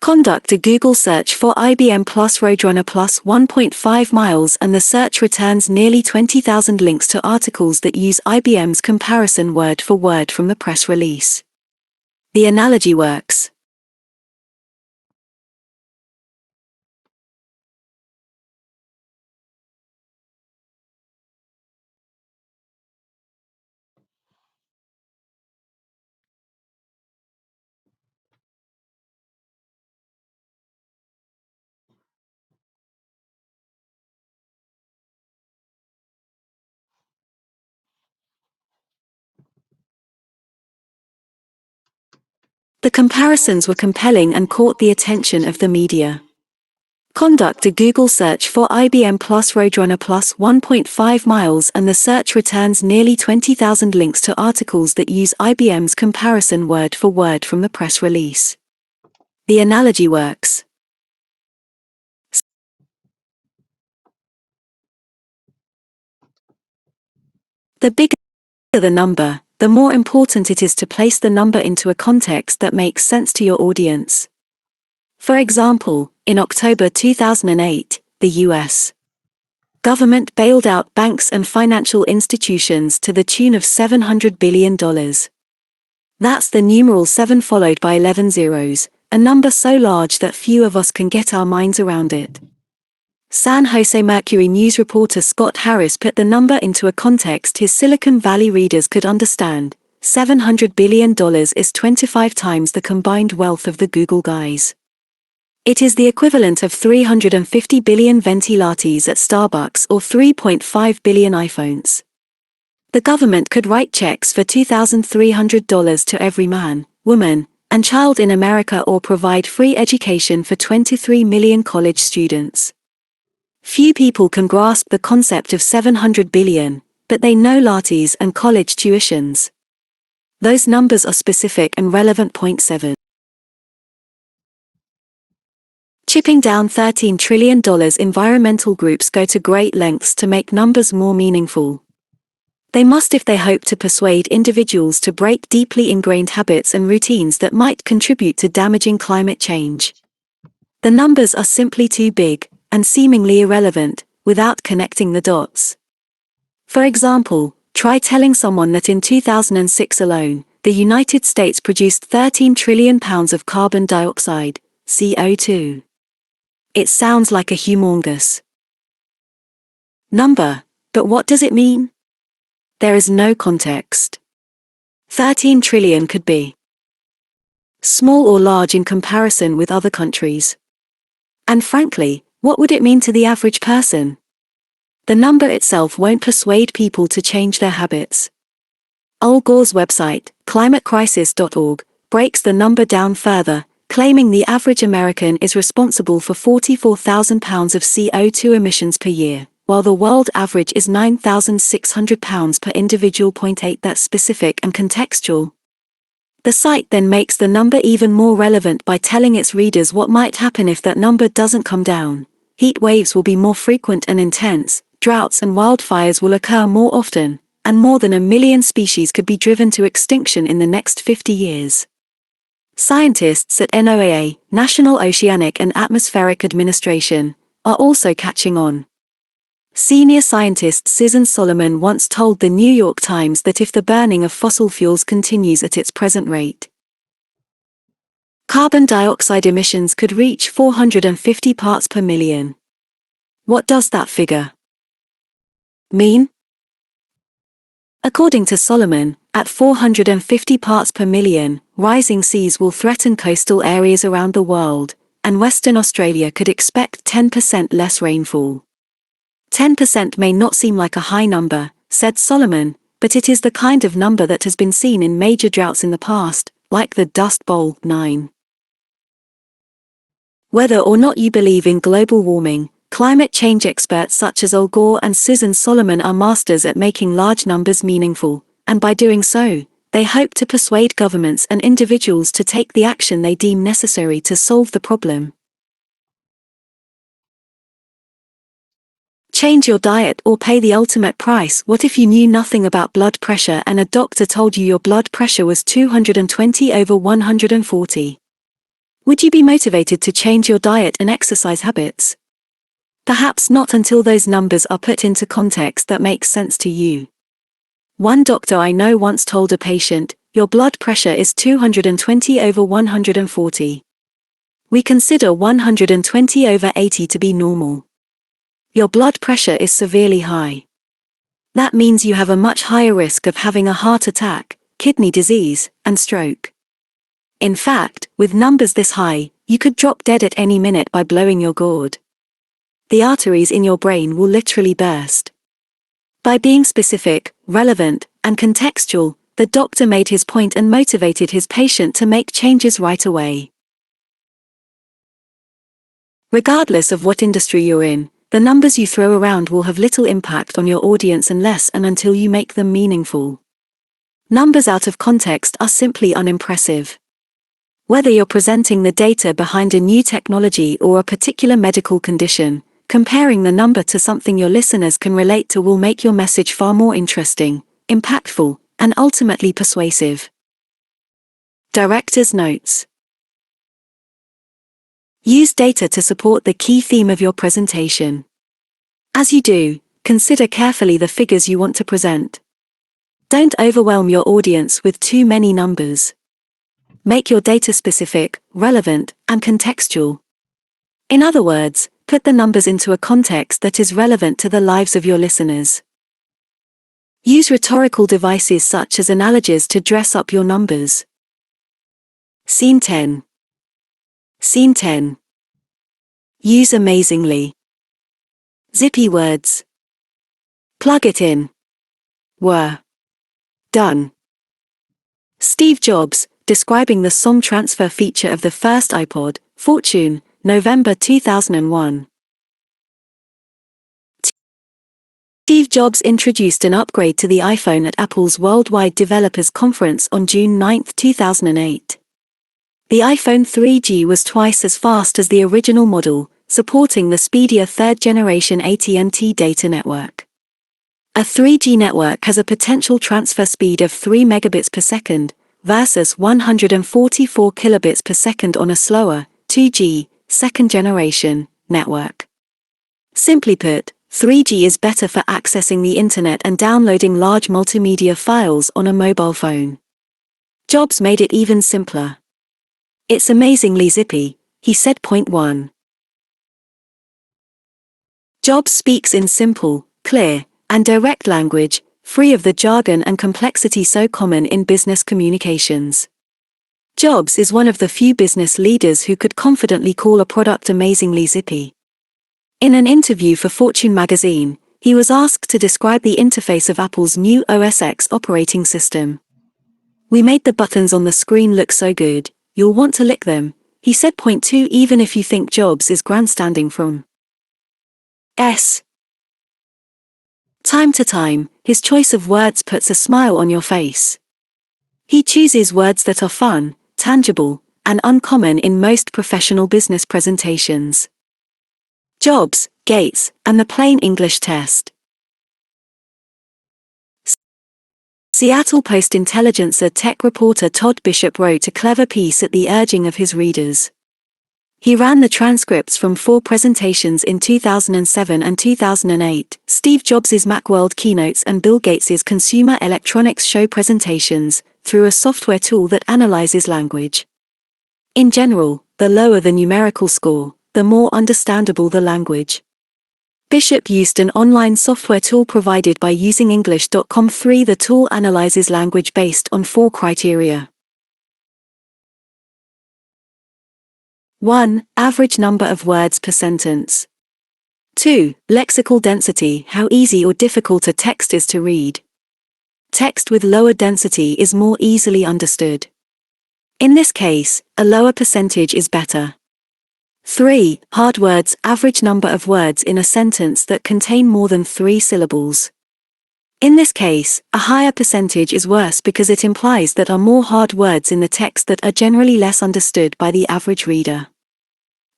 Conduct a Google search for IBM plus Roadrunner plus 1.5 miles and the search returns nearly 20,000 links to articles that use IBM's comparison word for word from the press release. The analogy works. The comparisons were compelling and caught the attention of the media. Conduct a Google search for IBM plus Roadrunner plus 1.5 miles and the search returns nearly 20,000 links to articles that use IBM's comparison word for word from the press release. The analogy works. The bigger the number, the more important it is to place the number into a context that makes sense to your audience. For example, in October 2008, the U.S. government bailed out banks and financial institutions to the tune of $700 billion. That's the numeral 7 followed by 11 zeros, a number so large that few of us can get our minds around it. San Jose Mercury News reporter Scott Harris put the number into a context his Silicon Valley readers could understand. $700 billion is 25 times the combined wealth of the Google guys. It is the equivalent of 350 billion venti lattes at Starbucks or 3.5 billion iPhones. The government could write checks for $2,300 to every man, woman, and child in America or provide free education for 23 million college students. Few people can grasp the concept of 700 billion, but they know lattes and college tuitions. Those numbers are specific and relevant. Point 7. Chipping down $13 trillion. Environmental groups go to great lengths to make numbers more meaningful. They must if they hope to persuade individuals to break deeply ingrained habits and routines that might contribute to damaging climate change. The numbers are simply too big, and seemingly irrelevant, without connecting the dots. For example, try telling someone that in 2006 alone, the United States produced 13 trillion pounds of carbon dioxide, CO2. It sounds like a humongous number, but what does it mean? There is no context. 13 trillion could be small or large in comparison with other countries. And frankly, what would it mean to the average person? The number itself won't persuade people to change their habits. Al Gore's website, climatecrisis.org, breaks the number down further, claiming the average American is responsible for 44,000 pounds of CO2 emissions per year, while the world average is 9,600 pounds per individual. 8 That's specific and contextual. The site then makes the number even more relevant by telling its readers what might happen if that number doesn't come down. Heat waves will be more frequent and intense, droughts and wildfires will occur more often, and more than 1 million species could be driven to extinction in the next 50 years. Scientists at NOAA, National Oceanic and Atmospheric Administration, are also catching on. Senior scientist Susan Solomon once told the New York Times that if the burning of fossil fuels continues at its present rate, carbon dioxide emissions could reach 450 parts per million. What does that figure mean? According to Solomon, at 450 parts per million, rising seas will threaten coastal areas around the world, and Western Australia could expect 10% less rainfall. 10% may not seem like a high number, said Solomon, but it is the kind of number that has been seen in major droughts in the past, like the Dust Bowl. 9. Whether or not you believe in global warming, climate change experts such as Al Gore and Susan Solomon are masters at making large numbers meaningful, and by doing so, they hope to persuade governments and individuals to take the action they deem necessary to solve the problem. Change your diet or pay the ultimate price. What if you knew nothing about blood pressure and a doctor told you your blood pressure was 220/140? Would you be motivated to change your diet and exercise habits? Perhaps not until those numbers are put into context that makes sense to you. One doctor I know once told a patient, "Your blood pressure is 220/140. We consider 120/80 to be normal. Your blood pressure is severely high. That means you have a much higher risk of having a heart attack, kidney disease, and stroke. In fact, with numbers this high, you could drop dead at any minute by blowing your gourd. The arteries in your brain will literally burst." By being specific, relevant, and contextual, the doctor made his point and motivated his patient to make changes right away. Regardless of what industry you're in, the numbers you throw around will have little impact on your audience unless and until you make them meaningful. Numbers out of context are simply unimpressive. Whether you're presenting the data behind a new technology or a particular medical condition, comparing the number to something your listeners can relate to will make your message far more interesting, impactful, and ultimately persuasive. Director's notes. Use data to support the key theme of your presentation. As you do, consider carefully the figures you want to present. Don't overwhelm your audience with too many numbers. Make your data specific, relevant, and contextual. In other words, put the numbers into a context that is relevant to the lives of your listeners. Use rhetorical devices such as analogies to dress up your numbers. Scene 10. Scene 10. Use amazingly. Zippy words. Plug it in. Were. Done. Steve Jobs, describing the song transfer feature of the first iPod, Fortune, November 2001. Steve Jobs introduced an upgrade to the iPhone at Apple's Worldwide Developers Conference on June 9, 2008. The iPhone 3G was twice as fast as the original model, supporting the speedier third-generation AT&T data network. A 3G network has a potential transfer speed of 3 megabits per second, versus 144 kilobits per second on a slower, 2G, second-generation, network. Simply put, 3G is better for accessing the internet and downloading large multimedia files on a mobile phone. Jobs made it even simpler. It's amazingly zippy, he said. Point 1. Jobs speaks in simple, clear, and direct language, free of the jargon and complexity so common in business communications. Jobs is one of the few business leaders who could confidently call a product amazingly zippy. In an interview for Fortune magazine, he was asked to describe the interface of Apple's new OS X operating system. "We made the buttons on the screen look so good, you'll want to lick them," he said. Point 2. Even if you think Jobs is grandstanding from time to time, his choice of words puts a smile on your face. He chooses words that are fun, tangible, and uncommon in most professional business presentations. Jobs, Gates, and the plain English test. Seattle Post-Intelligencer tech reporter Todd Bishop wrote a clever piece at the urging of his readers. He ran the transcripts from 4 presentations in 2007 and 2008, Steve Jobs' Macworld keynotes and Bill Gates' Consumer Electronics Show presentations, through a software tool that analyzes language. In general, the lower the numerical score, the more understandable the language. Bishop used an online software tool provided by usingenglish.com. 3. The tool analyzes language based on 4 criteria. 1. Average number of words per sentence. 2. Lexical density, how easy or difficult a text is to read. Text with lower density is more easily understood. In this case, a lower percentage is better. 3. Hard words, average number of words in a sentence that contain more than 3 syllables. In this case, a higher percentage is worse because it implies that are more hard words in the text that are generally less understood by the average reader.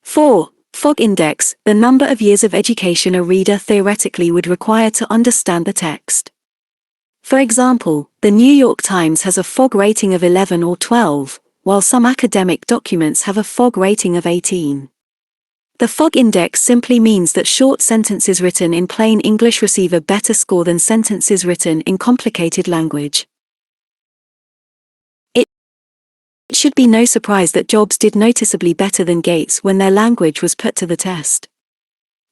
4. Fog index, the number of years of education a reader theoretically would require to understand the text. For example, the New York Times has a fog rating of 11 or 12, while some academic documents have a fog rating of 18. The fog index simply means that short sentences written in plain English receive a better score than sentences written in complicated language. It should be no surprise that Jobs did noticeably better than Gates when their language was put to the test.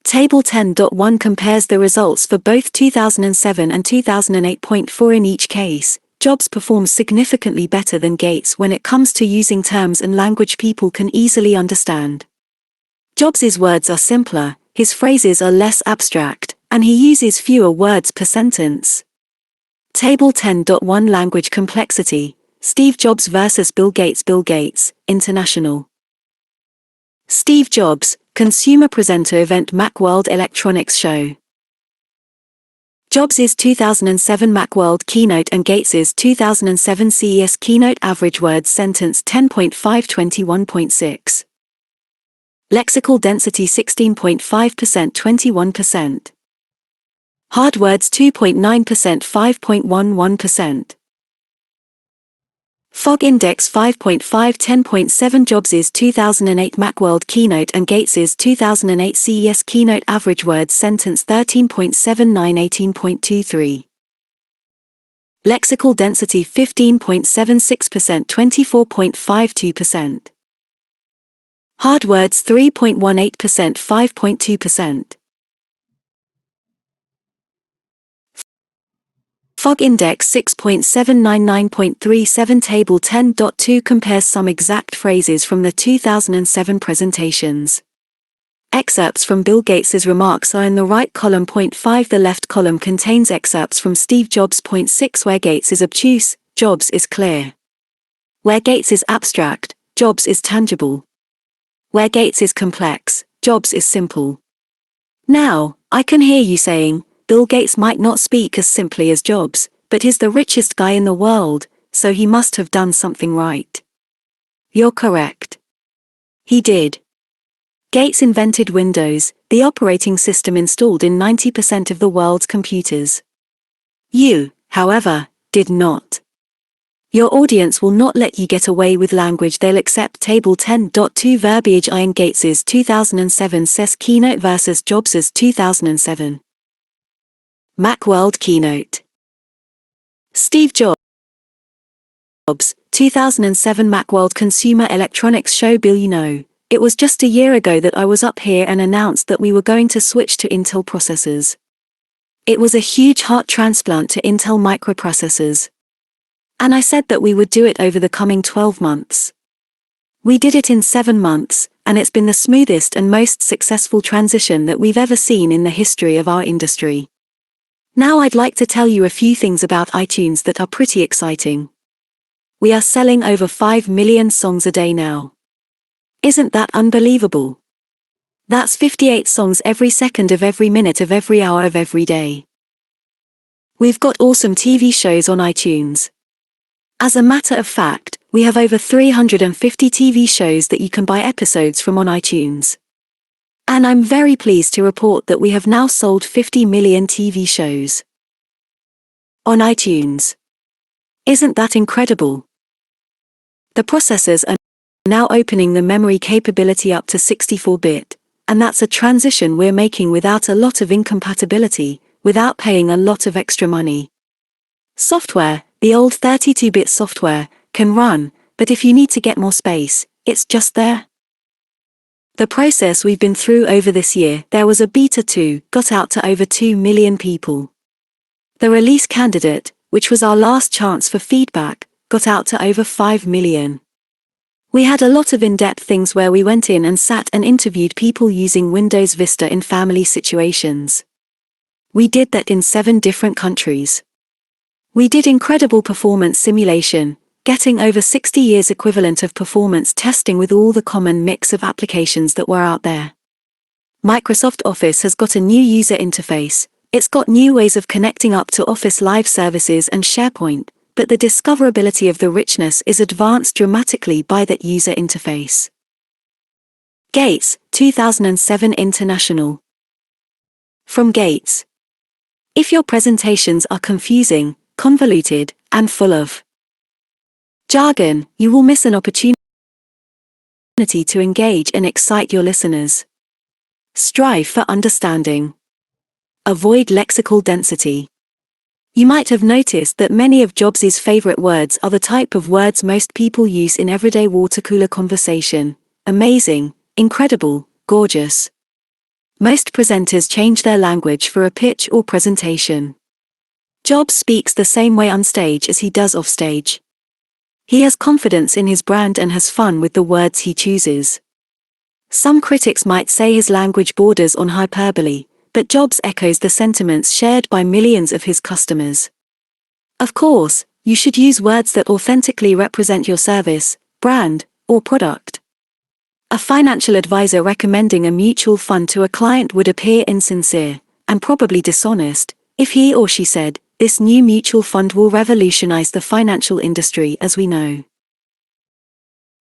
Table 10.1 compares the results for both 2007 and 2008.4. In each case, Jobs performs significantly better than Gates when it comes to using terms and language people can easily understand. Jobs' words are simpler, his phrases are less abstract, and he uses fewer words per sentence. Table 10.1 Language complexity, Steve Jobs versus Bill Gates. Bill Gates, International. Steve Jobs, consumer presenter event Macworld Electronics Show. Jobs' 2007 Macworld Keynote and Gates' 2007 CES Keynote. Average words sentence 10.5 21.6. Lexical density 16.5% 21%. Hard words 2.9%, 5.11%. Fog Index 5.5, 10.7. Jobs' 2008 Macworld Keynote and Gates' 2008 CES Keynote. Average words sentence 13.79, 18.23. Lexical density 15.76%, 24.52%. Hard words 3.18%, 5.2%. Fog Index 6.799, 9.37. Table 10.2 compares some exact phrases from the 2007 presentations. Excerpts from Bill Gates's remarks are in the right column. Point 5. The left column contains excerpts from Steve Jobs. Point 6. Where Gates is obtuse, Jobs is clear. Where Gates is abstract, Jobs is tangible. Where Gates is complex, Jobs is simple. Now, I can hear you saying, Bill Gates might not speak as simply as Jobs, but he's the richest guy in the world, so he must have done something right. You're correct. He did. Gates invented Windows, the operating system installed in 90% of the world's computers. You, however, did not. Your audience will not let you get away with language they'll accept. Table 10.2 verbiage. Ian Gates's 2007 CES Keynote versus Jobs's 2007 Macworld Keynote. Steve Jobs, 2007 Macworld Consumer Electronics Show. Bill, you know, it was just a year ago that I was up here and announced that we were going to switch to Intel processors. It was a huge heart transplant to Intel microprocessors. And I said that we would do it over the coming 12 months. We did it in 7 months, and it's been the smoothest and most successful transition that we've ever seen in the history of our industry. Now I'd like to tell you a few things about iTunes that are pretty exciting. We are selling over 5 million songs a day now. Isn't that unbelievable? That's 58 songs every second of every minute of every hour of every day. We've got awesome TV shows on iTunes. As a matter of fact, we have over 350 TV shows that you can buy episodes from on iTunes. And I'm very pleased to report that we have now sold 50 million TV shows on iTunes. Isn't that incredible? The processors are now opening the memory capability up to 64-bit, and that's a transition we're making without a lot of incompatibility, without paying a lot of extra money. Software, the old 32-bit software, can run, but if you need to get more space, it's just there. The process we've been through over this year, there was a beta 2, got out to over 2 million people. The release candidate, which was our last chance for feedback, got out to over 5 million. We had a lot of in-depth things where we went in and sat and interviewed people using Windows Vista in family situations. We did that in 7 different countries. We did incredible performance simulation, getting over 60 years equivalent of performance testing with all the common mix of applications that were out there. Microsoft Office has got a new user interface, it's got new ways of connecting up to Office Live Services and SharePoint, but the discoverability of the richness is advanced dramatically by that user interface. Gates, 2007 International. From Gates. If your presentations are confusing, convoluted, and full of jargon, you will miss an opportunity to engage and excite your listeners. Strive for understanding. Avoid lexical density. You might have noticed that many of Jobs' favorite words are the type of words most people use in everyday water-cooler conversation: amazing, incredible, gorgeous. Most presenters change their language for a pitch or presentation. Jobs speaks the same way on stage as he does off stage. He has confidence in his brand and has fun with the words he chooses. Some critics might say his language borders on hyperbole, but Jobs echoes the sentiments shared by millions of his customers. Of course, you should use words that authentically represent your service, brand, or product. A financial advisor recommending a mutual fund to a client would appear insincere, and probably dishonest, if he or she said, "This new mutual fund will revolutionize the financial industry as we know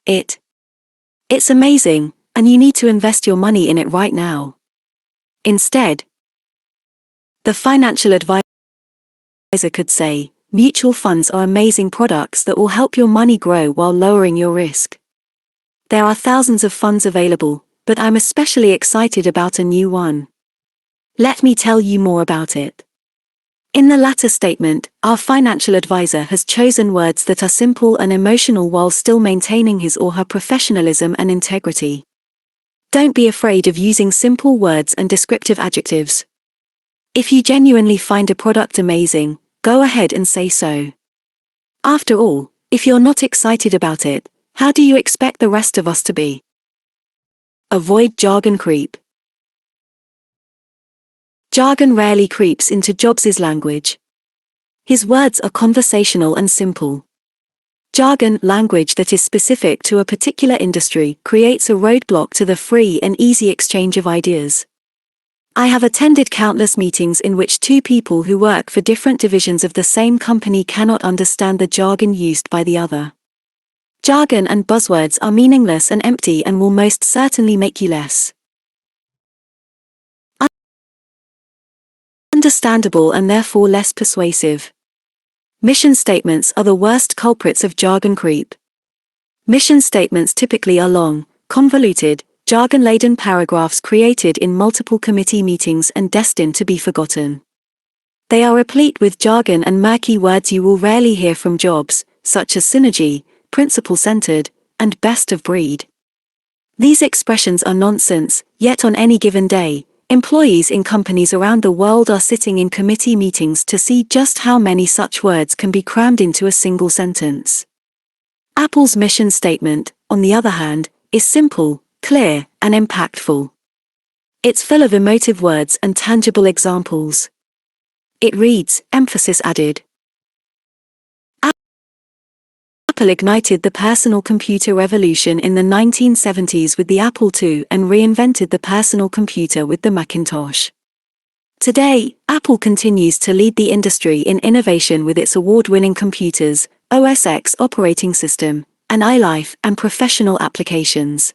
it. It's amazing, and you need to invest your money in it right now." Instead, The financial advisor could say, mutual funds are amazing products that will help your money grow while lowering your risk. There are thousands of funds available, but I'm especially excited about a new one. Let me tell you more about it. In the latter statement, our financial advisor has chosen words that are simple and emotional while still maintaining his or her professionalism and integrity. Don't be afraid of using simple words and descriptive adjectives. If you genuinely find a product amazing, go ahead and say so. After all, if you're not excited about it, how do you expect the rest of us to be? Avoid jargon creep. Jargon rarely creeps into Jobs' language. His words are conversational and simple. Jargon, language that is specific to a particular industry, creates a roadblock to the free and easy exchange of ideas. I have attended countless meetings in which two people who work for different divisions of the same company cannot understand the jargon used by the other. Jargon and buzzwords are meaningless and empty and will most certainly make you less understandable and therefore less persuasive. Mission statements are the worst culprits of jargon creep. Mission statements typically are long, convoluted, jargon-laden paragraphs created in multiple committee meetings and destined to be forgotten. They are replete with jargon and murky words you will rarely hear from Jobs, such as synergy, principle-centered, and best of breed. These expressions are nonsense, yet on any given day, employees in companies around the world are sitting in committee meetings to see just how many such words can be crammed into a single sentence. Apple's mission statement, on the other hand, is simple, clear, and impactful. It's full of emotive words and tangible examples. It reads, emphasis added. Apple ignited the personal computer revolution in the 1970s with the Apple II and reinvented the personal computer with the Macintosh. Today, Apple continues to lead the industry in innovation with its award-winning computers, OS X operating system, and iLife and professional applications.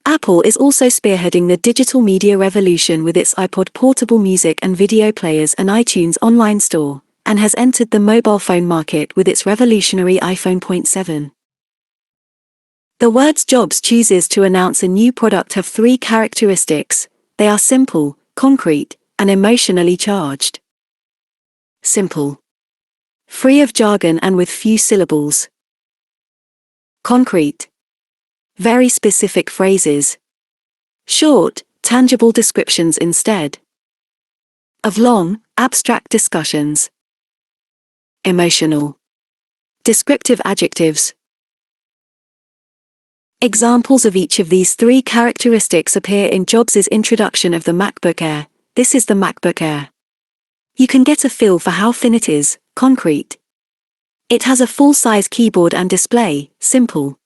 Apple is also spearheading the digital media revolution with its iPod portable music and video players and iTunes online store, and has entered the mobile phone market with its revolutionary iPhone 7. The words Jobs chooses to announce a new product have three characteristics: they are simple, concrete, and emotionally charged. Simple. Free of jargon and with few syllables. Concrete. Very specific phrases. Short, tangible descriptions instead of long, abstract discussions. Emotional. Descriptive adjectives. Examples of each of these three characteristics appear in Jobs' introduction of the MacBook Air. This is the MacBook Air. You can get a feel for how thin it is, concrete. It has a full-size keyboard and display, simple.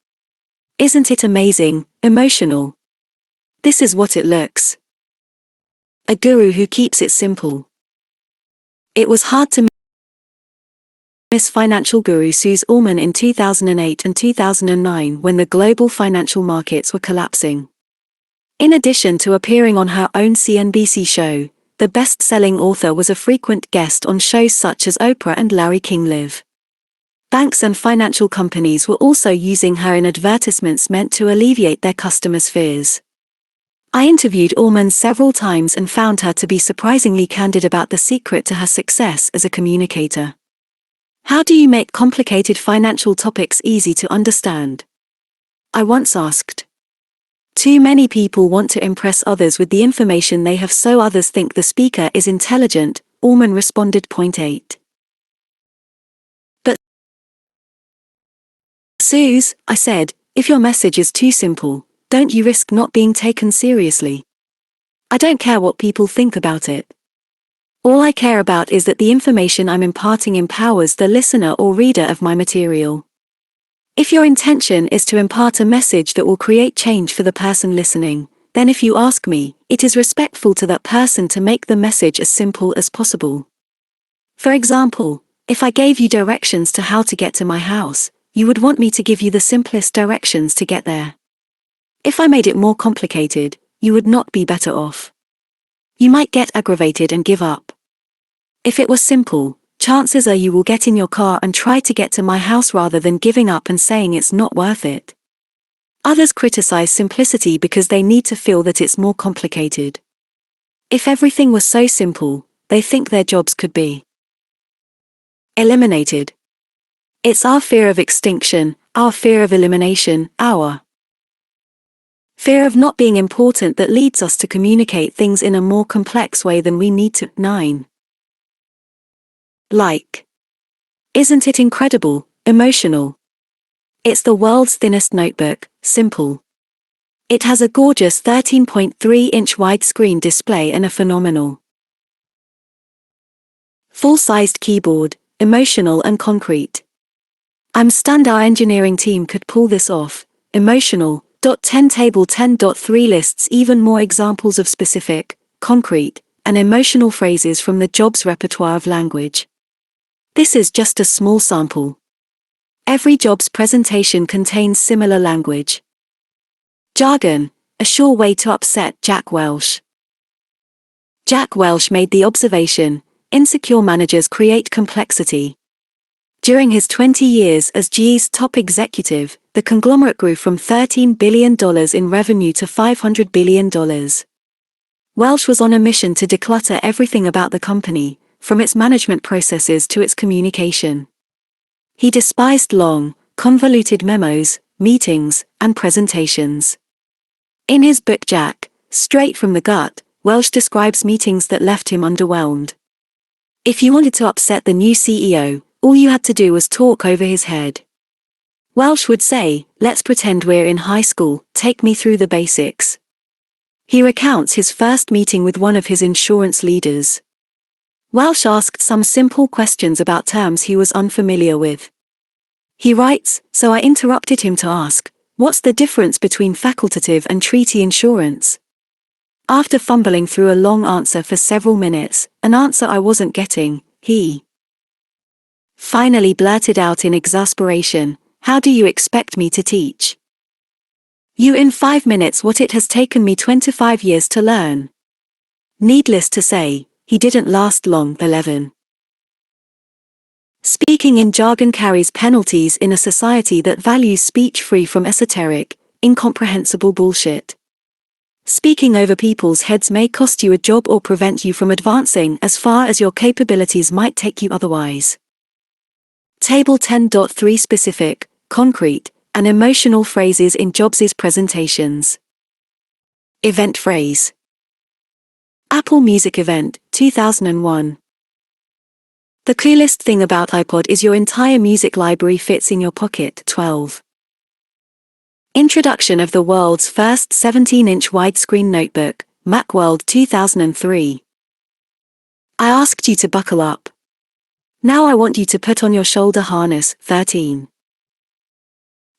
Isn't it amazing, emotional? This is what it looks. A guru who keeps it simple. It was hard to miss financial guru Suze Orman in 2008 and 2009 when the global financial markets were collapsing. In addition to appearing on her own CNBC show, the best-selling author was a frequent guest on shows such as Oprah and Larry King Live. Banks and financial companies were also using her in advertisements meant to alleviate their customers' fears. I interviewed Orman several times and found her to be surprisingly candid about the secret to her success as a communicator. How do you make complicated financial topics easy to understand? I once asked. Too many people want to impress others with the information they have so others think the speaker is intelligent, Orman responded. Point 8. But Suze, I said, if your message is too simple, don't you risk not being taken seriously? I don't care what people think about it. All I care about is that the information I'm imparting empowers the listener or reader of my material. If your intention is to impart a message that will create change for the person listening, then if you ask me, it is respectful to that person to make the message as simple as possible. For example, if I gave you directions to how to get to my house, you would want me to give you the simplest directions to get there. If I made it more complicated, you would not be better off. You might get aggravated and give up. If it was simple, chances are you will get in your car and try to get to my house rather than giving up and saying it's not worth it. Others criticize simplicity because they need to feel that it's more complicated. If everything was so simple, they think their jobs could be eliminated. It's our fear of extinction, our fear of elimination, our fear of not being important that leads us to communicate things in a more complex way than we need to. 9. Like. Isn't it incredible, emotional? It's the world's thinnest notebook, simple. It has a gorgeous 13.3-inch widescreen display and a phenomenal full-sized keyboard, emotional and concrete. I'm stunned our engineering team could pull this off. Emotional. 10 Table 10.3 lists even more examples of specific, concrete, and emotional phrases from the job's repertoire of language. This is just a small sample. Every job's presentation contains similar language. Jargon, a sure way to upset Jack Welch. Jack Welch made the observation, insecure managers create complexity. During his 20 years as GE's top executive, the conglomerate grew from $13 billion in revenue to $500 billion. Welch was on a mission to declutter everything about the company, from its management processes to its communication. He despised long, convoluted memos, meetings, and presentations. In his book Jack, Straight from the Gut, Welch describes meetings that left him underwhelmed. If you wanted to upset the new CEO, all you had to do was talk over his head. Welch would say, "Let's pretend we're in high school, take me through the basics." He recounts his first meeting with one of his insurance leaders. Welch asked some simple questions about terms he was unfamiliar with. He writes, "So I interrupted him to ask, what's the difference between facultative and treaty insurance? After fumbling through a long answer for several minutes, an answer I wasn't getting, he finally blurted out in exasperation, 'How do you expect me to teach you in 5 minutes what it has taken me 25 years to learn?' Needless to say, he didn't last long. 11. Speaking in jargon carries penalties in a society that values speech free from esoteric, incomprehensible bullshit. Speaking over people's heads may cost you a job or prevent you from advancing as far as your capabilities might take you otherwise. Table 10.3 Specific, concrete, and emotional phrases in Jobs' presentations. Event phrase. Apple Music Event, 2001. The coolest thing about iPod is your entire music library fits in your pocket. 12. Introduction of the world's first 17-inch widescreen notebook, Macworld 2003. I asked you to buckle up. Now I want you to put on your shoulder harness. 13.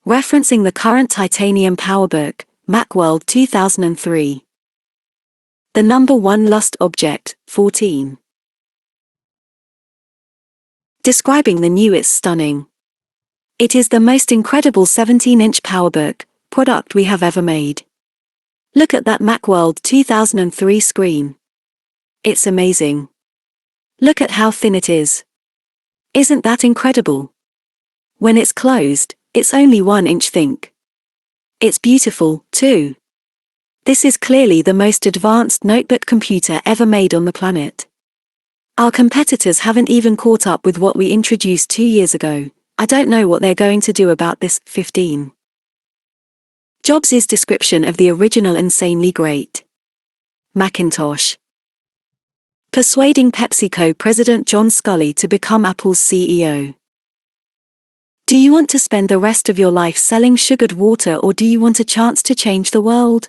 Referencing the current titanium PowerBook, Macworld 2003. The number one lust object. 14. Describing the new It's stunning. It is the most incredible 17-inch PowerBook product we have ever made. Look at that Macworld 2003 screen. It's amazing. Look at how thin it is. Isn't that incredible? When it's closed, it's only 1 inch thick. It's beautiful, too. This is clearly the most advanced notebook computer ever made on the planet. Our competitors haven't even caught up with what we introduced 2 years ago. I don't know what they're going to do about this. 15. Jobs' description of the original insanely great Macintosh. Persuading PepsiCo President John Sculley to become Apple's CEO. Do you want to spend the rest of your life selling sugared water, or do you want a chance to change the world?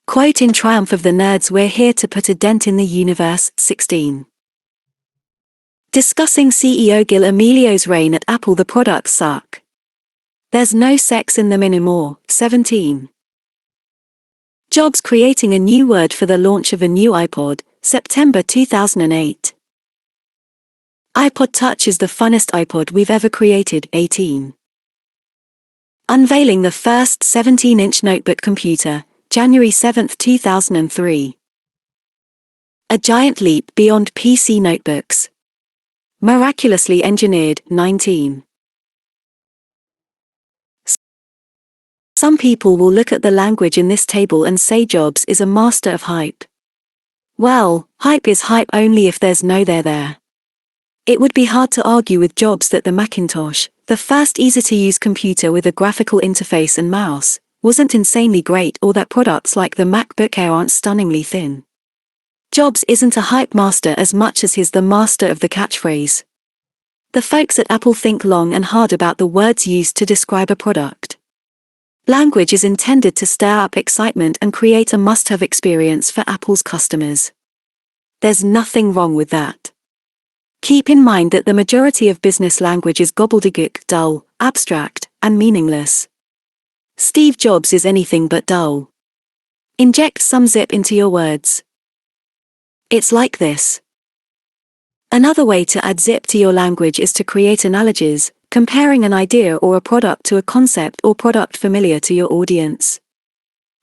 Quote in triumph of the nerds, we're here to put a dent in the universe. 16. Discussing CEO Gil Amelio's reign at Apple. The products suck. There's no sex in them anymore. 17. Jobs creating a new word for the launch of a new iPod, September 2008. iPod Touch is the funnest iPod we've ever created. 18. Unveiling the first 17-inch notebook computer, January 7, 2003. A giant leap beyond PC notebooks. Miraculously engineered, 19. Some people will look at the language in this table and say Jobs is a master of hype. Well, hype is hype only if there's no there there. It would be hard to argue with Jobs that the Macintosh, the first easy-to-use computer with a graphical interface and mouse, wasn't insanely great, or that products like the Macbook Air aren't stunningly thin. Jobs isn't a hype master as much as he's the master of the catchphrase. The folks at Apple think long and hard about the words used to describe a product. Language is intended to stir up excitement and create a must-have experience for Apple's customers. There's nothing wrong with that. Keep in mind that the majority of business language is gobbledygook, dull, abstract, and meaningless. Steve Jobs is anything but dull. Inject some zip into your words. It's like this. Another way to add zip to your language is to create analogies, comparing an idea or a product to a concept or product familiar to your audience.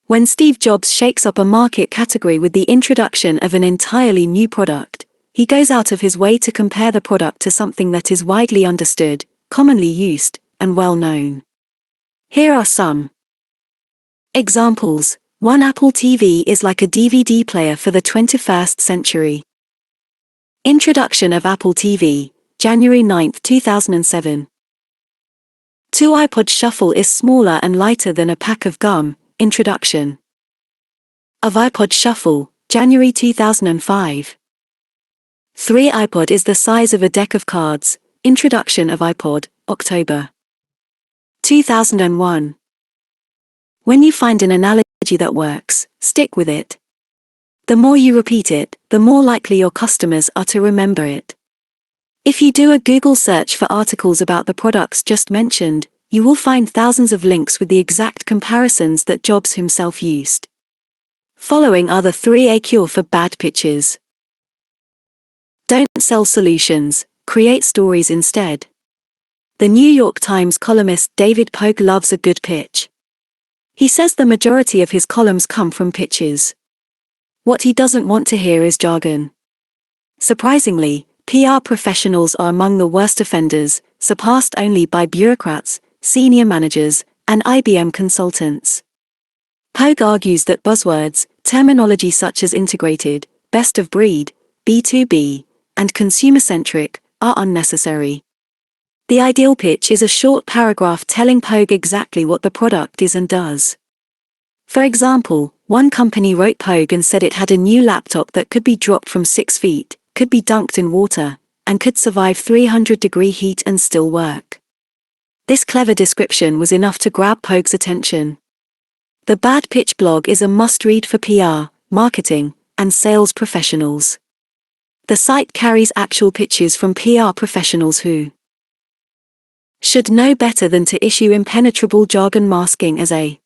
When Steve Jobs shakes up a market category with the introduction of an entirely new product, he goes out of his way to compare the product to something that is widely understood, commonly used, and well known. Here are some examples. One Apple TV is like a DVD player for the 21st century. Introduction of Apple TV, January 9, 2007. 2 iPod Shuffle is smaller and lighter than a pack of gum. Introduction of iPod Shuffle, January 2005. 3 iPod is the size of a deck of cards. Introduction of iPod, October 2001. When you find an analogy that works, stick with it. The more you repeat it, the more likely your customers are to remember it. If you do a Google search for articles about the products just mentioned, you will find thousands of links with the exact comparisons that Jobs himself used. Following are the 3 cure for bad pitches. Don't sell solutions, create stories instead. The New York Times columnist David Pogue loves a good pitch. He says the majority of his columns come from pitches. What he doesn't want to hear is jargon. Surprisingly, PR professionals are among the worst offenders, surpassed only by bureaucrats, senior managers, and IBM consultants. Pogue argues that buzzwords, terminology such as integrated, best of breed, B2B, and consumer-centric, are unnecessary. The ideal pitch is a short paragraph telling Pogue exactly what the product is and does. For example, one company wrote Pogue and said it had a new laptop that could be dropped from 6 feet, could be dunked in water, and could survive 300-degree heat and still work. This clever description was enough to grab Pogue's attention. The Bad Pitch blog is a must-read for PR, marketing, and sales professionals. The site carries actual pitches from PR professionals who should know better than to issue impenetrable jargon masking as a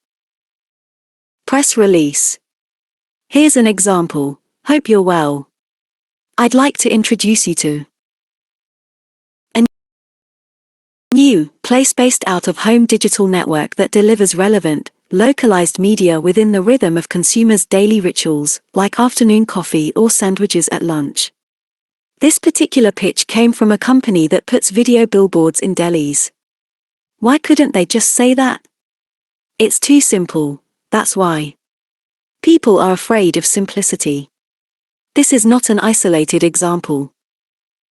press release. Here's an example. Hope you're well. I'd like to introduce you to a new, place-based out-of-home digital network that delivers relevant, localized media within the rhythm of consumers' daily rituals, like afternoon coffee or sandwiches at lunch. This particular pitch came from a company that puts video billboards in delis. Why couldn't they just say that? It's too simple, that's why. People are afraid of simplicity. This is not an isolated example.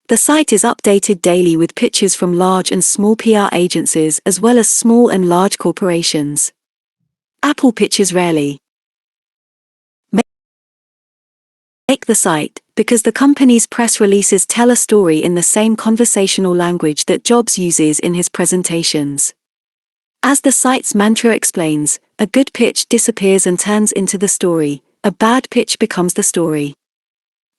The site is updated daily with pitches from large and small PR agencies as well as small and large corporations. Apple pitches rarely make the site, because the company's press releases tell a story in the same conversational language that Jobs uses in his presentations. As the site's mantra explains, a good pitch disappears and turns into the story, a bad pitch becomes the story.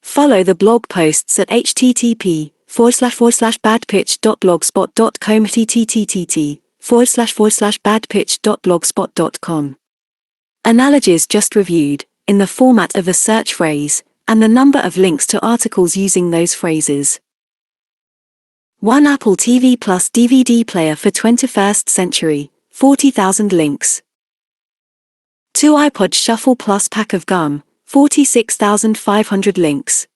Follow the blog posts at http://badpitch.blogspot.com http://badpitch.blogspot.com. Analogies just reviewed, in the format of a search phrase, and the number of links to articles using those phrases. 1 Apple TV Plus DVD player for 21st century, 40,000 links. 2 iPod Shuffle Plus pack of gum, 46,500 links.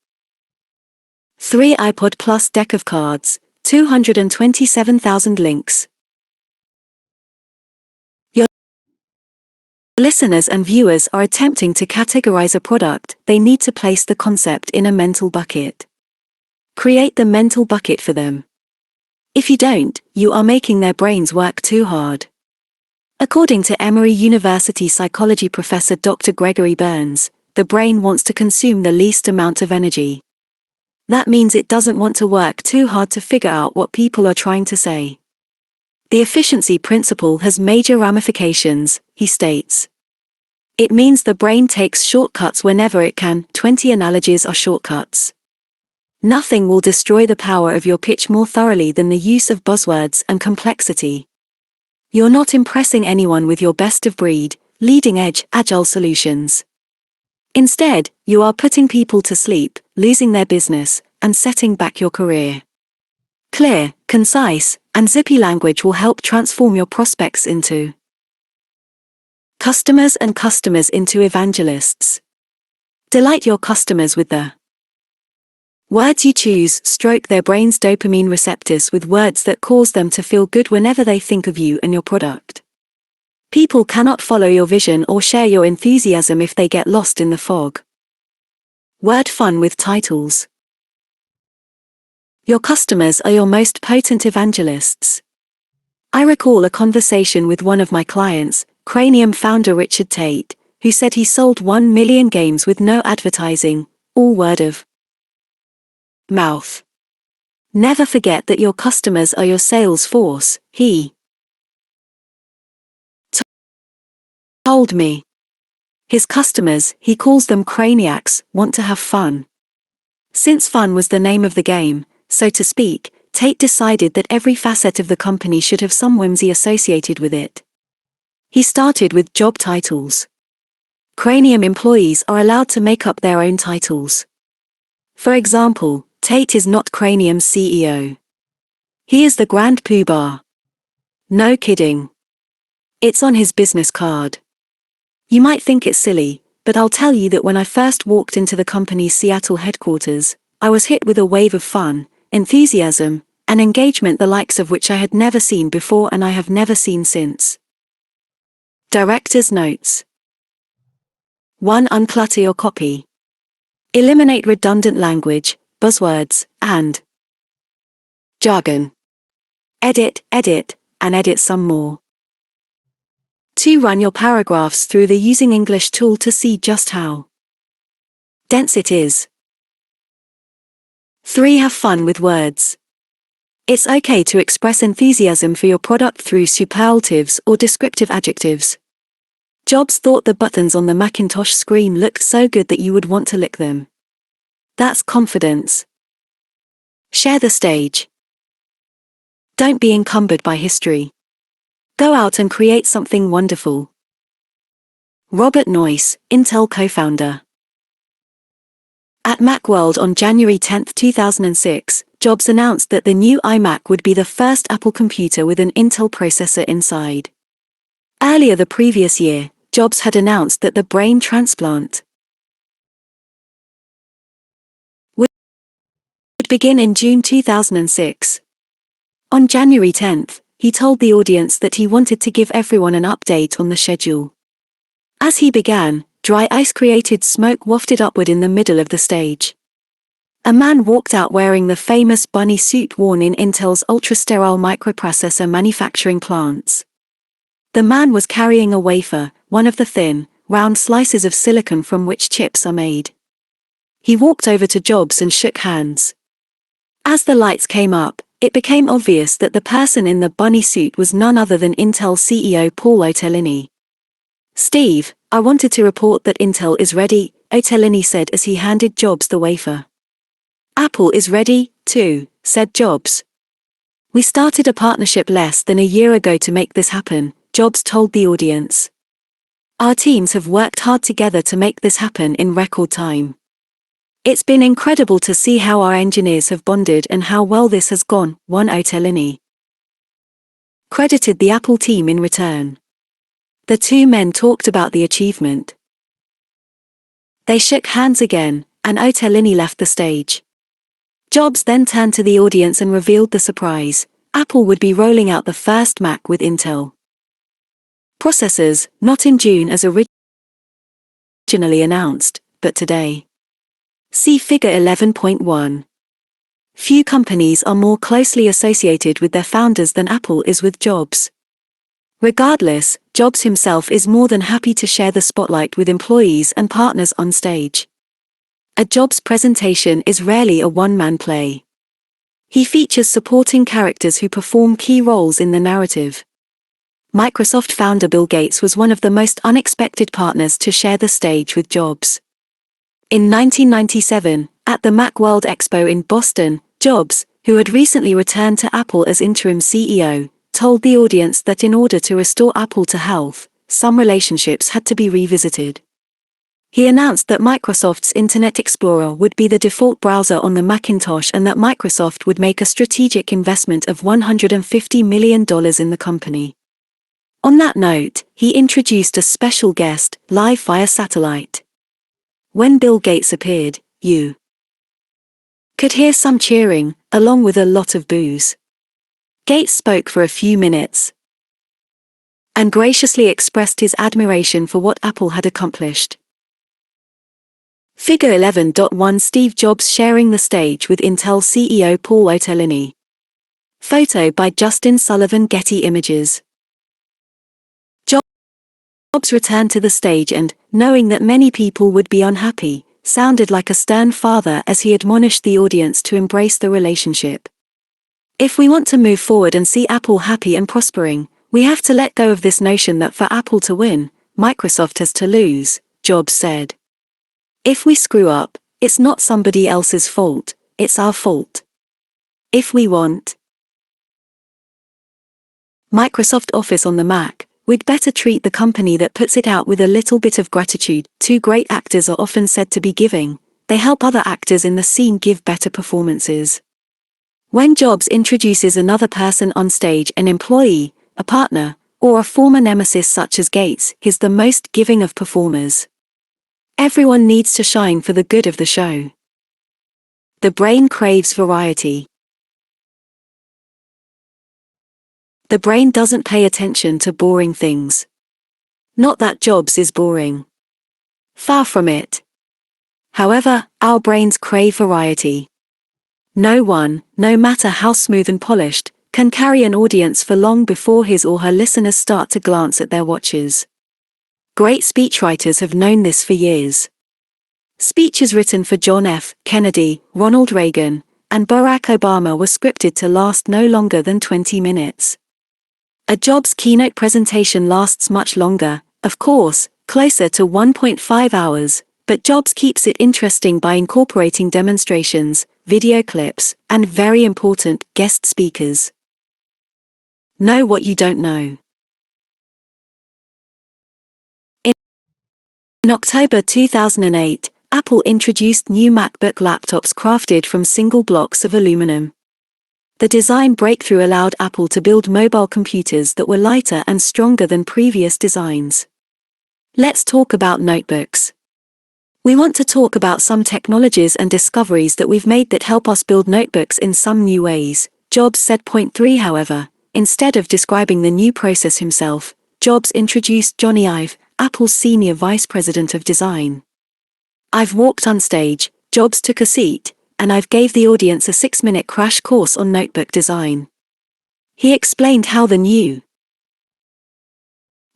3 iPod Plus deck of cards, 227,000 links. Your listeners and viewers are attempting to categorize a product. They need to place the concept in a mental bucket. Create the mental bucket for them. If you don't, you are making their brains work too hard. According to Emory University psychology professor Dr. Gregory Burns, the brain wants to consume the least amount of energy. That means it doesn't want to work too hard to figure out what people are trying to say. The efficiency principle has major ramifications, he states. It means the brain takes shortcuts whenever it can. 20 analogies are shortcuts. Nothing will destroy the power of your pitch more thoroughly than the use of buzzwords and complexity. You're not impressing anyone with your best-of-breed, leading-edge, agile solutions. Instead, you are putting people to sleep, losing their business, and setting back your career. Clear, concise, and zippy language will help transform your prospects into customers and customers into evangelists. Delight your customers with the words you choose. Stroke their brain's dopamine receptors with words that cause them to feel good whenever they think of you and your product. People cannot follow your vision or share your enthusiasm if they get lost in the fog. Word fun with titles. Your customers are your most potent evangelists. I recall a conversation with one of my clients, Cranium founder Richard Tate, who said he sold 1 million games with no advertising, all word of mouth. Never forget that your customers are your sales force, he told me. His customers, he calls them craniacs, want to have fun. Since fun was the name of the game, so to speak, Tate decided that every facet of the company should have some whimsy associated with it. He started with job titles. Cranium employees are allowed to make up their own titles. For example, Tate is not Cranium's CEO. He is the Grand Poobah. No kidding. It's on his business card. You might think it's silly, but I'll tell you that when I first walked into the company's Seattle headquarters, I was hit with a wave of fun, enthusiasm, and engagement the likes of which I had never seen before and I have never seen since. Director's notes. 1. Unclutter your copy. Eliminate redundant language, buzzwords, and jargon. Edit, and edit some more. 2. Run your paragraphs through the Using English tool to see just how dense it is. 3. Have fun with words. It's okay to express enthusiasm for your product through superlatives or descriptive adjectives. Jobs thought the buttons on the Macintosh screen looked so good that you would want to lick them. That's confidence. Share the stage. Don't be encumbered by history. Go out and create something wonderful. Robert Noyce, Intel co-founder. At Macworld on January 10, 2006, Jobs announced that the new iMac would be the first Apple computer with an Intel processor inside. Earlier the previous year, Jobs had announced that the brain transplant would begin in June 2006. On January 10, he told the audience that he wanted to give everyone an update on the schedule. As he began, dry ice-created smoke wafted upward in the middle of the stage. A man walked out wearing the famous bunny suit worn in Intel's ultra-sterile microprocessor manufacturing plants. The man was carrying a wafer, one of the thin, round slices of silicon from which chips are made. He walked over to Jobs and shook hands. As the lights came up, it became obvious that the person in the bunny suit was none other than Intel CEO Paul Otellini. "Steve, I wanted to report that Intel is ready," Otellini said as he handed Jobs the wafer. "Apple is ready, too," said Jobs. "We started a partnership less than a year ago to make this happen," Jobs told the audience. "Our teams have worked hard together to make this happen in record time. It's been incredible to see how our engineers have bonded and how well this has gone," one Otellini credited the Apple team in return. The two men talked about the achievement. They shook hands again, and Ottolini left the stage. Jobs then turned to the audience and revealed the surprise: Apple would be rolling out the first Mac with Intel processors, not in June as originally announced, but today. See Figure 11.1. Few companies are more closely associated with their founders than Apple is with Jobs. Regardless, Jobs himself is more than happy to share the spotlight with employees and partners on stage. A Jobs presentation is rarely a one-man play. He features supporting characters who perform key roles in the narrative. Microsoft founder Bill Gates was one of the most unexpected partners to share the stage with Jobs. In 1997, at the Macworld Expo in Boston, Jobs, who had recently returned to Apple as interim CEO, told the audience that in order to restore Apple to health, some relationships had to be revisited. He announced that Microsoft's Internet Explorer would be the default browser on the Macintosh and that Microsoft would make a strategic investment of $150 million in the company. On that note, he introduced a special guest, live via satellite. When Bill Gates appeared, you could hear some cheering, along with a lot of boos. Gates spoke for a few minutes and graciously expressed his admiration for what Apple had accomplished. Figure 11.1 Steve Jobs sharing the stage with Intel CEO Paul Ottolini. Photo by Justin Sullivan. Getty Images. Jobs returned to the stage and, knowing that many people would be unhappy, sounded like a stern father as he admonished the audience to embrace the relationship. If we want to move forward and see Apple happy and prospering, we have to let go of this notion that for Apple to win, Microsoft has to lose, Jobs said. If we screw up, it's not somebody else's fault, it's our fault. If we want Microsoft Office on the Mac, we'd better treat the company that puts it out with a little bit of gratitude. Two great actors are often said to be giving. They help other actors in the scene give better performances. When Jobs introduces another person on stage, an employee, a partner, or a former nemesis such as Gates, he's the most giving of performers. Everyone needs to shine for the good of the show. The brain craves variety. The brain doesn't pay attention to boring things. Not that Jobs is boring. Far from it. However, our brains crave variety. No one, no matter how smooth and polished, can carry an audience for long before his or her listeners start to glance at their watches. Great speechwriters have known this for years. Speeches written for John F. Kennedy, Ronald Reagan, and Barack Obama were scripted to last no longer than 20 minutes. A Jobs keynote presentation lasts much longer, of course, closer to 1.5 hours, but Jobs keeps it interesting by incorporating demonstrations, video clips, and very important guest speakers. Know what you don't know. In October 2008, Apple introduced new MacBook laptops crafted from single blocks of aluminum. The design breakthrough allowed Apple to build mobile computers that were lighter and stronger than previous designs. Let's talk about notebooks. We want to talk about some technologies and discoveries that we've made that help us build notebooks in some new ways, Jobs said. Point 3. However, instead of describing the new process himself, Jobs introduced Johnny Ive, Apple's senior vice president of design. I've walked on stage, Jobs took a seat, and I've gave the audience a 6-minute crash course on notebook design. He explained how the new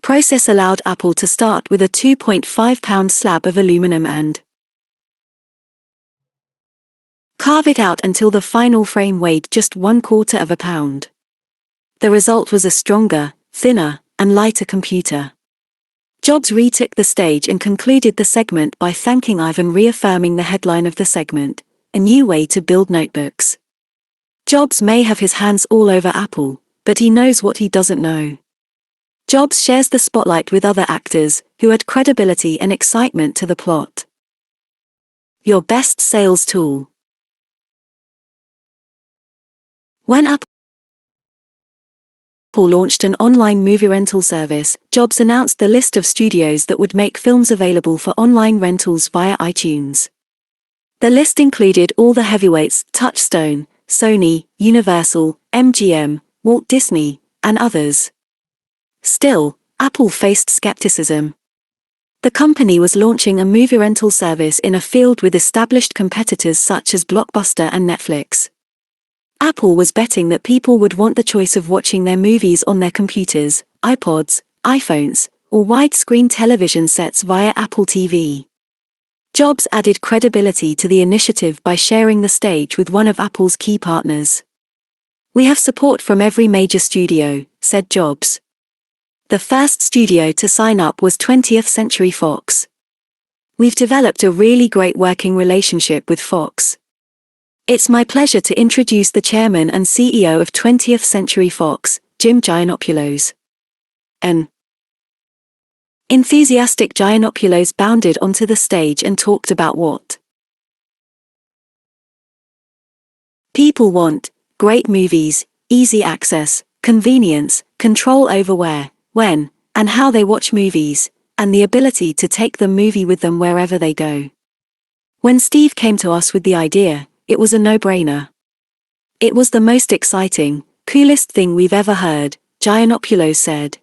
process allowed Apple to start with a 2.5-pound slab of aluminum and carve it out until the final frame weighed just 1/4 of a pound. The result was a stronger, thinner, and lighter computer. Jobs retook the stage and concluded the segment by thanking Ive and reaffirming the headline of the segment: a new way to build notebooks. Jobs may have his hands all over Apple, but he knows what he doesn't know. Jobs shares the spotlight with other actors, who add credibility and excitement to the plot. Your best sales tool. When Apple launched an online movie rental service, Jobs announced the list of studios that would make films available for online rentals via iTunes. The list included all the heavyweights: Touchstone, Sony, Universal, MGM, Walt Disney, and others. Still, Apple faced skepticism. The company was launching a movie rental service in a field with established competitors such as Blockbuster and Netflix. Apple was betting that people would want the choice of watching their movies on their computers, iPods, iPhones, or widescreen television sets via Apple TV. Jobs added credibility to the initiative by sharing the stage with one of Apple's key partners. "We have support from every major studio," said Jobs. The first studio to sign up was 20th Century Fox. "We've developed a really great working relationship with Fox. It's my pleasure to introduce the chairman and CEO of 20th Century Fox, Jim Giannopoulos." An enthusiastic Giannopoulos bounded onto the stage and talked about what people want: great movies, easy access, convenience, control over where, when, and how they watch movies, and the ability to take the movie with them wherever they go. "When Steve came to us with the idea, it was a no-brainer. It was the most exciting, coolest thing we've ever heard," Giannopoulos said.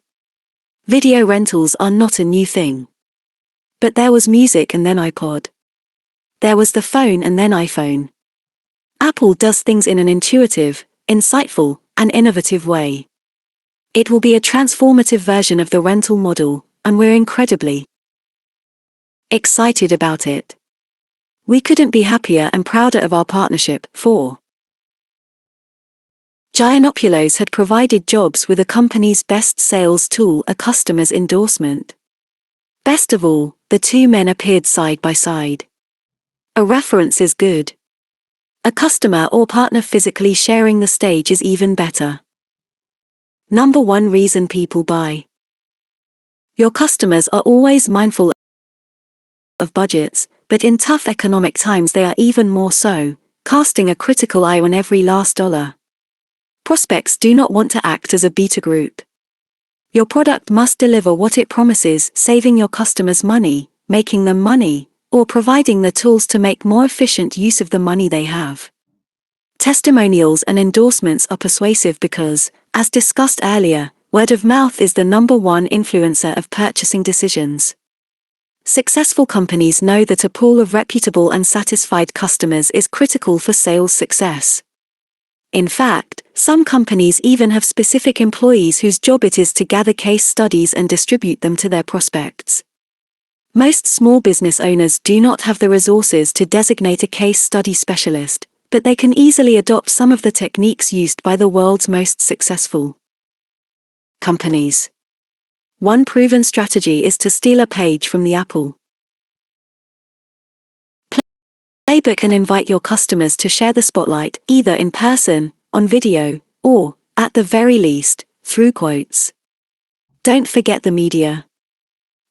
Video rentals are not a new thing. But there was music and then iPod. There was the phone and then iPhone. Apple does things in an intuitive, insightful, and innovative way. It will be a transformative version of the rental model, and we're incredibly excited about it. We couldn't be happier and prouder of our partnership. Giannopoulos had provided Jobs with a company's best sales tool, a customer's endorsement. Best of all, the two men appeared side by side. A reference is good. A customer or partner physically sharing the stage is even better. Number one reason people buy. Your customers are always mindful of budgets, but in tough economic times they are even more so, casting a critical eye on every last dollar. Prospects do not want to act as a beta group. Your product must deliver what it promises, saving your customers money, making them money, or providing the tools to make more efficient use of the money they have. Testimonials and endorsements are persuasive because, as discussed earlier, word of mouth is the number one influencer of purchasing decisions. Successful companies know that a pool of reputable and satisfied customers is critical for sales success. In fact, some companies even have specific employees whose job it is to gather case studies and distribute them to their prospects. Most small business owners do not have the resources to designate a case study specialist, but they can easily adopt some of the techniques used by the world's most successful companies. One proven strategy is to steal a page from the Apple playbook and invite your customers to share the spotlight, either in person, on video, or, at the very least, through quotes. Don't forget the media.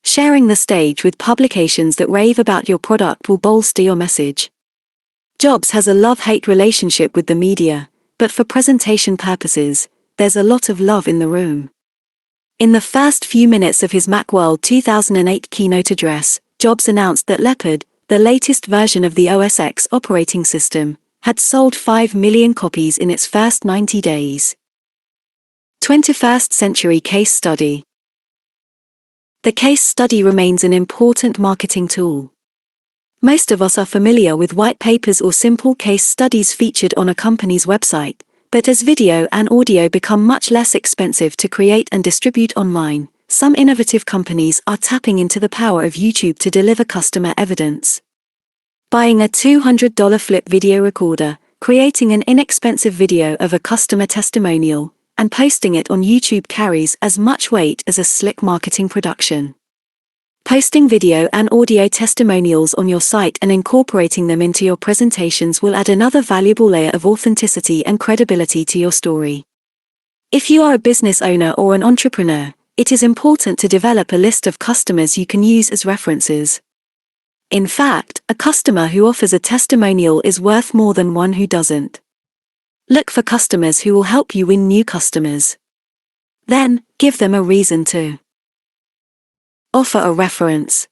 Sharing the stage with publications that rave about your product will bolster your message. Jobs has a love-hate relationship with the media, but for presentation purposes, there's a lot of love in the room. In the first few minutes of his Macworld 2008 keynote address, Jobs announced that Leopard, the latest version of the OS X operating system, had sold 5 million copies in its first 90 days. 21st Century Case Study. The case study remains an important marketing tool. Most of us are familiar with white papers or simple case studies featured on a company's website, but as video and audio become much less expensive to create and distribute online, some innovative companies are tapping into the power of YouTube to deliver customer evidence. Buying a $200 flip video recorder, creating an inexpensive video of a customer testimonial, and posting it on YouTube carries as much weight as a slick marketing production. Posting video and audio testimonials on your site and incorporating them into your presentations will add another valuable layer of authenticity and credibility to your story. If you are a business owner or an entrepreneur, it is important to develop a list of customers you can use as references. In fact, a customer who offers a testimonial is worth more than one who doesn't. Look for customers who will help you win new customers. Then, give them a reason to. Offer a reference.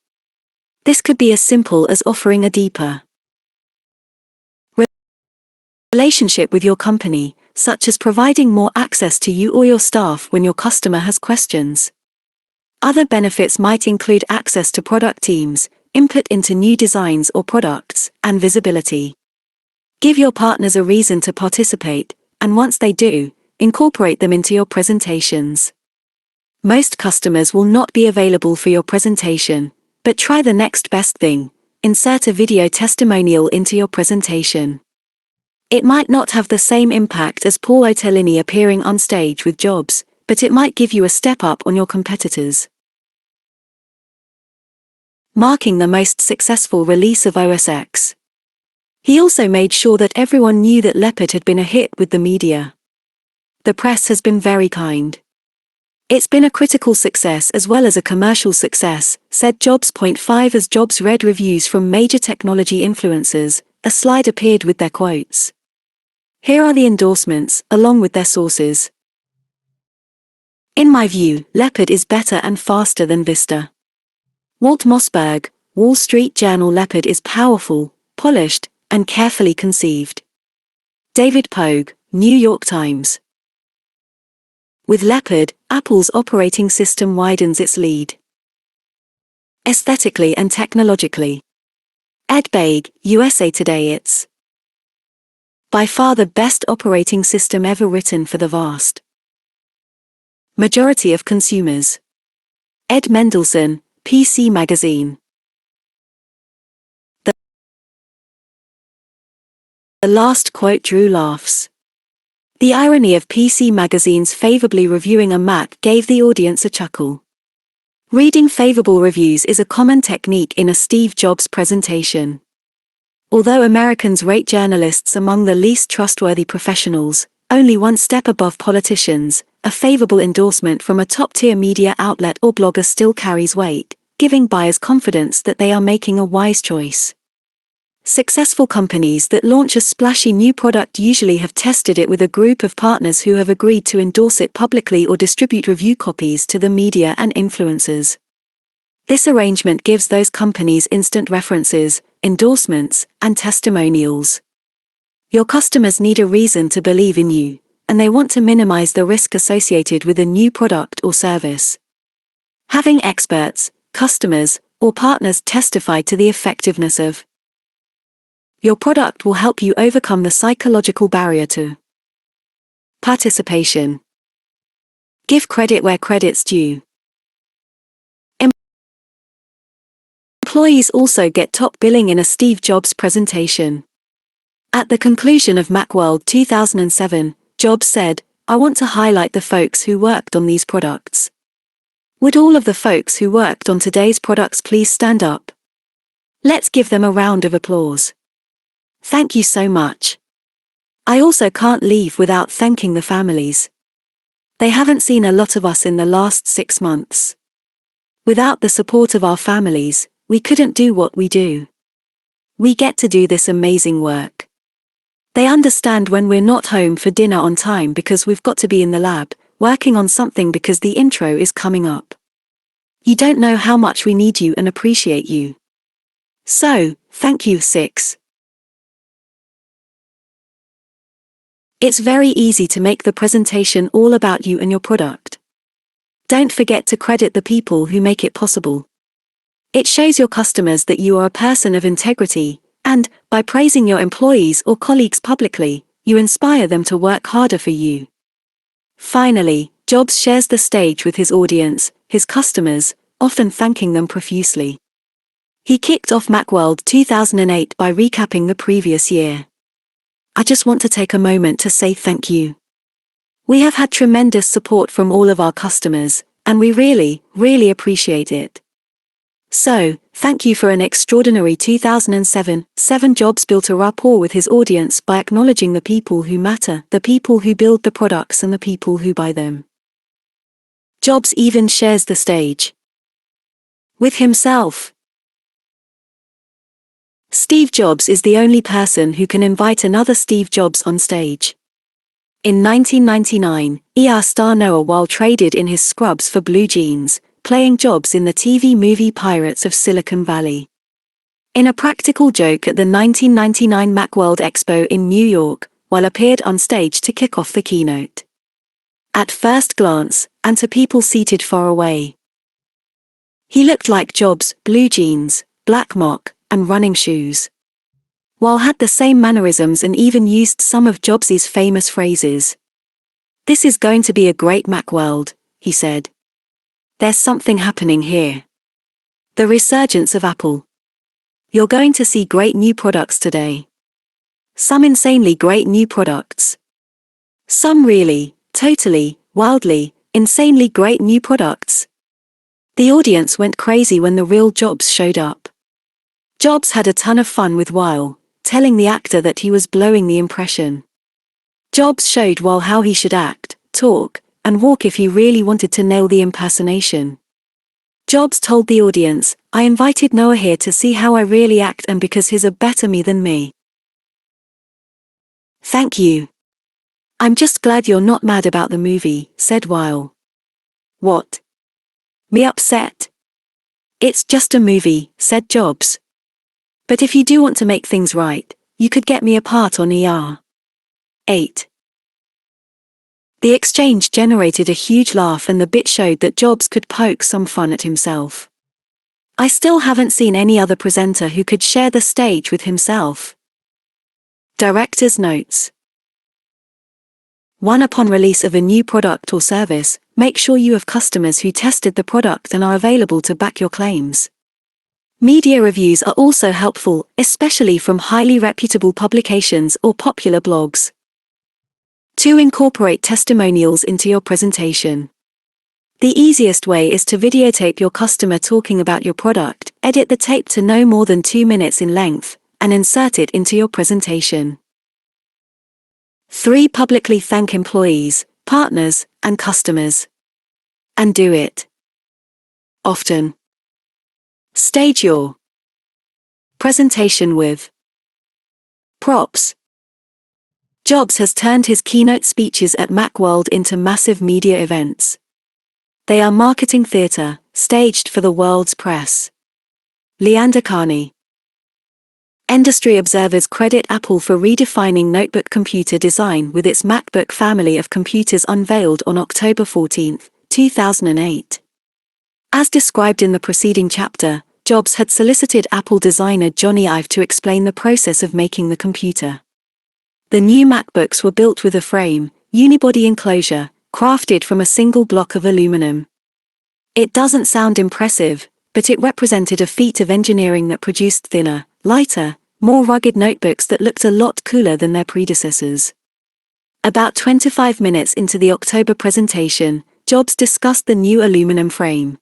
This could be as simple as offering a deeper relationship with your company, such as providing more access to you or your staff when your customer has questions. Other benefits might include access to product teams, input into new designs or products, and visibility. Give your partners a reason to participate, and once they do, incorporate them into your presentations. Most customers will not be available for your presentation, but try the next best thing: insert a video testimonial into your presentation. It might not have the same impact as Paul Otellini appearing on stage with Jobs, but it might give you a step up on your competitors. Marking the most successful release of OS X. He also made sure that everyone knew that Leopard had been a hit with the media. The press has been very kind. It's been a critical success as well as a commercial success, said Jobs. 5 As Jobs read reviews from major technology influencers, a slide appeared with their quotes. Here are the endorsements, along with their sources. In my view, Leopard is better and faster than Vista. Walt Mossberg, Wall Street Journal. Leopard is powerful, polished, and carefully conceived. David Pogue, New York Times. With Leopard, Apple's operating system widens its lead. Aesthetically and technologically. Ed Baig, USA Today. It's by far the best operating system ever written for the vast majority of consumers. Ed Mendelsohn, PC Magazine. The last quote drew laughs. The irony of PC Magazine's favorably reviewing a Mac gave the audience a chuckle. Reading favorable reviews is a common technique in a Steve Jobs presentation. Although Americans rate journalists among the least trustworthy professionals, only one step above politicians, a favorable endorsement from a top-tier media outlet or blogger still carries weight, giving buyers confidence that they are making a wise choice. Successful companies that launch a splashy new product usually have tested it with a group of partners who have agreed to endorse it publicly or distribute review copies to the media and influencers. This arrangement gives those companies instant references, endorsements, and testimonials. Your customers need a reason to believe in you, and they want to minimize the risk associated with a new product or service. Having experts, customers, or partners testify to the effectiveness of your product will help you overcome the psychological barrier to participation. Give credit where credit's due. Employees also get top billing in a Steve Jobs presentation. At the conclusion of Macworld 2007, Jobs said, "I want to highlight the folks who worked on these products. Would all of the folks who worked on today's products please stand up? Let's give them a round of applause. Thank you so much. I also can't leave without thanking the families. They haven't seen a lot of us in the last 6 months. Without the support of our families, we couldn't do what we do. We get to do this amazing work. They understand when we're not home for dinner on time because we've got to be in the lab, working on something because the intro is coming up. You don't know how much we need you and appreciate you. So, thank you. 6. It's very easy to make the presentation all about you and your product. Don't forget to credit the people who make it possible. It shows your customers that you are a person of integrity, and, by praising your employees or colleagues publicly, you inspire them to work harder for you. Finally, Jobs shares the stage with his audience, his customers, often thanking them profusely. He kicked off Macworld 2008 by recapping the previous year. "I just want to take a moment to say thank you. We have had tremendous support from all of our customers, and we really, really appreciate it. So, thank you for an extraordinary 2007. Jobs built a rapport with his audience by acknowledging the people who matter, the people who build the products and the people who buy them. Jobs even shares the stage with himself. Steve Jobs is the only person who can invite another Steve Jobs on stage. In 1999, ER star Noah Wyle traded in his scrubs for blue jeans, playing Jobs in the TV movie Pirates of Silicon Valley. In a practical joke at the 1999 Macworld Expo in New York, Wyle appeared on stage to kick off the keynote. At first glance, and to people seated far away, he looked like Jobs, blue jeans, black mock, and running shoes. Wyle had the same mannerisms and even used some of Jobs' famous phrases. "This is going to be a great Macworld," he said. "There's something happening here. The resurgence of Apple. You're going to see great new products today. Some insanely great new products. Some really, totally, wildly, insanely great new products." The audience went crazy when the real Jobs showed up. Jobs had a ton of fun with Wyle, telling the actor that he was blowing the impression. Jobs showed Wyle how he should act, talk, and walk if he really wanted to nail the impersonation. Jobs told the audience, "I invited Noah here to see how I really act and because he's a better me than me. Thank you. I'm just glad you're not mad about the movie," said Wyle. "What? Me upset? It's just a movie," said Jobs. "But if you do want to make things right, you could get me a part on ER 8. The exchange generated a huge laugh and the bit showed that Jobs could poke some fun at himself. I still haven't seen any other presenter who could share the stage with himself. Director's notes. 1. Upon release of a new product or service, make sure you have customers who tested the product and are available to back your claims. Media reviews are also helpful, especially from highly reputable publications or popular blogs. 2. Incorporate testimonials into your presentation. The easiest way is to videotape your customer talking about your product, edit the tape to no more than 2 minutes in length, and insert it into your presentation. 3. Publicly thank employees, partners, and customers. And do it often. Stage your presentation with props. Jobs has turned his keynote speeches at Macworld into massive media events. They are marketing theater, staged for the world's press. Leander Carney. Industry observers credit Apple for redefining notebook computer design with its MacBook family of computers unveiled on October 14, 2008. As described in the preceding chapter, Jobs had solicited Apple designer Johnny Ive to explain the process of making the computer. The new MacBooks were built with a frame, unibody enclosure, crafted from a single block of aluminum. It doesn't sound impressive, but it represented a feat of engineering that produced thinner, lighter, more rugged notebooks that looked a lot cooler than their predecessors. About 25 minutes into the October presentation, Jobs discussed the new aluminum frame.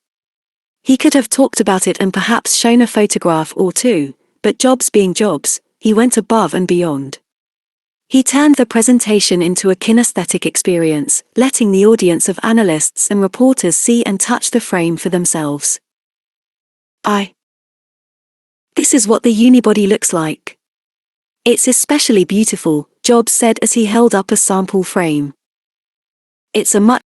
He could have talked about it and perhaps shown a photograph or two, but Jobs being Jobs, he went above and beyond. He turned the presentation into a kinesthetic experience, letting the audience of analysts and reporters see and touch the frame for themselves. This is what the unibody looks like. It's especially beautiful, Jobs said as he held up a sample frame. It's a much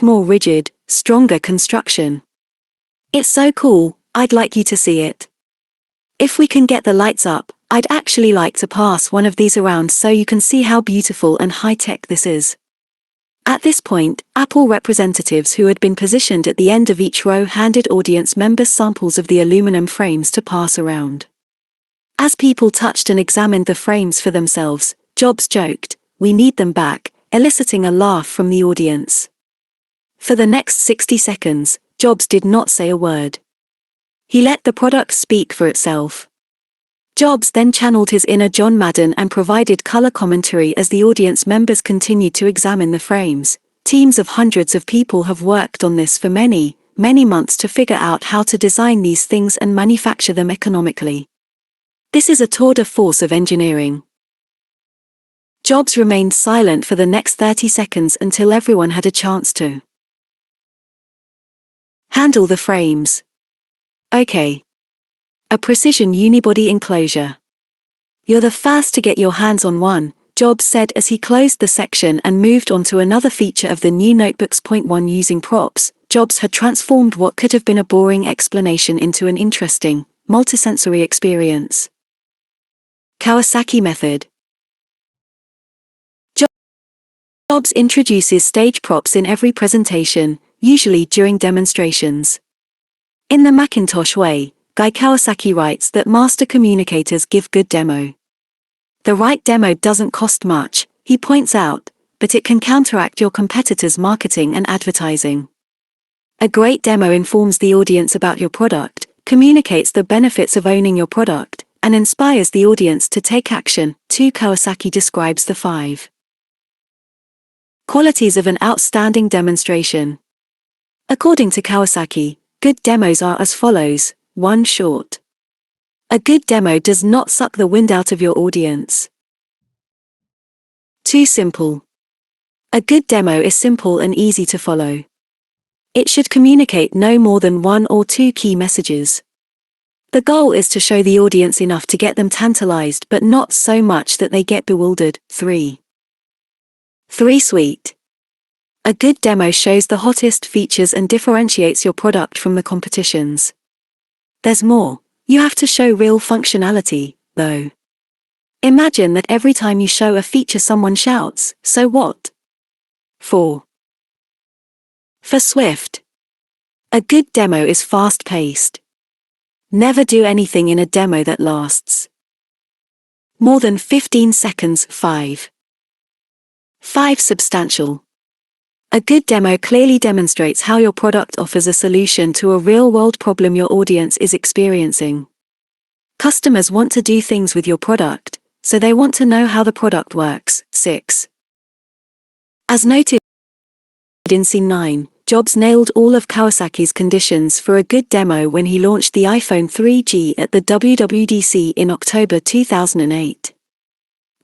more rigid, stronger construction. It's so cool, I'd like you to see it. If we can get the lights up, I'd actually like to pass one of these around so you can see how beautiful and high-tech this is. At this point, Apple representatives who had been positioned at the end of each row handed audience members samples of the aluminum frames to pass around. As people touched and examined the frames for themselves, Jobs joked, "We need them back," eliciting a laugh from the audience. For the next 60 seconds, Jobs did not say a word. He let the product speak for itself. Jobs then channeled his inner John Madden and provided color commentary as the audience members continued to examine the frames. Teams of hundreds of people have worked on this for many, many months to figure out how to design these things and manufacture them economically. This is a tour de force of engineering. Jobs remained silent for the next 30 seconds until everyone had a chance to handle the frames. Okay. A precision unibody enclosure. You're the first to get your hands on one, Jobs said as he closed the section and moved on to another feature of the new notebooks. Point 1. Using props, Jobs had transformed what could have been a boring explanation into an interesting, multisensory experience. Kawasaki method. Jobs introduces stage props in every presentation, usually during demonstrations. In the Macintosh way, Guy Kawasaki writes that master communicators give good demo. The right demo doesn't cost much, he points out, but it can counteract your competitors' marketing and advertising. A great demo informs the audience about your product, communicates the benefits of owning your product, and inspires the audience to take action. 2. Kawasaki describes the 5 qualities of an outstanding demonstration. According to Kawasaki, good demos are as follows. 1. Short. A good demo does not suck the wind out of your audience. 2. Simple. A good demo is simple and easy to follow. It should communicate no more than 1 or 2 key messages. The goal is to show the audience enough to get them tantalized but not so much that they get bewildered. 3. Sweet. A good demo shows the hottest features and differentiates your product from the competition's. There's more. You have to show real functionality, though. Imagine that every time you show a feature someone shouts, "So what?" 4. Swift. A good demo is fast-paced. Never do anything in a demo that lasts more than 15 seconds. 5. Substantial. A good demo clearly demonstrates how your product offers a solution to a real-world problem your audience is experiencing. Customers want to do things with your product, so they want to know how the product works. 6. As noted in Scene 9, Jobs nailed all of Kawasaki's conditions for a good demo when he launched the iPhone 3G at the WWDC in October 2008.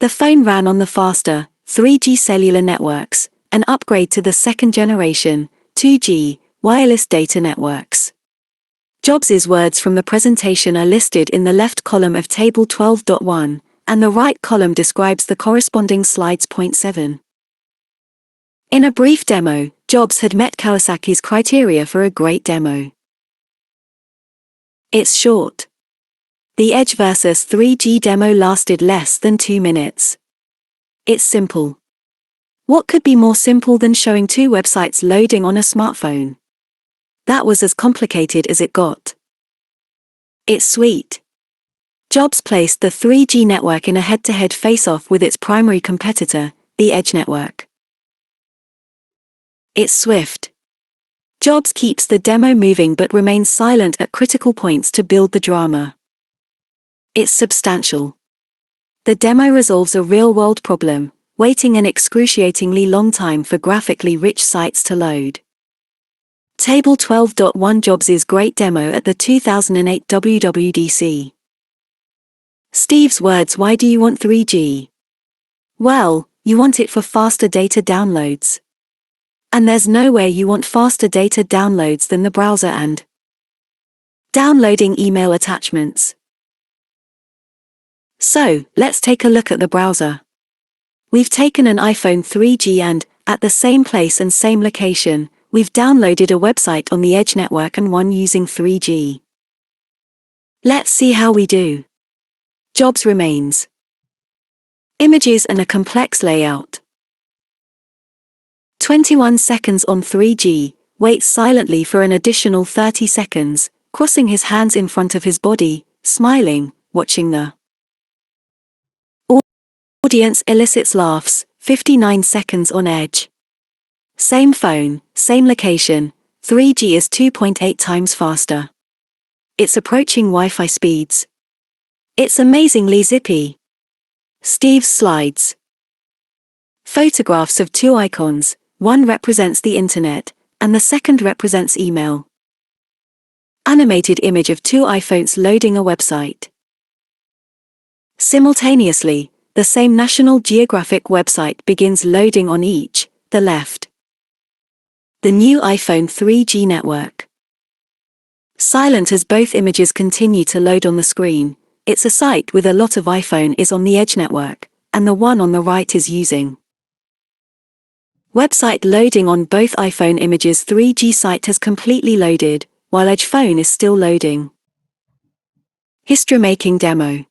The phone ran on the faster 3G cellular networks, an upgrade to the second-generation 2G wireless data networks. Jobs' words from the presentation are listed in the left column of Table 12.1, and the right column describes the corresponding slides. Point 7. In a brief demo, Jobs had met Kawasaki's criteria for a great demo. It's short. The Edge versus 3G demo lasted less than 2 minutes. It's simple. What could be more simple than showing 2 websites loading on a smartphone? That was as complicated as it got. It's sweet. Jobs placed the 3G network in a head-to-head face-off with its primary competitor, the Edge network. It's swift. Jobs keeps the demo moving but remains silent at critical points to build the drama. It's substantial. The demo resolves a real-world problem, waiting an excruciatingly long time for graphically rich sites to load. Table 12.1 Jobs' great demo at the 2008 WWDC. Steve's words. Why do you want 3G? Well, you want it for faster data downloads. And there's no way you want faster data downloads than the browser and downloading email attachments. So, let's take a look at the browser. We've taken an iPhone 3G and, at the same place and same location, we've downloaded a website on the Edge network and one using 3G. Let's see how we do. Jobs remains. Images and a complex layout. 21 seconds on 3G, waits silently for an additional 30 seconds, crossing his hands in front of his body, smiling, watching the audience elicits laughs, 59 seconds on Edge. Same phone, same location, 3G is 2.8 times faster. It's approaching Wi-Fi speeds. It's amazingly zippy. Steve's slides. Photographs of 2 icons, one represents the internet, and the second represents email. Animated image of 2 iPhones loading a website. Simultaneously, the same National Geographic website begins loading on each, the left. The new iPhone 3G network. Silent as both images continue to load on the screen, it's a site with a lot of iPhone is on the Edge network, and the one on the right is using. Website loading on both iPhone images. 3G site has completely loaded, while Edge phone is still loading. History making demo.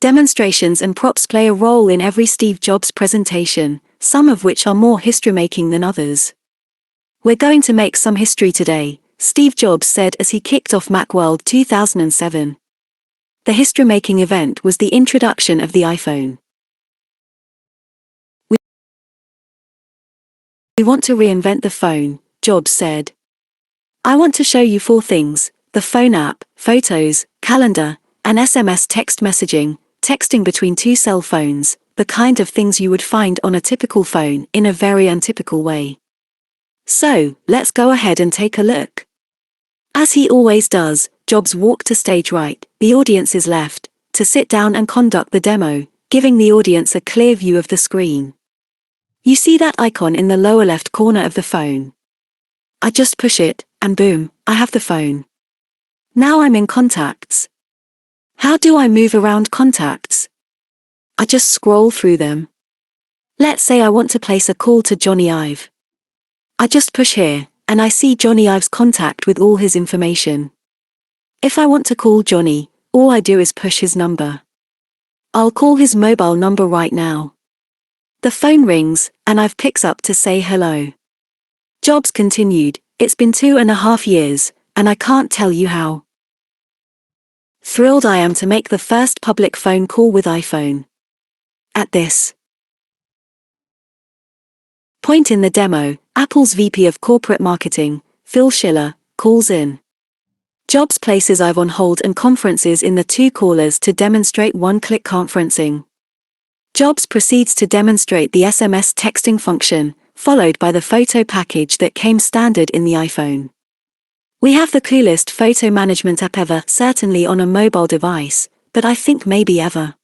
Demonstrations and props play a role in every Steve Jobs presentation, some of which are more history-making than others. "We're going to make some history today," Steve Jobs said as he kicked off Macworld 2007. The history-making event was the introduction of the iPhone. "We want to reinvent the phone," Jobs said. "I want to show you 4 things: the phone app, photos, calendar, and SMS text messaging, texting between 2 cell phones, the kind of things you would find on a typical phone in a very untypical way. So, let's go ahead and take a look." As he always does, Jobs walked to stage right, the audience's left, to sit down and conduct the demo, giving the audience a clear view of the screen. "You see that icon in the lower left corner of the phone? I just push it, and boom, I have the phone. Now I'm in contacts. How do I move around contacts? I just scroll through them. Let's say I want to place a call to Johnny Ive. I just push here, and I see Johnny Ive's contact with all his information. If I want to call Johnny, all I do is push his number. I'll call his mobile number right now. The phone rings, and Ive picks up to say hello." Jobs continued, "It's been 2.5 years, and I can't tell you how thrilled I am to make the first public phone call with iPhone. At this point in the demo, Apple's VP of Corporate Marketing, Phil Schiller, calls in. Jobs places Ive on hold and conferences in the 2 callers to demonstrate one-click conferencing. Jobs proceeds to demonstrate the SMS texting function, followed by the photo package that came standard in the iPhone. "We have the coolest photo management app ever, certainly on a mobile device, but I think maybe ever."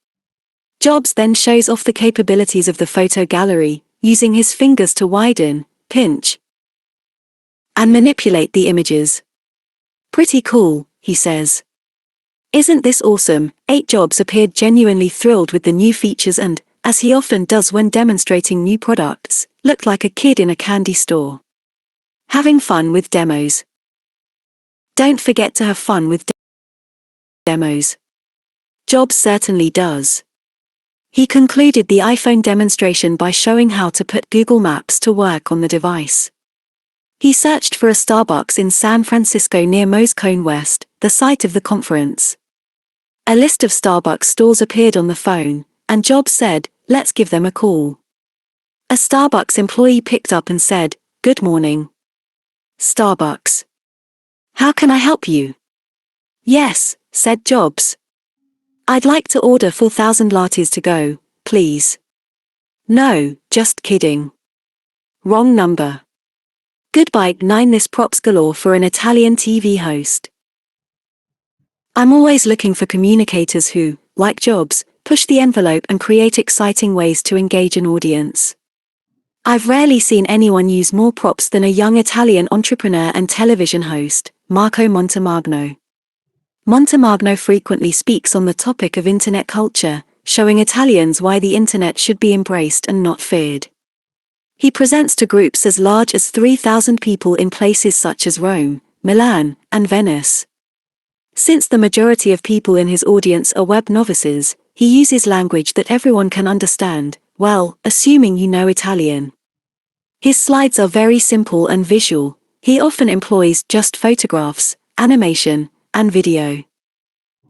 Jobs then shows off the capabilities of the photo gallery, using his fingers to widen, pinch, and manipulate the images. "Pretty cool," he says. "Isn't this awesome?" Jobs appeared genuinely thrilled with the new features and, as he often does when demonstrating new products, looked like a kid in a candy store. Having fun with demos. Don't forget to have fun with demos. Jobs certainly does. He concluded the iPhone demonstration by showing how to put Google Maps to work on the device. He searched for a Starbucks in San Francisco near Moscone West, the site of the conference. A list of Starbucks stores appeared on the phone, and Jobs said, "Let's give them a call." A Starbucks employee picked up and said, "Good morning, Starbucks. How can I help you?" "Yes," said Jobs. "I'd like to order 4,000 lattes to go, please." "No, just kidding. Wrong number. Goodbye." 9 This props galore for an Italian TV host. "I'm always looking for communicators who, like Jobs, push the envelope and create exciting ways to engage an audience. I've rarely seen anyone use more props than a young Italian entrepreneur and television host, Marco Montemagno. Montemagno frequently speaks on the topic of internet culture, showing Italians why the internet should be embraced and not feared. He presents to groups as large as 3,000 people in places such as Rome, Milan, and Venice. Since the majority of people in his audience are web novices, he uses language that everyone can understand, well, assuming you know Italian. His slides are very simple and visual. He often employs just photographs, animation, and video.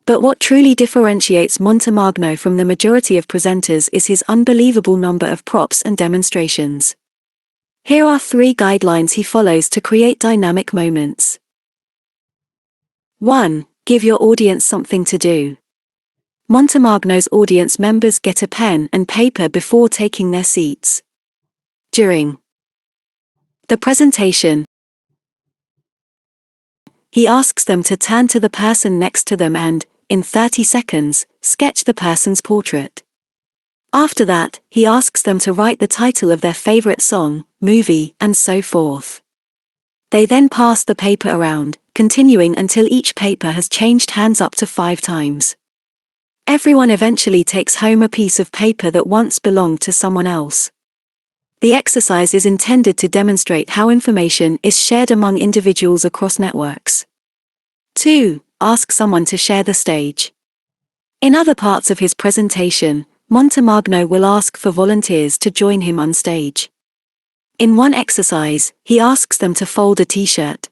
But what truly differentiates Montemagno from the majority of presenters is his unbelievable number of props and demonstrations. Here are 3 guidelines he follows to create dynamic moments. 1. Give your audience something to do. Montemagno's audience members get a pen and paper before taking their seats. During the presentation, he asks them to turn to the person next to them and, in 30 seconds, sketch the person's portrait. After that, he asks them to write the title of their favorite song, movie, and so forth. They then pass the paper around, continuing until each paper has changed hands up to 5 times. Everyone eventually takes home a piece of paper that once belonged to someone else. The exercise is intended to demonstrate how information is shared among individuals across networks. 2. Ask someone to share the stage. In other parts of his presentation, Montemagno will ask for volunteers to join him on stage. In one exercise, he asks them to fold a t-shirt.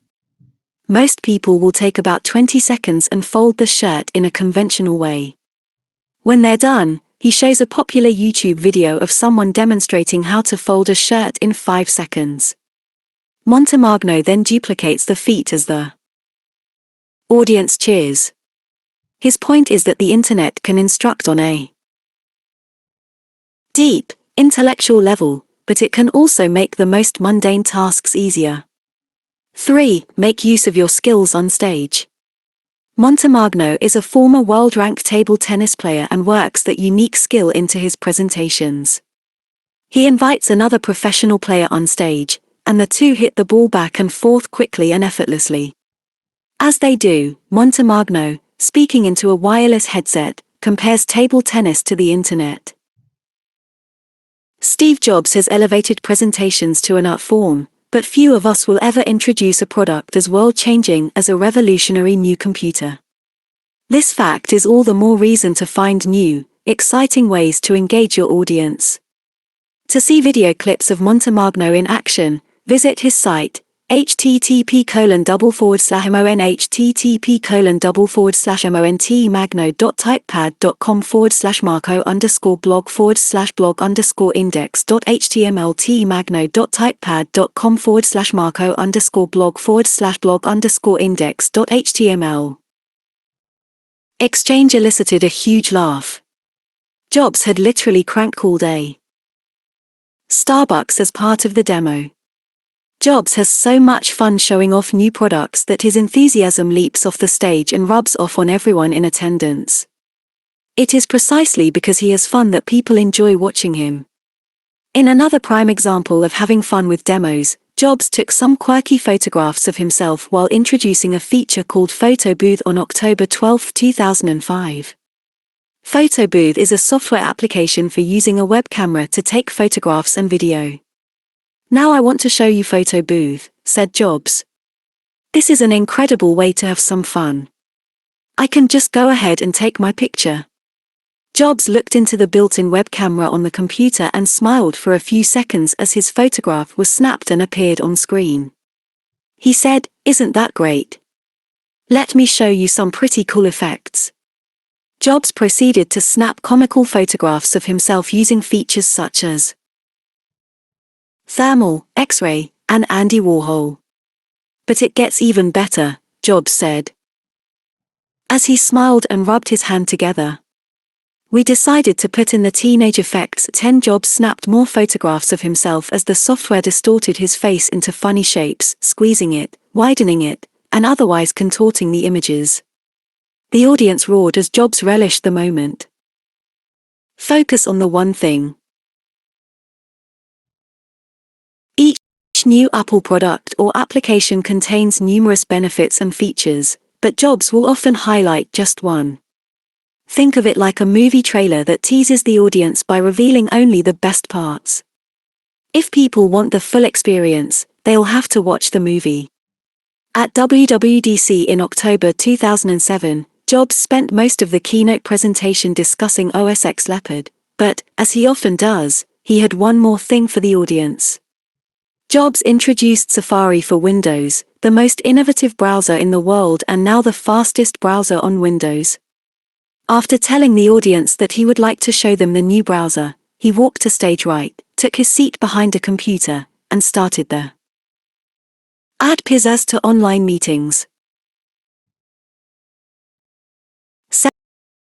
Most people will take about 20 seconds and fold the shirt in a conventional way. When they're done, he shows a popular YouTube video of someone demonstrating how to fold a shirt in 5 seconds. Montemagno then duplicates the feat as the audience cheers. His point is that the internet can instruct on a deep, intellectual level, but it can also make the most mundane tasks easier. 3. Make use of your skills on stage. Montemagno is a former world-ranked table tennis player and works that unique skill into his presentations. He invites another professional player on stage, and the two hit the ball back and forth quickly and effortlessly. As they do, Montemagno, speaking into a wireless headset, compares table tennis to the internet. Steve Jobs has elevated presentations to an art form, but few of us will ever introduce a product as world-changing as a revolutionary new computer. This fact is all the more reason to find new, exciting ways to engage your audience. To see video clips of Montemagno in action, visit his site, http://marco_blog/magno.typepad.com/marco_index.html. Exchange elicited a huge laugh. Jobs had literally crank called a Starbucks as part of the demo. Jobs has so much fun showing off new products that his enthusiasm leaps off the stage and rubs off on everyone in attendance. It is precisely because he has fun that people enjoy watching him. In another prime example of having fun with demos, Jobs took some quirky photographs of himself while introducing a feature called Photo Booth on October 12, 2005. Photo Booth is a software application for using a web camera to take photographs and video. "Now I want to show you Photo Booth," said Jobs. "This is an incredible way to have some fun. I can just go ahead and take my picture." Jobs looked into the built-in web camera on the computer and smiled for a few seconds as his photograph was snapped and appeared on screen. He said, "Isn't that great? Let me show you some pretty cool effects." Jobs proceeded to snap comical photographs of himself using features such as thermal, X-ray, and Andy Warhol. "But it gets even better," Jobs said, as he smiled and rubbed his hand together. "We decided to put in the teenage effects." 10 Jobs snapped more photographs of himself as the software distorted his face into funny shapes, squeezing it, widening it, and otherwise contorting the images. The audience roared as Jobs relished the moment. Focus on the one thing. Each new Apple product or application contains numerous benefits and features, but Jobs will often highlight just one. Think of it like a movie trailer that teases the audience by revealing only the best parts. If people want the full experience, they'll have to watch the movie. At WWDC in October 2007, Jobs spent most of the keynote presentation discussing OS X Leopard, but, as he often does, he had one more thing for the audience. Jobs introduced Safari for Windows, the most innovative browser in the world and now the fastest browser on Windows. After telling the audience that he would like to show them the new browser, he walked to stage right, took his seat behind a computer, and started the Add pizzazz to online meetings.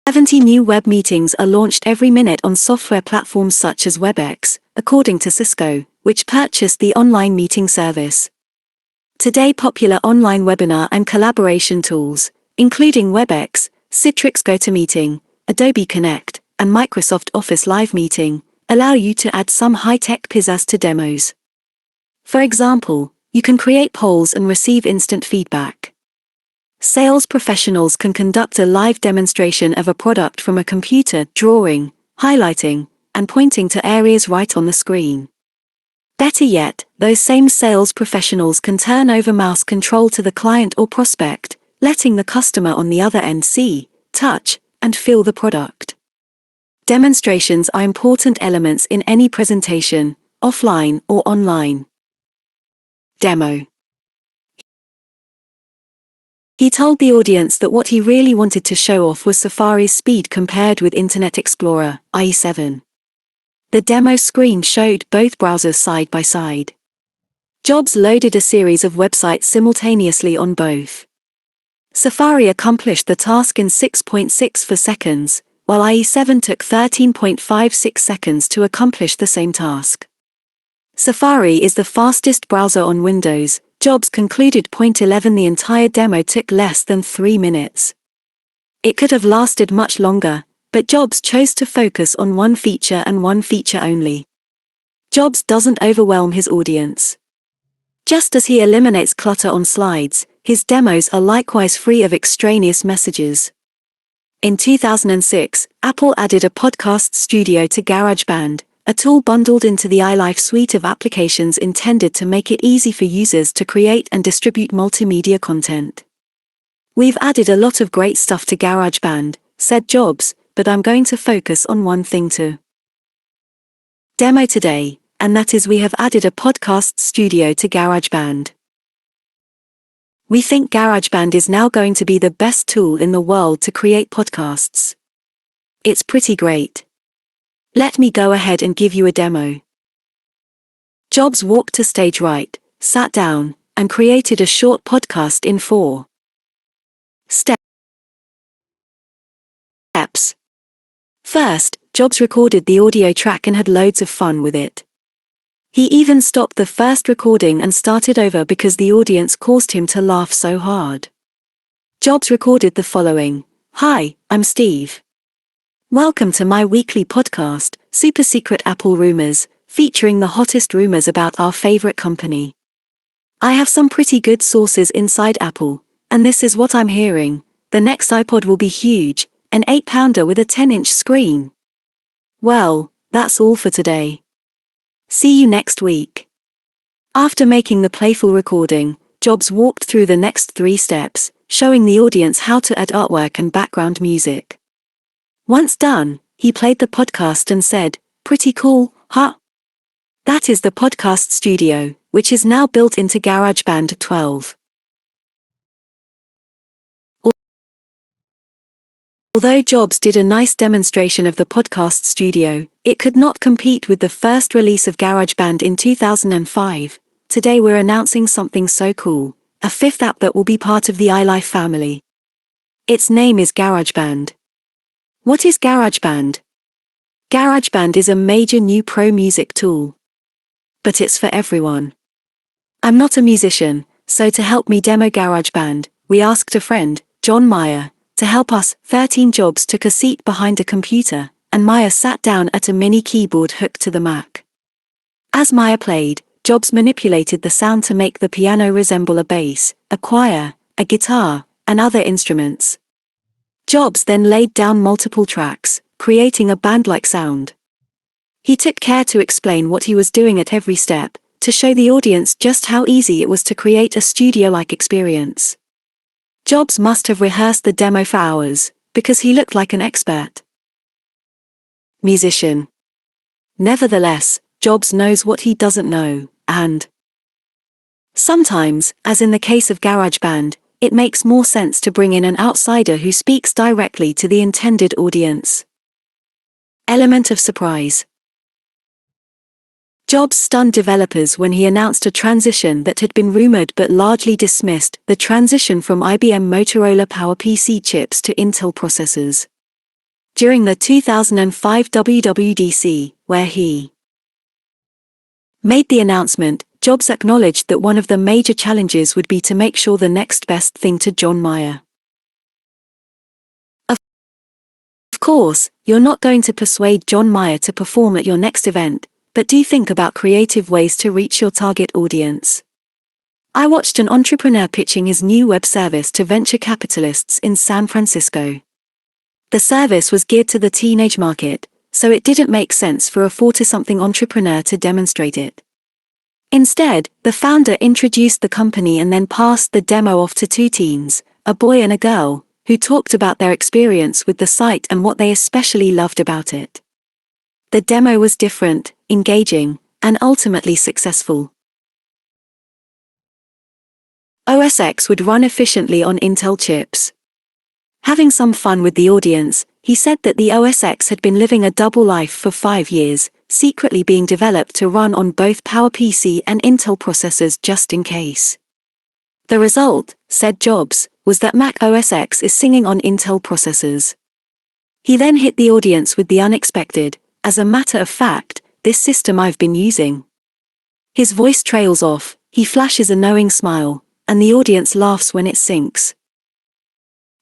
70 new web meetings are launched every minute on software platforms such as WebEx, according to Cisco, which purchased the online meeting service. Today popular online webinar and collaboration tools, including WebEx, Citrix GoToMeeting, Adobe Connect, and Microsoft Office Live Meeting, allow you to add some high-tech pizzazz to demos. For example, you can create polls and receive instant feedback. Sales professionals can conduct a live demonstration of a product from a computer, drawing, highlighting, and pointing to areas right on the screen. Better yet, those same sales professionals can turn over mouse control to the client or prospect, letting the customer on the other end see, touch, and feel the product. Demonstrations are important elements in any presentation, offline or online. Demo. He told the audience that what he really wanted to show off was Safari's speed compared with Internet Explorer, IE7. The demo screen showed both browsers side by side. Jobs loaded a series of websites simultaneously on both. Safari accomplished the task in 6.64 seconds, while IE7 took 13.56 seconds to accomplish the same task. Safari is the fastest browser on Windows. Jobs concluded. 11 The entire demo took less than 3 minutes. It could have lasted much longer, but Jobs chose to focus on one feature and one feature only. Jobs doesn't overwhelm his audience. Just as he eliminates clutter on slides, his demos are likewise free of extraneous messages. In 2006, Apple added a podcast studio to GarageBand, a tool bundled into the iLife suite of applications intended to make it easy for users to create and distribute multimedia content. "We've added a lot of great stuff to GarageBand," said Jobs, "but I'm going to focus on one thing to demo today, and that is we have added a podcast studio to GarageBand. We think GarageBand is now going to be the best tool in the world to create podcasts. It's pretty great. Let me go ahead and give you a demo." Jobs walked to stage right, sat down, and created a short podcast in 4 steps. First, Jobs recorded the audio track and had loads of fun with it. He even stopped the first recording and started over because the audience caused him to laugh so hard. Jobs recorded the following: "Hi, I'm Steve. Welcome to my weekly podcast, Super Secret Apple Rumors, featuring the hottest rumors about our favorite company. I have some pretty good sources inside Apple, and this is what I'm hearing. The next iPod will be huge, an 8-pounder with a 10-inch screen. Well, that's all for today. See you next week." After making the playful recording, Jobs walked through the next 3 steps, showing the audience how to add artwork and background music. Once done, he played the podcast and said, "Pretty cool, huh? That is the podcast studio, which is now built into GarageBand 12. Although Jobs did a nice demonstration of the podcast studio, it could not compete with the first release of GarageBand in 2005. Today we're announcing something so cool, a 5th app that will be part of the iLife family. Its name is GarageBand. What is GarageBand? GarageBand is a major new pro music tool. But it's for everyone. I'm not a musician, so to help me demo GarageBand, we asked a friend, John Meyer, to help us. 13 Jobs took a seat behind a computer, and Meyer sat down at a mini keyboard hooked to the Mac. As Meyer played, Jobs manipulated the sound to make the piano resemble a bass, a choir, a guitar, and other instruments. Jobs then laid down multiple tracks, creating a band-like sound. He took care to explain what he was doing at every step, to show the audience just how easy it was to create a studio-like experience. Jobs must have rehearsed the demo for hours, because he looked like an expert musician. Nevertheless, Jobs knows what he doesn't know, and sometimes, as in the case of GarageBand, it makes more sense to bring in an outsider who speaks directly to the intended audience. Element of surprise. Jobs stunned developers when he announced a transition that had been rumored but largely dismissed, the transition from IBM Motorola PowerPC chips to Intel processors. During the 2005 WWDC, where he made the announcement, Jobs acknowledged that one of the major challenges would be to make sure the next best thing to John Meyer. Of course, you're not going to persuade John Meyer to perform at your next event, but do think about creative ways to reach your target audience. I watched an entrepreneur pitching his new web service to venture capitalists in San Francisco. The service was geared to the teenage market, so it didn't make sense for a 40-something entrepreneur to demonstrate it. Instead, the founder introduced the company and then passed the demo off to two teens, a boy and a girl, who talked about their experience with the site and what they especially loved about it. The demo was different, engaging, and ultimately successful. OS X would run efficiently on Intel chips. Having some fun with the audience, he said that the OS X had been living a double life for 5 years, secretly being developed to run on both PowerPC and Intel processors just in case. The result, said Jobs, was that Mac OS X is singing on Intel processors. He then hit the audience with the unexpected, "As a matter of fact, this system I've been using." His voice trails off, he flashes a knowing smile, and the audience laughs when it sinks.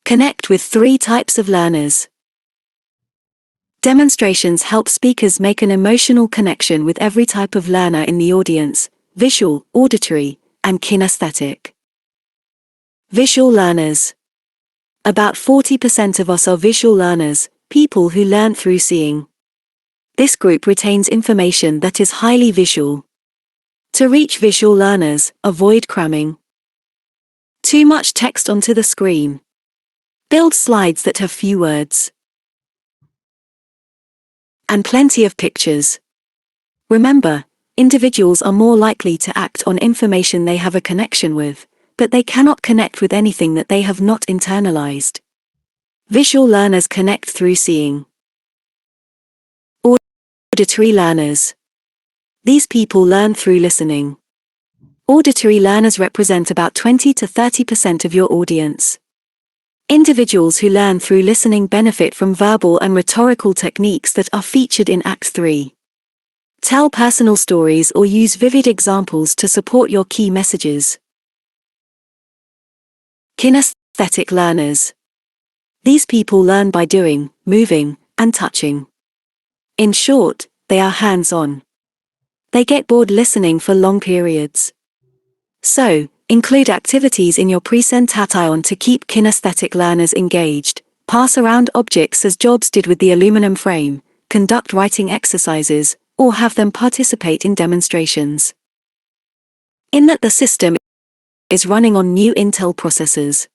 Connect with 3 types of learners. Demonstrations help speakers make an emotional connection with every type of learner in the audience: visual, auditory, and kinesthetic. Visual learners. About 40% of us are visual learners, people who learn through seeing. This group retains information that is highly visual. To reach visual learners, avoid cramming too much text onto the screen. Build slides that have few words and plenty of pictures. Remember, individuals are more likely to act on information they have a connection with, but they cannot connect with anything that they have not internalized. Visual learners connect through seeing. Auditory learners. These people learn through listening. Auditory learners represent about 20 to 30% of your audience. Individuals who learn through listening benefit from verbal and rhetorical techniques that are featured in Act 3. Tell personal stories or use vivid examples to support your key messages. Kinesthetic learners. These people learn by doing, moving, and touching. In short, they are hands-on. They get bored listening for long periods. So, include activities in your presentation to keep kinesthetic learners engaged. Pass around objects as Jobs did with the aluminum frame, conduct writing exercises, or have them participate in demonstrations. In that the system is running on new Intel processors.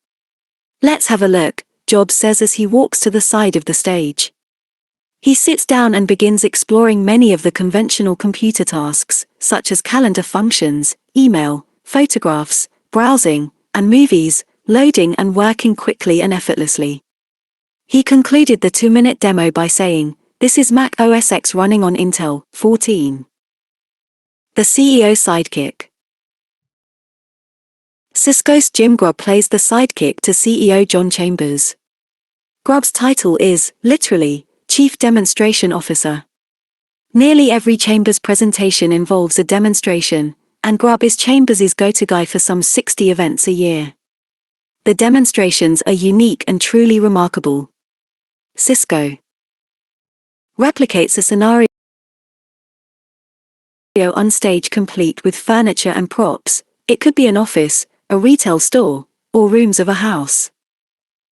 Let's have a look, Jobs says as he walks to the side of the stage. He sits down and begins exploring many of the conventional computer tasks, such as calendar functions, email, photographs, browsing, and movies, loading and working quickly and effortlessly. He concluded the 2-minute demo by saying, "This is Mac OS X running on Intel 14. The CEO Sidekick. Cisco's Jim Grubb plays the sidekick to CEO John Chambers. Grubb's title is, literally, Chief Demonstration Officer. Nearly every Chambers presentation involves a demonstration, and Grubb is Chambers' go-to guy for some 60 events a year. The demonstrations are unique and truly remarkable. Cisco replicates a scenario on stage complete with furniture and props. It could be an office, a retail store, or rooms of a house.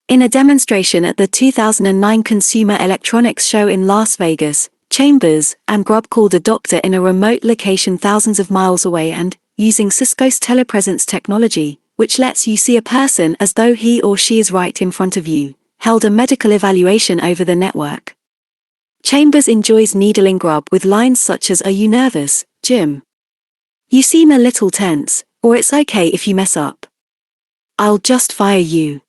In a demonstration at the 2009 Consumer Electronics Show in Las Vegas, Chambers and Grubb called a doctor in a remote location thousands of miles away and, using Cisco's telepresence technology, which lets you see a person as though he or she is right in front of you, held a medical evaluation over the network. Chambers enjoys needling Grubb with lines such as, "Are you nervous, Jim? You seem a little tense, or it's okay if you mess up. I'll just fire you."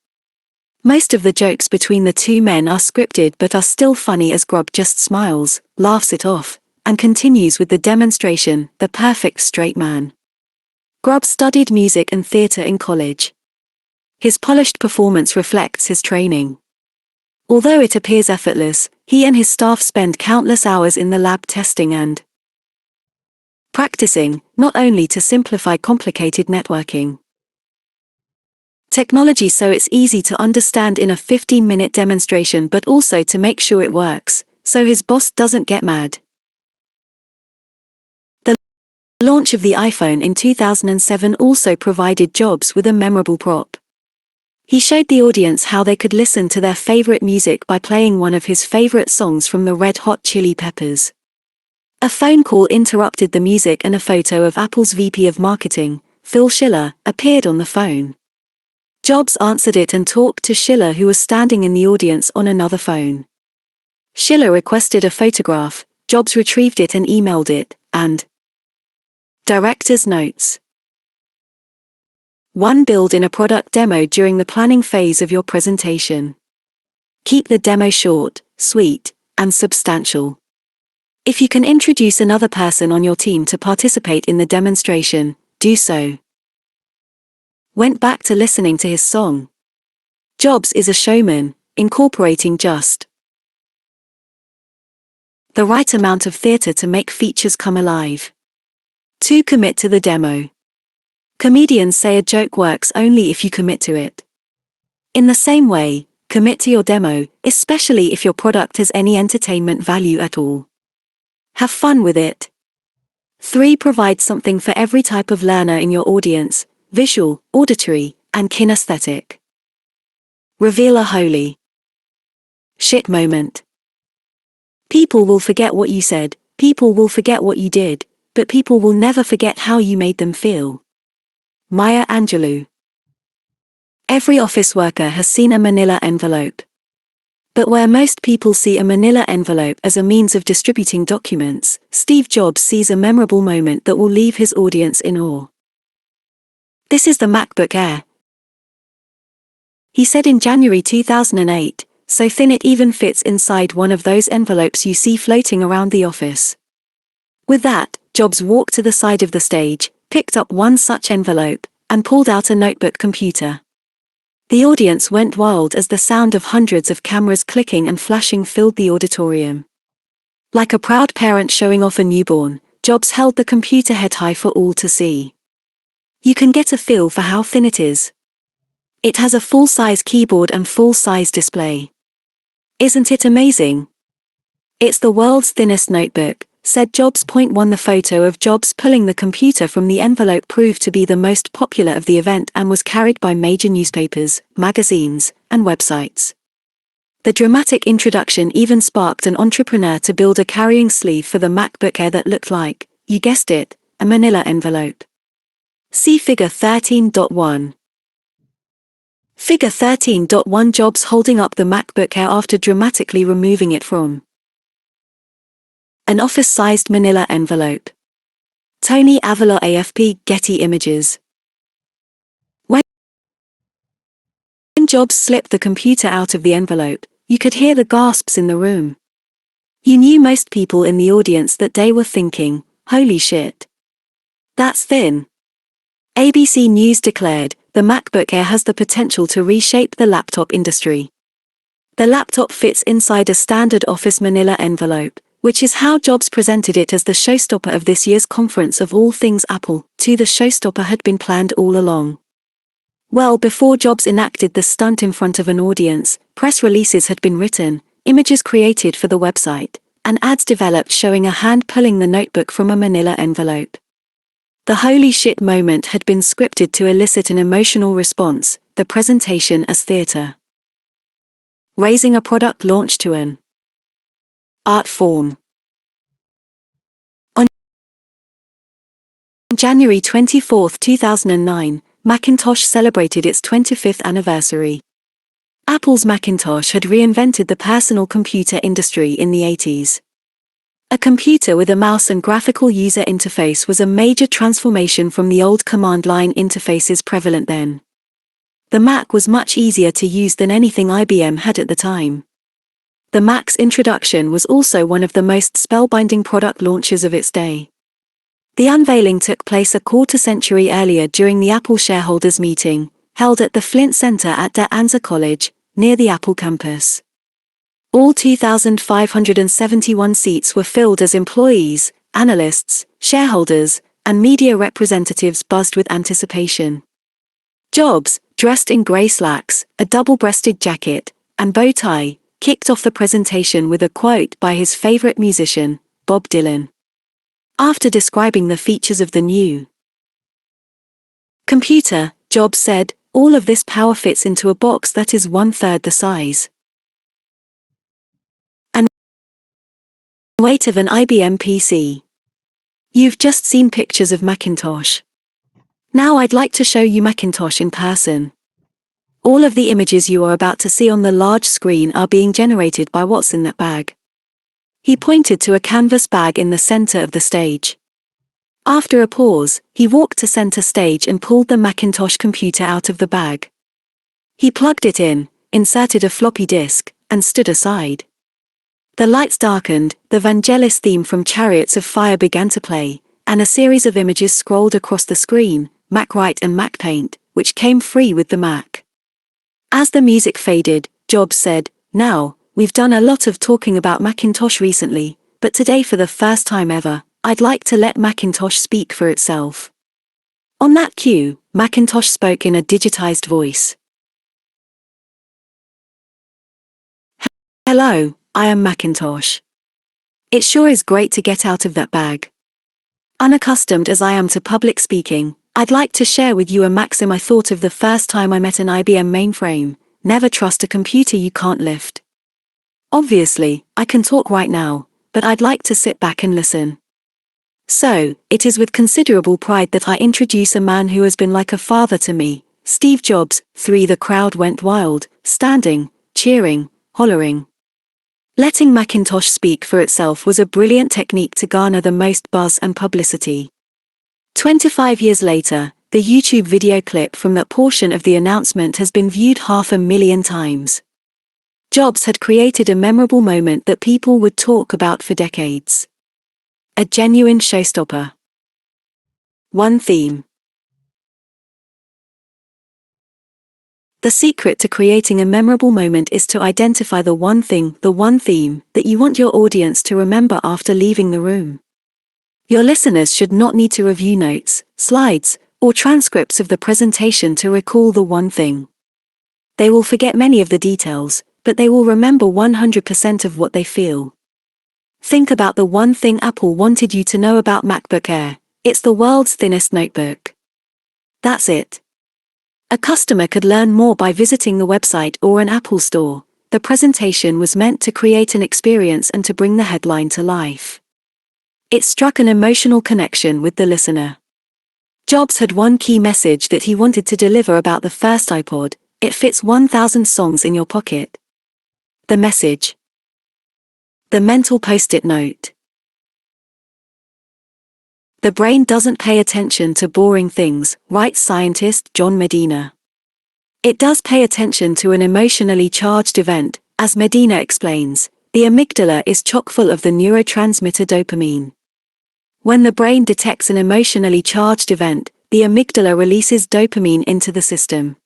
Most of the jokes between the two men are scripted but are still funny as Grubb just smiles, laughs it off, and continues with the demonstration, the perfect straight man. Grubb studied music and theater in college. His polished performance reflects his training. Although it appears effortless, he and his staff spend countless hours in the lab testing and practicing, not only to simplify complicated networking technology so it's easy to understand in a 15-minute demonstration but also to make sure it works, so his boss doesn't get mad. The The launch of the iPhone in 2007 also provided Jobs with a memorable prop. He showed the audience how they could listen to their favorite music by playing one of his favorite songs from the Red Hot Chili Peppers. A phone call interrupted the music and a photo of Apple's VP of Marketing, Phil Schiller, appeared on the phone. Jobs answered it and talked to Schiller, who was standing in the audience on another phone. Schiller requested a photograph, Jobs retrieved it and emailed it, and Director's Notes. 1. Build in a product demo during the planning phase of your presentation. Keep the demo short, sweet, and substantial. If you can introduce another person on your team to participate in the demonstration, do so. Went back to listening to his song. Jobs is a showman, incorporating just the right amount of theater to make features come alive. 2. Commit to the demo. Comedians say a joke works only if you commit to it. In the same way, commit to your demo, especially if your product has any entertainment value at all. Have fun with it. 3. Provide something for every type of learner in your audience: visual, auditory, and kinesthetic. Reveal a holy shit moment. People will forget what you said, people will forget what you did, but people will never forget how you made them feel. Maya Angelou. Every office worker has seen a manila envelope. But where most people see a manila envelope as a means of distributing documents, Steve Jobs sees a memorable moment that will leave his audience in awe. This is the MacBook Air, he said in January 2008, so thin it even fits inside one of those envelopes you see floating around the office. With that, Jobs walked to the side of the stage, picked up one such envelope, and pulled out a notebook computer. The audience went wild as the sound of hundreds of cameras clicking and flashing filled the auditorium. Like a proud parent showing off a newborn, Jobs held the computer head high for all to see. You can get a feel for how thin it is. It has a full-size keyboard and full-size display. Isn't it amazing? It's the world's thinnest notebook, said Jobs. 1. The photo of Jobs pulling the computer from the envelope proved to be the most popular of the event and was carried by major newspapers, magazines, and websites. The dramatic introduction even sparked an entrepreneur to build a carrying sleeve for the MacBook Air that looked like, you guessed it, a manila envelope. See Figure 13.1. Figure 13.1. Jobs holding up the MacBook Air after dramatically removing it from an office-sized manila envelope. Tony Avila, AFP, Getty Images. When Jobs slipped the computer out of the envelope, you could hear the gasps in the room. You knew most people in the audience that day were thinking, holy shit. That's thin. ABC News declared, the MacBook Air has the potential to reshape the laptop industry. The laptop fits inside a standard office manila envelope, which is how Jobs presented it as the showstopper of this year's conference of all things Apple. The showstopper had been planned all along. Well before Jobs enacted the stunt in front of an audience, press releases had been written, images created for the website, and ads developed showing a hand pulling the notebook from a manila envelope. The holy shit moment had been scripted to elicit an emotional response, the presentation as theater. Raising a product launch to an art form. On January 24, 2009, Macintosh celebrated its 25th anniversary. Apple's Macintosh had reinvented the personal computer industry in the 80s. A computer with a mouse and graphical user interface was a major transformation from the old command line interfaces prevalent then. The Mac was much easier to use than anything IBM had at the time. The Mac's introduction was also one of the most spellbinding product launches of its day. The unveiling took place a quarter-century earlier during the Apple shareholders meeting, held at the Flint Center at De Anza College, near the Apple campus. All 2,571 seats were filled as employees, analysts, shareholders, and media representatives buzzed with anticipation. Jobs, dressed in gray slacks, a double-breasted jacket, and bow tie, kicked off the presentation with a quote by his favorite musician, Bob Dylan. After describing the features of the new computer, Jobs said, "All of this power fits into a box that is 1/3 the size and weight of an IBM PC. You've just seen pictures of Macintosh. Now I'd like to show you Macintosh in person. All of the images you are about to see on the large screen are being generated by what's in that bag." He pointed to a canvas bag in the center of the stage. After a pause, he walked to center stage and pulled the Macintosh computer out of the bag. He plugged it in, inserted a floppy disk, and stood aside. The lights darkened, the Vangelis theme from Chariots of Fire began to play, and a series of images scrolled across the screen, MacWrite and MacPaint, which came free with the Mac. As the music faded, Jobs said, "Now, we've done a lot of talking about Macintosh recently, but today for the first time ever, I'd like to let Macintosh speak for itself." On that cue, Macintosh spoke in a digitized voice. "Hello, I am Macintosh. It sure is great to get out of that bag. Unaccustomed as I am to public speaking, I'd like to share with you a maxim I thought of the first time I met an IBM mainframe: never trust a computer you can't lift. Obviously, I can talk right now, but I'd like to sit back and listen. So, it is with considerable pride that I introduce a man who has been like a father to me, Steve Jobs." The crowd went wild, standing, cheering, hollering. Letting Macintosh speak for itself was a brilliant technique to garner the most buzz and publicity. 25 years later, the YouTube video clip from that portion of the announcement has been viewed 500,000 times. Jobs had created a memorable moment that people would talk about for decades. A genuine showstopper. One theme. The secret to creating a memorable moment is to identify the one thing, the one theme, that you want your audience to remember after leaving the room. Your listeners should not need to review notes, slides, or transcripts of the presentation to recall the one thing. They will forget many of the details, but they will remember 100% of what they feel. Think about the one thing Apple wanted you to know about Macbook Air: it's the world's thinnest notebook. That's it. A customer could learn more by visiting the website or an Apple store. The presentation was meant to create an experience and to bring the headline to life. It struck an emotional connection with the listener. Jobs had one key message that he wanted to deliver about the first iPod: it fits 1,000 songs in your pocket. The message. The mental post-it note. The brain doesn't pay attention to boring things, writes scientist John Medina. It does pay attention to an emotionally charged event. As Medina explains, the amygdala is chock full of the neurotransmitter dopamine. When the brain detects an emotionally charged event, the amygdala releases dopamine into the system.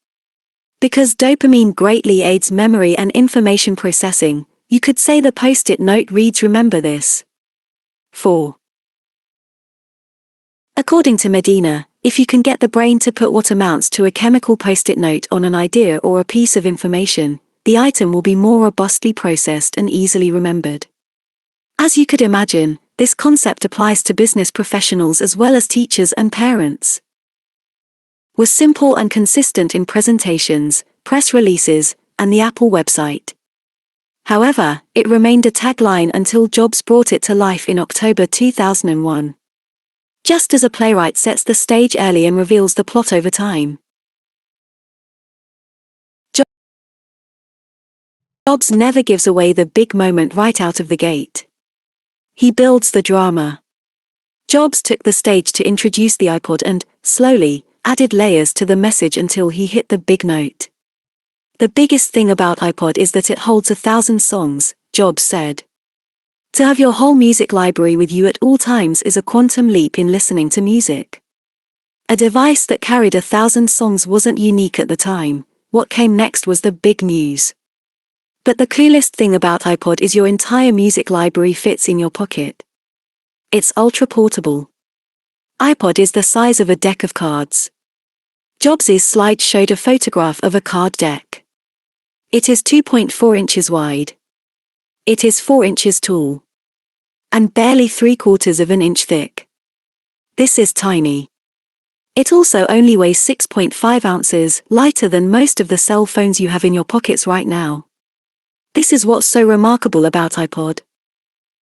Because dopamine greatly aids memory and information processing, you could say the post-it note reads "Remember this." 4. According to Medina, if you can get the brain to put what amounts to a chemical post-it note on an idea or a piece of information, the item will be more robustly processed and easily remembered. As you could imagine, this concept applies to business professionals as well as teachers and parents. Was simple and consistent in presentations, press releases, and the Apple website. However, it remained a tagline until Jobs brought it to life in October 2001. Just as a playwright sets the stage early and reveals the plot over time. Jobs never gives away the big moment right out of the gate. He builds the drama. Jobs took the stage to introduce the iPod and, slowly, added layers to the message until he hit the big note. "The biggest thing about iPod is that it holds 1,000 songs," Jobs said. To have your whole music library with you at all times is a quantum leap in listening to music. A device that carried 1,000 songs wasn't unique at the time. What came next was the big news. But the coolest thing about iPod is your entire music library fits in your pocket. It's ultra portable. iPod is the size of a deck of cards. Jobs' slide showed a photograph of a card deck. It is 2.4 inches wide. It is 4 inches tall. and barely 3/4 of an inch thick. This is tiny. It also only weighs 6.5 ounces, lighter than most of the cell phones you have in your pockets right now. This is what's so remarkable about iPod.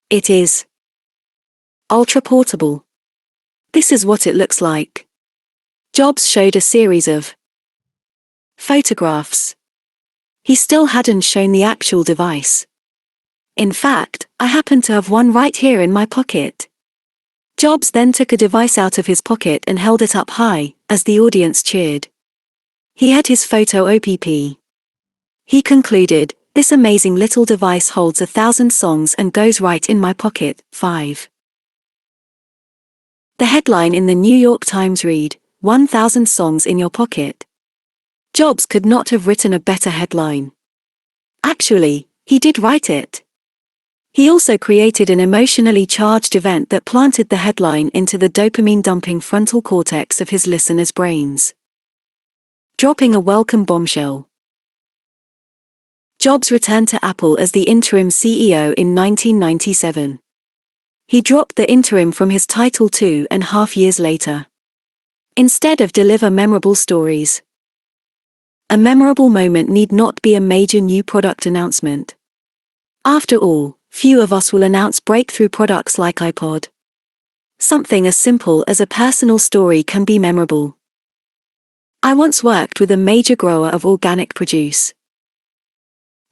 It is ultra-portable. This is what it looks like. Jobs showed a series of photographs. He still hadn't shown the actual device. In fact, I happen to have one right here in my pocket. Jobs then took a device out of his pocket and held it up high, as the audience cheered. He had his photo OPP. He concluded, "This amazing little device holds 1,000 songs and goes right in my pocket." 5. The headline in the New York Times read, "1,000 songs in your pocket." Jobs could not have written a better headline. Actually, he did write it. He also created an emotionally charged event that planted the headline into the dopamine-dumping frontal cortex of his listeners' brains. Dropping a welcome bombshell. Jobs returned to Apple as the interim CEO in 1997. He dropped the interim from his title 2.5 years later. Instead of deliver memorable stories. A memorable moment need not be a major new product announcement. After all, few of us will announce breakthrough products like iPod. Something as simple as a personal story can be memorable. I once worked with a major grower of organic produce.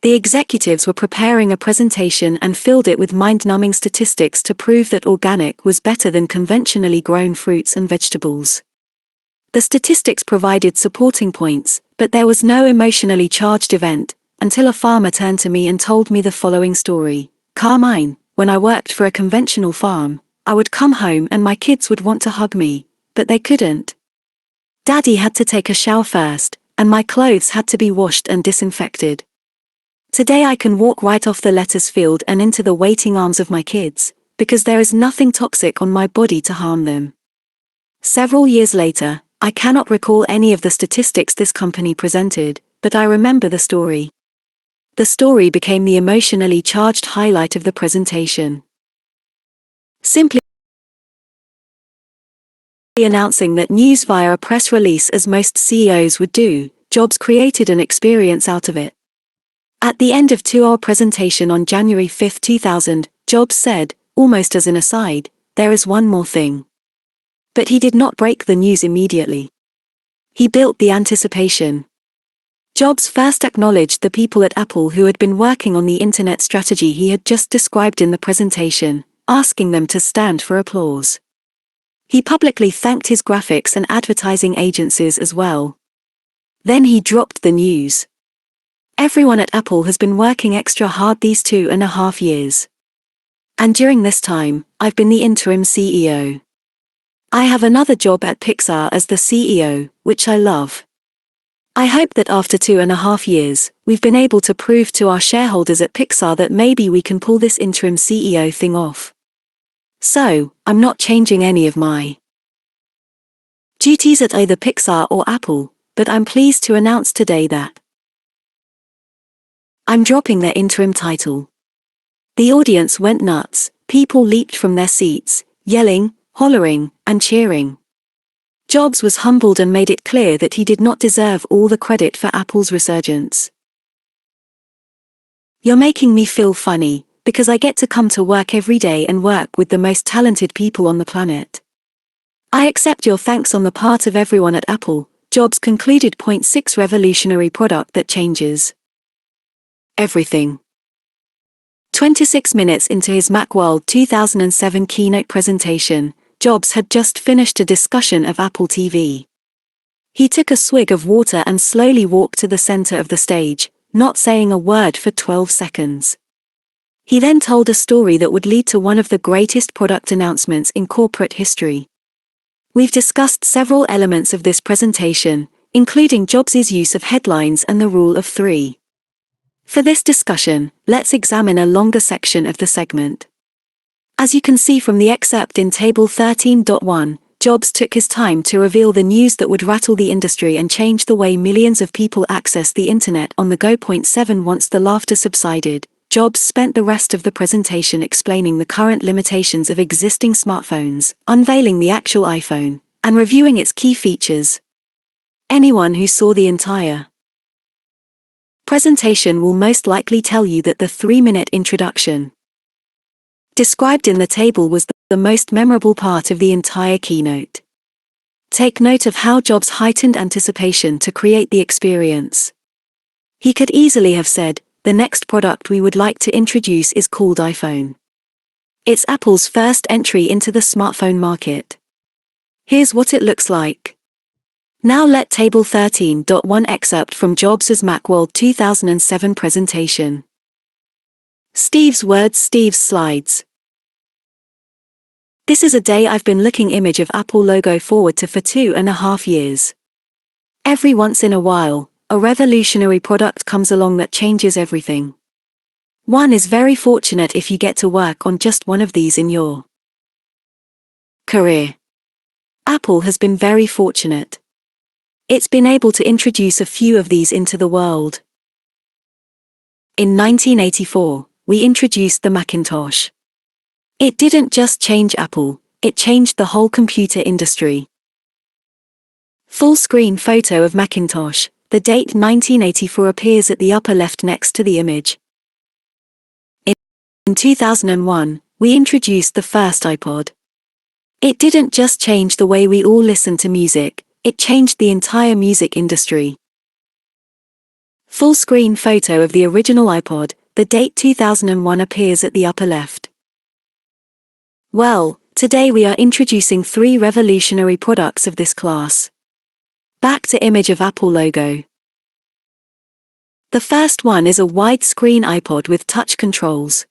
The executives were preparing a presentation and filled it with mind-numbing statistics to prove that organic was better than conventionally grown fruits and vegetables. The statistics provided supporting points, but there was no emotionally charged event, until a farmer turned to me and told me the following story. "Carmine, when I worked for a conventional farm, I would come home and my kids would want to hug me, but they couldn't. Daddy had to take a shower first, and my clothes had to be washed and disinfected. Today I can walk right off the lettuce field and into the waiting arms of my kids, because there is nothing toxic on my body to harm them." Several years later, I cannot recall any of the statistics this company presented, but I remember the story. The story became the emotionally charged highlight of the presentation. Simply announcing that news via a press release as most CEOs would do, Jobs created an experience out of it. At the end of 2-hour presentation on January 5, 2000, Jobs said, almost as an aside, "There is one more thing." But he did not break the news immediately. He built the anticipation. Jobs first acknowledged the people at Apple who had been working on the internet strategy he had just described in the presentation, asking them to stand for applause. He publicly thanked his graphics and advertising agencies as well. Then he dropped the news. Everyone at Apple has been working extra hard these 2.5 years. And during this time, I've been the interim CEO. I have another job at Pixar as the CEO, which I love. I hope that after 2.5 years, we've been able to prove to our shareholders at Pixar that maybe we can pull this interim CEO thing off. So, I'm not changing any of my duties at either Pixar or Apple, but I'm pleased to announce today that I'm dropping their interim title. The audience went nuts, people leaped from their seats, yelling, hollering, and cheering. Jobs was humbled and made it clear that he did not deserve all the credit for Apple's resurgence. "You're making me feel funny, because I get to come to work every day and work with the most talented people on the planet. I accept your thanks on the part of everyone at Apple," Jobs concluded. 6 Revolutionary product that changes everything. 26 minutes into his Macworld 2007 keynote presentation, Jobs had just finished a discussion of Apple TV. He took a swig of water and slowly walked to the center of the stage, not saying a word for 12 seconds. He then told a story that would lead to one of the greatest product announcements in corporate history. We've discussed several elements of this presentation, including Jobs' use of headlines and the rule of 3. For this discussion, let's examine a longer section of the segment. As you can see from the excerpt in Table 13.1, Jobs took his time to reveal the news that would rattle the industry and change the way millions of people access the internet on the go. 7 Once the laughter subsided, Jobs spent the rest of the presentation explaining the current limitations of existing smartphones, unveiling the actual iPhone, and reviewing its key features. Anyone who saw the entire presentation will most likely tell you that the 3-minute introduction described in the table was the most memorable part of the entire keynote. Take note of how Jobs heightened anticipation to create the experience. He could easily have said, "The next product we would like to introduce is called iPhone. It's Apple's first entry into the smartphone market. Here's what it looks like." Now let Table 13.1 excerpt from Jobs' Macworld 2007 presentation. Steve's words, Steve's slides. This is a day I've been looking image of Apple logo forward to for 2.5 years. Every once in a while, a revolutionary product comes along that changes everything. One is very fortunate if you get to work on just one of these in your career. Apple has been very fortunate. It's been able to introduce a few of these into the world. In 1984, we introduced the Macintosh. It didn't just change Apple, it changed the whole computer industry. Full-screen photo of Macintosh, the date 1984 appears at the upper left next to the image. In 2001, we introduced the first iPod. It didn't just change the way we all listen to music, it changed the entire music industry. Full-screen photo of the original iPod, the date 2001 appears at the upper left. Well, today we are introducing 3 revolutionary products of this class. Back to image of Apple logo. The first one is a widescreen iPod with touch controls.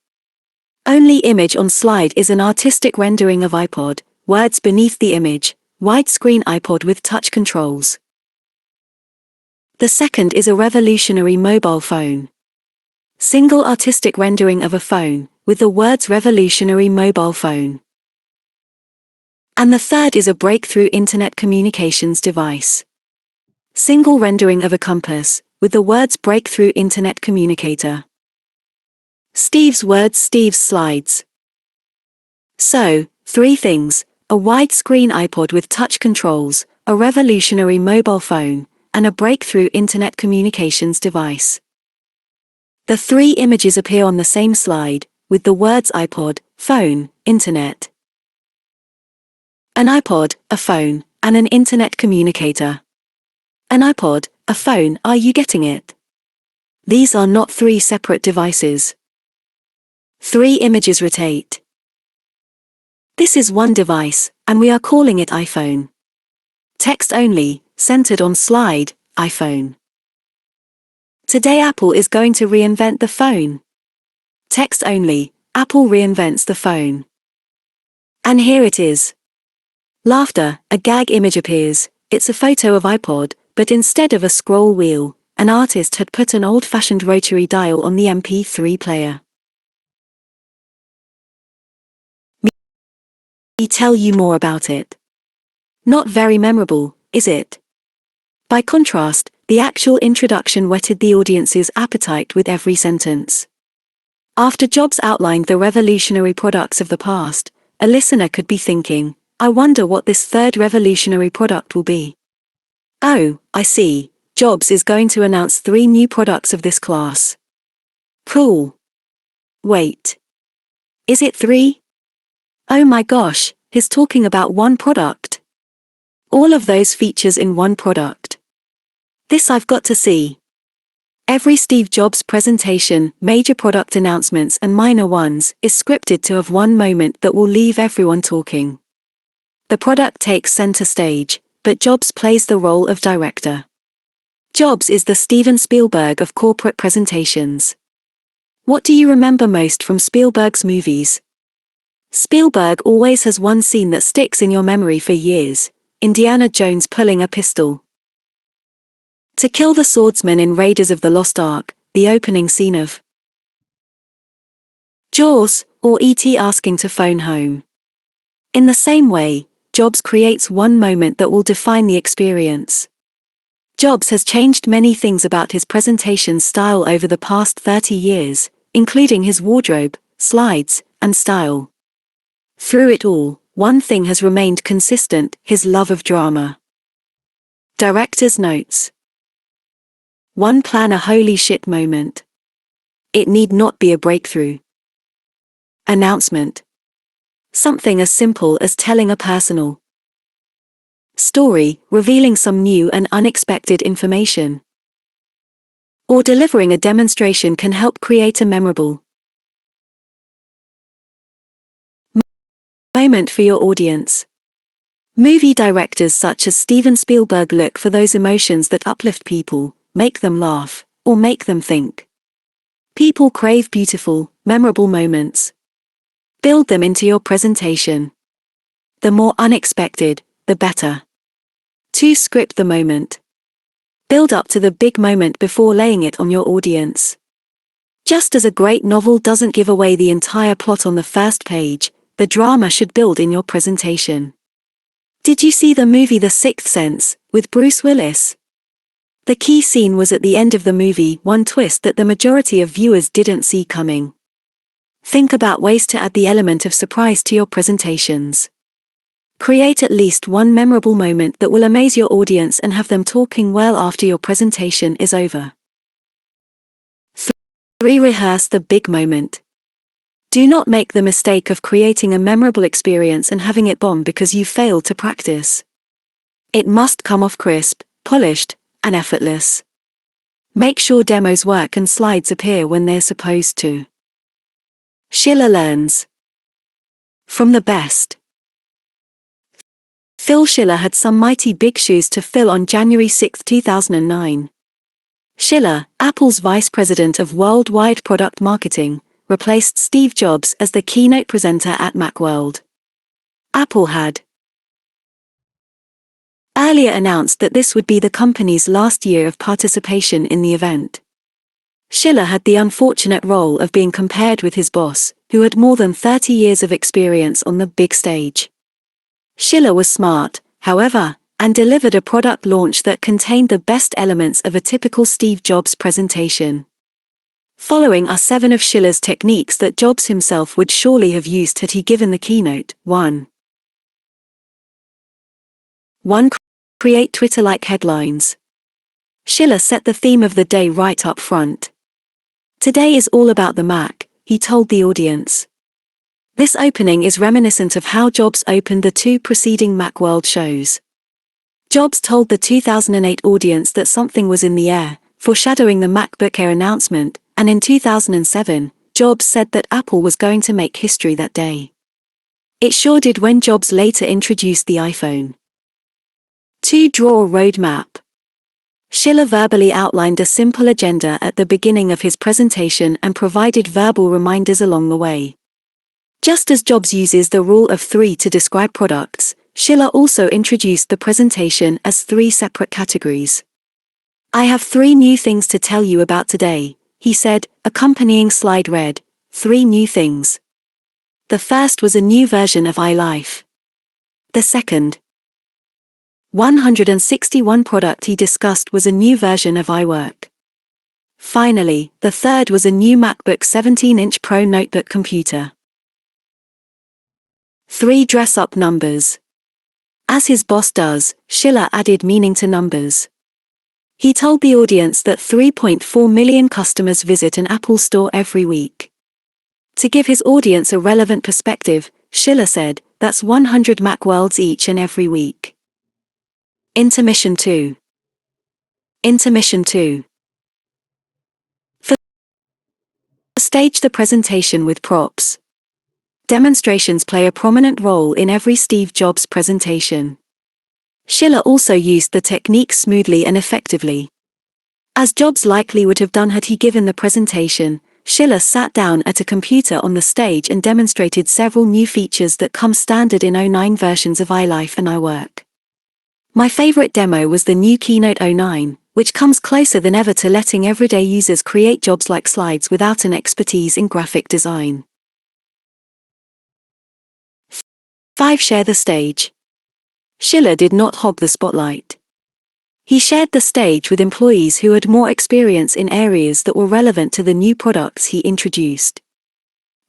Only image on slide is an artistic rendering of iPod, words beneath the image, widescreen iPod with touch controls. The second is a revolutionary mobile phone. Single artistic rendering of a phone, with the words revolutionary mobile phone. And the third is a breakthrough internet communications device. Single rendering of a compass, with the words breakthrough internet communicator. Steve's words, Steve's slides. So, 3 things, a widescreen iPod with touch controls, a revolutionary mobile phone, and a breakthrough internet communications device. The 3 images appear on the same slide, with the words iPod, phone, internet. An iPod, a phone, and an internet communicator. An iPod, a phone, are you getting it? These are not 3 separate devices. 3 images rotate. This is one device, and we are calling it iPhone. Text only, centered on slide, iPhone. Today Apple is going to reinvent the phone. Text only, Apple reinvents the phone. And here it is. Laughter, a gag image appears, it's a photo of iPod, but instead of a scroll wheel, an artist had put an old-fashioned rotary dial on the MP3 player. Me tell you more about it. Not very memorable, is it? By contrast, the actual introduction whetted the audience's appetite with every sentence. After Jobs outlined the revolutionary products of the past, a listener could be thinking, I wonder what this third revolutionary product will be. Oh, I see, Jobs is going to announce 3 new products of this class. Cool. Wait. Is it 3? Oh my gosh, he's talking about one product. All of those features in one product. This I've got to see. Every Steve Jobs presentation, major product announcements and minor ones, is scripted to have one moment that will leave everyone talking. The product takes center stage, but Jobs plays the role of director. Jobs is the Steven Spielberg of corporate presentations. What do you remember most from Spielberg's movies? Spielberg always has one scene that sticks in your memory for years, Indiana Jones pulling a pistol to kill the swordsman in Raiders of the Lost Ark, the opening scene of Jaws, or E.T. asking to phone home. In the same way, Jobs creates one moment that will define the experience. Jobs has changed many things about his presentation style over the past 30 years, including his wardrobe, slides, and style. Through it all, one thing has remained consistent: his love of drama. Director's notes. 1. Plan a holy shit moment. It need not be a breakthrough. Announcement. Something as simple as telling a personal story, revealing some new and unexpected information, or delivering a demonstration can help create a memorable moment for your audience. Movie directors such as Steven Spielberg look for those emotions that uplift people, make them laugh, or make them think. People crave beautiful, memorable moments. Build them into your presentation. The more unexpected, the better. 2. Script the moment. Build up to the big moment before laying it on your audience. Just as a great novel doesn't give away the entire plot on the first page, the drama should build in your presentation. Did you see the movie The Sixth Sense, with Bruce Willis? The key scene was at the end of the movie, one twist that the majority of viewers didn't see coming. Think about ways to add the element of surprise to your presentations. Create at least one memorable moment that will amaze your audience and have them talking well after your presentation is over. 3. Rehearse the big moment. Do not make the mistake of creating a memorable experience and having it bomb because you failed to practice. It must come off crisp, polished, and effortless. Make sure demos work and slides appear when they're supposed to. Schiller learns from the best. Phil Schiller had some mighty big shoes to fill on January 6, 2009. Schiller, Apple's vice president of worldwide product marketing, replaced Steve Jobs as the keynote presenter at Macworld. Apple had earlier announced that this would be the company's last year of participation in the event. Schiller had the unfortunate role of being compared with his boss, who had more than 30 years of experience on the big stage. Schiller was smart, however, and delivered a product launch that contained the best elements of a typical Steve Jobs presentation. Following are 7 of Schiller's techniques that Jobs himself would surely have used had he given the keynote. 1. Create Twitter-like headlines. Schiller set the theme of the day right up front. Today is all about the Mac, he told the audience. This opening is reminiscent of how Jobs opened the 2 preceding Macworld shows. Jobs told the 2008 audience that something was in the air, foreshadowing the MacBook Air announcement, and in 2007, Jobs said that Apple was going to make history that day. It sure did when Jobs later introduced the iPhone. 2. Draw a roadmap. Schiller verbally outlined a simple agenda at the beginning of his presentation and provided verbal reminders along the way. Just as Jobs uses the rule of 3 to describe products, Schiller also introduced the presentation as 3 separate categories. I have 3 new things to tell you about today, he said, accompanying slide read, 3 new things. The first was a new version of iLife. The second, 161 product he discussed was a new version of iWork. Finally, the third was a new MacBook 17-inch Pro notebook computer. 3. Dress up numbers. As his boss does, Schiller added meaning to numbers. He told the audience that 3.4 million customers visit an Apple store every week. To give his audience a relevant perspective, Schiller said, that's 100 Macworlds each and every week. Intermission 2. Intermission 2. Stage the presentation with props. Demonstrations play a prominent role in every Steve Jobs presentation. Schiller also used the technique smoothly and effectively. As Jobs likely would have done had he given the presentation, Schiller sat down at a computer on the stage and demonstrated several new features that come standard in '09 versions of iLife and iWork. My favorite demo was the new Keynote '09, which comes closer than ever to letting everyday users create Jobs-like slides without an expertise in graphic design. 5. Share the stage. Schiller did not hog the spotlight. He shared the stage with employees who had more experience in areas that were relevant to the new products he introduced.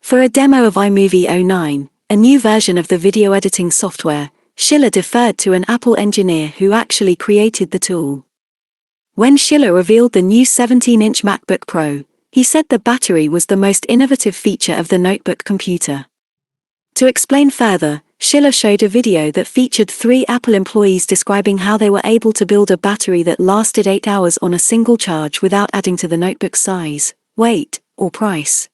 For a demo of iMovie 09, a new version of the video editing software, Schiller deferred to an Apple engineer who actually created the tool. When Schiller revealed the new 17-inch MacBook Pro, he said the battery was the most innovative feature of the notebook computer. To explain further, Schiller showed a video that featured 3 Apple employees describing how they were able to build a battery that lasted 8 hours on a single charge without adding to the notebook's size, weight, or price.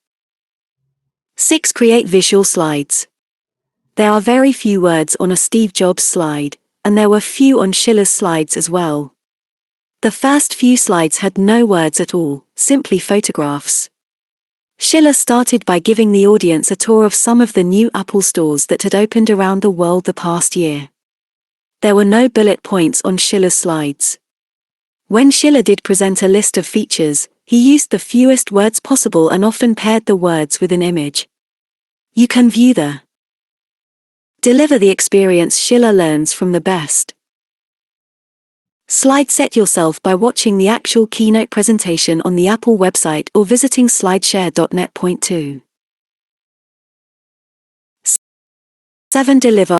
6. Create visual slides. There are very few words on a Steve Jobs slide, and there were few on Schiller's slides as well. The first few slides had no words at all, simply photographs. Schiller started by giving the audience a tour of some of the new Apple stores that had opened around the world the past year. There were no bullet points on Schiller's slides. When Schiller did present a list of features, he used the fewest words possible and often paired the words with an image. You can view the Deliver the experience Schiller learns from the best. Slide set yourself by watching the actual keynote presentation on the Apple website or visiting slideshare.net. Point 2. 7. Deliver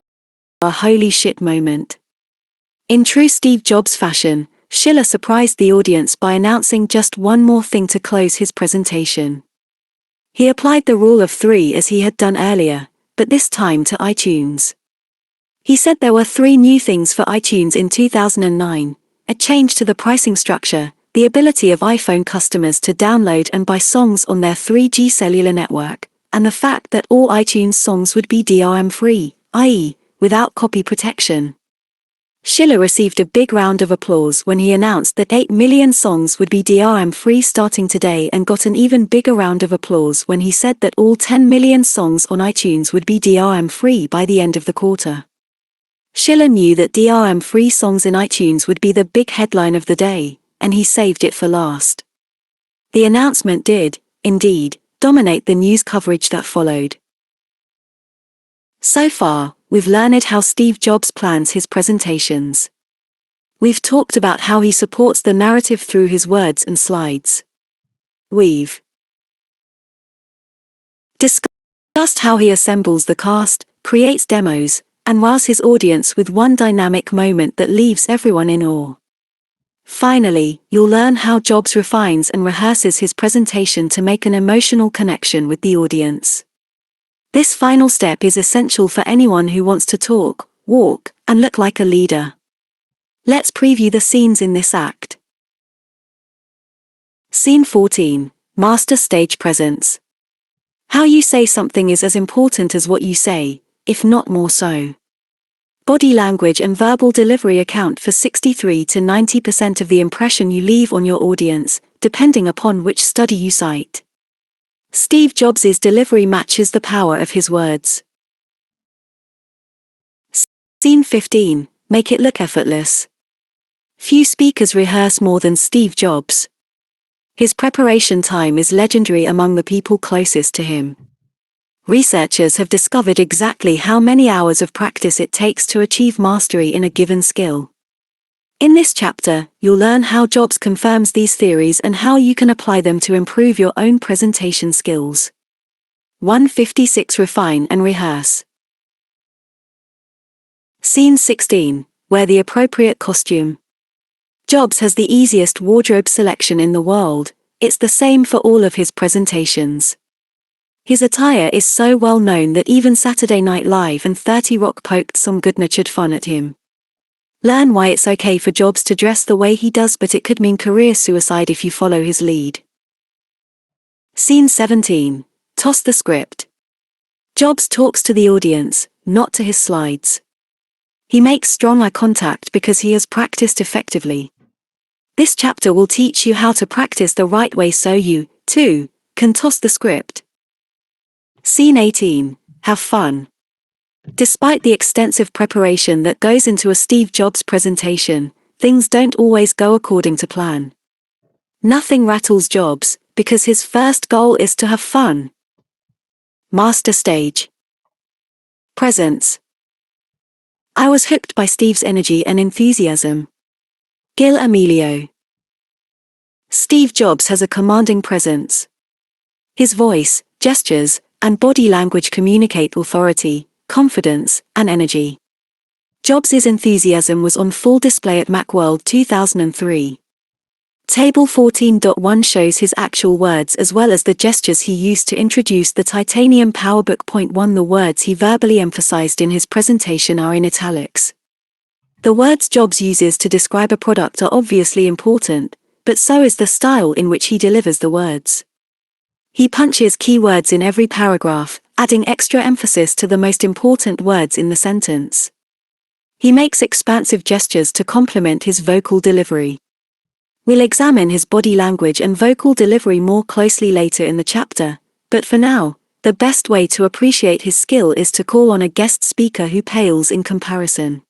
a holy shit moment. In true Steve Jobs fashion, Schiller surprised the audience by announcing just one more thing to close his presentation. He applied the rule of 3 as he had done earlier, but this time to iTunes. He said there were 3 new things for iTunes in 2009, a change to the pricing structure, the ability of iPhone customers to download and buy songs on their 3G cellular network, and the fact that all iTunes songs would be DRM-free, i.e., without copy protection. Schiller received a big round of applause when he announced that 8 million songs would be DRM-free starting today, and got an even bigger round of applause when he said that all 10 million songs on iTunes would be DRM-free by the end of the quarter. Schiller knew that DRM-free songs in iTunes would be the big headline of the day, and he saved it for last. The announcement did, indeed, dominate the news coverage that followed. So far, we've learned how Steve Jobs plans his presentations. We've talked about how he supports the narrative through his words and slides. We've discussed how he assembles the cast, creates demos, and wows his audience with one dynamic moment that leaves everyone in awe. Finally, you'll learn how Jobs refines and rehearses his presentation to make an emotional connection with the audience. This final step is essential for anyone who wants to talk, walk, and look like a leader. Let's preview the scenes in this act. Scene 14. Master Stage Presence. How you say something is as important as what you say, if not more so. Body language and verbal delivery account for 63 to 90% of the impression you leave on your audience, depending upon which study you cite. Steve Jobs' delivery matches the power of his words. Scene 15. Make it look effortless. Few speakers rehearse more than Steve Jobs. His preparation time is legendary among the people closest to him. Researchers have discovered exactly how many hours of practice it takes to achieve mastery in a given skill. In this chapter, you'll learn how Jobs confirms these theories and how you can apply them to improve your own presentation skills. 156. Refine and rehearse. Scene 16. Wear the appropriate costume. Jobs has the easiest wardrobe selection in the world. It's the same for all of his presentations. His attire is so well known that even Saturday Night Live and 30 Rock poked some good-natured fun at him. Learn why it's okay for Jobs to dress the way he does, but it could mean career suicide if you follow his lead. Scene 17. Toss the script. Jobs talks to the audience, not to his slides. He makes strong eye contact because he has practiced effectively. This chapter will teach you how to practice the right way so you, too, can toss the script. Scene 18. Have fun. Despite the extensive preparation that goes into a Steve Jobs presentation, things don't always go according to plan. Nothing rattles Jobs, because his first goal is to have fun. Master Stage Presence. I was hooked by Steve's energy and enthusiasm. Gil Amelio. Steve Jobs has a commanding presence. His voice, gestures, and body language communicate authority, confidence, and energy. Jobs' enthusiasm was on full display at Macworld 2003. Table 14.1 shows his actual words as well as the gestures he used to introduce the titanium PowerBook. 1 The words he verbally emphasized in his presentation are in italics. The words Jobs uses to describe a product are obviously important, but so is the style in which he delivers the words. He punches key words in every paragraph, adding extra emphasis to the most important words in the sentence. He makes expansive gestures to complement his vocal delivery. We'll examine his body language and vocal delivery more closely later in the chapter, but for now, the best way to appreciate his skill is to call on a guest speaker who pales in comparison.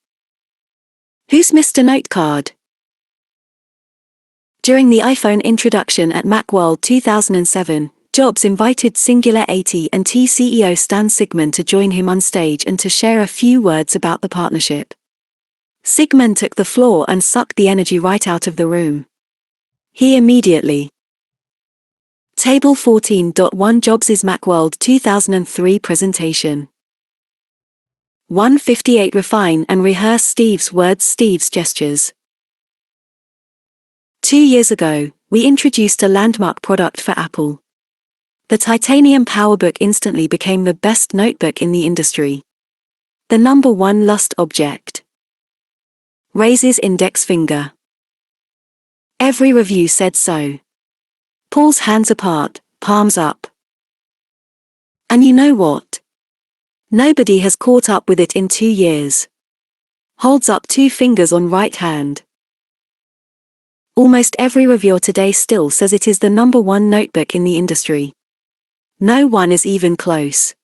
Who's Mr. Notecard? During the iPhone introduction at Macworld 2007, Jobs invited Singular AT&T CEO Stan Sigman to join him on stage and to share a few words about the partnership. Sigman took the floor and sucked the energy right out of the room. He immediately. Table 14.1 Jobs' Macworld 2003 presentation. 158 Refine and rehearse Steve's words, Steve's gestures. 2 years ago, we introduced a landmark product for Apple. The titanium PowerBook instantly became the best notebook in the industry. The number one lust object. Raises index finger. Every review said so. Pulls hands apart, palms up. And you know what? Nobody has caught up with it in 2 years. Holds up 2 fingers on right hand. Almost every reviewer today still says it is the number one notebook in the industry. No one is even close.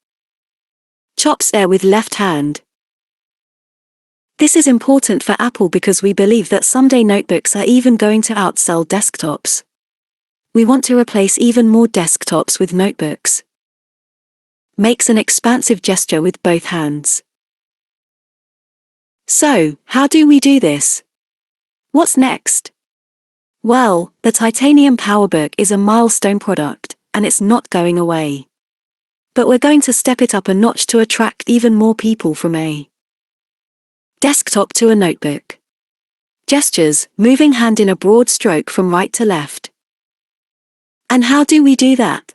Chops air with left hand. This is important for Apple because we believe that someday notebooks are even going to outsell desktops. We want to replace even more desktops with notebooks. Makes an expansive gesture with both hands. So, how do we do this? What's next? Well, the titanium PowerBook is a milestone product, and it's not going away. But we're going to step it up a notch to attract even more people from a desktop to a notebook. Gestures, moving hand in a broad stroke from right to left. And how do we do that?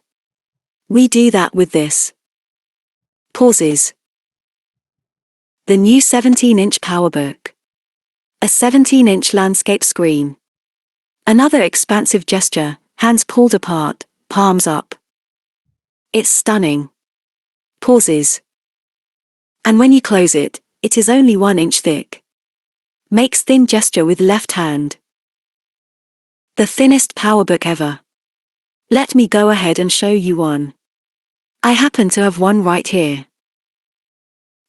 We do that with this. Pauses. The new 17-inch PowerBook. A 17-inch landscape screen. Another expansive gesture, hands pulled apart, palms up. It's stunning. Pauses. And when you close it, it is only 1 inch thick. Makes thin gesture with left hand. The thinnest PowerBook ever. Let me go ahead and show you one. I happen to have one right here.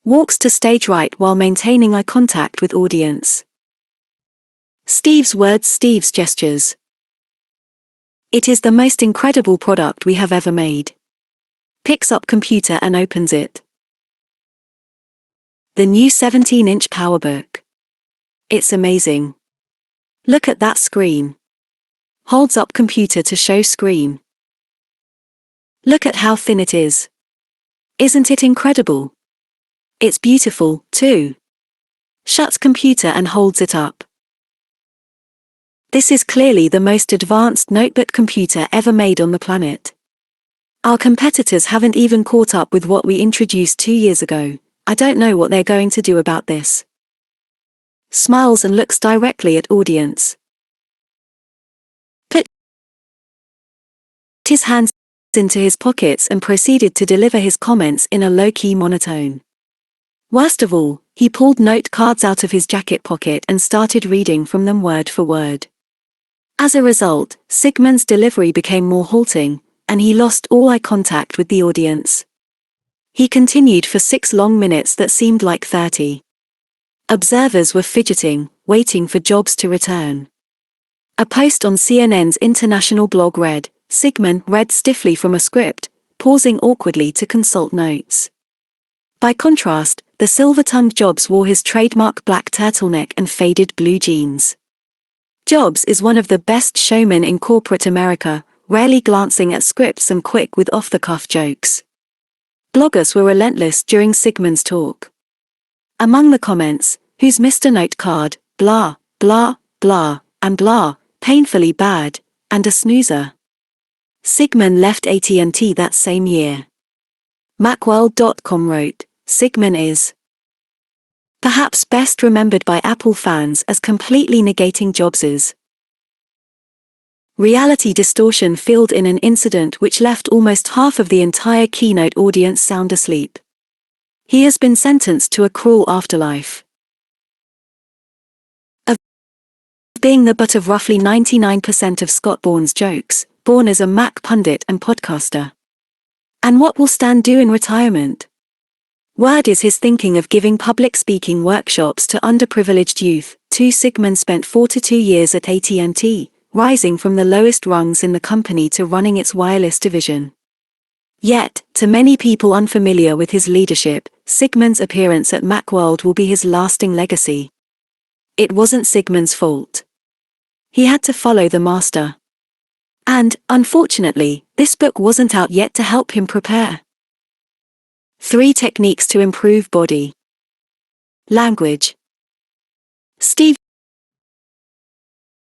Walks to stage right while maintaining eye contact with audience. Steve's words, Steve's gestures. It is the most incredible product we have ever made. Picks up computer and opens it. The new 17-inch PowerBook. It's amazing. Look at that screen. Holds up computer to show screen. Look at how thin it is. Isn't it incredible? It's beautiful, too. Shuts computer and holds it up. This is clearly the most advanced notebook computer ever made on the planet. Our competitors haven't even caught up with what we introduced 2 years ago. I don't know what they're going to do about this. Smiles and looks directly at audience. Put his hands into his pockets and proceeded to deliver his comments in a low-key monotone. Worst of all, he pulled note cards out of his jacket pocket and started reading from them word for word. As a result, Sigman's delivery became more halting, and he lost all eye contact with the audience. He continued for 6 long minutes that seemed like 30. Observers were fidgeting, waiting for Jobs to return. A post on CNN's international blog read, Sigman read stiffly from a script, pausing awkwardly to consult notes. By contrast, the silver-tongued Jobs wore his trademark black turtleneck and faded blue jeans. Jobs is one of the best showmen in corporate America, rarely glancing at scripts and quick with off-the-cuff jokes. Bloggers were relentless during Sigmund's talk. Among the comments, "Who's Mr. Note Card, blah, blah, blah, and blah, painfully bad, and a snoozer." Sigmund left AT&T that same year. Macworld.com wrote, "Sigmund is perhaps best remembered by Apple fans as completely negating Jobs's reality distortion filled in an incident which left almost half of the entire Keynote audience sound asleep. He has been sentenced to a cruel afterlife of being the butt of roughly 99% of Scott Bourne's jokes, Bourne is a Mac pundit and podcaster. And what will Stan do in retirement? Word is his thinking of giving public speaking workshops to underprivileged youth. Sigmund spent 4 to 2 years at AT&T, rising from the lowest rungs in the company to running its wireless division. Yet, to many people unfamiliar with his leadership, Sigmund's appearance at Macworld will be his lasting legacy. It wasn't Sigmund's fault. He had to follow the master. And, unfortunately, this book wasn't out yet to help him prepare. 3 techniques to improve body language. Steve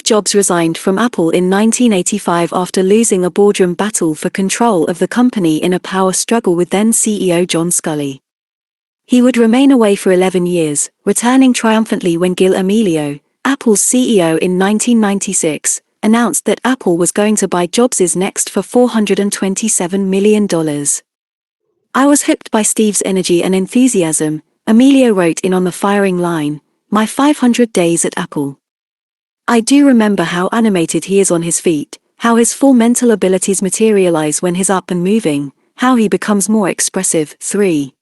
Jobs resigned from Apple in 1985 after losing a boardroom battle for control of the company in a power struggle with then CEO John Sculley. He would remain away for 11 years, returning triumphantly when Gil Amelio, Apple's CEO in 1996, announced that Apple was going to buy Jobs' Next for $427 million. "I was hooked by Steve's energy and enthusiasm," Amelio wrote in on the firing line, "my 500 days at Apple. I do remember how animated he is on his feet, how his full mental abilities materialize when he's up and moving, how he becomes more expressive." 3.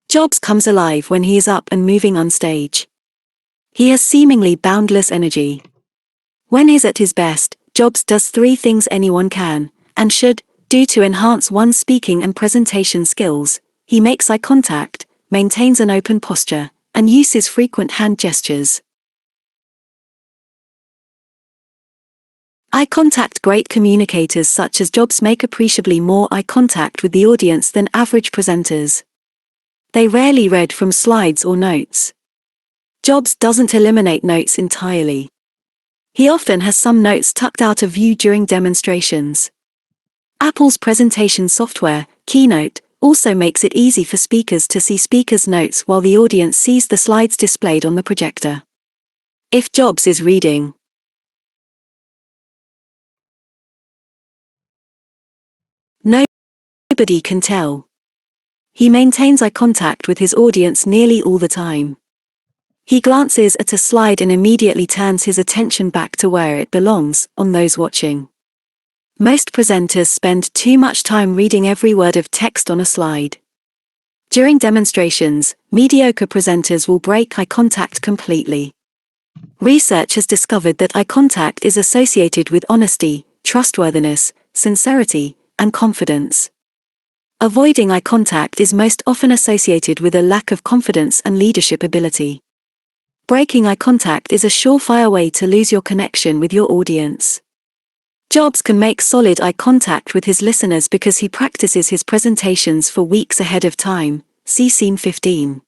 Jobs comes alive when he is up and moving on stage. He has seemingly boundless energy. When he's at his best, Jobs does 3 things anyone can, and should, do to enhance one's speaking and presentation skills. He makes eye contact, maintains an open posture, and uses frequent hand gestures. Eye contact. Great communicators such as Jobs make appreciably more eye contact with the audience than average presenters. They rarely read from slides or notes. Jobs doesn't eliminate notes entirely. He often has some notes tucked out of view during demonstrations. Apple's presentation software, Keynote, also makes it easy for speakers to see speakers' notes while the audience sees the slides displayed on the projector. If Jobs is reading, nobody can tell. He maintains eye contact with his audience nearly all the time. He glances at a slide and immediately turns his attention back to where it belongs, on those watching. Most presenters spend too much time reading every word of text on a slide. During demonstrations, mediocre presenters will break eye contact completely. Research has discovered that eye contact is associated with honesty, trustworthiness, sincerity, and confidence. Avoiding eye contact is most often associated with a lack of confidence and leadership ability. Breaking eye contact is a surefire way to lose your connection with your audience. Jobs can make solid eye contact with his listeners because he practices his presentations for weeks ahead of time. See Scene 15.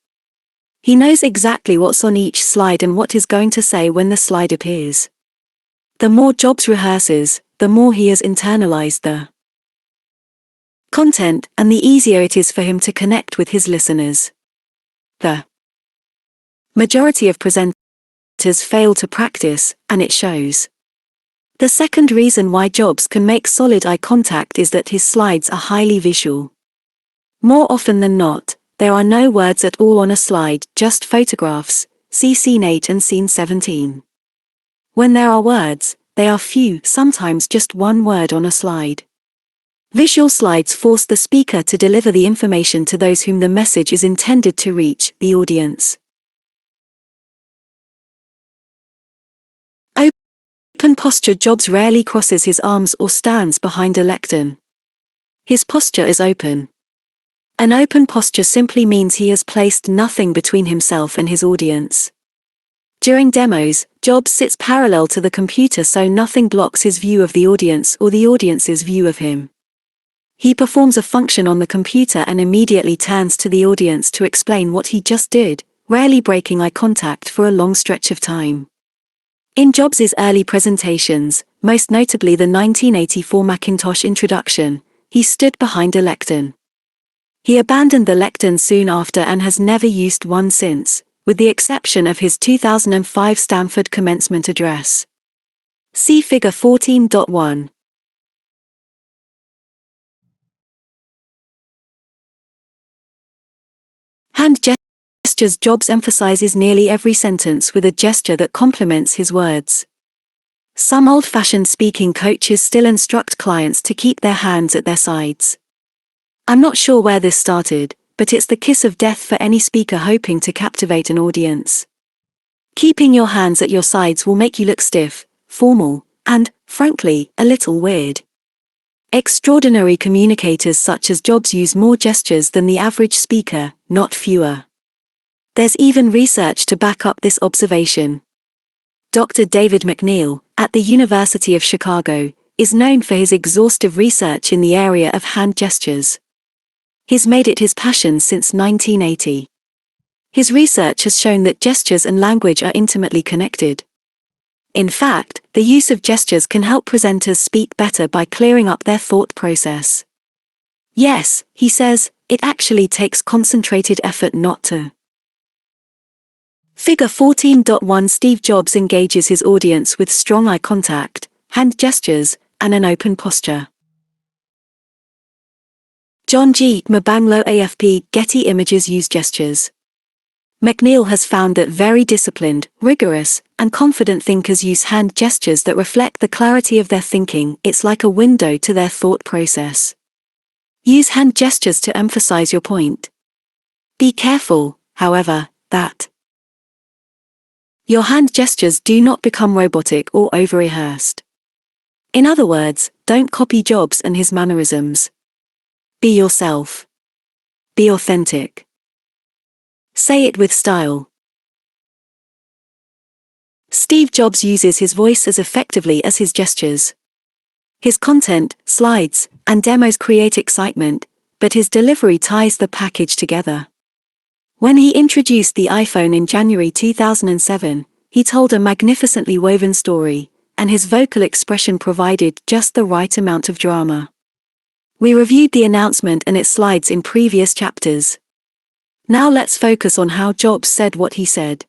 He knows exactly what's on each slide and what he's going to say when the slide appears. The more Jobs rehearses, the more he has internalized the content, and the easier it is for him to connect with his listeners. The majority of presenters fail to practice, and it shows. The second reason why Jobs can make solid eye contact is that his slides are highly visual. More often than not, there are no words at all on a slide, just photographs. See Scene 8 and Scene 17. When there are words, they are few, sometimes just one word on a slide. Visual slides force the speaker to deliver the information to those whom the message is intended to reach, the audience. Open posture. Jobs rarely crosses his arms or stands behind a lectern. His posture is open. An open posture simply means he has placed nothing between himself and his audience. During demos, Jobs sits parallel to the computer so nothing blocks his view of the audience or the audience's view of him. He performs a function on the computer and immediately turns to the audience to explain what he just did, rarely breaking eye contact for a long stretch of time. In Jobs' early presentations, most notably the 1984 Macintosh introduction, he stood behind a lectern. He abandoned the lectern soon after and has never used one since, with the exception of his 2005 Stanford commencement address. See Figure 14.1. Hand gestures. Jobs emphasizes nearly every sentence with a gesture that complements his words. Some old-fashioned speaking coaches still instruct clients to keep their hands at their sides. I'm not sure where this started, but it's the kiss of death for any speaker hoping to captivate an audience. Keeping your hands at your sides will make you look stiff, formal, and, frankly, a little weird. Extraordinary communicators such as Jobs use more gestures than the average speaker, not fewer. There's even research to back up this observation. Dr. David McNeil, at the University of Chicago, is known for his exhaustive research in the area of hand gestures. He's made it his passion since 1980. His research has shown that gestures and language are intimately connected. In fact, the use of gestures can help presenters speak better by clearing up their thought process. Yes, he says, it actually takes concentrated effort not to. Figure 14.1. Steve Jobs engages his audience with strong eye contact, hand gestures, and an open posture. John G. Mabanglo AFP. Getty Images use gestures. McNeil has found that very disciplined, rigorous, and confident thinkers use hand gestures that reflect the clarity of their thinking. It's like a window to their thought process. Use hand gestures to emphasize your point. Be careful, however, that your hand gestures do not become robotic or over-rehearsed. In other words, don't copy Jobs and his mannerisms. Be yourself. Be authentic. Say it with style. Steve Jobs uses his voice as effectively as his gestures. His content, slides, and demos create excitement, but his delivery ties the package together. When he introduced the iPhone in January 2007, he told a magnificently woven story, and his vocal expression provided just the right amount of drama. We reviewed the announcement and its slides in previous chapters. Now let's focus on how Jobs said what he said.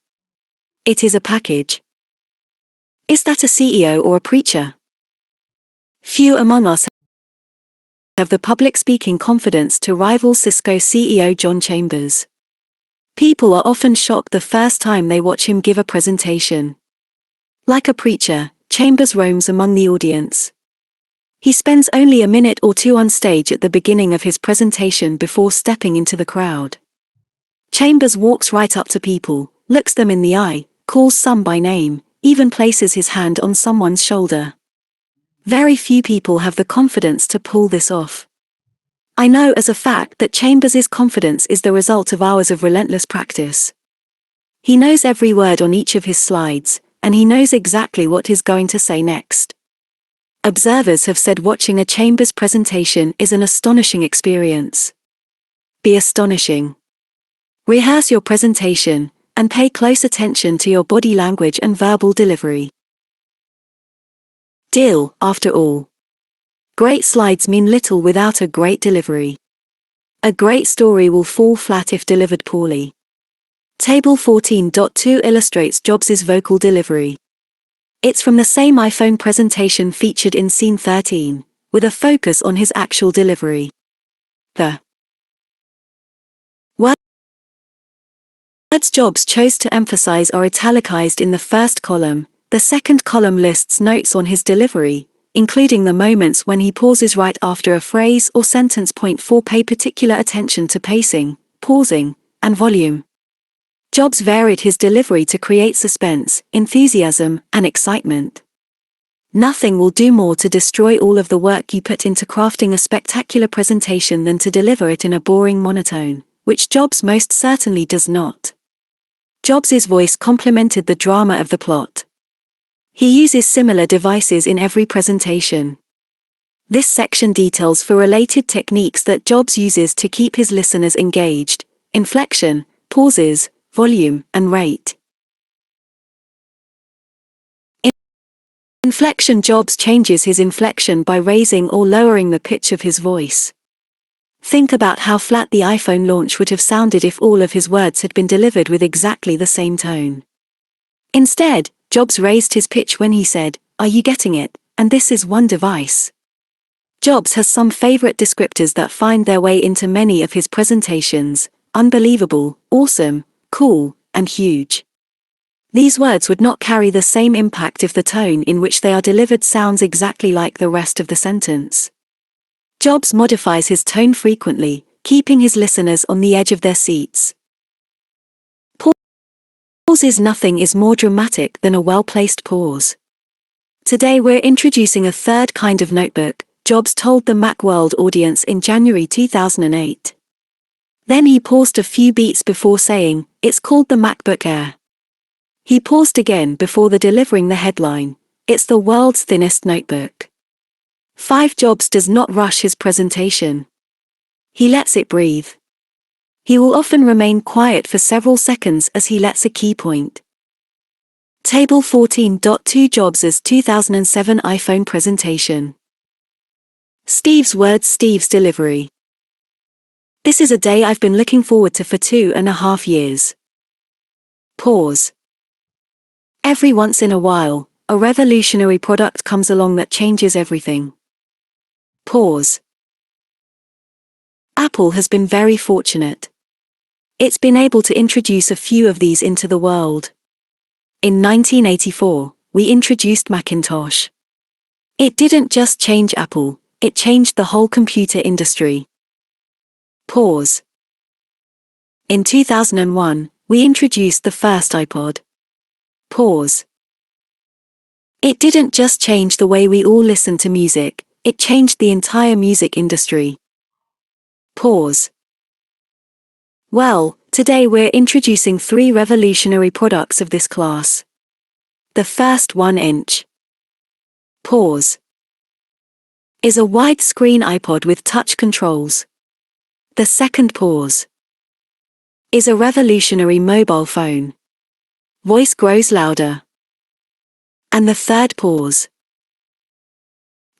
It is a package. Is that a CEO or a preacher? Few among us have the public speaking confidence to rival Cisco CEO John Chambers. People are often shocked the first time they watch him give a presentation. Like a preacher, Chambers roams among the audience. He spends only a minute or two on stage at the beginning of his presentation before stepping into the crowd. Chambers walks right up to people, looks them in the eye, calls some by name, even places his hand on someone's shoulder. Very few people have the confidence to pull this off. I know as a fact that Chambers' confidence is the result of hours of relentless practice. He knows every word on each of his slides, and he knows exactly what he's going to say next. Observers have said watching a Chambers presentation is an astonishing experience. Be astonishing. Rehearse your presentation, and pay close attention to your body language and verbal delivery. Deal, after all. Great slides mean little without a great delivery. A great story will fall flat if delivered poorly. Table 14.2 illustrates Jobs' vocal delivery. It's from the same iPhone presentation featured in Scene 13, with a focus on his actual delivery. The words Jobs chose to emphasize are italicized in the first column. The second column lists notes on his delivery, including the moments when he pauses right after a phrase or sentence. Point 4. Pay particular attention to pacing, pausing, and volume. Jobs varied his delivery to create suspense, enthusiasm, and excitement. Nothing will do more to destroy all of the work you put into crafting a spectacular presentation than to deliver it in a boring monotone, which Jobs most certainly does not. Jobs' voice complemented the drama of the plot. He uses similar devices in every presentation. This section details 4 related techniques that Jobs uses to keep his listeners engaged: inflection, pauses, volume, and rate. Inflection. Jobs changes his inflection by raising or lowering the pitch of his voice. Think about how flat the iPhone launch would have sounded if all of his words had been delivered with exactly the same tone. Instead, Jobs raised his pitch when he said, "Are you getting it? And this is one device." Jobs has some favorite descriptors that find their way into many of his presentations: unbelievable, awesome, cool, and huge. These words would not carry the same impact if the tone in which they are delivered sounds exactly like the rest of the sentence. Jobs modifies his tone frequently, keeping his listeners on the edge of their seats. Pauses. Nothing is more dramatic than a well-placed pause. Today we're introducing a third kind of notebook, Jobs told the Macworld audience in January 2008. Then he paused a few beats before saying, "It's called the Macbook Air." He paused again before delivering the headline, "It's the world's thinnest notebook." 5. Jobs does not rush his presentation. He lets it breathe. He will often remain quiet for several seconds as he lets a key point. Table 14.2 Jobs' 2007 iPhone presentation. Steve's words. Steve's delivery. "This is a day I've been looking forward to for 2.5 years. Pause. Every once in a while, a revolutionary product comes along that changes everything. Pause. Apple has been very fortunate. It's been able to introduce a few of these into the world. In 1984, we introduced Macintosh. It didn't just change Apple, it changed the whole computer industry. Pause. In 2001, we introduced the first iPod. Pause. It didn't just change the way we all listen to music, it changed the entire music industry. Pause. Well, today we're introducing 3 revolutionary products of this class. The first 1-inch. Pause. Is a widescreen iPod with touch controls. The second pause. Is a revolutionary mobile phone. Voice grows louder. And the third pause.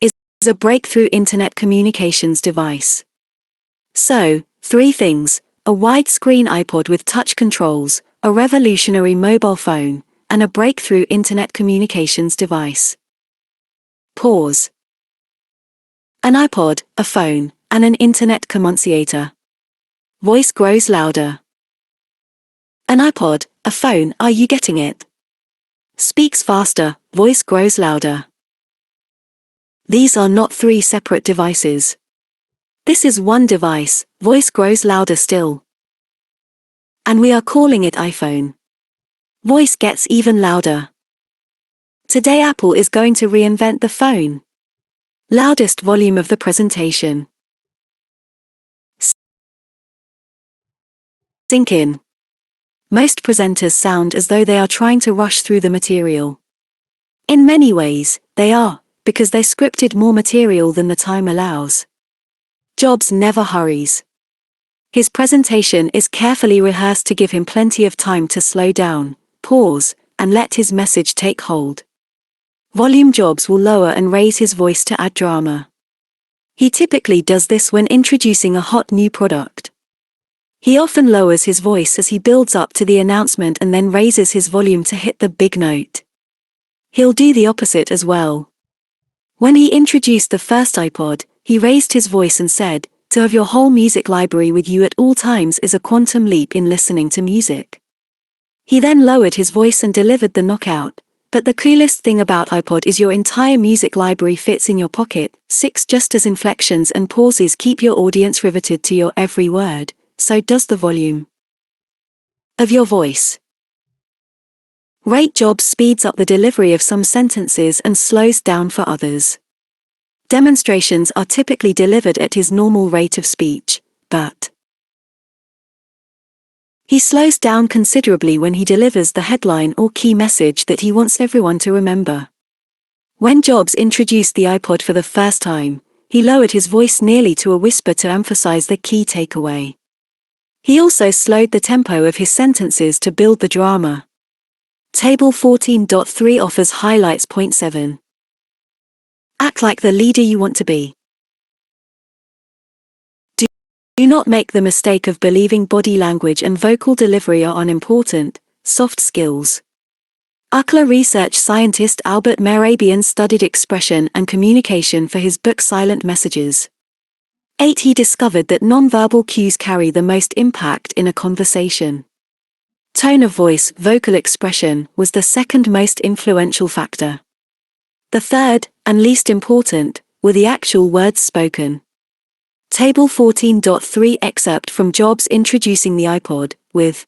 Is a breakthrough internet communications device. So, 3 things: a widescreen iPod with touch controls, a revolutionary mobile phone, and a breakthrough internet communications device. Pause. An iPod, a phone, and an internet communicator. Voice grows louder. An iPod, a phone, are you getting it? Speaks faster, voice grows louder. These are not 3 separate devices. This is one device, voice grows louder still. And we are calling it iPhone. Voice gets even louder. Today Apple is going to reinvent the phone. Loudest volume of the presentation. Sink in. Most presenters sound as though they are trying to rush through the material. In many ways, they are, because they scripted more material than the time allows. Jobs never hurries. His presentation is carefully rehearsed to give him plenty of time to slow down, pause, and let his message take hold. Volume. Jobs will lower and raise his voice to add drama. He typically does this when introducing a hot new product. He often lowers his voice as he builds up to the announcement and then raises his volume to hit the big note. He'll do the opposite as well. When he introduced the first iPod, he raised his voice and said, "To have your whole music library with you at all times is a quantum leap in listening to music." He then lowered his voice and delivered the knockout, "But the coolest thing about iPod is your entire music library fits in your pocket." 6. Just as inflections and pauses keep your audience riveted to your every word, so does the volume of your voice. Rate. Jobs speeds up the delivery of some sentences and slows down for others. Demonstrations are typically delivered at his normal rate of speech, but He slows down considerably when he delivers the headline or key message that he wants everyone to remember. When Jobs introduced the iPod for the first time, he lowered his voice nearly to a whisper to emphasize the key takeaway. He also slowed the tempo of his sentences to build the drama. Table 14.3 offers highlights. Point 7. Act like the leader you want to be. Do not make the mistake of believing body language and vocal delivery are unimportant, soft skills. UCLA research scientist Albert Mehrabian studied expression and communication for his book Silent Messages. 8. He discovered that nonverbal cues carry the most impact in a conversation. Tone of voice, vocal expression, was the second most influential factor. The third, and least important, were the actual words spoken. Table 14.3 excerpt from Jobs introducing the iPod, with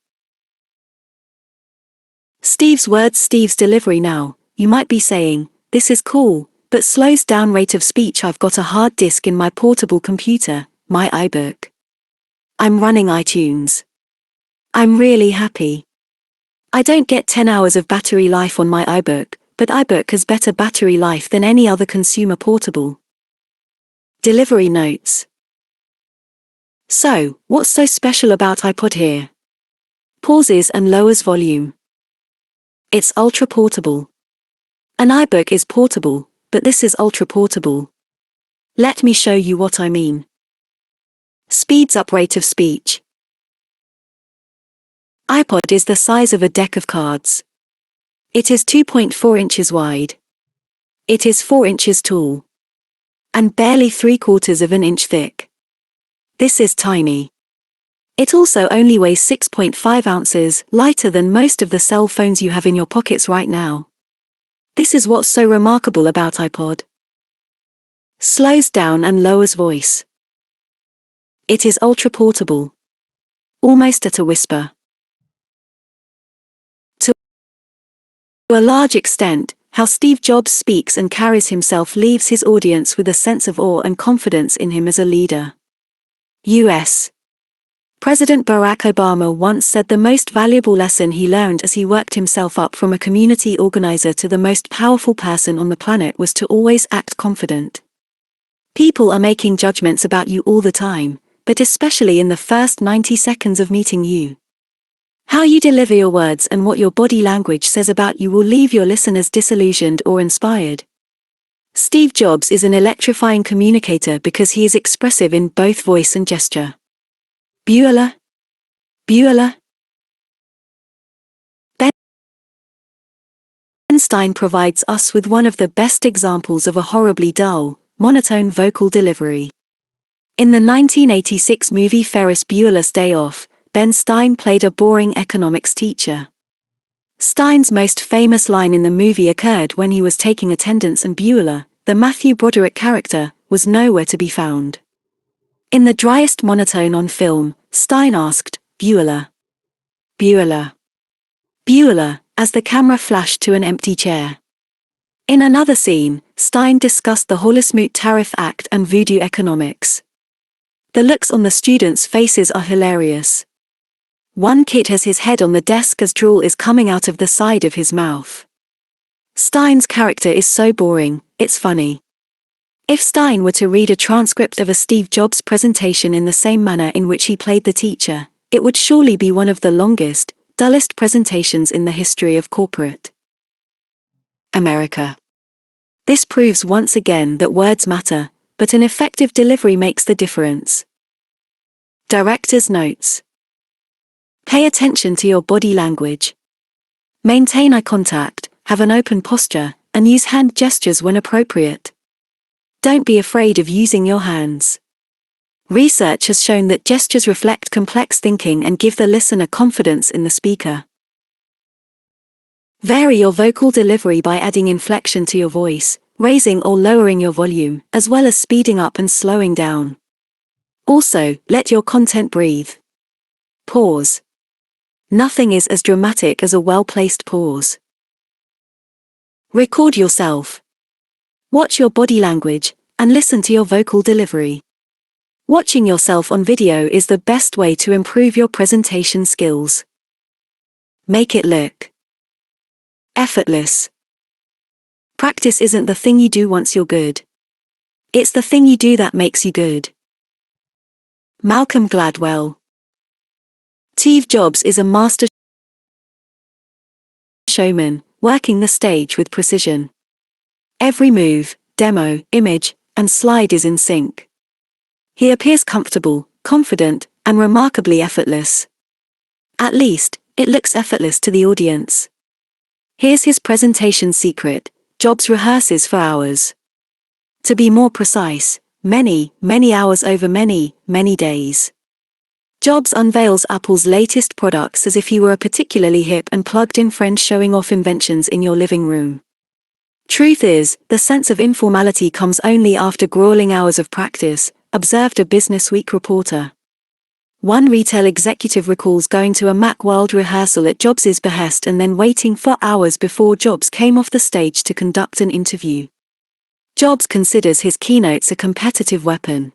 Steve's words. Steve's delivery. Now, you might be saying, this is cool, but slows down rate of speech. I've got a hard disk in my portable computer, my iBook. I'm running iTunes. I'm really happy. I don't get 10 hours of battery life on my iBook, but iBook has better battery life than any other consumer portable. Delivery notes. So, what's so special about iPod here? Pauses and lowers volume. It's ultra portable. An iBook is portable, but this is ultra portable. Let me show you what I mean. Speeds up rate of speech. iPod is the size of a deck of cards. It is 2.4 inches wide. It is 4 inches tall. And barely 3/4 of an inch thick. This is tiny. It also only weighs 6.5 ounces, lighter than most of the cell phones you have in your pockets right now. This is what's so remarkable about iPod. Slows down and lowers voice. It is ultra portable. Almost at a whisper. To a large extent, how Steve Jobs speaks and carries himself leaves his audience with a sense of awe and confidence in him as a leader. U.S. President Barack Obama once said the most valuable lesson he learned as he worked himself up from a community organizer to the most powerful person on the planet was to always act confident. People are making judgments about you all the time, but especially in the first 90 seconds of meeting you. How you deliver your words and what your body language says about you will leave your listeners disillusioned or inspired. Steve Jobs is an electrifying communicator because he is expressive in both voice and gesture. Bueller. Einstein provides us with one of the best examples of a horribly dull, monotone vocal delivery. In the 1986 movie Ferris Bueller's Day Off, Ben Stein played a boring economics teacher. Stein's most famous line in the movie occurred when he was taking attendance and Bueller, the Matthew Broderick character, was nowhere to be found. In the driest monotone on film, Stein asked, Bueller. Bueller. Bueller, as the camera flashed to an empty chair. In another scene, Stein discussed the Hawley-Smoot Tariff Act and voodoo economics. The looks on the students' faces are hilarious. One kid has his head on the desk as drool is coming out of the side of his mouth. Stein's character is so boring, it's funny. If Stein were to read a transcript of a Steve Jobs presentation in the same manner in which he played the teacher, it would surely be one of the longest, dullest presentations in the history of corporate America. This proves once again that words matter, but an effective delivery makes the difference. Director's notes. Pay attention to your body language. Maintain eye contact, have an open posture, and use hand gestures when appropriate. Don't be afraid of using your hands. Research has shown that gestures reflect complex thinking and give the listener confidence in the speaker. Vary your vocal delivery by adding inflection to your voice, raising or lowering your volume, as well as speeding up and slowing down. Also, let your content breathe. Pause. Nothing is as dramatic as a well-placed pause. Record yourself. Watch your body language, and listen to your vocal delivery. Watching yourself on video is the best way to improve your presentation skills. Make it look effortless. Practice isn't the thing you do once you're good. It's the thing you do that makes you good. Malcolm Gladwell. Steve Jobs is a master showman, working the stage with precision. Every move, demo, image, and slide is in sync. He appears comfortable, confident, and remarkably effortless. At least, it looks effortless to the audience. Here's his presentation secret: Jobs rehearses for hours. To be more precise, many, many hours over many, many days. Jobs unveils Apple's latest products as if he were a particularly hip and plugged-in friend showing off inventions in your living room. Truth is, the sense of informality comes only after grueling hours of practice, observed a Businessweek reporter. One retail executive recalls going to a Macworld rehearsal at Jobs' behest and then waiting for hours before Jobs came off the stage to conduct an interview. Jobs considers his keynotes a competitive weapon.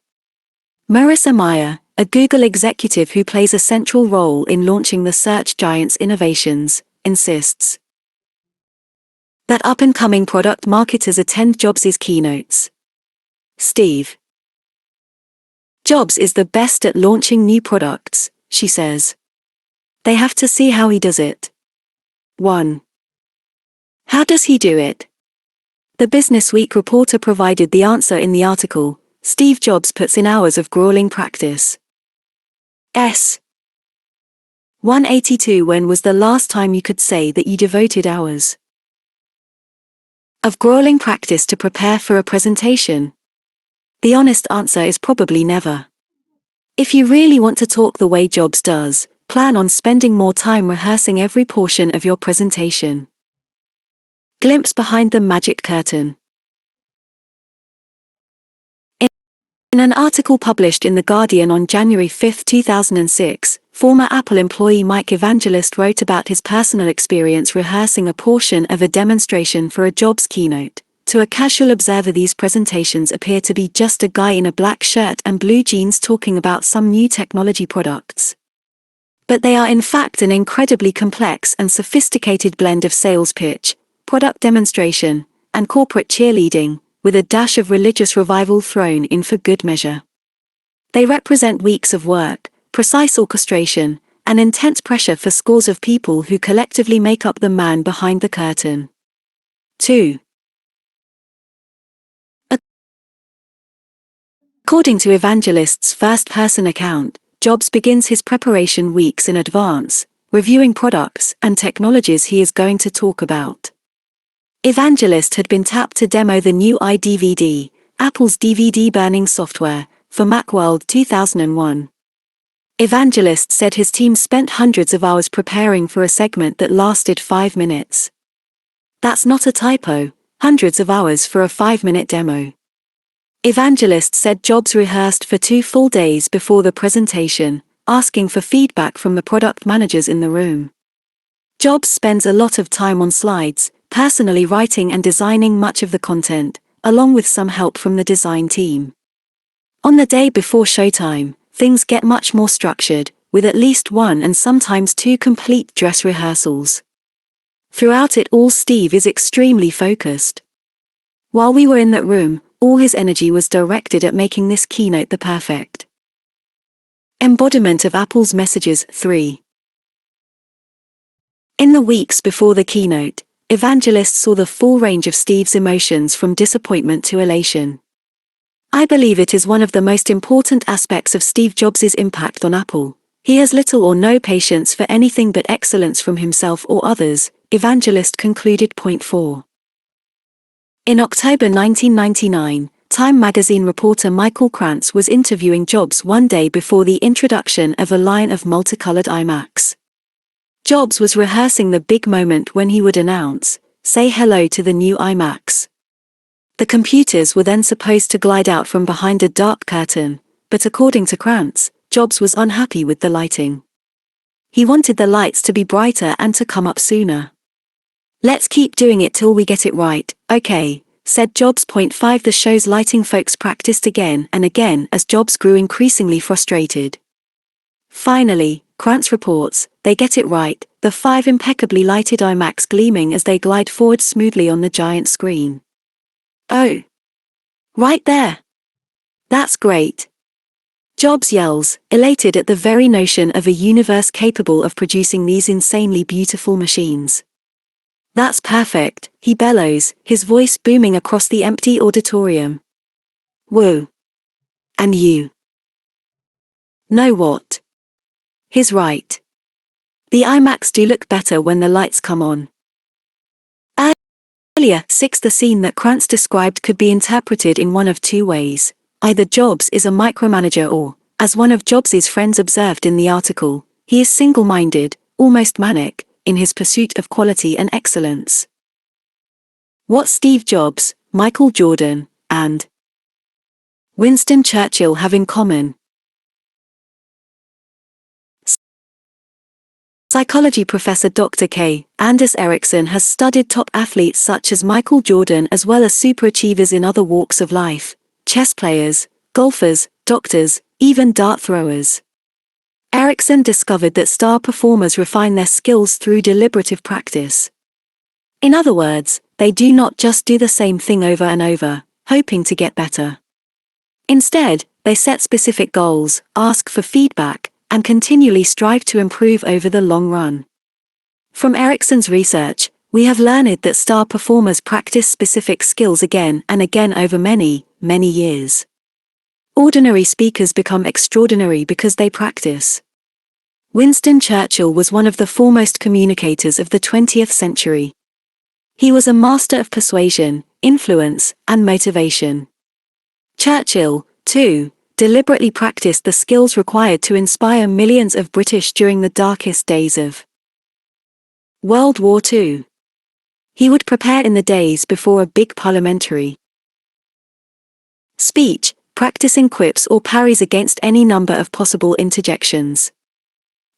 Marissa Mayer, a Google executive who plays a central role in launching the search giant's innovations, insists that up-and-coming product marketers attend Jobs' keynotes. Steve Jobs is the best at launching new products, she says. They have to see how he does it. 1. How does he do it? The Businessweek reporter provided the answer in the article. Steve Jobs puts in hours of grueling practice. 182. When was the last time you could say that you devoted hours of grueling practice to prepare for a presentation? The honest answer is probably never. If you really want to talk the way Jobs does, plan on spending more time rehearsing every portion of your presentation. Glimpse behind the magic curtain. In an article published in The Guardian on January 5, 2006, former Apple employee Mike Evangelist wrote about his personal experience rehearsing a portion of a demonstration for a Jobs keynote. To a casual observer, these presentations appear to be just a guy in a black shirt and blue jeans talking about some new technology products. But they are in fact an incredibly complex and sophisticated blend of sales pitch, product demonstration, and corporate cheerleading, with a dash of religious revival thrown in for good measure. They represent weeks of work, precise orchestration, and intense pressure for scores of people who collectively make up the man behind the curtain. 2. According to Evangelist's first-person account, Jobs begins his preparation weeks in advance, reviewing products and technologies he is going to talk about. Evangelist had been tapped to demo the new iDVD, Apple's DVD burning software, for Macworld 2001. Evangelist said his team spent hundreds of hours preparing for a segment that lasted 5 minutes. That's not a typo, hundreds of hours for a 5-minute demo. Evangelist said Jobs rehearsed for 2 full days before the presentation, asking for feedback from the product managers in the room. Jobs spends a lot of time on slides, personally writing and designing much of the content, along with some help from the design team. On the day before showtime, things get much more structured, with at least 1 and sometimes 2 complete dress rehearsals. Throughout it all, Steve is extremely focused. While we were in that room, all his energy was directed at making this keynote the perfect embodiment of Apple's messages. 3. In the weeks before the keynote, Evangelist saw the full range of Steve's emotions from disappointment to elation. I believe it is one of the most important aspects of Steve Jobs' impact on Apple. He has little or no patience for anything but excellence from himself or others, Evangelist concluded. Point 4. In October 1999, Time magazine reporter Michael Krantz was interviewing Jobs one day before the introduction of a line of multicolored iMacs. Jobs was rehearsing the big moment when he would announce, "Say hello to the new iMacs." The computers were then supposed to glide out from behind a dark curtain, but according to Krantz, Jobs was unhappy with the lighting. He wanted the lights to be brighter and to come up sooner. "Let's keep doing it till we get it right, okay," said Jobs. Point 5 The show's lighting folks practiced again and again as Jobs grew increasingly frustrated. Finally, Krantz reports, they get it right, the 5 impeccably lighted iMacs gleaming as they glide forward smoothly on the giant screen. Oh! Right there! That's great! Jobs yells, elated at the very notion of a universe capable of producing these insanely beautiful machines. That's perfect, he bellows, his voice booming across the empty auditorium. Whoa! And you know what? He's right. The iMacs do look better when the lights come on. Earlier, 6 The scene that Krantz described could be interpreted in one of two ways. Either Jobs is a micromanager or, as one of Jobs's friends observed in the article, he is single-minded, almost manic, in his pursuit of quality and excellence. What Steve Jobs, Michael Jordan, and Winston Churchill have in common. Psychology professor Dr. K. Anders Ericsson has studied top athletes such as Michael Jordan as well as superachievers in other walks of life, chess players, golfers, doctors, even dart throwers. Ericsson discovered that star performers refine their skills through deliberative practice. In other words, they do not just do the same thing over and over, hoping to get better. Instead, they set specific goals, ask for feedback, and continually strive to improve over the long run. From Ericsson's research, we have learned that star performers practice specific skills again and again over many, many years. Ordinary speakers become extraordinary because they practice. Winston Churchill was one of the foremost communicators of the 20th century. He was a master of persuasion, influence, and motivation. Churchill, too, deliberately practiced the skills required to inspire millions of British during the darkest days of World War II. He would prepare in the days before a big parliamentary speech, practicing quips or parries against any number of possible interjections.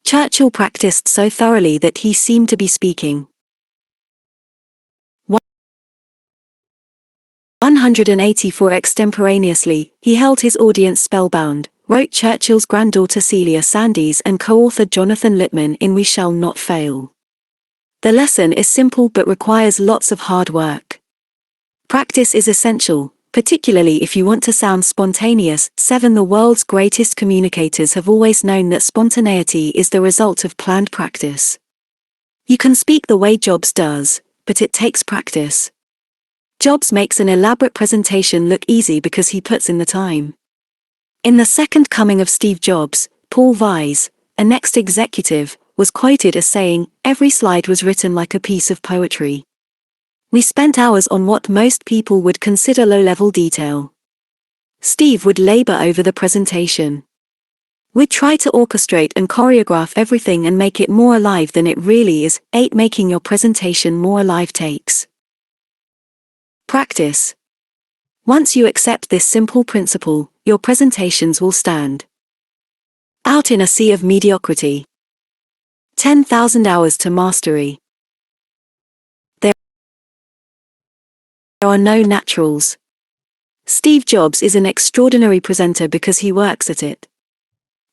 Churchill practiced so thoroughly that he seemed to be speaking 184 extemporaneously. He held his audience spellbound, wrote Churchill's granddaughter Celia Sandys and co-authored Jonathan Lippmann in We Shall Not Fail. The lesson is simple but requires lots of hard work. Practice is essential, particularly if you want to sound spontaneous. 7 The world's greatest communicators have always known that spontaneity is the result of planned practice. You can speak the way Jobs does, but it takes practice. Jobs makes an elaborate presentation look easy because he puts in the time. In The Second Coming of Steve Jobs, Paul Weiss, a Next executive, was quoted as saying, "Every slide was written like a piece of poetry. We spent hours on what most people would consider low-level detail. Steve would labor over the presentation. We'd try to orchestrate and choreograph everything and make it more alive than it really is." 8 Making your presentation more alive takes practice. Once you accept this simple principle, your presentations will stand out in a sea of mediocrity. 10,000 hours to mastery. There are no naturals. Steve Jobs is an extraordinary presenter because he works at it.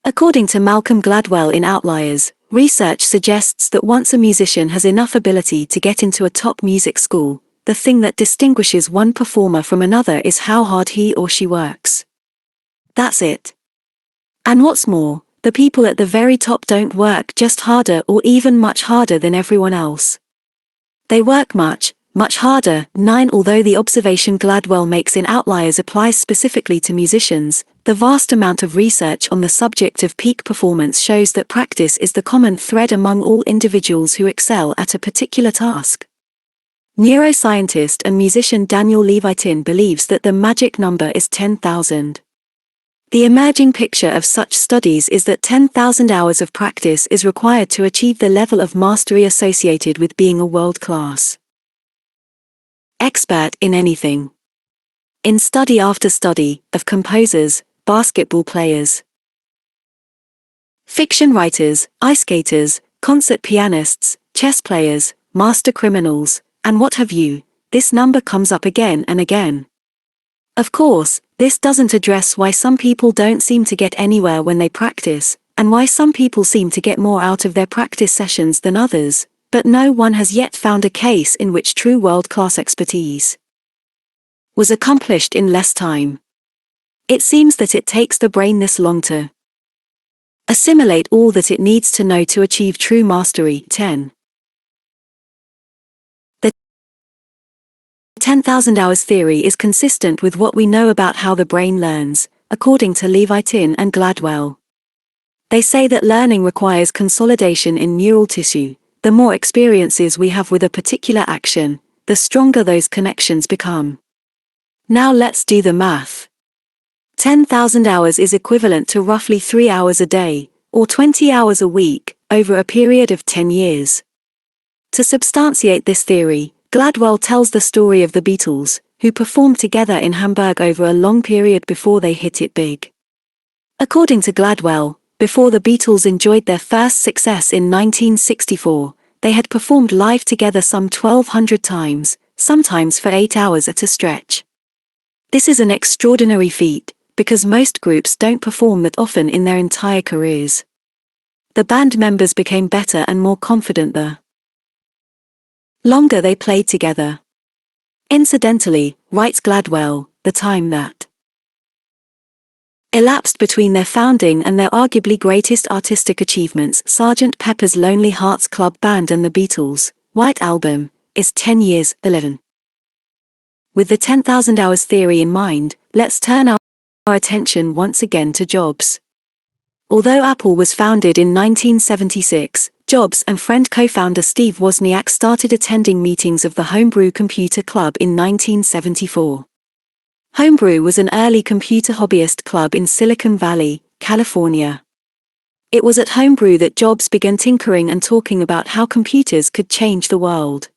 According to Malcolm Gladwell in Outliers, research suggests that once a musician has enough ability to get into a top music school, the thing that distinguishes one performer from another is how hard he or she works. That's it. And what's more, the people at the very top don't work just harder or even much harder than everyone else. They work much, much harder. 9 Although the observation Gladwell makes in Outliers applies specifically to musicians, the vast amount of research on the subject of peak performance shows that practice is the common thread among all individuals who excel at a particular task. Neuroscientist and musician Daniel Levitin believes that the magic number is 10,000. The emerging picture of such studies is that 10,000 hours of practice is required to achieve the level of mastery associated with being a world-class expert in anything. In study after study, of composers, basketball players, fiction writers, ice skaters, concert pianists, chess players, master criminals, and what have you, this number comes up again and again. Of course, this doesn't address why some people don't seem to get anywhere when they practice, and why some people seem to get more out of their practice sessions than others, but no one has yet found a case in which true world-class expertise was accomplished in less time. It seems that it takes the brain this long to assimilate all that it needs to know to achieve true mastery. 10. The 10,000 hours theory is consistent with what we know about how the brain learns, according to Levitin and Gladwell. They say that learning requires consolidation in neural tissue. The more experiences we have with a particular action, the stronger those connections become. Now let's do the math. 10,000 hours is equivalent to roughly 3 hours a day, or 20 hours a week, over a period of 10 years. To substantiate this theory, Gladwell tells the story of the Beatles, who performed together in Hamburg over a long period before they hit it big. According to Gladwell, before the Beatles enjoyed their first success in 1964, they had performed live together some 1,200 times, sometimes for 8 hours at a stretch. This is an extraordinary feat, because most groups don't perform that often in their entire careers. The band members became better and more confident the longer they played together. Incidentally, writes Gladwell, the time that elapsed between their founding and their arguably greatest artistic achievements, Sgt. Pepper's Lonely Hearts Club Band and the Beatles' White Album, is 10 years, 11. With the 10,000 hours theory in mind, let's turn our attention once again to Jobs. Although Apple was founded in 1976, Jobs and friend co-founder Steve Wozniak started attending meetings of the Homebrew Computer Club in 1974. Homebrew was an early computer hobbyist club in Silicon Valley, California. It was at Homebrew that Jobs began tinkering and talking about how computers could change the world.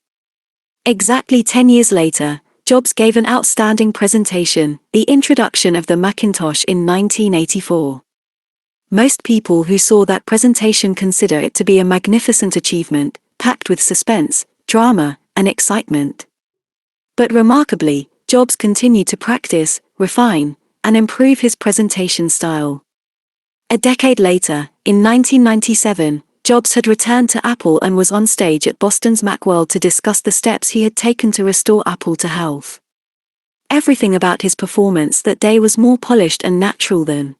Exactly 10 years later, Jobs gave an outstanding presentation, the introduction of the Macintosh in 1984. Most people who saw that presentation consider it to be a magnificent achievement, packed with suspense, drama, and excitement. But remarkably, Jobs continued to practice, refine, and improve his presentation style. A decade later, in 1997, Jobs had returned to Apple and was on stage at Boston's Macworld to discuss the steps he had taken to restore Apple to health. Everything about his performance that day was more polished and natural than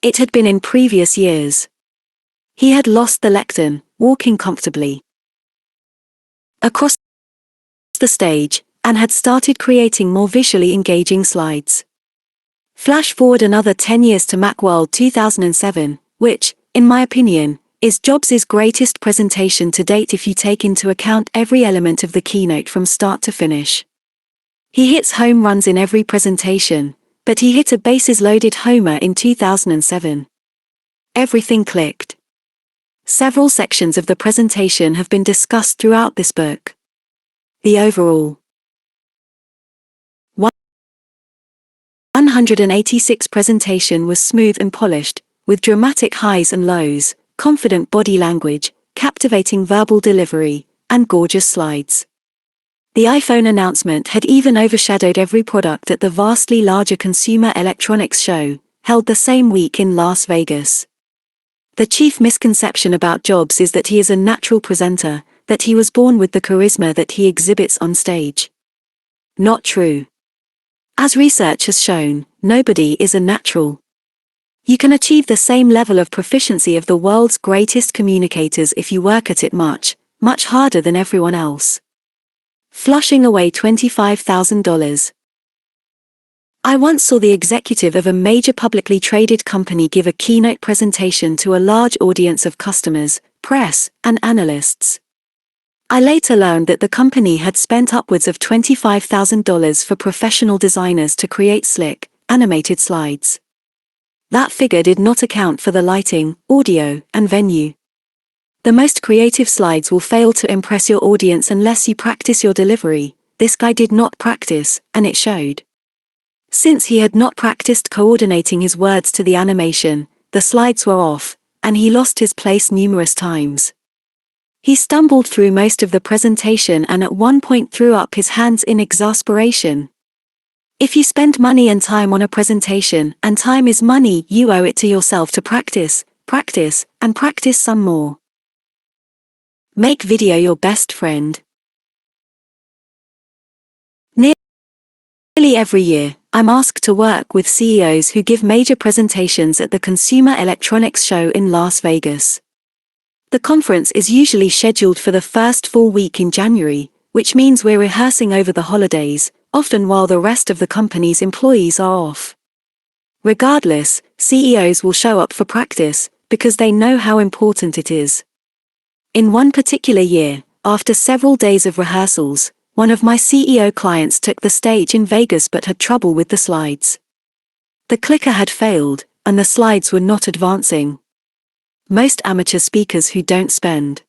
it had been in previous years. He had lost the lectern, walking comfortably across the stage, and had started creating more visually engaging slides. Flash forward another 10 years to Macworld 2007, which, in my opinion, is Jobs' greatest presentation to date if you take into account every element of the keynote from start to finish. He hits home runs in every presentation, but he hit a bases-loaded homer in 2007. Everything clicked. Several sections of the presentation have been discussed throughout this book. The overall 186 presentation was smooth and polished, with dramatic highs and lows, confident body language, captivating verbal delivery, and gorgeous slides. The iPhone announcement had even overshadowed every product at the vastly larger Consumer Electronics Show, held the same week in Las Vegas. The chief misconception about Jobs is that he is a natural presenter, that he was born with the charisma that he exhibits on stage. Not true. As research has shown, nobody is a natural. You can achieve the same level of proficiency of the world's greatest communicators if you work at it much, much harder than everyone else. Flushing away $25,000. I once saw the executive of a major publicly traded company give a keynote presentation to a large audience of customers, press, and analysts. I later learned that the company had spent upwards of $25,000 for professional designers to create slick, animated slides. That figure did not account for the lighting, audio, and venue. The most creative slides will fail to impress your audience unless you practice your delivery. This guy did not practice, and it showed. Since he had not practiced coordinating his words to the animation, the slides were off, and he lost his place numerous times. He stumbled through most of the presentation and at one point threw up his hands in exasperation. If you spend money and time on a presentation, and time is money, you owe it to yourself to practice, practice, and practice some more. Make video your best friend. Nearly every year, I'm asked to work with CEOs who give major presentations at the Consumer Electronics Show in Las Vegas. The conference is usually scheduled for the first full week in January, which means we're rehearsing over the holidays, often while the rest of the company's employees are off. Regardless, CEOs will show up for practice, because they know how important it is. In one particular year, after several days of rehearsals, one of my CEO clients took the stage in Vegas but had trouble with the slides. The clicker had failed, and the slides were not advancing. Most amateur speakers who don't spend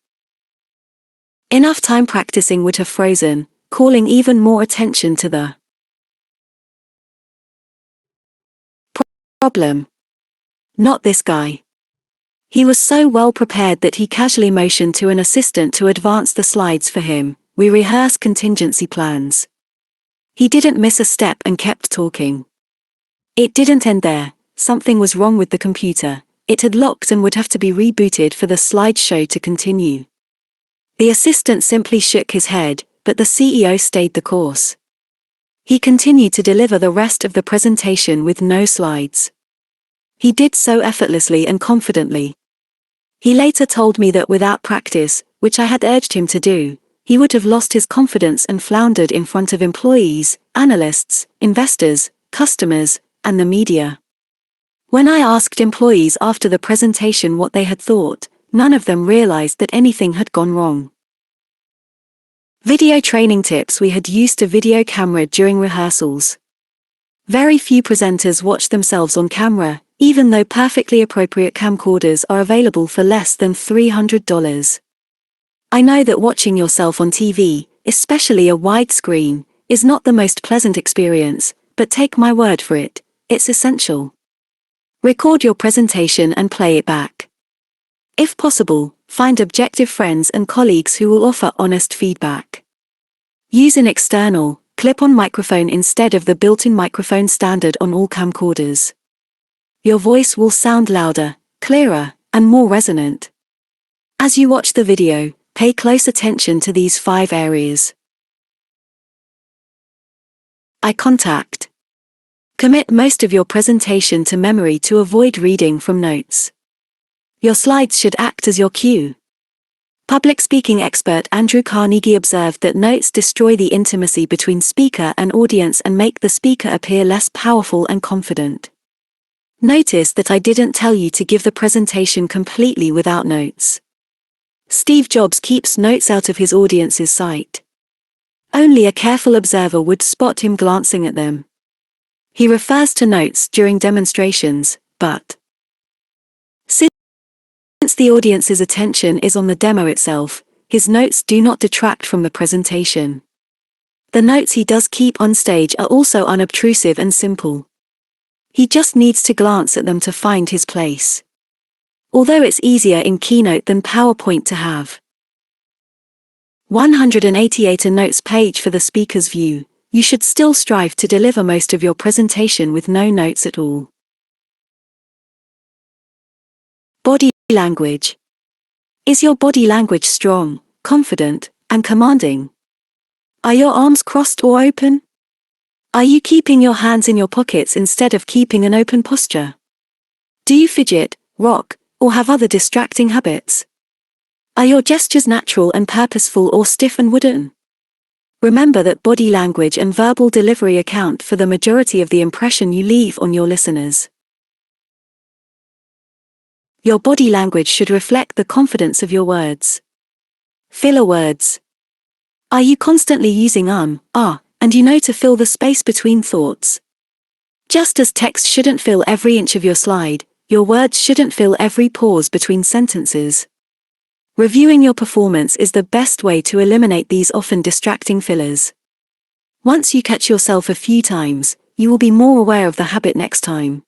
enough time practicing would have frozen, calling even more attention to the problem. Not this guy. He was so well prepared that he casually motioned to an assistant to advance the slides for him. We rehearse contingency plans. He didn't miss a step and kept talking. It didn't end there. Something was wrong with the computer. It had locked and would have to be rebooted for the slideshow to continue. The assistant simply shook his head, but the CEO stayed the course. He continued to deliver the rest of the presentation with no slides. He did so effortlessly and confidently. He later told me that without practice, which I had urged him to do, he would have lost his confidence and floundered in front of employees, analysts, investors, customers, and the media. When I asked employees after the presentation what they had thought, none of them realized that anything had gone wrong. Video training tips: we had used a video camera during rehearsals. Very few presenters watch themselves on camera, even though perfectly appropriate camcorders are available for less than $300. I know that watching yourself on TV, especially a widescreen, is not the most pleasant experience, but take my word for it, it's essential. Record your presentation and play it back. If possible, find objective friends and colleagues who will offer honest feedback. Use an external, clip-on microphone instead of the built-in microphone standard on all camcorders. Your voice will sound louder, clearer, and more resonant. As you watch the video, pay close attention to these 5 areas. Eye contact. Commit most of your presentation to memory to avoid reading from notes. Your slides should act as your cue. Public speaking expert Andrew Carnegie observed that notes destroy the intimacy between speaker and audience and make the speaker appear less powerful and confident. Notice that I didn't tell you to give the presentation completely without notes. Steve Jobs keeps notes out of his audience's sight. Only a careful observer would spot him glancing at them. He refers to notes during demonstrations, but since the audience's attention is on the demo itself, his notes do not detract from the presentation. The notes he does keep on stage are also unobtrusive and simple. He just needs to glance at them to find his place. Although it's easier in Keynote than PowerPoint to have 188 a notes page for the speaker's view, you should still strive to deliver most of your presentation with no notes at all. Body language. Is your body language strong, confident, and commanding? Are your arms crossed or open? Are you keeping your hands in your pockets instead of keeping an open posture? Do you fidget, rock, or have other distracting habits? Are your gestures natural and purposeful or stiff and wooden? Remember that body language and verbal delivery account for the majority of the impression you leave on your listeners. Your body language should reflect the confidence of your words. Filler words. Are you constantly using and you know to fill the space between thoughts? Just as text shouldn't fill every inch of your slide, your words shouldn't fill every pause between sentences. Reviewing your performance is the best way to eliminate these often distracting fillers. Once you catch yourself a few times, you will be more aware of the habit next time.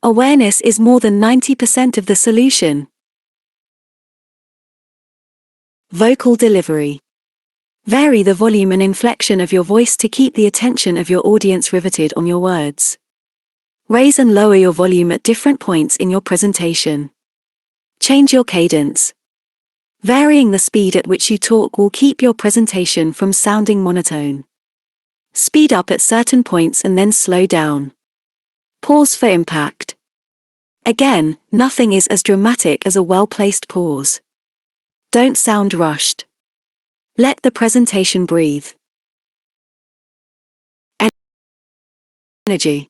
Awareness is more than 90% of the solution. Vocal delivery. Vary the volume and inflection of your voice to keep the attention of your audience riveted on your words. Raise and lower your volume at different points in your presentation. Change your cadence. Varying the speed at which you talk will keep your presentation from sounding monotone. Speed up at certain points and then slow down. Pause for impact. Again, nothing is as dramatic as a well-placed pause. Don't sound rushed. Let the presentation breathe. Energy.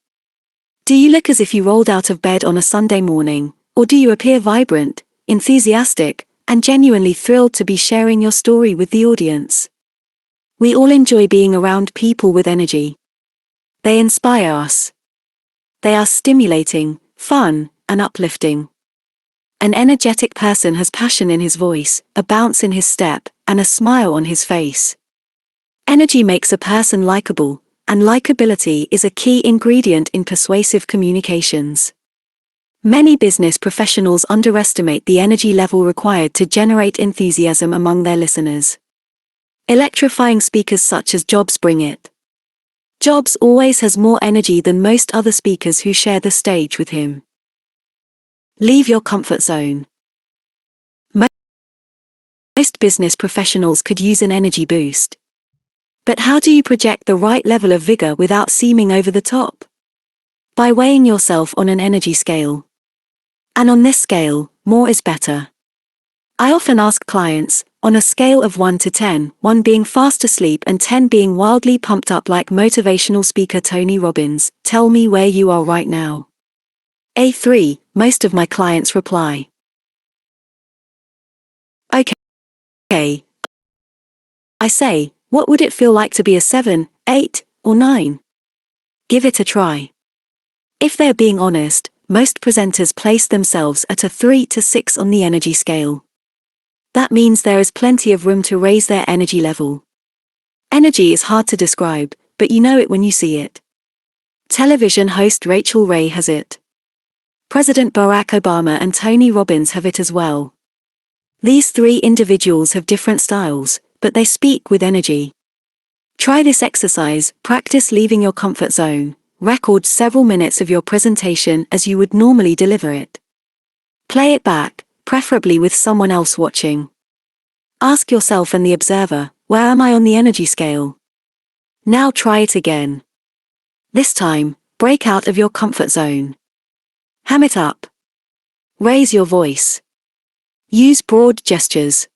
Do you look as if you rolled out of bed on a Sunday morning, or do you appear vibrant, enthusiastic, and genuinely thrilled to be sharing your story with the audience? We all enjoy being around people with energy. They inspire us. They are stimulating, fun, and uplifting. An energetic person has passion in his voice, a bounce in his step, and a smile on his face. Energy makes a person likable, and likability is a key ingredient in persuasive communications. Many business professionals underestimate the energy level required to generate enthusiasm among their listeners. Electrifying speakers such as Jobs bring it. Jobs always has more energy than most other speakers who share the stage with him. Leave your comfort zone. Most business professionals could use an energy boost. But how do you project the right level of vigor without seeming over the top? By weighing yourself on an energy scale. And on this scale, more is better. I often ask clients, on a scale of 1 to 10, 1 being fast asleep and 10 being wildly pumped up like motivational speaker Tony Robbins, tell me where you are right now. A 3, most of my clients reply. Okay. I say, what would it feel like to be a 7, 8, or 9? Give it a try. If they're being honest, most presenters place themselves at a 3 to 6 on the energy scale. That means there is plenty of room to raise their energy level. Energy is hard to describe, but you know it when you see it. Television host Rachel Ray has it. President Barack Obama and Tony Robbins have it as well. These 3 individuals have different styles, but they speak with energy. Try this exercise, practice leaving your comfort zone, record several minutes of your presentation as you would normally deliver it. Play it back, preferably with someone else watching. Ask yourself and the observer, where am I on the energy scale? Now try it again. This time, break out of your comfort zone. Ham it up. Raise your voice. Use broad gestures.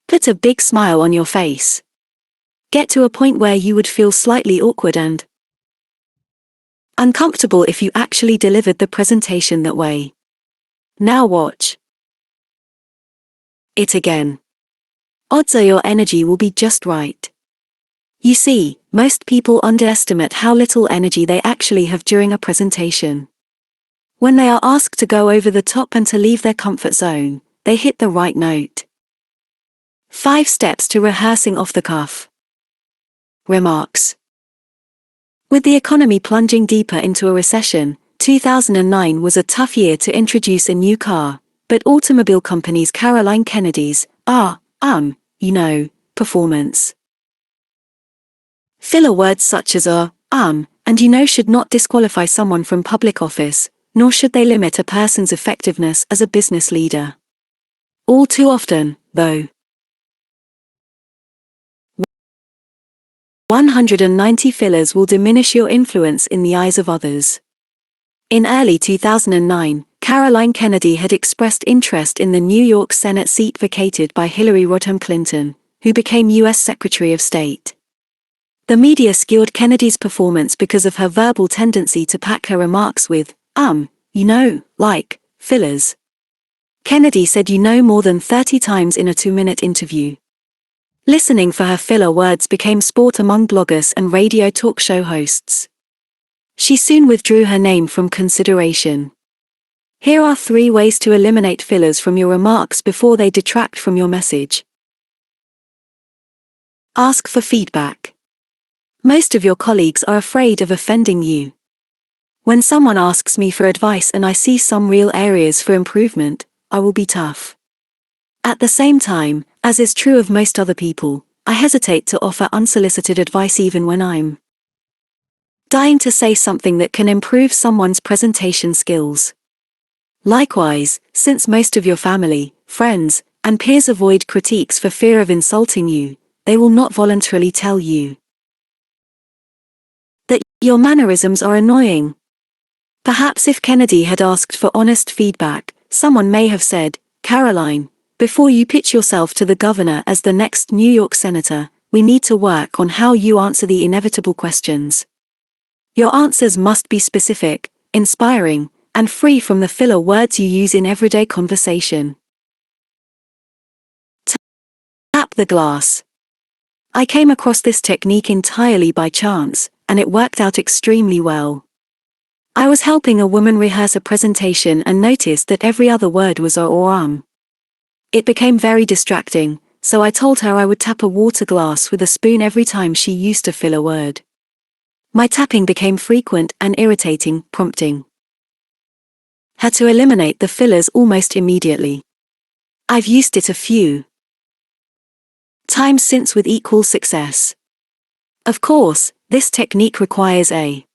Put a big smile on your face. Get to a point where you would feel slightly awkward and uncomfortable if you actually delivered the presentation that way. Now watch it again. Odds are your energy will be just right. You see, most people underestimate how little energy they actually have during a presentation. When they are asked to go over the top and to leave their comfort zone, they hit the right note. 5 steps to rehearsing off the cuff. Remarks. With the economy plunging deeper into a recession, 2009 was a tough year to introduce a new car, but automobile companies Caroline Kennedy's, performance. Filler words such as and should not disqualify someone from public office, nor should they limit a person's effectiveness as a business leader. All too often, though. 190 fillers will diminish your influence in the eyes of others. In early 2009, Caroline Kennedy had expressed interest in the New York Senate seat vacated by Hillary Rodham Clinton, who became U.S. Secretary of State. The media skewed Kennedy's performance because of her verbal tendency to pack her remarks with, fillers. Kennedy said more than 30 times in a 2-minute interview. Listening for her filler words became sport among bloggers and radio talk show hosts. She soon withdrew her name from consideration. Here are 3 ways to eliminate fillers from your remarks before they detract from your message. Ask for feedback. Most of your colleagues are afraid of offending you. When someone asks me for advice and I see some real areas for improvement, I will be tough. At the same time, as is true of most other people, I hesitate to offer unsolicited advice even when I'm dying to say something that can improve someone's presentation skills. Likewise, since most of your family, friends, and peers avoid critiques for fear of insulting you, they will not voluntarily tell you that your mannerisms are annoying. Perhaps if Kennedy had asked for honest feedback, someone may have said, "Caroline, before you pitch yourself to the governor as the next New York senator, we need to work on how you answer the inevitable questions. Your answers must be specific, inspiring, and free from the filler words you use in everyday conversation." Tap the glass. I came across this technique entirely by chance, and it worked out extremely well. I was helping a woman rehearse a presentation and noticed that every other word was or It became very distracting, so I told her I would tap a water glass with a spoon every time she used a filler word. My tapping became frequent and irritating, prompting her to eliminate the fillers almost immediately. I've used it a few times since with equal success. Of course, this technique requires a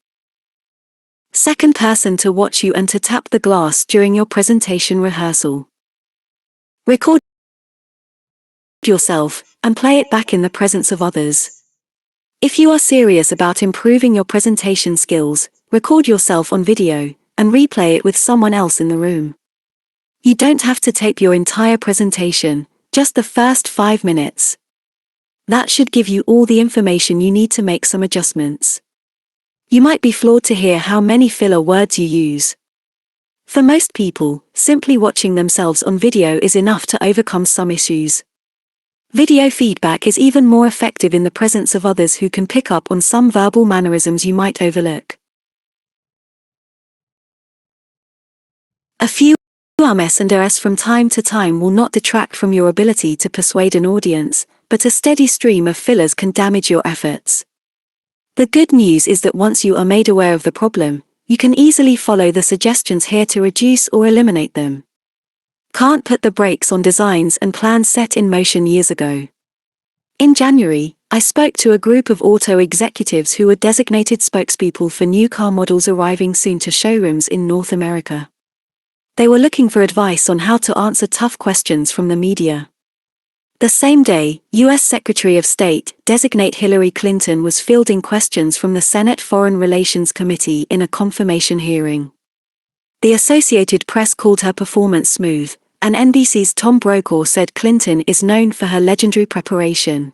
second person to watch you and to tap the glass during your presentation rehearsal. Record yourself and play it back in the presence of others. If you are serious about improving your presentation skills, record yourself on video and replay it with someone else in the room. You don't have to tape your entire presentation, just the first 5 minutes. That should give you all the information you need to make some adjustments. You might be floored to hear how many filler words you use. For most people, simply watching themselves on video is enough to overcome some issues. Video feedback is even more effective in the presence of others who can pick up on some verbal mannerisms you might overlook. A few ums and ahs from time to time will not detract from your ability to persuade an audience, but a steady stream of fillers can damage your efforts. The good news is that once you are made aware of the problem, you can easily follow the suggestions here to reduce or eliminate them. Can't put the brakes on designs and plans set in motion years ago. In January, I spoke to a group of auto executives who were designated spokespeople for new car models arriving soon to showrooms in North America. They were looking for advice on how to answer tough questions from the media. The same day, U.S. Secretary of State designate Hillary Clinton was fielding questions from the Senate Foreign Relations Committee in a confirmation hearing. The Associated Press called her performance smooth, and NBC's Tom Brokaw said Clinton is known for her legendary preparation.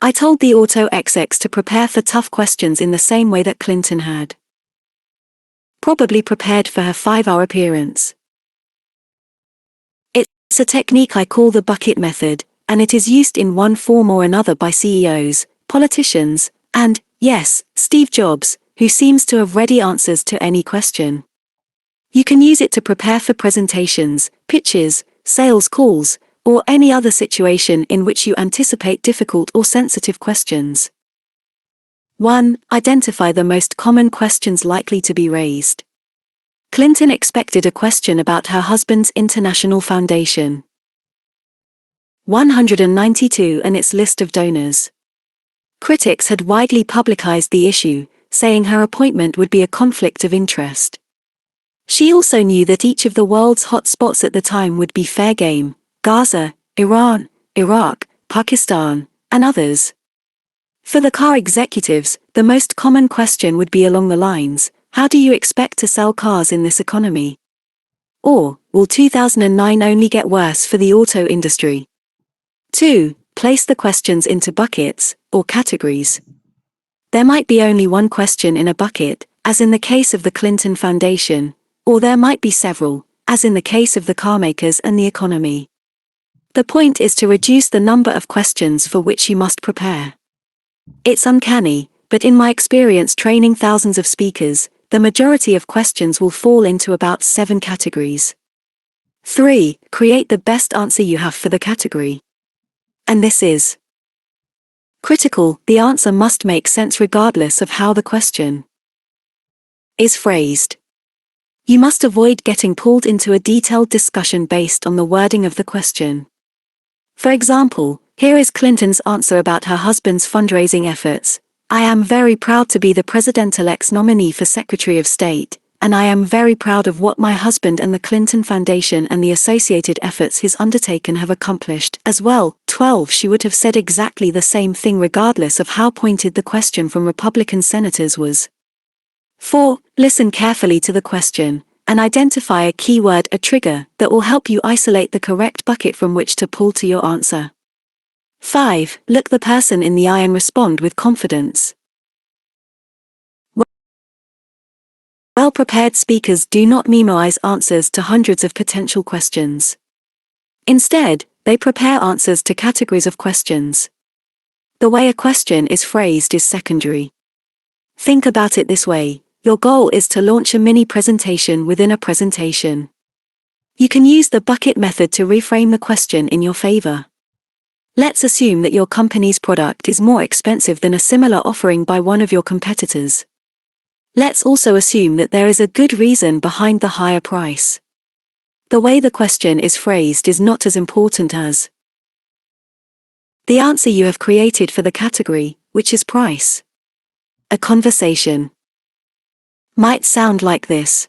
I told the auto execs to prepare for tough questions in the same way that Clinton had probably prepared for her 5-hour appearance. It's a technique I call the bucket method, and it is used in one form or another by CEOs, politicians, and, yes, Steve Jobs, who seems to have ready answers to any question. You can use it to prepare for presentations, pitches, sales calls, or any other situation in which you anticipate difficult or sensitive questions. 1. Identify the most common questions likely to be raised. Clinton expected a question about her husband's international foundation. 192 and its list of donors. Critics had widely publicized the issue, saying her appointment would be a conflict of interest. She also knew that each of the world's hot spots at the time would be fair game: Gaza, Iran, Iraq, Pakistan, and others. For the car executives, the most common question would be along the lines, how do you expect to sell cars in this economy? Or, will 2009 only get worse for the auto industry? 2. Place the questions into buckets, or categories. There might be only one question in a bucket, as in the case of the Clinton Foundation, or there might be several, as in the case of the carmakers and the economy. The point is to reduce the number of questions for which you must prepare. It's uncanny, but in my experience training thousands of speakers, the majority of questions will fall into about 7 categories. 3. Create the best answer you have for the category. And this is critical. The answer must make sense regardless of how the question is phrased. You must avoid getting pulled into a detailed discussion based on the wording of the question. For example, here is Clinton's answer about her husband's fundraising efforts. I am very proud to be the president-elect's nominee for Secretary of State, and I am very proud of what my husband and the Clinton Foundation and the associated efforts he's undertaken have accomplished. As well, 12. She would have said exactly the same thing regardless of how pointed the question from Republican senators was. 4. Listen carefully to the question, and identify a keyword, a trigger, that will help you isolate the correct bucket from which to pull to your answer. 5. Look the person in the eye and respond with confidence. Well-prepared speakers do not memorize answers to hundreds of potential questions. Instead, they prepare answers to categories of questions. The way a question is phrased is secondary. Think about it this way: your goal is to launch a mini presentation within a presentation. You can use the bucket method to reframe the question in your favor. Let's assume that your company's product is more expensive than a similar offering by one of your competitors. Let's also assume that there is a good reason behind the higher price. The way the question is phrased is not as important as the answer you have created for the category, which is price. A conversation might sound like this.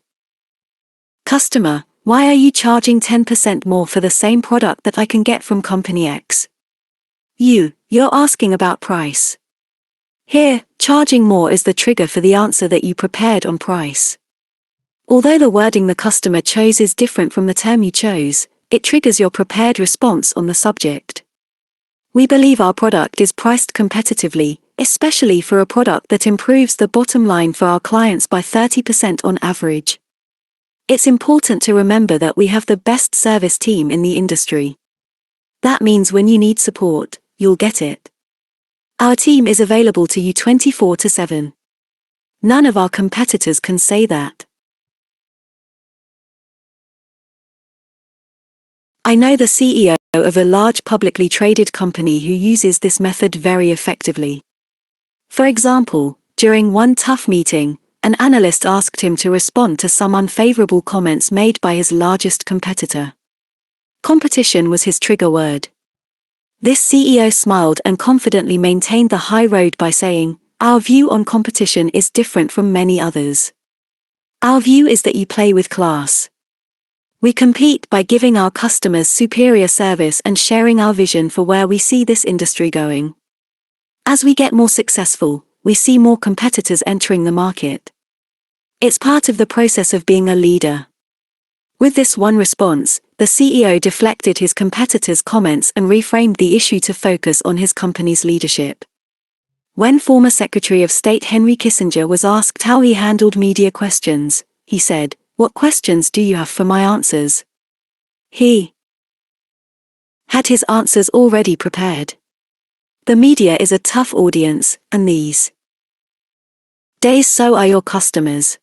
Customer, why are you charging 10% more for the same product that I can get from company X? You're asking about price. Here, charging more is the trigger for the answer that you prepared on price. Although the wording the customer chose is different from the term you chose, it triggers your prepared response on the subject. We believe our product is priced competitively, especially for a product that improves the bottom line for our clients by 30% on average. It's important to remember that we have the best service team in the industry. That means when you need support, you'll get it. Our team is available to you 24/7. None of our competitors can say that. I know the CEO of a large publicly traded company who uses this method very effectively. For example, during one tough meeting, an analyst asked him to respond to some unfavorable comments made by his largest competitor. Competition was his trigger word. This CEO smiled and confidently maintained the high road by saying, "Our view on competition is different from many others. Our view is that you play with class. We compete by giving our customers superior service and sharing our vision for where we see this industry going. As we get more successful, we see more competitors entering the market. It's part of the process of being a leader." With this one response, the CEO deflected his competitors' comments and reframed the issue to focus on his company's leadership. When former Secretary of State Henry Kissinger was asked how he handled media questions, he said, "What questions do you have for my answers?" He had his answers already prepared. The media is a tough audience, and these days so are your customers.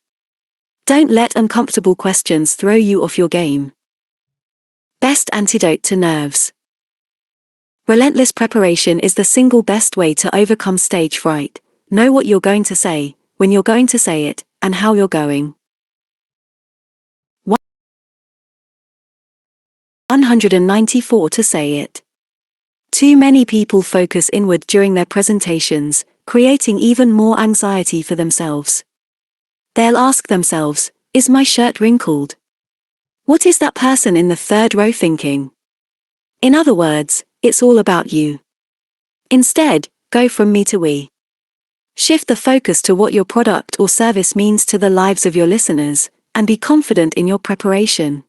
Don't let uncomfortable questions throw you off your game. Best antidote to nerves. Relentless preparation is the single best way to overcome stage fright. Know what you're going to say, when you're going to say it, and how you're going. 194 to say it. Too many people focus inward during their presentations, creating even more anxiety for themselves. They'll ask themselves, "Is my shirt wrinkled? What is that person in the third row thinking?" In other words, it's all about you. Instead, go from me to we. Shift the focus to what your product or service means to the lives of your listeners, and be confident in your preparation.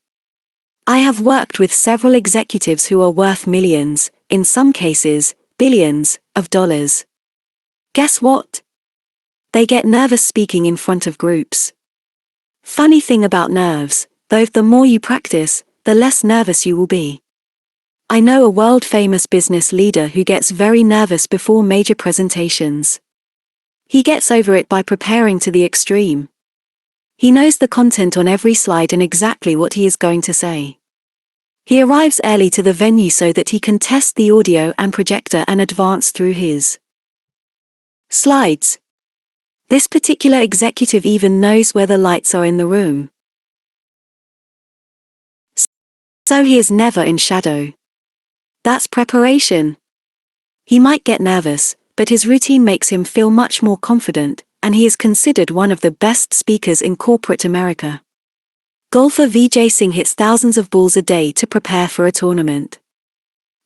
I have worked with several executives who are worth millions, in some cases, billions, of dollars. Guess what? They get nervous speaking in front of groups. Funny thing about nerves, though, the more you practice, the less nervous you will be. I know a world-famous business leader who gets very nervous before major presentations. He gets over it by preparing to the extreme. He knows the content on every slide and exactly what he is going to say. He arrives early to the venue so that he can test the audio and projector and advance through his slides. This particular executive even knows where the lights are in the room. So he is never in shadow. That's preparation. He might get nervous, but his routine makes him feel much more confident, and he is considered one of the best speakers in corporate America. Golfer Vijay Singh hits thousands of balls a day to prepare for a tournament.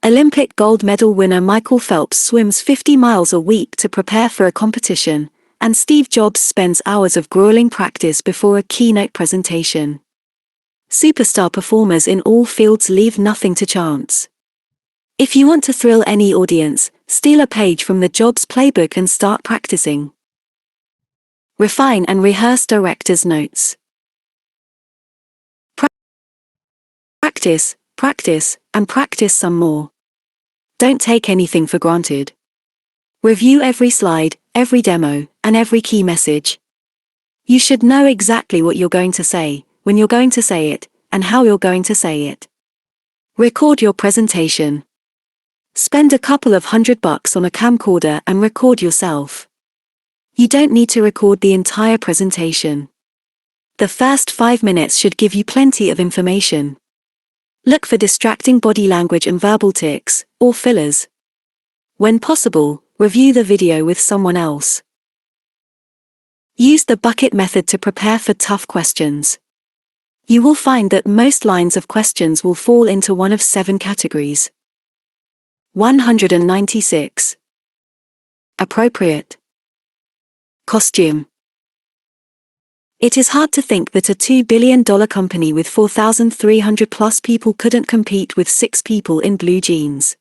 Olympic gold medal winner Michael Phelps swims 50 miles a week to prepare for a competition, and Steve Jobs spends hours of grueling practice before a keynote presentation. Superstar performers in all fields leave nothing to chance. If you want to thrill any audience, steal a page from the Jobs playbook and start practicing. Refine and rehearse director's notes. Practice, practice, and practice some more. Don't take anything for granted. Review every slide, every demo, and every key message. You should know exactly what you're going to say, when you're going to say it, and how you're going to say it. Record your presentation. Spend a couple of $100 on a camcorder and record yourself. You don't need to record the entire presentation. The first 5 minutes should give you plenty of information. Look for distracting body language and verbal tics, or fillers. When possible, review the video with someone else. Use the bucket method to prepare for tough questions. You will find that most lines of questions will fall into one of 7 categories. 196. Appropriate. Costume. It is hard to think that a $2 billion company with 4,300 plus people couldn't compete with 6 people in blue jeans.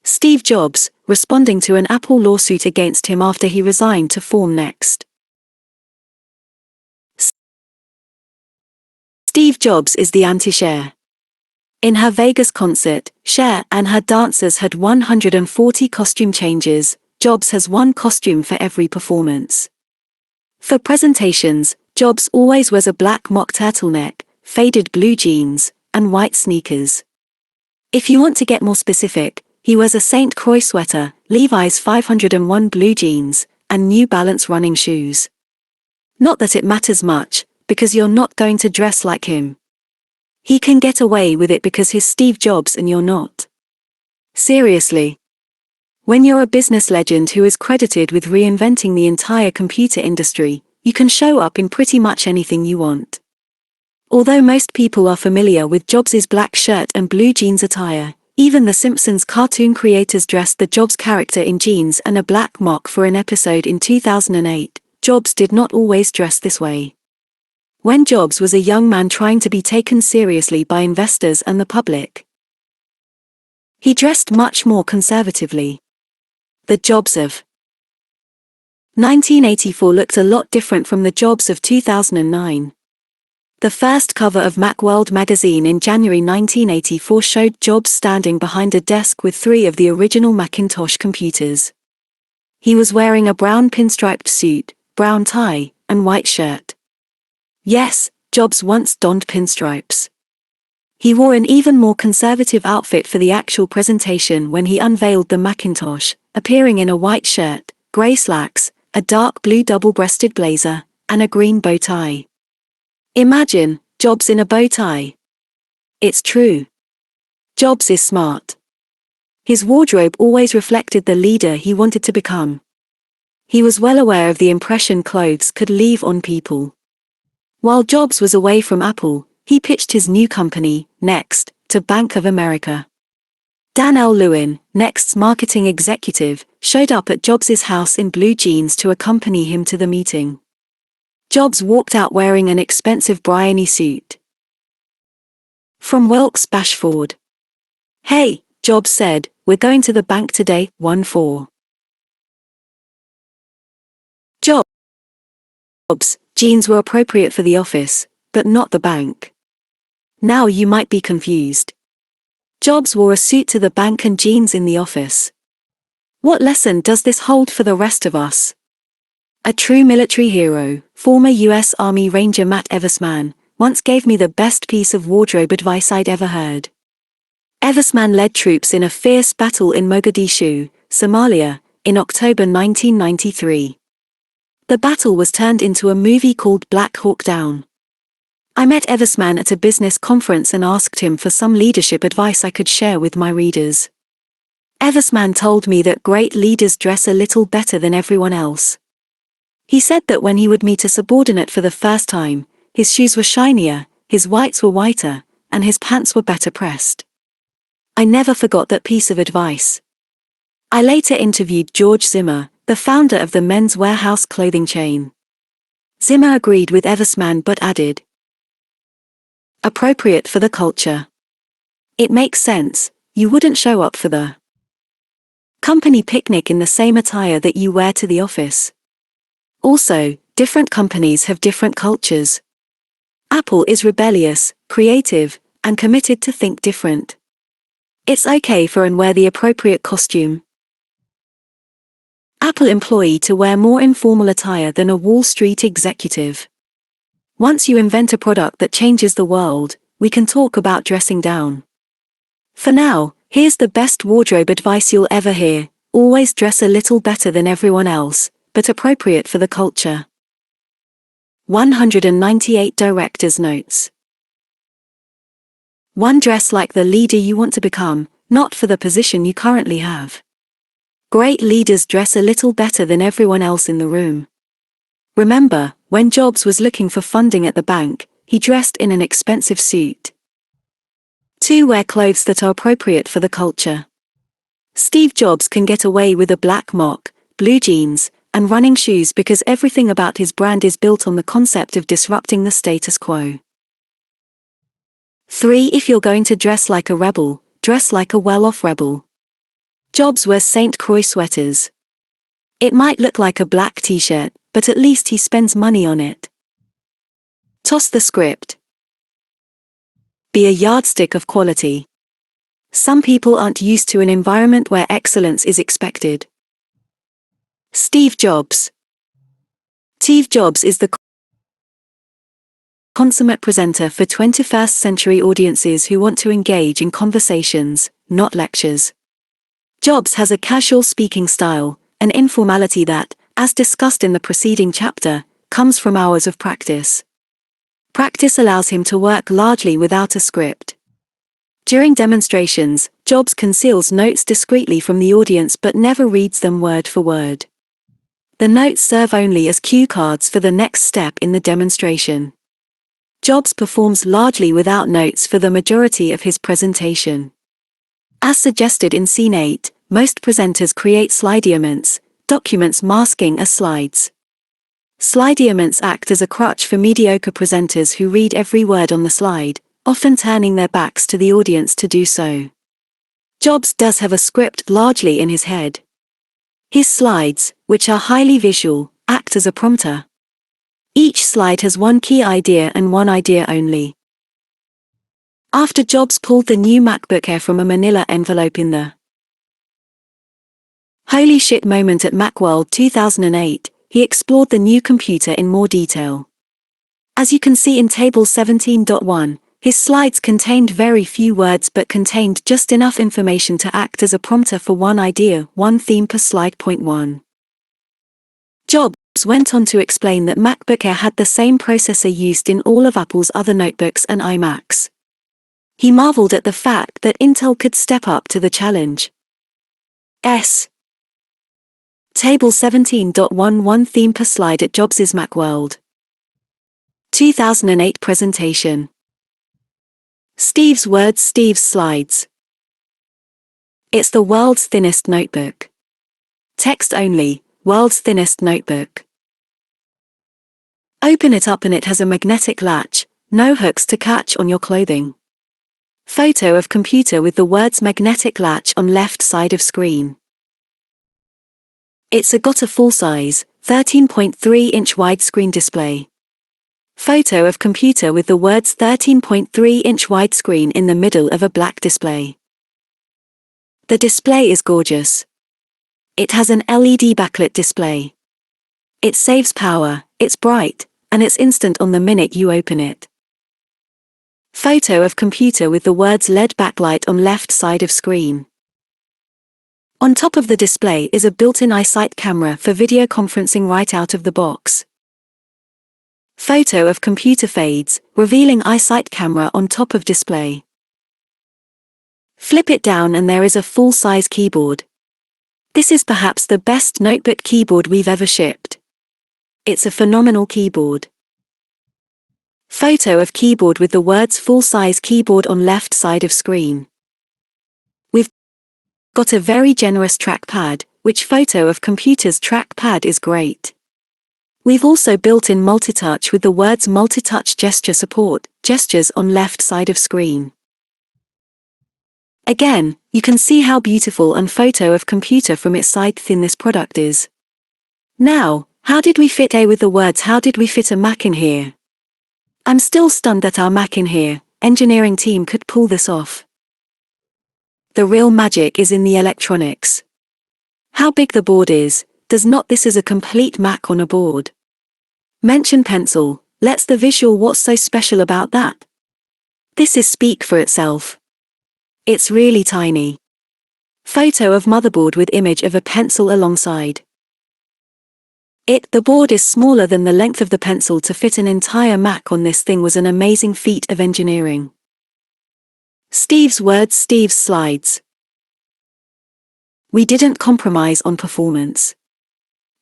Steve Jobs, responding to an Apple lawsuit against him after he resigned to form Next. Steve Jobs is the anti-Cher. In her Vegas concert, Cher and her dancers had 140 costume changes. Jobs has one costume for every performance. For presentations, Jobs always wears a black mock turtleneck, faded blue jeans, and white sneakers. If you want to get more specific, he wears a St. Croix sweater, Levi's 501 blue jeans, and New Balance running shoes. Not that it matters much, because you're not going to dress like him. He can get away with it because he's Steve Jobs and you're not. Seriously. When you're a business legend who is credited with reinventing the entire computer industry, you can show up in pretty much anything you want. Although most people are familiar with Jobs' black shirt and blue jeans attire, even the Simpsons cartoon creators dressed the Jobs character in jeans and a black mock for an episode in 2008. Jobs did not always dress this way. When Jobs was a young man trying to be taken seriously by investors and the public, he dressed much more conservatively. The Jobs of 1984 looked a lot different from the Jobs of 2009. The first cover of Macworld magazine in January 1984 showed Jobs standing behind a desk with 3 of the original Macintosh computers. He was wearing a brown pinstriped suit, brown tie, and white shirt. Yes, Jobs once donned pinstripes. He wore an even more conservative outfit for the actual presentation when he unveiled the Macintosh, appearing in a white shirt, grey slacks, a dark blue double-breasted blazer, and a green bow tie. Imagine, Jobs in a bow tie. It's true. Jobs is smart. His wardrobe always reflected the leader he wanted to become. He was well aware of the impression clothes could leave on people. While Jobs was away from Apple, he pitched his new company, Next, to Bank of America. Dan L. Lewin, Next's marketing executive, showed up at Jobs' house in blue jeans to accompany him to the meeting. Jobs walked out wearing an expensive Bryony suit. From Wilkes Bashford. "Hey," Jobs said, "we're going to the bank today, 1-4. Jobs, jeans were appropriate for the office, but not the bank. Now you might be confused. Jobs wore a suit to the bank and jeans in the office. What lesson does this hold for the rest of us? A true military hero, former U.S. Army Ranger Matt Eversman, once gave me the best piece of wardrobe advice I'd ever heard. Eversman led troops in a fierce battle in Mogadishu, Somalia, in October 1993. The battle was turned into a movie called Black Hawk Down. I met Eversman at a business conference and asked him for some leadership advice I could share with my readers. Eversman told me that great leaders dress a little better than everyone else. He said that when he would meet a subordinate for the first time, his shoes were shinier, his whites were whiter, and his pants were better pressed. I never forgot that piece of advice. I later interviewed George Zimmer, the founder of the Men's Warehouse clothing chain. Zimmer agreed with Eversman but added, "Appropriate for the culture. It makes sense, you wouldn't show up for the company picnic in the same attire that you wear to the office. Also, different companies have different cultures. Apple is rebellious, creative, and committed to think different. It's okay for and wear the appropriate costume. Apple employee to wear more informal attire than a Wall Street executive. Once you invent a product that changes the world, we can talk about dressing down. For now, here's the best wardrobe advice you'll ever hear: always dress a little better than everyone else, but appropriate for the culture." 198 Director's Notes. 1. Dress like the leader you want to become, not for the position you currently have. Great leaders dress a little better than everyone else in the room. Remember, when Jobs was looking for funding at the bank, he dressed in an expensive suit. 2. Wear clothes that are appropriate for the culture. Steve Jobs can get away with a black mock, blue jeans, and running shoes because everything about his brand is built on the concept of disrupting the status quo. 3. If you're going to dress like a rebel, dress like a well-off rebel. Jobs wears St. Croix sweaters. It might look like a black t-shirt, but at least he spends money on it. Toss the script. Be a yardstick of quality. Some people aren't used to an environment where excellence is expected. Steve Jobs. Steve Jobs is the consummate presenter for 21st century audiences who want to engage in conversations, not lectures. Jobs has a casual speaking style, an informality that, as discussed in the preceding chapter, comes from hours of practice. Practice allows him to work largely without a script. During demonstrations, Jobs conceals notes discreetly from the audience but never reads them word for word. The notes serve only as cue cards for the next step in the demonstration. Jobs performs largely without notes for the majority of his presentation. As suggested in Scene 8, most presenters create slideiaments, documents masking as slides. Slideiaments act as a crutch for mediocre presenters who read every word on the slide, often turning their backs to the audience to do so. Jobs does have a script largely in his head. His slides, which are highly visual, act as a prompter. Each slide has one key idea and one idea only. After Jobs pulled the new Macbook Air from a manila envelope in the holy shit moment at Macworld 2008, he explored the new computer in more detail. As you can see in Table 17.1, his slides contained very few words but contained just enough information to act as a prompter for one idea, one theme per slide. Point 1. Jobs went on to explain that MacBook Air had the same processor used in all of Apple's other notebooks and iMacs. He marveled at the fact that Intel could step up to the challenge. Table 17.11 theme per slide at Jobs' Macworld 2008 presentation. Steve's words, Steve's slides. It's the world's thinnest notebook. Text only, world's thinnest notebook. Open it up and it has a magnetic latch, no hooks to catch on your clothing. Photo of computer with the words magnetic latch on left side of screen. It's got a full-size, 13.3-inch widescreen display. Photo of computer with the words 13.3-inch widescreen in the middle of a black display. The display is gorgeous. It has an LED backlit display. It saves power, it's bright, and it's instant on the minute you open it. Photo of computer with the words LED backlight on left side of screen. On top of the display is a built-in iSight camera for video conferencing right out of the box. Photo of computer fades, revealing eyesight camera on top of display. Flip it down and there is a full-size keyboard. This is perhaps the best notebook keyboard we've ever shipped. It's a phenomenal keyboard. Photo of keyboard with the words full-size keyboard on left side of screen. We've got a very generous trackpad, which photo of computer's trackpad is great. We've also built in multitouch with the words multitouch gesture support, gestures on left side of screen. Again, you can see how beautiful and photo of computer from its side thin this product is. Now, how did we fit A with the words how did we fit a Mac in here? I'm still stunned that our Mac in here, engineering team could pull this off. The real magic is in the electronics. How big the board is, does not this is a complete Mac on a board. Mention pencil, let's the visual what's so special about that? This is speak for itself. It's really tiny. Photo of motherboard with image of a pencil alongside. The board is smaller than the length of the pencil to fit an entire Mac on this thing was an amazing feat of engineering. Steve's words, Steve's slides. We didn't compromise on performance.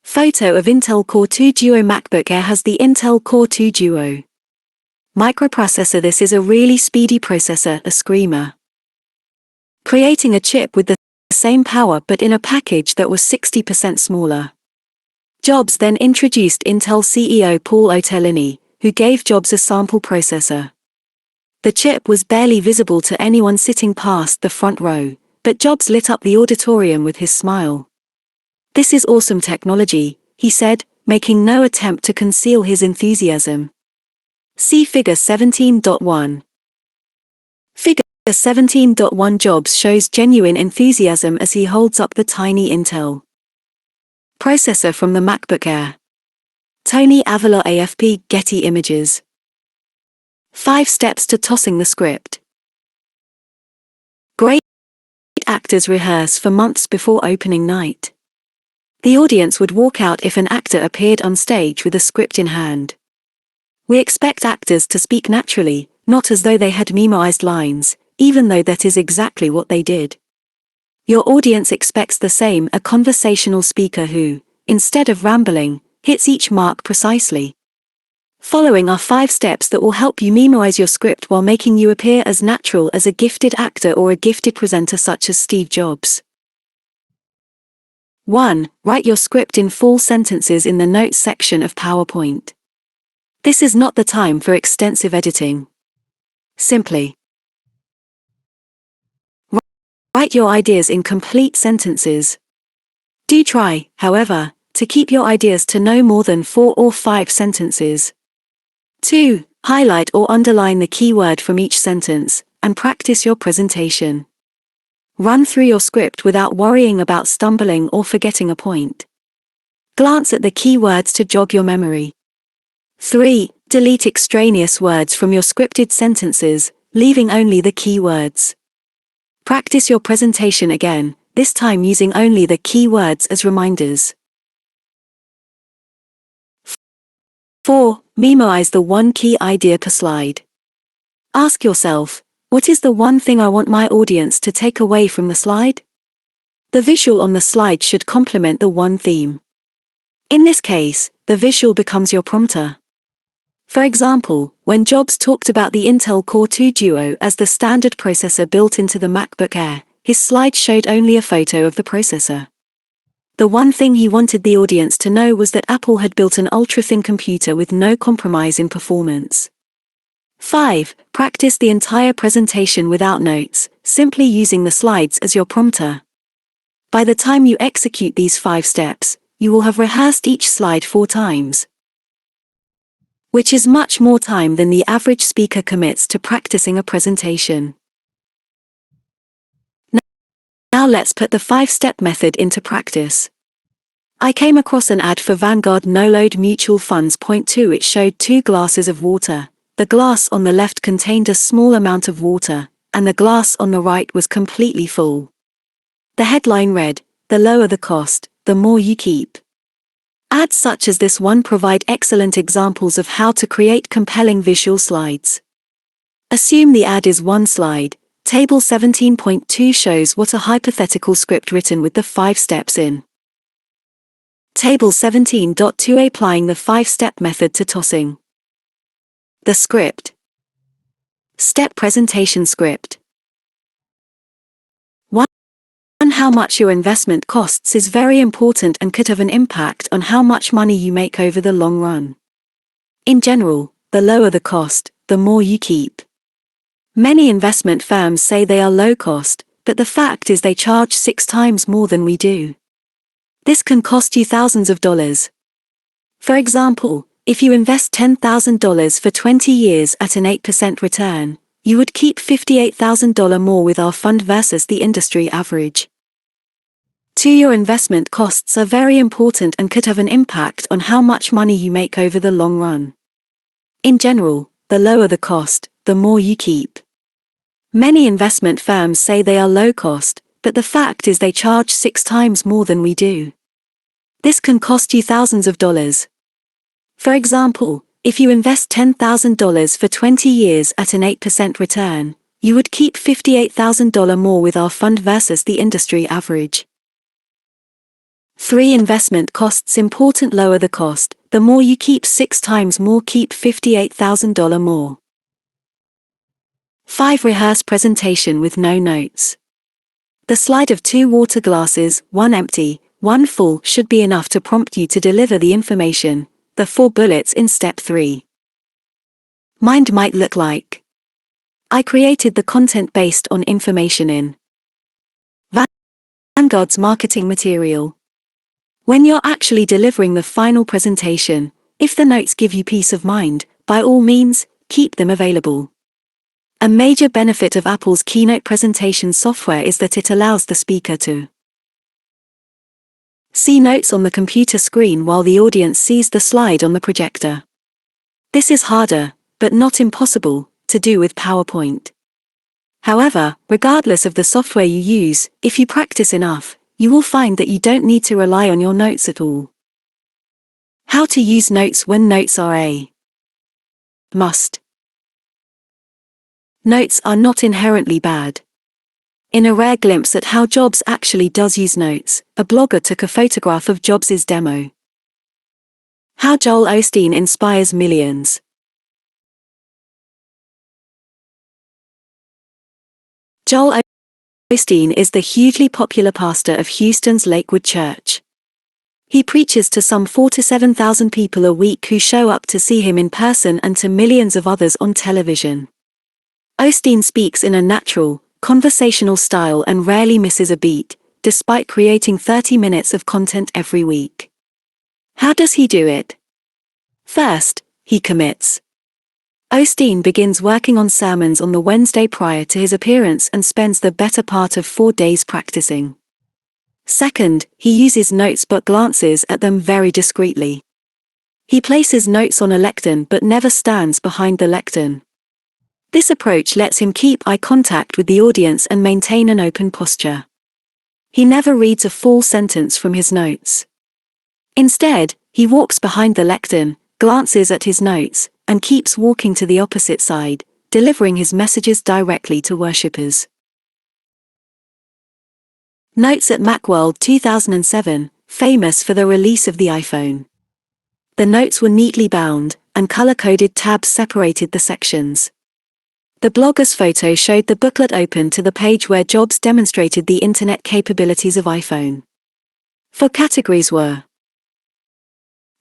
Photo of Intel Core 2 Duo MacBook Air has the Intel Core 2 Duo microprocessor. This is a really speedy processor, a screamer. Creating a chip with the same power but in a package that was 60% smaller. Jobs then introduced Intel CEO Paul Otellini, who gave Jobs a sample processor. The chip was barely visible to anyone sitting past the front row, but Jobs lit up the auditorium with his smile. "This is awesome technology," he said, making no attempt to conceal his enthusiasm. See Figure 17.1. Figure 17.1 Jobs shows genuine enthusiasm as he holds up the tiny Intel processor from the MacBook Air. Tony Avila AFP Getty Images. 5 steps to tossing the script. Great actors rehearse for months before opening night. The audience would walk out if an actor appeared on stage with a script in hand. We expect actors to speak naturally, not as though they had memorized lines, even though that is exactly what they did. Your audience expects the same, a conversational speaker who, instead of rambling, hits each mark precisely. Following are 5 steps that will help you memorize your script while making you appear as natural as a gifted actor or a gifted presenter such as Steve Jobs. 1. Write your script in full sentences in the notes section of PowerPoint. This is not the time for extensive editing. Simply write your ideas in complete sentences. Do try, however, to keep your ideas to no more than 4 or 5 sentences. 2. Highlight or underline the key word from each sentence, and practice your presentation. Run through your script without worrying about stumbling or forgetting a point. Glance at the key words to jog your memory. 3. Delete extraneous words from your scripted sentences, leaving only the key words. Practice your presentation again, this time using only the key words as reminders. 4. Memorize the one key idea per slide. Ask yourself, what is the one thing I want my audience to take away from the slide? The visual on the slide should complement the one theme. In this case, the visual becomes your prompter. For example, when Jobs talked about the Intel Core 2 Duo as the standard processor built into the MacBook Air, his slide showed only a photo of the processor. The one thing he wanted the audience to know was that Apple had built an ultra-thin computer with no compromise in performance. 5. Practice the entire presentation without notes, simply using the slides as your prompter. By the time you execute these 5 steps, you will have rehearsed each slide 4 times, which is much more time than the average speaker commits to practicing a presentation. Now let's put the 5-step method into practice. I came across an ad for Vanguard No-Load Mutual Funds. Point 2. It showed 2 glasses of water. The glass on the left contained a small amount of water, and the glass on the right was completely full. The headline read, "The lower the cost, the more you keep." Ads such as this one provide excellent examples of how to create compelling visual slides. Assume the ad is one slide. Table 17.2 shows what a hypothetical script written with the 5 steps in. Table 17.2 applying the 5-step method to tossing. The script. Step presentation script. 1. How much your investment costs is very important and could have an impact on how much money you make over the long run. In general, the lower the cost, the more you keep. Many investment firms say they are low cost, but the fact is they charge 6 times more than we do. This can cost you thousands of dollars. For example, if you invest $10,000 for 20 years at an 8% return, you would keep $58,000 more with our fund versus the industry average. 2. Your investment costs are very important and could have an impact on how much money you make over the long run. In general, the lower the cost, the more you keep. Many investment firms say they are low cost, but the fact is they charge 6 times more than we do. This can cost you thousands of dollars. For example, if you invest $10,000 for 20 years at an 8% return, you would keep $58,000 more with our fund versus the industry average. 3. Investment costs important. Lower the cost, the more you keep. 6 times more, keep $58,000 more. 5. Rehearse presentation with no notes. The slide of 2 water glasses, one empty, one full, should be enough to prompt you to deliver the information, the 4 bullets in step 3. Mind might look like. I created the content based on information in Vanguard's marketing material. When you're actually delivering the final presentation, if the notes give you peace of mind, by all means, keep them available. A major benefit of Apple's Keynote presentation software is that it allows the speaker to see notes on the computer screen while the audience sees the slide on the projector. This is harder, but not impossible, to do with PowerPoint. However, regardless of the software you use, if you practice enough, you will find that you don't need to rely on your notes at all. How to use notes when notes are a must. Notes are not inherently bad. In a rare glimpse at how Jobs actually does use notes, a blogger took a photograph of Jobs' demo. How Joel Osteen inspires millions. Joel Osteen is the hugely popular pastor of Houston's Lakewood Church. He preaches to some 4,000 to 7,000 people a week who show up to see him in person and to millions of others on television. Osteen speaks in a natural, conversational style and rarely misses a beat, despite creating 30 minutes of content every week. How does he do it? First, he commits. Osteen begins working on sermons on the Wednesday prior to his appearance and spends the better part of 4 days practicing. Second, he uses notes but glances at them very discreetly. He places notes on a lectern but never stands behind the lectern. This approach lets him keep eye contact with the audience and maintain an open posture. He never reads a full sentence from his notes. Instead, he walks behind the lectern, glances at his notes, and keeps walking to the opposite side, delivering his messages directly to worshippers. Notes at Macworld 2007, famous for the release of the iPhone. The notes were neatly bound, and color-coded tabs separated the sections. The blogger's photo showed the booklet open to the page where Jobs demonstrated the internet capabilities of iPhone. 4 categories were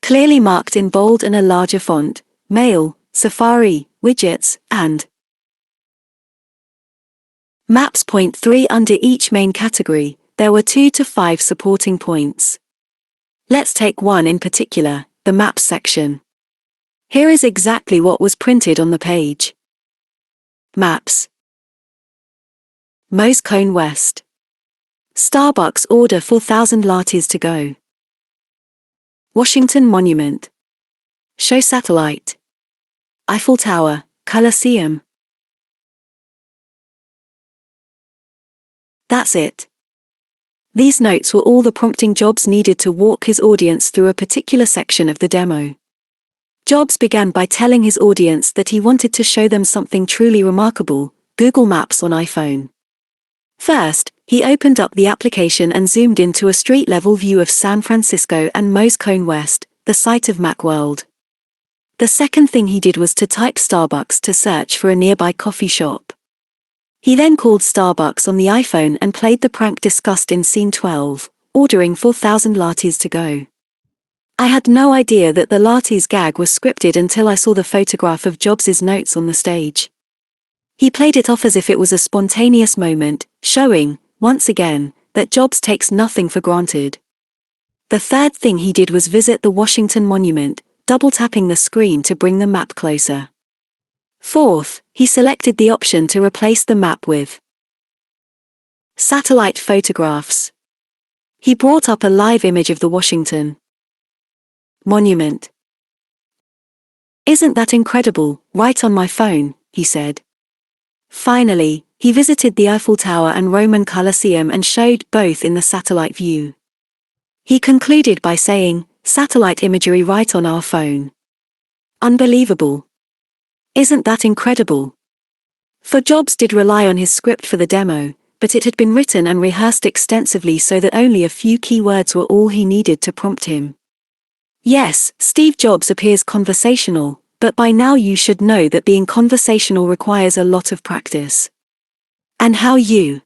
clearly marked in bold and a larger font: Mail, Safari, Widgets, and Maps. Point 3. Under each main category, there were 2 to 5 supporting points. Let's take one in particular, the Maps section. Here is exactly what was printed on the page. Maps. Moe's Cone West. Starbucks order 4,000 lattes to go. Washington Monument. Show satellite. Eiffel Tower, Colosseum. That's it. These notes were all the prompting Jobs needed to walk his audience through a particular section of the demo. Jobs began by telling his audience that he wanted to show them something truly remarkable: Google Maps on iPhone. First, he opened up the application and zoomed into a street-level view of San Francisco and Moe's Cone West, the site of Macworld. The second thing he did was to type Starbucks to search for a nearby coffee shop. He then called Starbucks on the iPhone and played the prank discussed in Scene 12, ordering 4,000 lattes to go. I had no idea that the lattes gag was scripted until I saw the photograph of Jobs' notes on the stage. He played it off as if it was a spontaneous moment, showing, once again, that Jobs takes nothing for granted. The third thing he did was visit the Washington Monument, double-tapping the screen to bring the map closer. Fourth, he selected the option to replace the map with satellite photographs. He brought up a live image of the Washington Monument. "Isn't that incredible, right on my phone," he said. Finally, he visited the Eiffel Tower and Roman Colosseum and showed both in the satellite view. He concluded by saying, "Satellite imagery right on our phone. Unbelievable. Isn't that incredible?" For Jobs did rely on his script for the demo, but it had been written and rehearsed extensively so that only a few key words were all he needed to prompt him. Yes, Steve Jobs appears conversational, but by now you should know that being conversational requires a lot of practice. And how you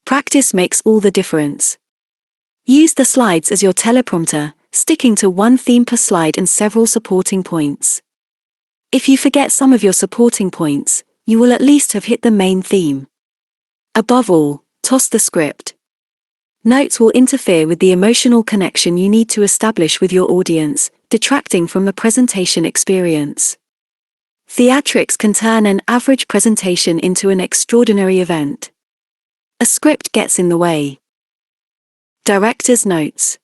practice makes all the difference. Use the slides as your teleprompter, sticking to one theme per slide and several supporting points. If you forget some of your supporting points, you will at least have hit the main theme. Above all, toss the script. Notes will interfere with the emotional connection you need to establish with your audience, detracting from the presentation experience. Theatrics can turn an average presentation into an extraordinary event. A script gets in the way. Director's notes.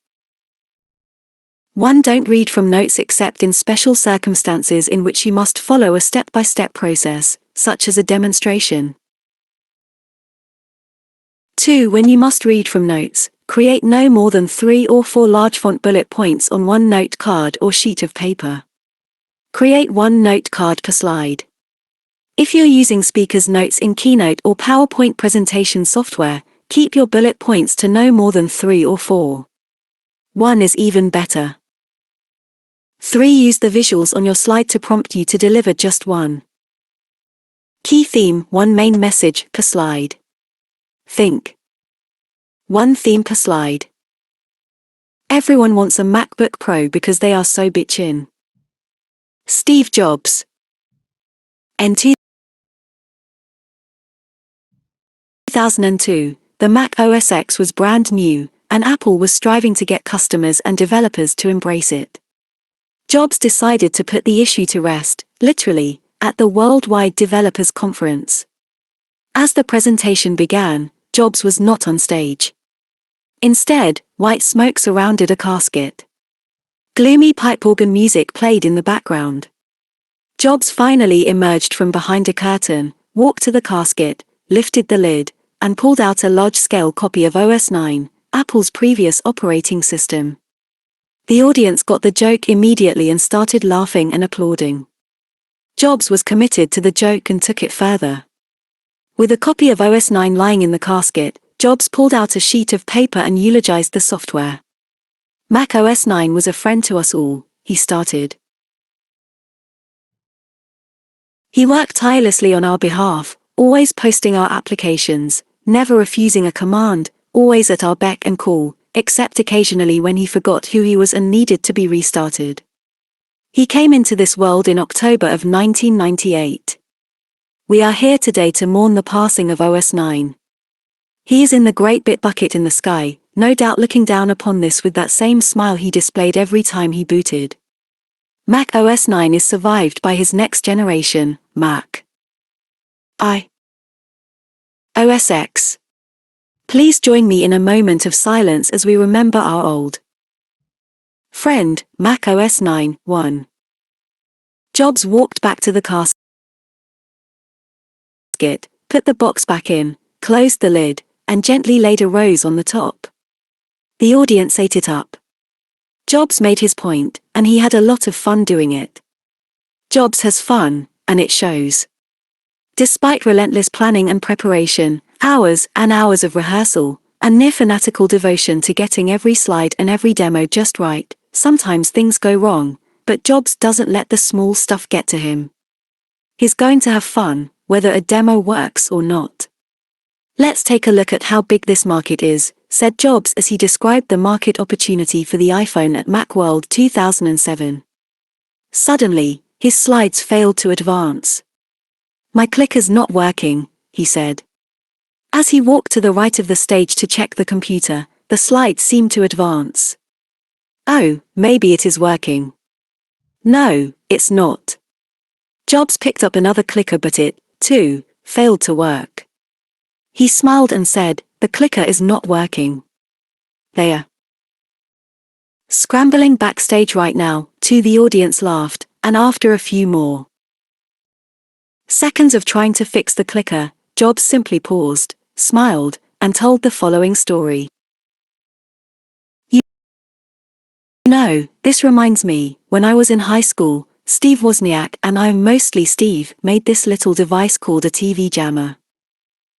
1. Don't read from notes except in special circumstances in which you must follow a step-by-step process, such as a demonstration. 2. When you must read from notes, create no more than 3 or 4 large font bullet points on one note card or sheet of paper. Create one note card per slide. If you're using speakers' notes in Keynote or PowerPoint presentation software, keep your bullet points to no more than 3 or 4. 1 is even better. 3. Use the visuals on your slide to prompt you to deliver just one key theme, one main message per slide. Think. One theme per slide. Everyone wants a MacBook Pro because they are so bitchin'. Steve Jobs. In 2002, the Mac OS X was brand new, and Apple was striving to get customers and developers to embrace it. Jobs decided to put the issue to rest, literally, at the Worldwide Developers Conference. As the presentation began, Jobs was not on stage. Instead, white smoke surrounded a casket. Gloomy pipe organ music played in the background. Jobs finally emerged from behind a curtain, walked to the casket, lifted the lid, and pulled out a large-scale copy of OS 9, Apple's previous operating system. The audience got the joke immediately and started laughing and applauding. Jobs was committed to the joke and took it further. With a copy of OS 9 lying in the casket, Jobs pulled out a sheet of paper and eulogized the software. Mac OS 9 was a friend to us all, he started. He worked tirelessly on our behalf, always posting our applications, never refusing a command, always at our beck and call, except occasionally when he forgot who he was and needed to be restarted. He came into this world in October of 1998. We are here today to mourn the passing of OS 9. He is in the great bit bucket in the sky, no doubt looking down upon this with that same smile he displayed every time he booted. Mac OS 9 is survived by his next generation, Mac OS X. Please join me in a moment of silence as we remember our old friend, Mac OS 9, 1. Jobs walked back to the casket, put the box back in, closed the lid, and gently laid a rose on the top. The audience ate it up. Jobs made his point, and he had a lot of fun doing it. Jobs has fun, and it shows. Despite relentless planning and preparation, hours and hours of rehearsal, and near fanatical devotion to getting every slide and every demo just right, sometimes things go wrong, but Jobs doesn't let the small stuff get to him. He's going to have fun, whether a demo works or not. Let's take a look at how big this market is, said Jobs as he described the market opportunity for the iPhone at Macworld 2007. Suddenly, his slides failed to advance. "My clicker's not working," he said. As he walked to the right of the stage to check the computer, the slides seemed to advance. "Oh, maybe it is working." "No, it's not." Jobs picked up another clicker, but it, too, failed to work. He smiled and said, "The clicker is not working. They are scrambling backstage right now," too. The audience laughed, and after a few more seconds of trying to fix the clicker, Jobs simply paused, smiled, and told the following story. You know, this reminds me, when I was in high school, Steve Wozniak, and I'm mostly Steve, made this little device called a TV jammer.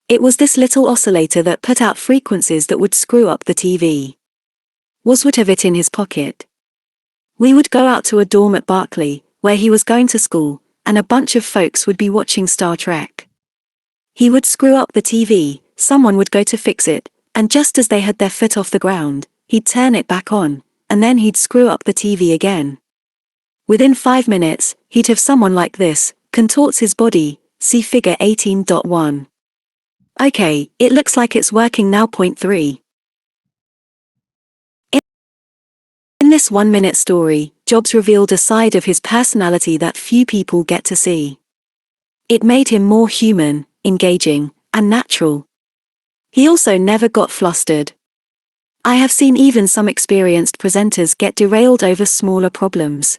It was this little oscillator that put out frequencies that would screw up the TV. Woz would have it in his pocket. We would go out to a dorm at Berkeley, where he was going to school, and a bunch of folks would be watching Star Trek. He would screw up the TV, someone would go to fix it, and just as they had their foot off the ground, he'd turn it back on, and then he'd screw up the TV again. Within 5 minutes, he'd have someone like this, contorts his body, see figure 18.1. Okay, it looks like it's working now. Point 3. In this 1-minute story, Jobs revealed a side of his personality that few people get to see. It made him more human, engaging, and natural. He also never got flustered. I have seen even some experienced presenters get derailed over smaller problems.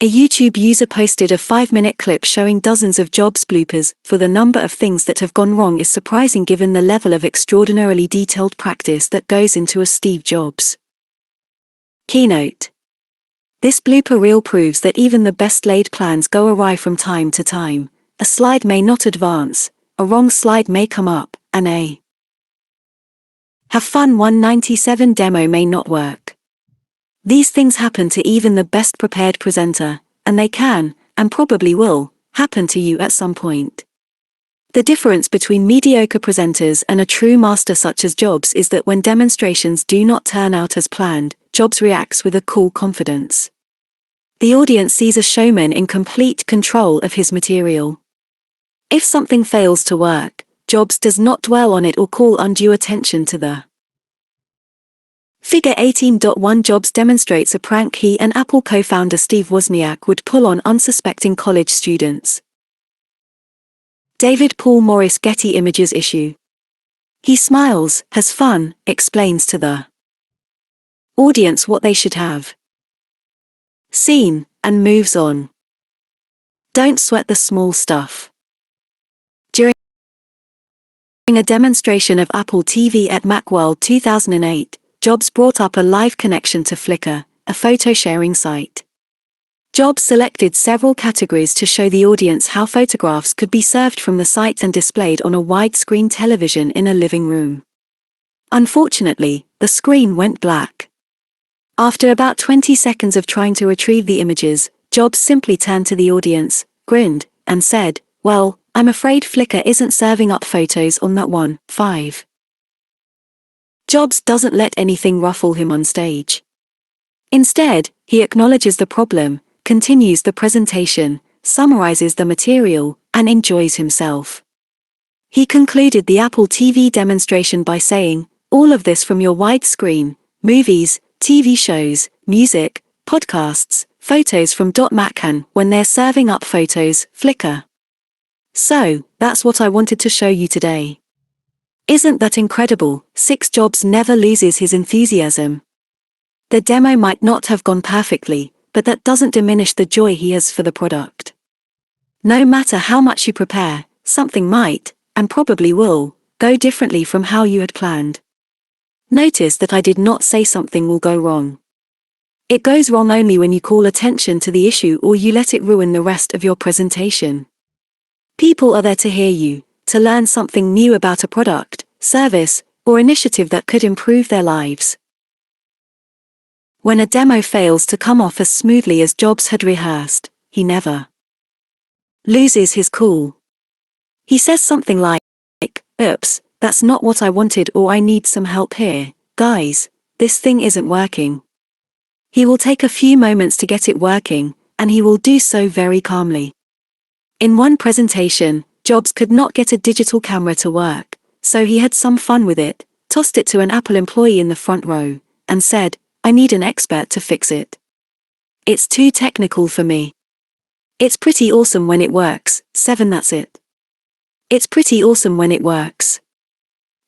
A YouTube user posted a 5-minute clip showing dozens of Jobs bloopers. For the number of things that have gone wrong is surprising given the level of extraordinarily detailed practice that goes into a Steve Jobs keynote. This blooper reel proves that even the best laid plans go awry from time to time. A slide may not advance, a wrong slide may come up, and a have fun 197 demo may not work. These things happen to even the best prepared presenter, and they can, and probably will, happen to you at some point. The difference between mediocre presenters and a true master such as Jobs is that when demonstrations do not turn out as planned, Jobs reacts with a cool confidence. The audience sees a showman in complete control of his material. If something fails to work, Jobs does not dwell on it or call undue attention to the figure 18.1. Jobs demonstrates a prank he and Apple co-founder Steve Wozniak would pull on unsuspecting college students. David Paul Morris Getty Images issue. He smiles, has fun, explains to the audience what they should have seen, and moves on. Don't sweat the small stuff. During a demonstration of Apple TV at Macworld 2008, Jobs brought up a live connection to Flickr, a photo-sharing site. Jobs selected several categories to show the audience how photographs could be served from the site and displayed on a widescreen television in a living room. Unfortunately, the screen went black. After about 20 seconds of trying to retrieve the images, Jobs simply turned to the audience, grinned, and said, "Well, I'm afraid Flickr isn't serving up photos on that one." 5. Jobs doesn't let anything ruffle him on stage. Instead, he acknowledges the problem, continues the presentation, summarizes the material, and enjoys himself. He concluded the Apple TV demonstration by saying, "All of this from your widescreen, movies, TV shows, music, podcasts, photos from Maccan when they're serving up photos, Flickr. So, that's what I wanted to show you today. Isn't that incredible?" 6. Jobs never loses his enthusiasm. The demo might not have gone perfectly, but that doesn't diminish the joy he has for the product. No matter how much you prepare, something might, and probably will, go differently from how you had planned. Notice that I did not say something will go wrong. It goes wrong only when you call attention to the issue or you let it ruin the rest of your presentation. People are there to hear you, to learn something new about a product, service, or initiative that could improve their lives. When a demo fails to come off as smoothly as Jobs had rehearsed, he never loses his cool. He says something like, "Oops, that's not what I wanted, or I need some help here, guys, this thing isn't working." He will take a few moments to get it working, and he will do so very calmly. In one presentation, Jobs could not get a digital camera to work, so he had some fun with it, tossed it to an Apple employee in the front row, and said, "I need an expert to fix it. It's too technical for me. It's pretty awesome when it works, 7 that's it. It's pretty awesome when it works."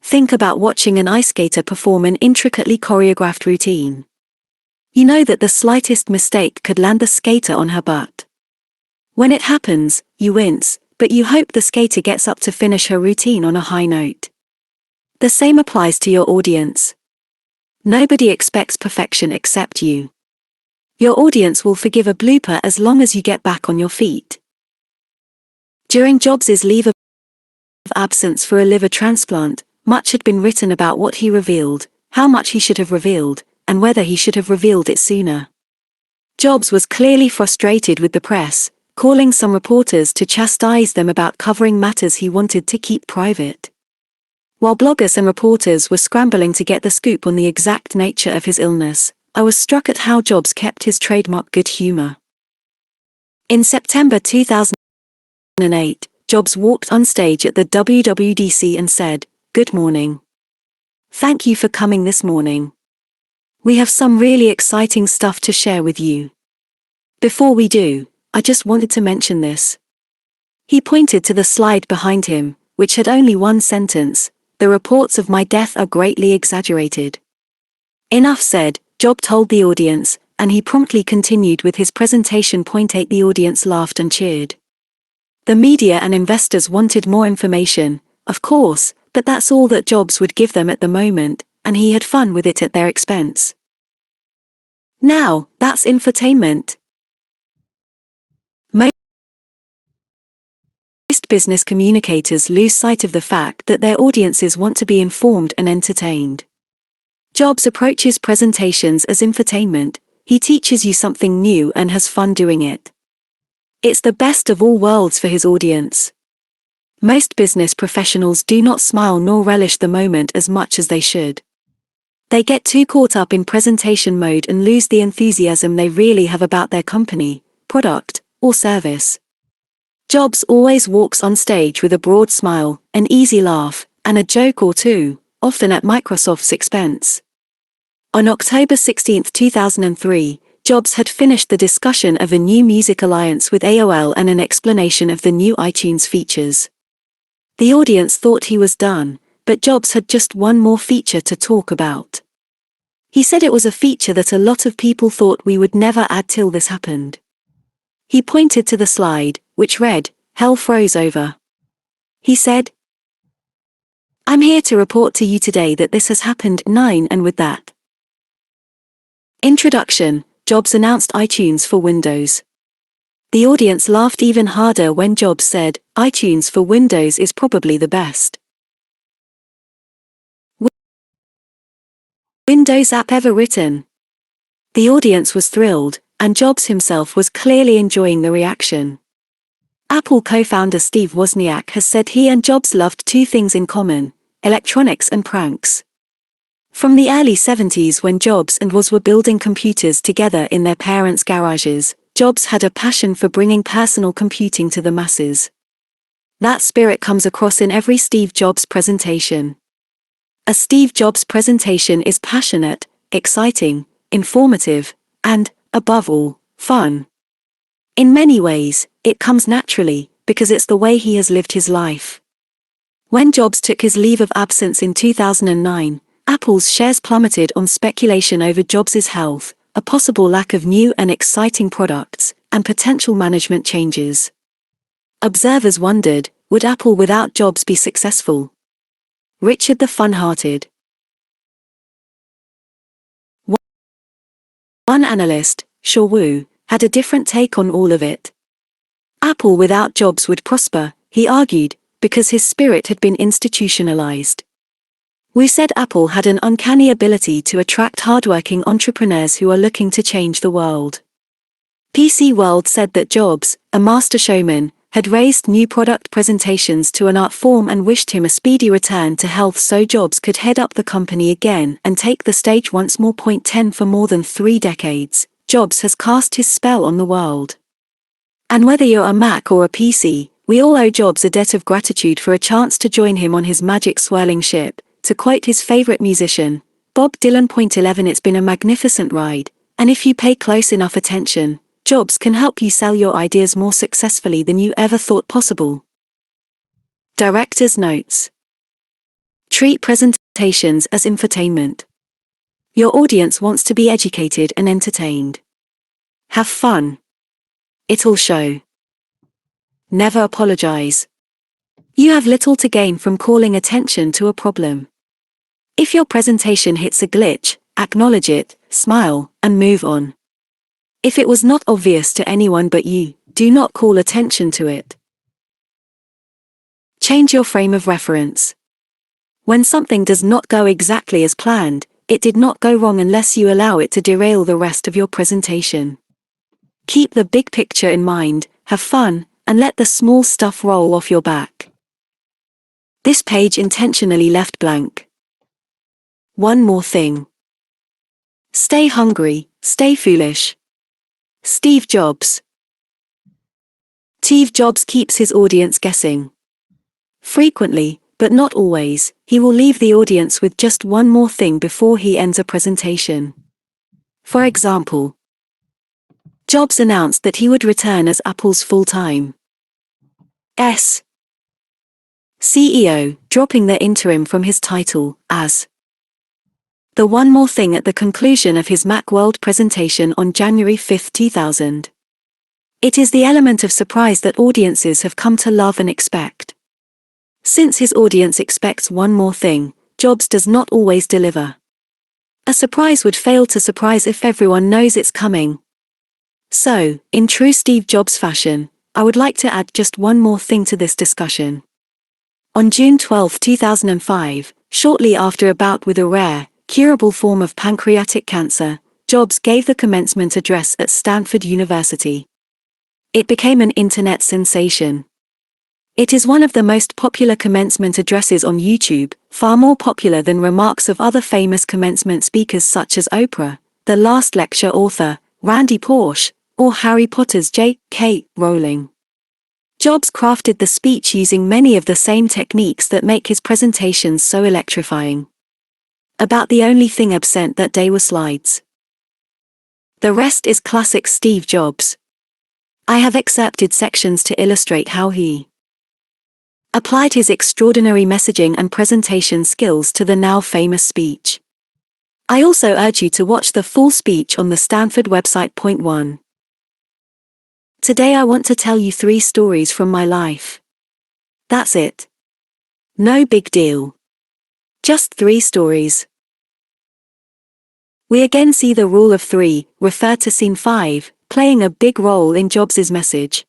Think about watching an ice skater perform an intricately choreographed routine. You know that the slightest mistake could land the skater on her butt. When it happens, you wince, but you hope the skater gets up to finish her routine on a high note. The same applies to your audience. Nobody expects perfection except you. Your audience will forgive a blooper as long as you get back on your feet. During Jobs' leave of absence for a liver transplant, much had been written about what he revealed, how much he should have revealed, and whether he should have revealed it sooner. Jobs was clearly frustrated with the press, calling some reporters to chastise them about covering matters he wanted to keep private. While bloggers and reporters were scrambling to get the scoop on the exact nature of his illness, I was struck at how Jobs kept his trademark good humor. In September 2008, Jobs walked on stage at the WWDC and said, "Good morning. Thank you for coming this morning. We have some really exciting stuff to share with you. Before we do, I just wanted to mention this." He pointed to the slide behind him, which had only one sentence, "The reports of my death are greatly exaggerated." Enough said, Job told the audience, and he promptly continued with his presentation. Point 8 The audience laughed and cheered. The media and investors wanted more information, of course, but that's all that Jobs would give them at the moment, and he had fun with it at their expense. Now, that's infotainment. Most business communicators lose sight of the fact that their audiences want to be informed and entertained. Jobs approaches presentations as infotainment. He teaches you something new and has fun doing it. It's the best of all worlds for his audience. Most business professionals do not smile nor relish the moment as much as they should. They get too caught up in presentation mode and lose the enthusiasm they really have about their company, product, or service. Jobs always walks on stage with a broad smile, an easy laugh, and a joke or two, often at Microsoft's expense. On October 16, 2003, Jobs had finished the discussion of a new music alliance with AOL and an explanation of the new iTunes features. The audience thought he was done, but Jobs had just one more feature to talk about. He said it was a feature that a lot of people thought we would never add till this happened. He pointed to the slide, which read, "Hell froze over." He said, "I'm here to report to you today that this has happened." 9 And with that introduction, Jobs announced iTunes for Windows. The audience laughed even harder when Jobs said, "iTunes for Windows is probably the best Windows app ever written." The audience was thrilled, and Jobs himself was clearly enjoying the reaction. Apple co-founder Steve Wozniak has said he and Jobs loved two things in common: electronics and pranks. From the early 70s, when Jobs and Woz were building computers together in their parents' garages, Jobs had a passion for bringing personal computing to the masses. That spirit comes across in every Steve Jobs presentation. A Steve Jobs presentation is passionate, exciting, informative, and, above all, fun. In many ways, it comes naturally, because it's the way he has lived his life. When Jobs took his leave of absence in 2009, Apple's shares plummeted on speculation over Jobs' health, a possible lack of new and exciting products, and potential management changes. Observers wondered, would Apple without Jobs be successful? Richard the Fun-Hearted. One analyst, Shaw Wu, had a different take on all of it. Apple without Jobs would prosper, he argued, because his spirit had been institutionalized. Wu said Apple had an uncanny ability to attract hardworking entrepreneurs who are looking to change the world. PC World said that Jobs, a master showman, had raised new product presentations to an art form and wished him a speedy return to health so Jobs could head up the company again and take the stage once more. 10 For more than 3 decades, Jobs has cast his spell on the world. And whether you're a Mac or a PC, we all owe Jobs a debt of gratitude for a chance to join him on his magic swirling ship, to quote his favorite musician, Bob Dylan. 11 It's been a magnificent ride, and if you pay close enough attention, Jobs can help you sell your ideas more successfully than you ever thought possible. Director's notes. Treat presentations as infotainment. Your audience wants to be educated and entertained. Have fun. It'll show. Never apologize. You have little to gain from calling attention to a problem. If your presentation hits a glitch, acknowledge it, smile, and move on. If it was not obvious to anyone but you, do not call attention to it. Change your frame of reference. When something does not go exactly as planned, it did not go wrong unless you allow it to derail the rest of your presentation. Keep the big picture in mind, have fun, and let the small stuff roll off your back. This page intentionally left blank. One more thing. Stay hungry, stay foolish. Steve Jobs. Steve Jobs keeps his audience guessing. Frequently, but not always, he will leave the audience with just one more thing before he ends a presentation. For example, Jobs announced that he would return as Apple's full-time CEO, dropping the interim from his title as the one more thing at the conclusion of his Macworld presentation on January 5, 2000. It is the element of surprise that audiences have come to love and expect. Since his audience expects one more thing, Jobs does not always deliver. A surprise would fail to surprise if everyone knows it's coming. So, in true Steve Jobs fashion, I would like to add just one more thing to this discussion. On June 12, 2005, shortly after a bout with a rare, curable form of pancreatic cancer, Jobs gave the commencement address at Stanford University. It became an internet sensation. It is one of the most popular commencement addresses on YouTube, far more popular than remarks of other famous commencement speakers such as Oprah, the last lecture author, Randy Pausch, or Harry Potter's J.K. Rowling. Jobs crafted the speech using many of the same techniques that make his presentations so electrifying. About the only thing absent that day were slides. The rest is classic Steve Jobs. I have excerpted sections to illustrate how he applied his extraordinary messaging and presentation skills to the now famous speech. I also urge you to watch the full speech on the Stanford website. 1. Today I want to tell you 3 stories from my life. That's it. No big deal. Just 3 stories. We again see the rule of 3, refer to scene 5, playing a big role in Jobs' message.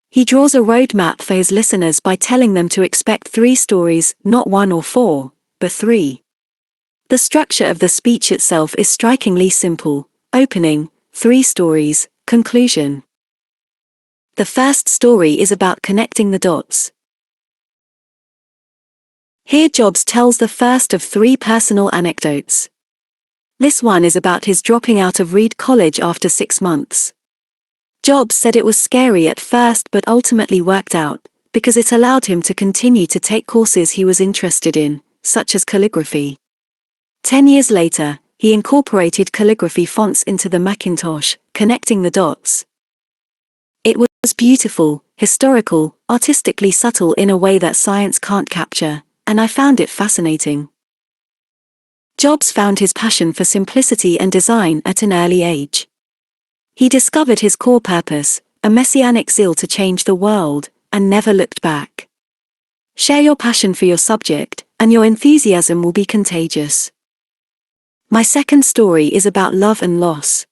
He draws a roadmap for his listeners by telling them to expect 3 stories, not 1 or 4, but 3. The structure of the speech itself is strikingly simple: opening, 3 stories, conclusion. The first story is about connecting the dots. Here Jobs tells the first of 3 personal anecdotes. This one is about his dropping out of Reed College after 6 months. Jobs said it was scary at first but ultimately worked out, because it allowed him to continue to take courses he was interested in, such as calligraphy. 10 years later, he incorporated calligraphy fonts into the Macintosh, connecting the dots. It was beautiful, historical, artistically subtle in a way that science can't capture, and I found it fascinating. Jobs found his passion for simplicity and design at an early age. He discovered his core purpose, a messianic zeal to change the world, and never looked back. Share your passion for your subject, and your enthusiasm will be contagious. My second story is about love and loss.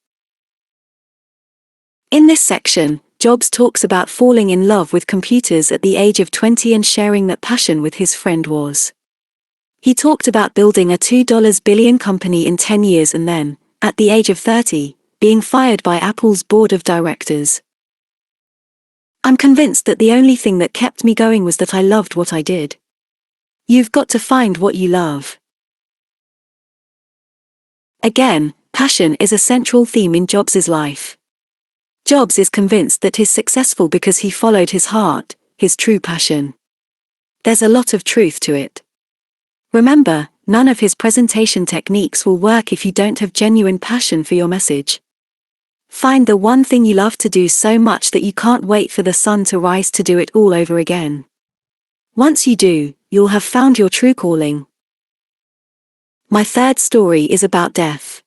In this section, Jobs talks about falling in love with computers at the age of 20 and sharing that passion with his friend was. He talked about building a $2 billion company in 10 years and then, at the age of 30, being fired by Apple's board of directors. I'm convinced that the only thing that kept me going was that I loved what I did. You've got to find what you love. Again, passion is a central theme in Jobs' life. Jobs is convinced that he's successful because he followed his heart, his true passion. There's a lot of truth to it. Remember, none of his presentation techniques will work if you don't have genuine passion for your message. Find the one thing you love to do so much that you can't wait for the sun to rise to do it all over again. Once you do, you'll have found your true calling. My third story is about death.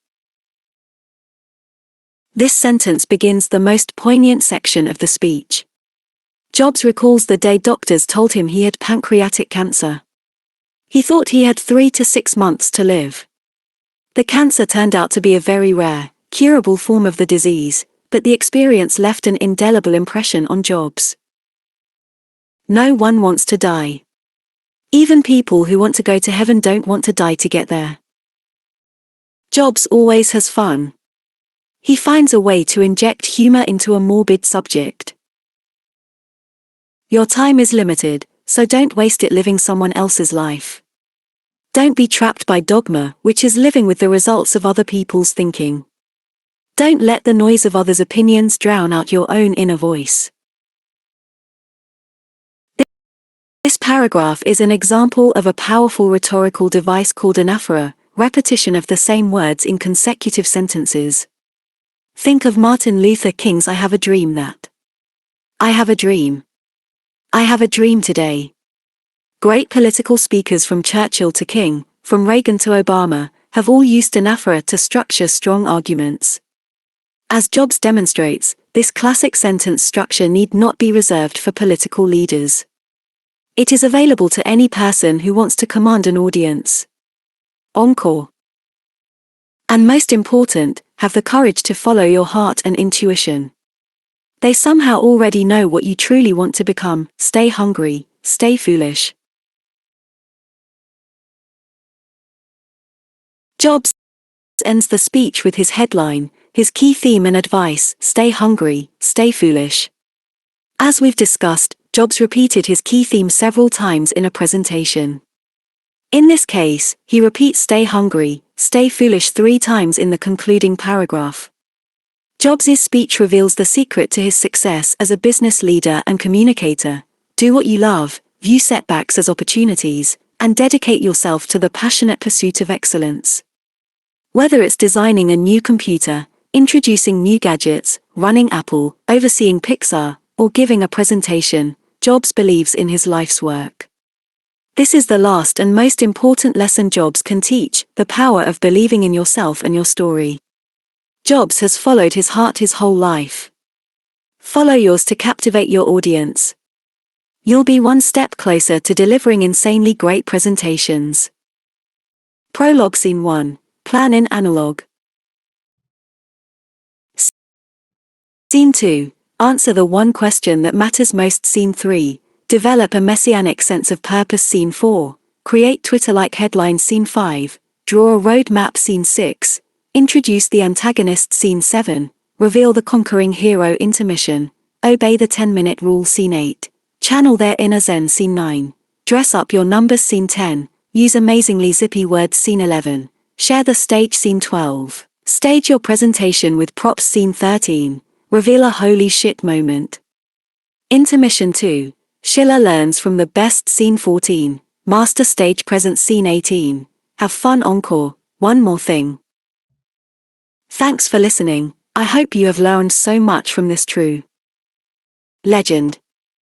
This sentence begins the most poignant section of the speech. Jobs recalls the day doctors told him he had pancreatic cancer. He thought he had 3 to 6 months to live. The cancer turned out to be a very rare, curable form of the disease, but the experience left an indelible impression on Jobs. No one wants to die. Even people who want to go to heaven don't want to die to get there. Jobs always has fun. He finds a way to inject humor into a morbid subject. Your time is limited, so don't waste it living someone else's life. Don't be trapped by dogma, which is living with the results of other people's thinking. Don't let the noise of others' opinions drown out your own inner voice. This paragraph is an example of a powerful rhetorical device called anaphora, repetition of the same words in consecutive sentences. Think of Martin Luther King's I have a dream that. I have a dream. I have a dream today. Great political speakers from Churchill to King, from Reagan to Obama, have all used anaphora to structure strong arguments. As Jobs demonstrates, this classic sentence structure need not be reserved for political leaders. It is available to any person who wants to command an audience. Encore. And most important, have the courage to follow your heart and intuition. They somehow already know what you truly want to become. Stay hungry, stay foolish. Jobs ends the speech with his headline, his key theme and advice: stay hungry, stay foolish. As we've discussed, Jobs repeated his key theme several times in a presentation. In this case, he repeats stay hungry, stay foolish 3 times in the concluding paragraph. Jobs' speech reveals the secret to his success as a business leader and communicator. Do what you love, view setbacks as opportunities, and dedicate yourself to the passionate pursuit of excellence. Whether it's designing a new computer, introducing new gadgets, running Apple, overseeing Pixar, or giving a presentation, Jobs believes in his life's work. This is the last and most important lesson Jobs can teach: the power of believing in yourself and your story. Jobs has followed his heart his whole life. Follow yours to captivate your audience. You'll be one step closer to delivering insanely great presentations. Prologue Scene 1. Plan in Analog. Scene 2. Answer the one question that matters most. Scene 3. Develop a messianic sense of purpose. Scene 4. Create Twitter-like headlines. Scene 5. Draw a road map. Scene 6. Introduce the antagonist. Scene 7. Reveal the conquering hero. Intermission. Obey the 10-minute rule. Scene 8. Channel their inner zen. Scene 9. Dress up your numbers. Scene 10. Use amazingly zippy words. Scene 11. Share the stage. Scene 12. Stage your presentation with props. Scene 13. Reveal a holy shit moment. Intermission 2. Schiller learns from the best. Scene 14. Master stage presence. Scene 18. Have fun. Encore. One more thing. Thanks for listening. I hope you have learned so much from this true legend.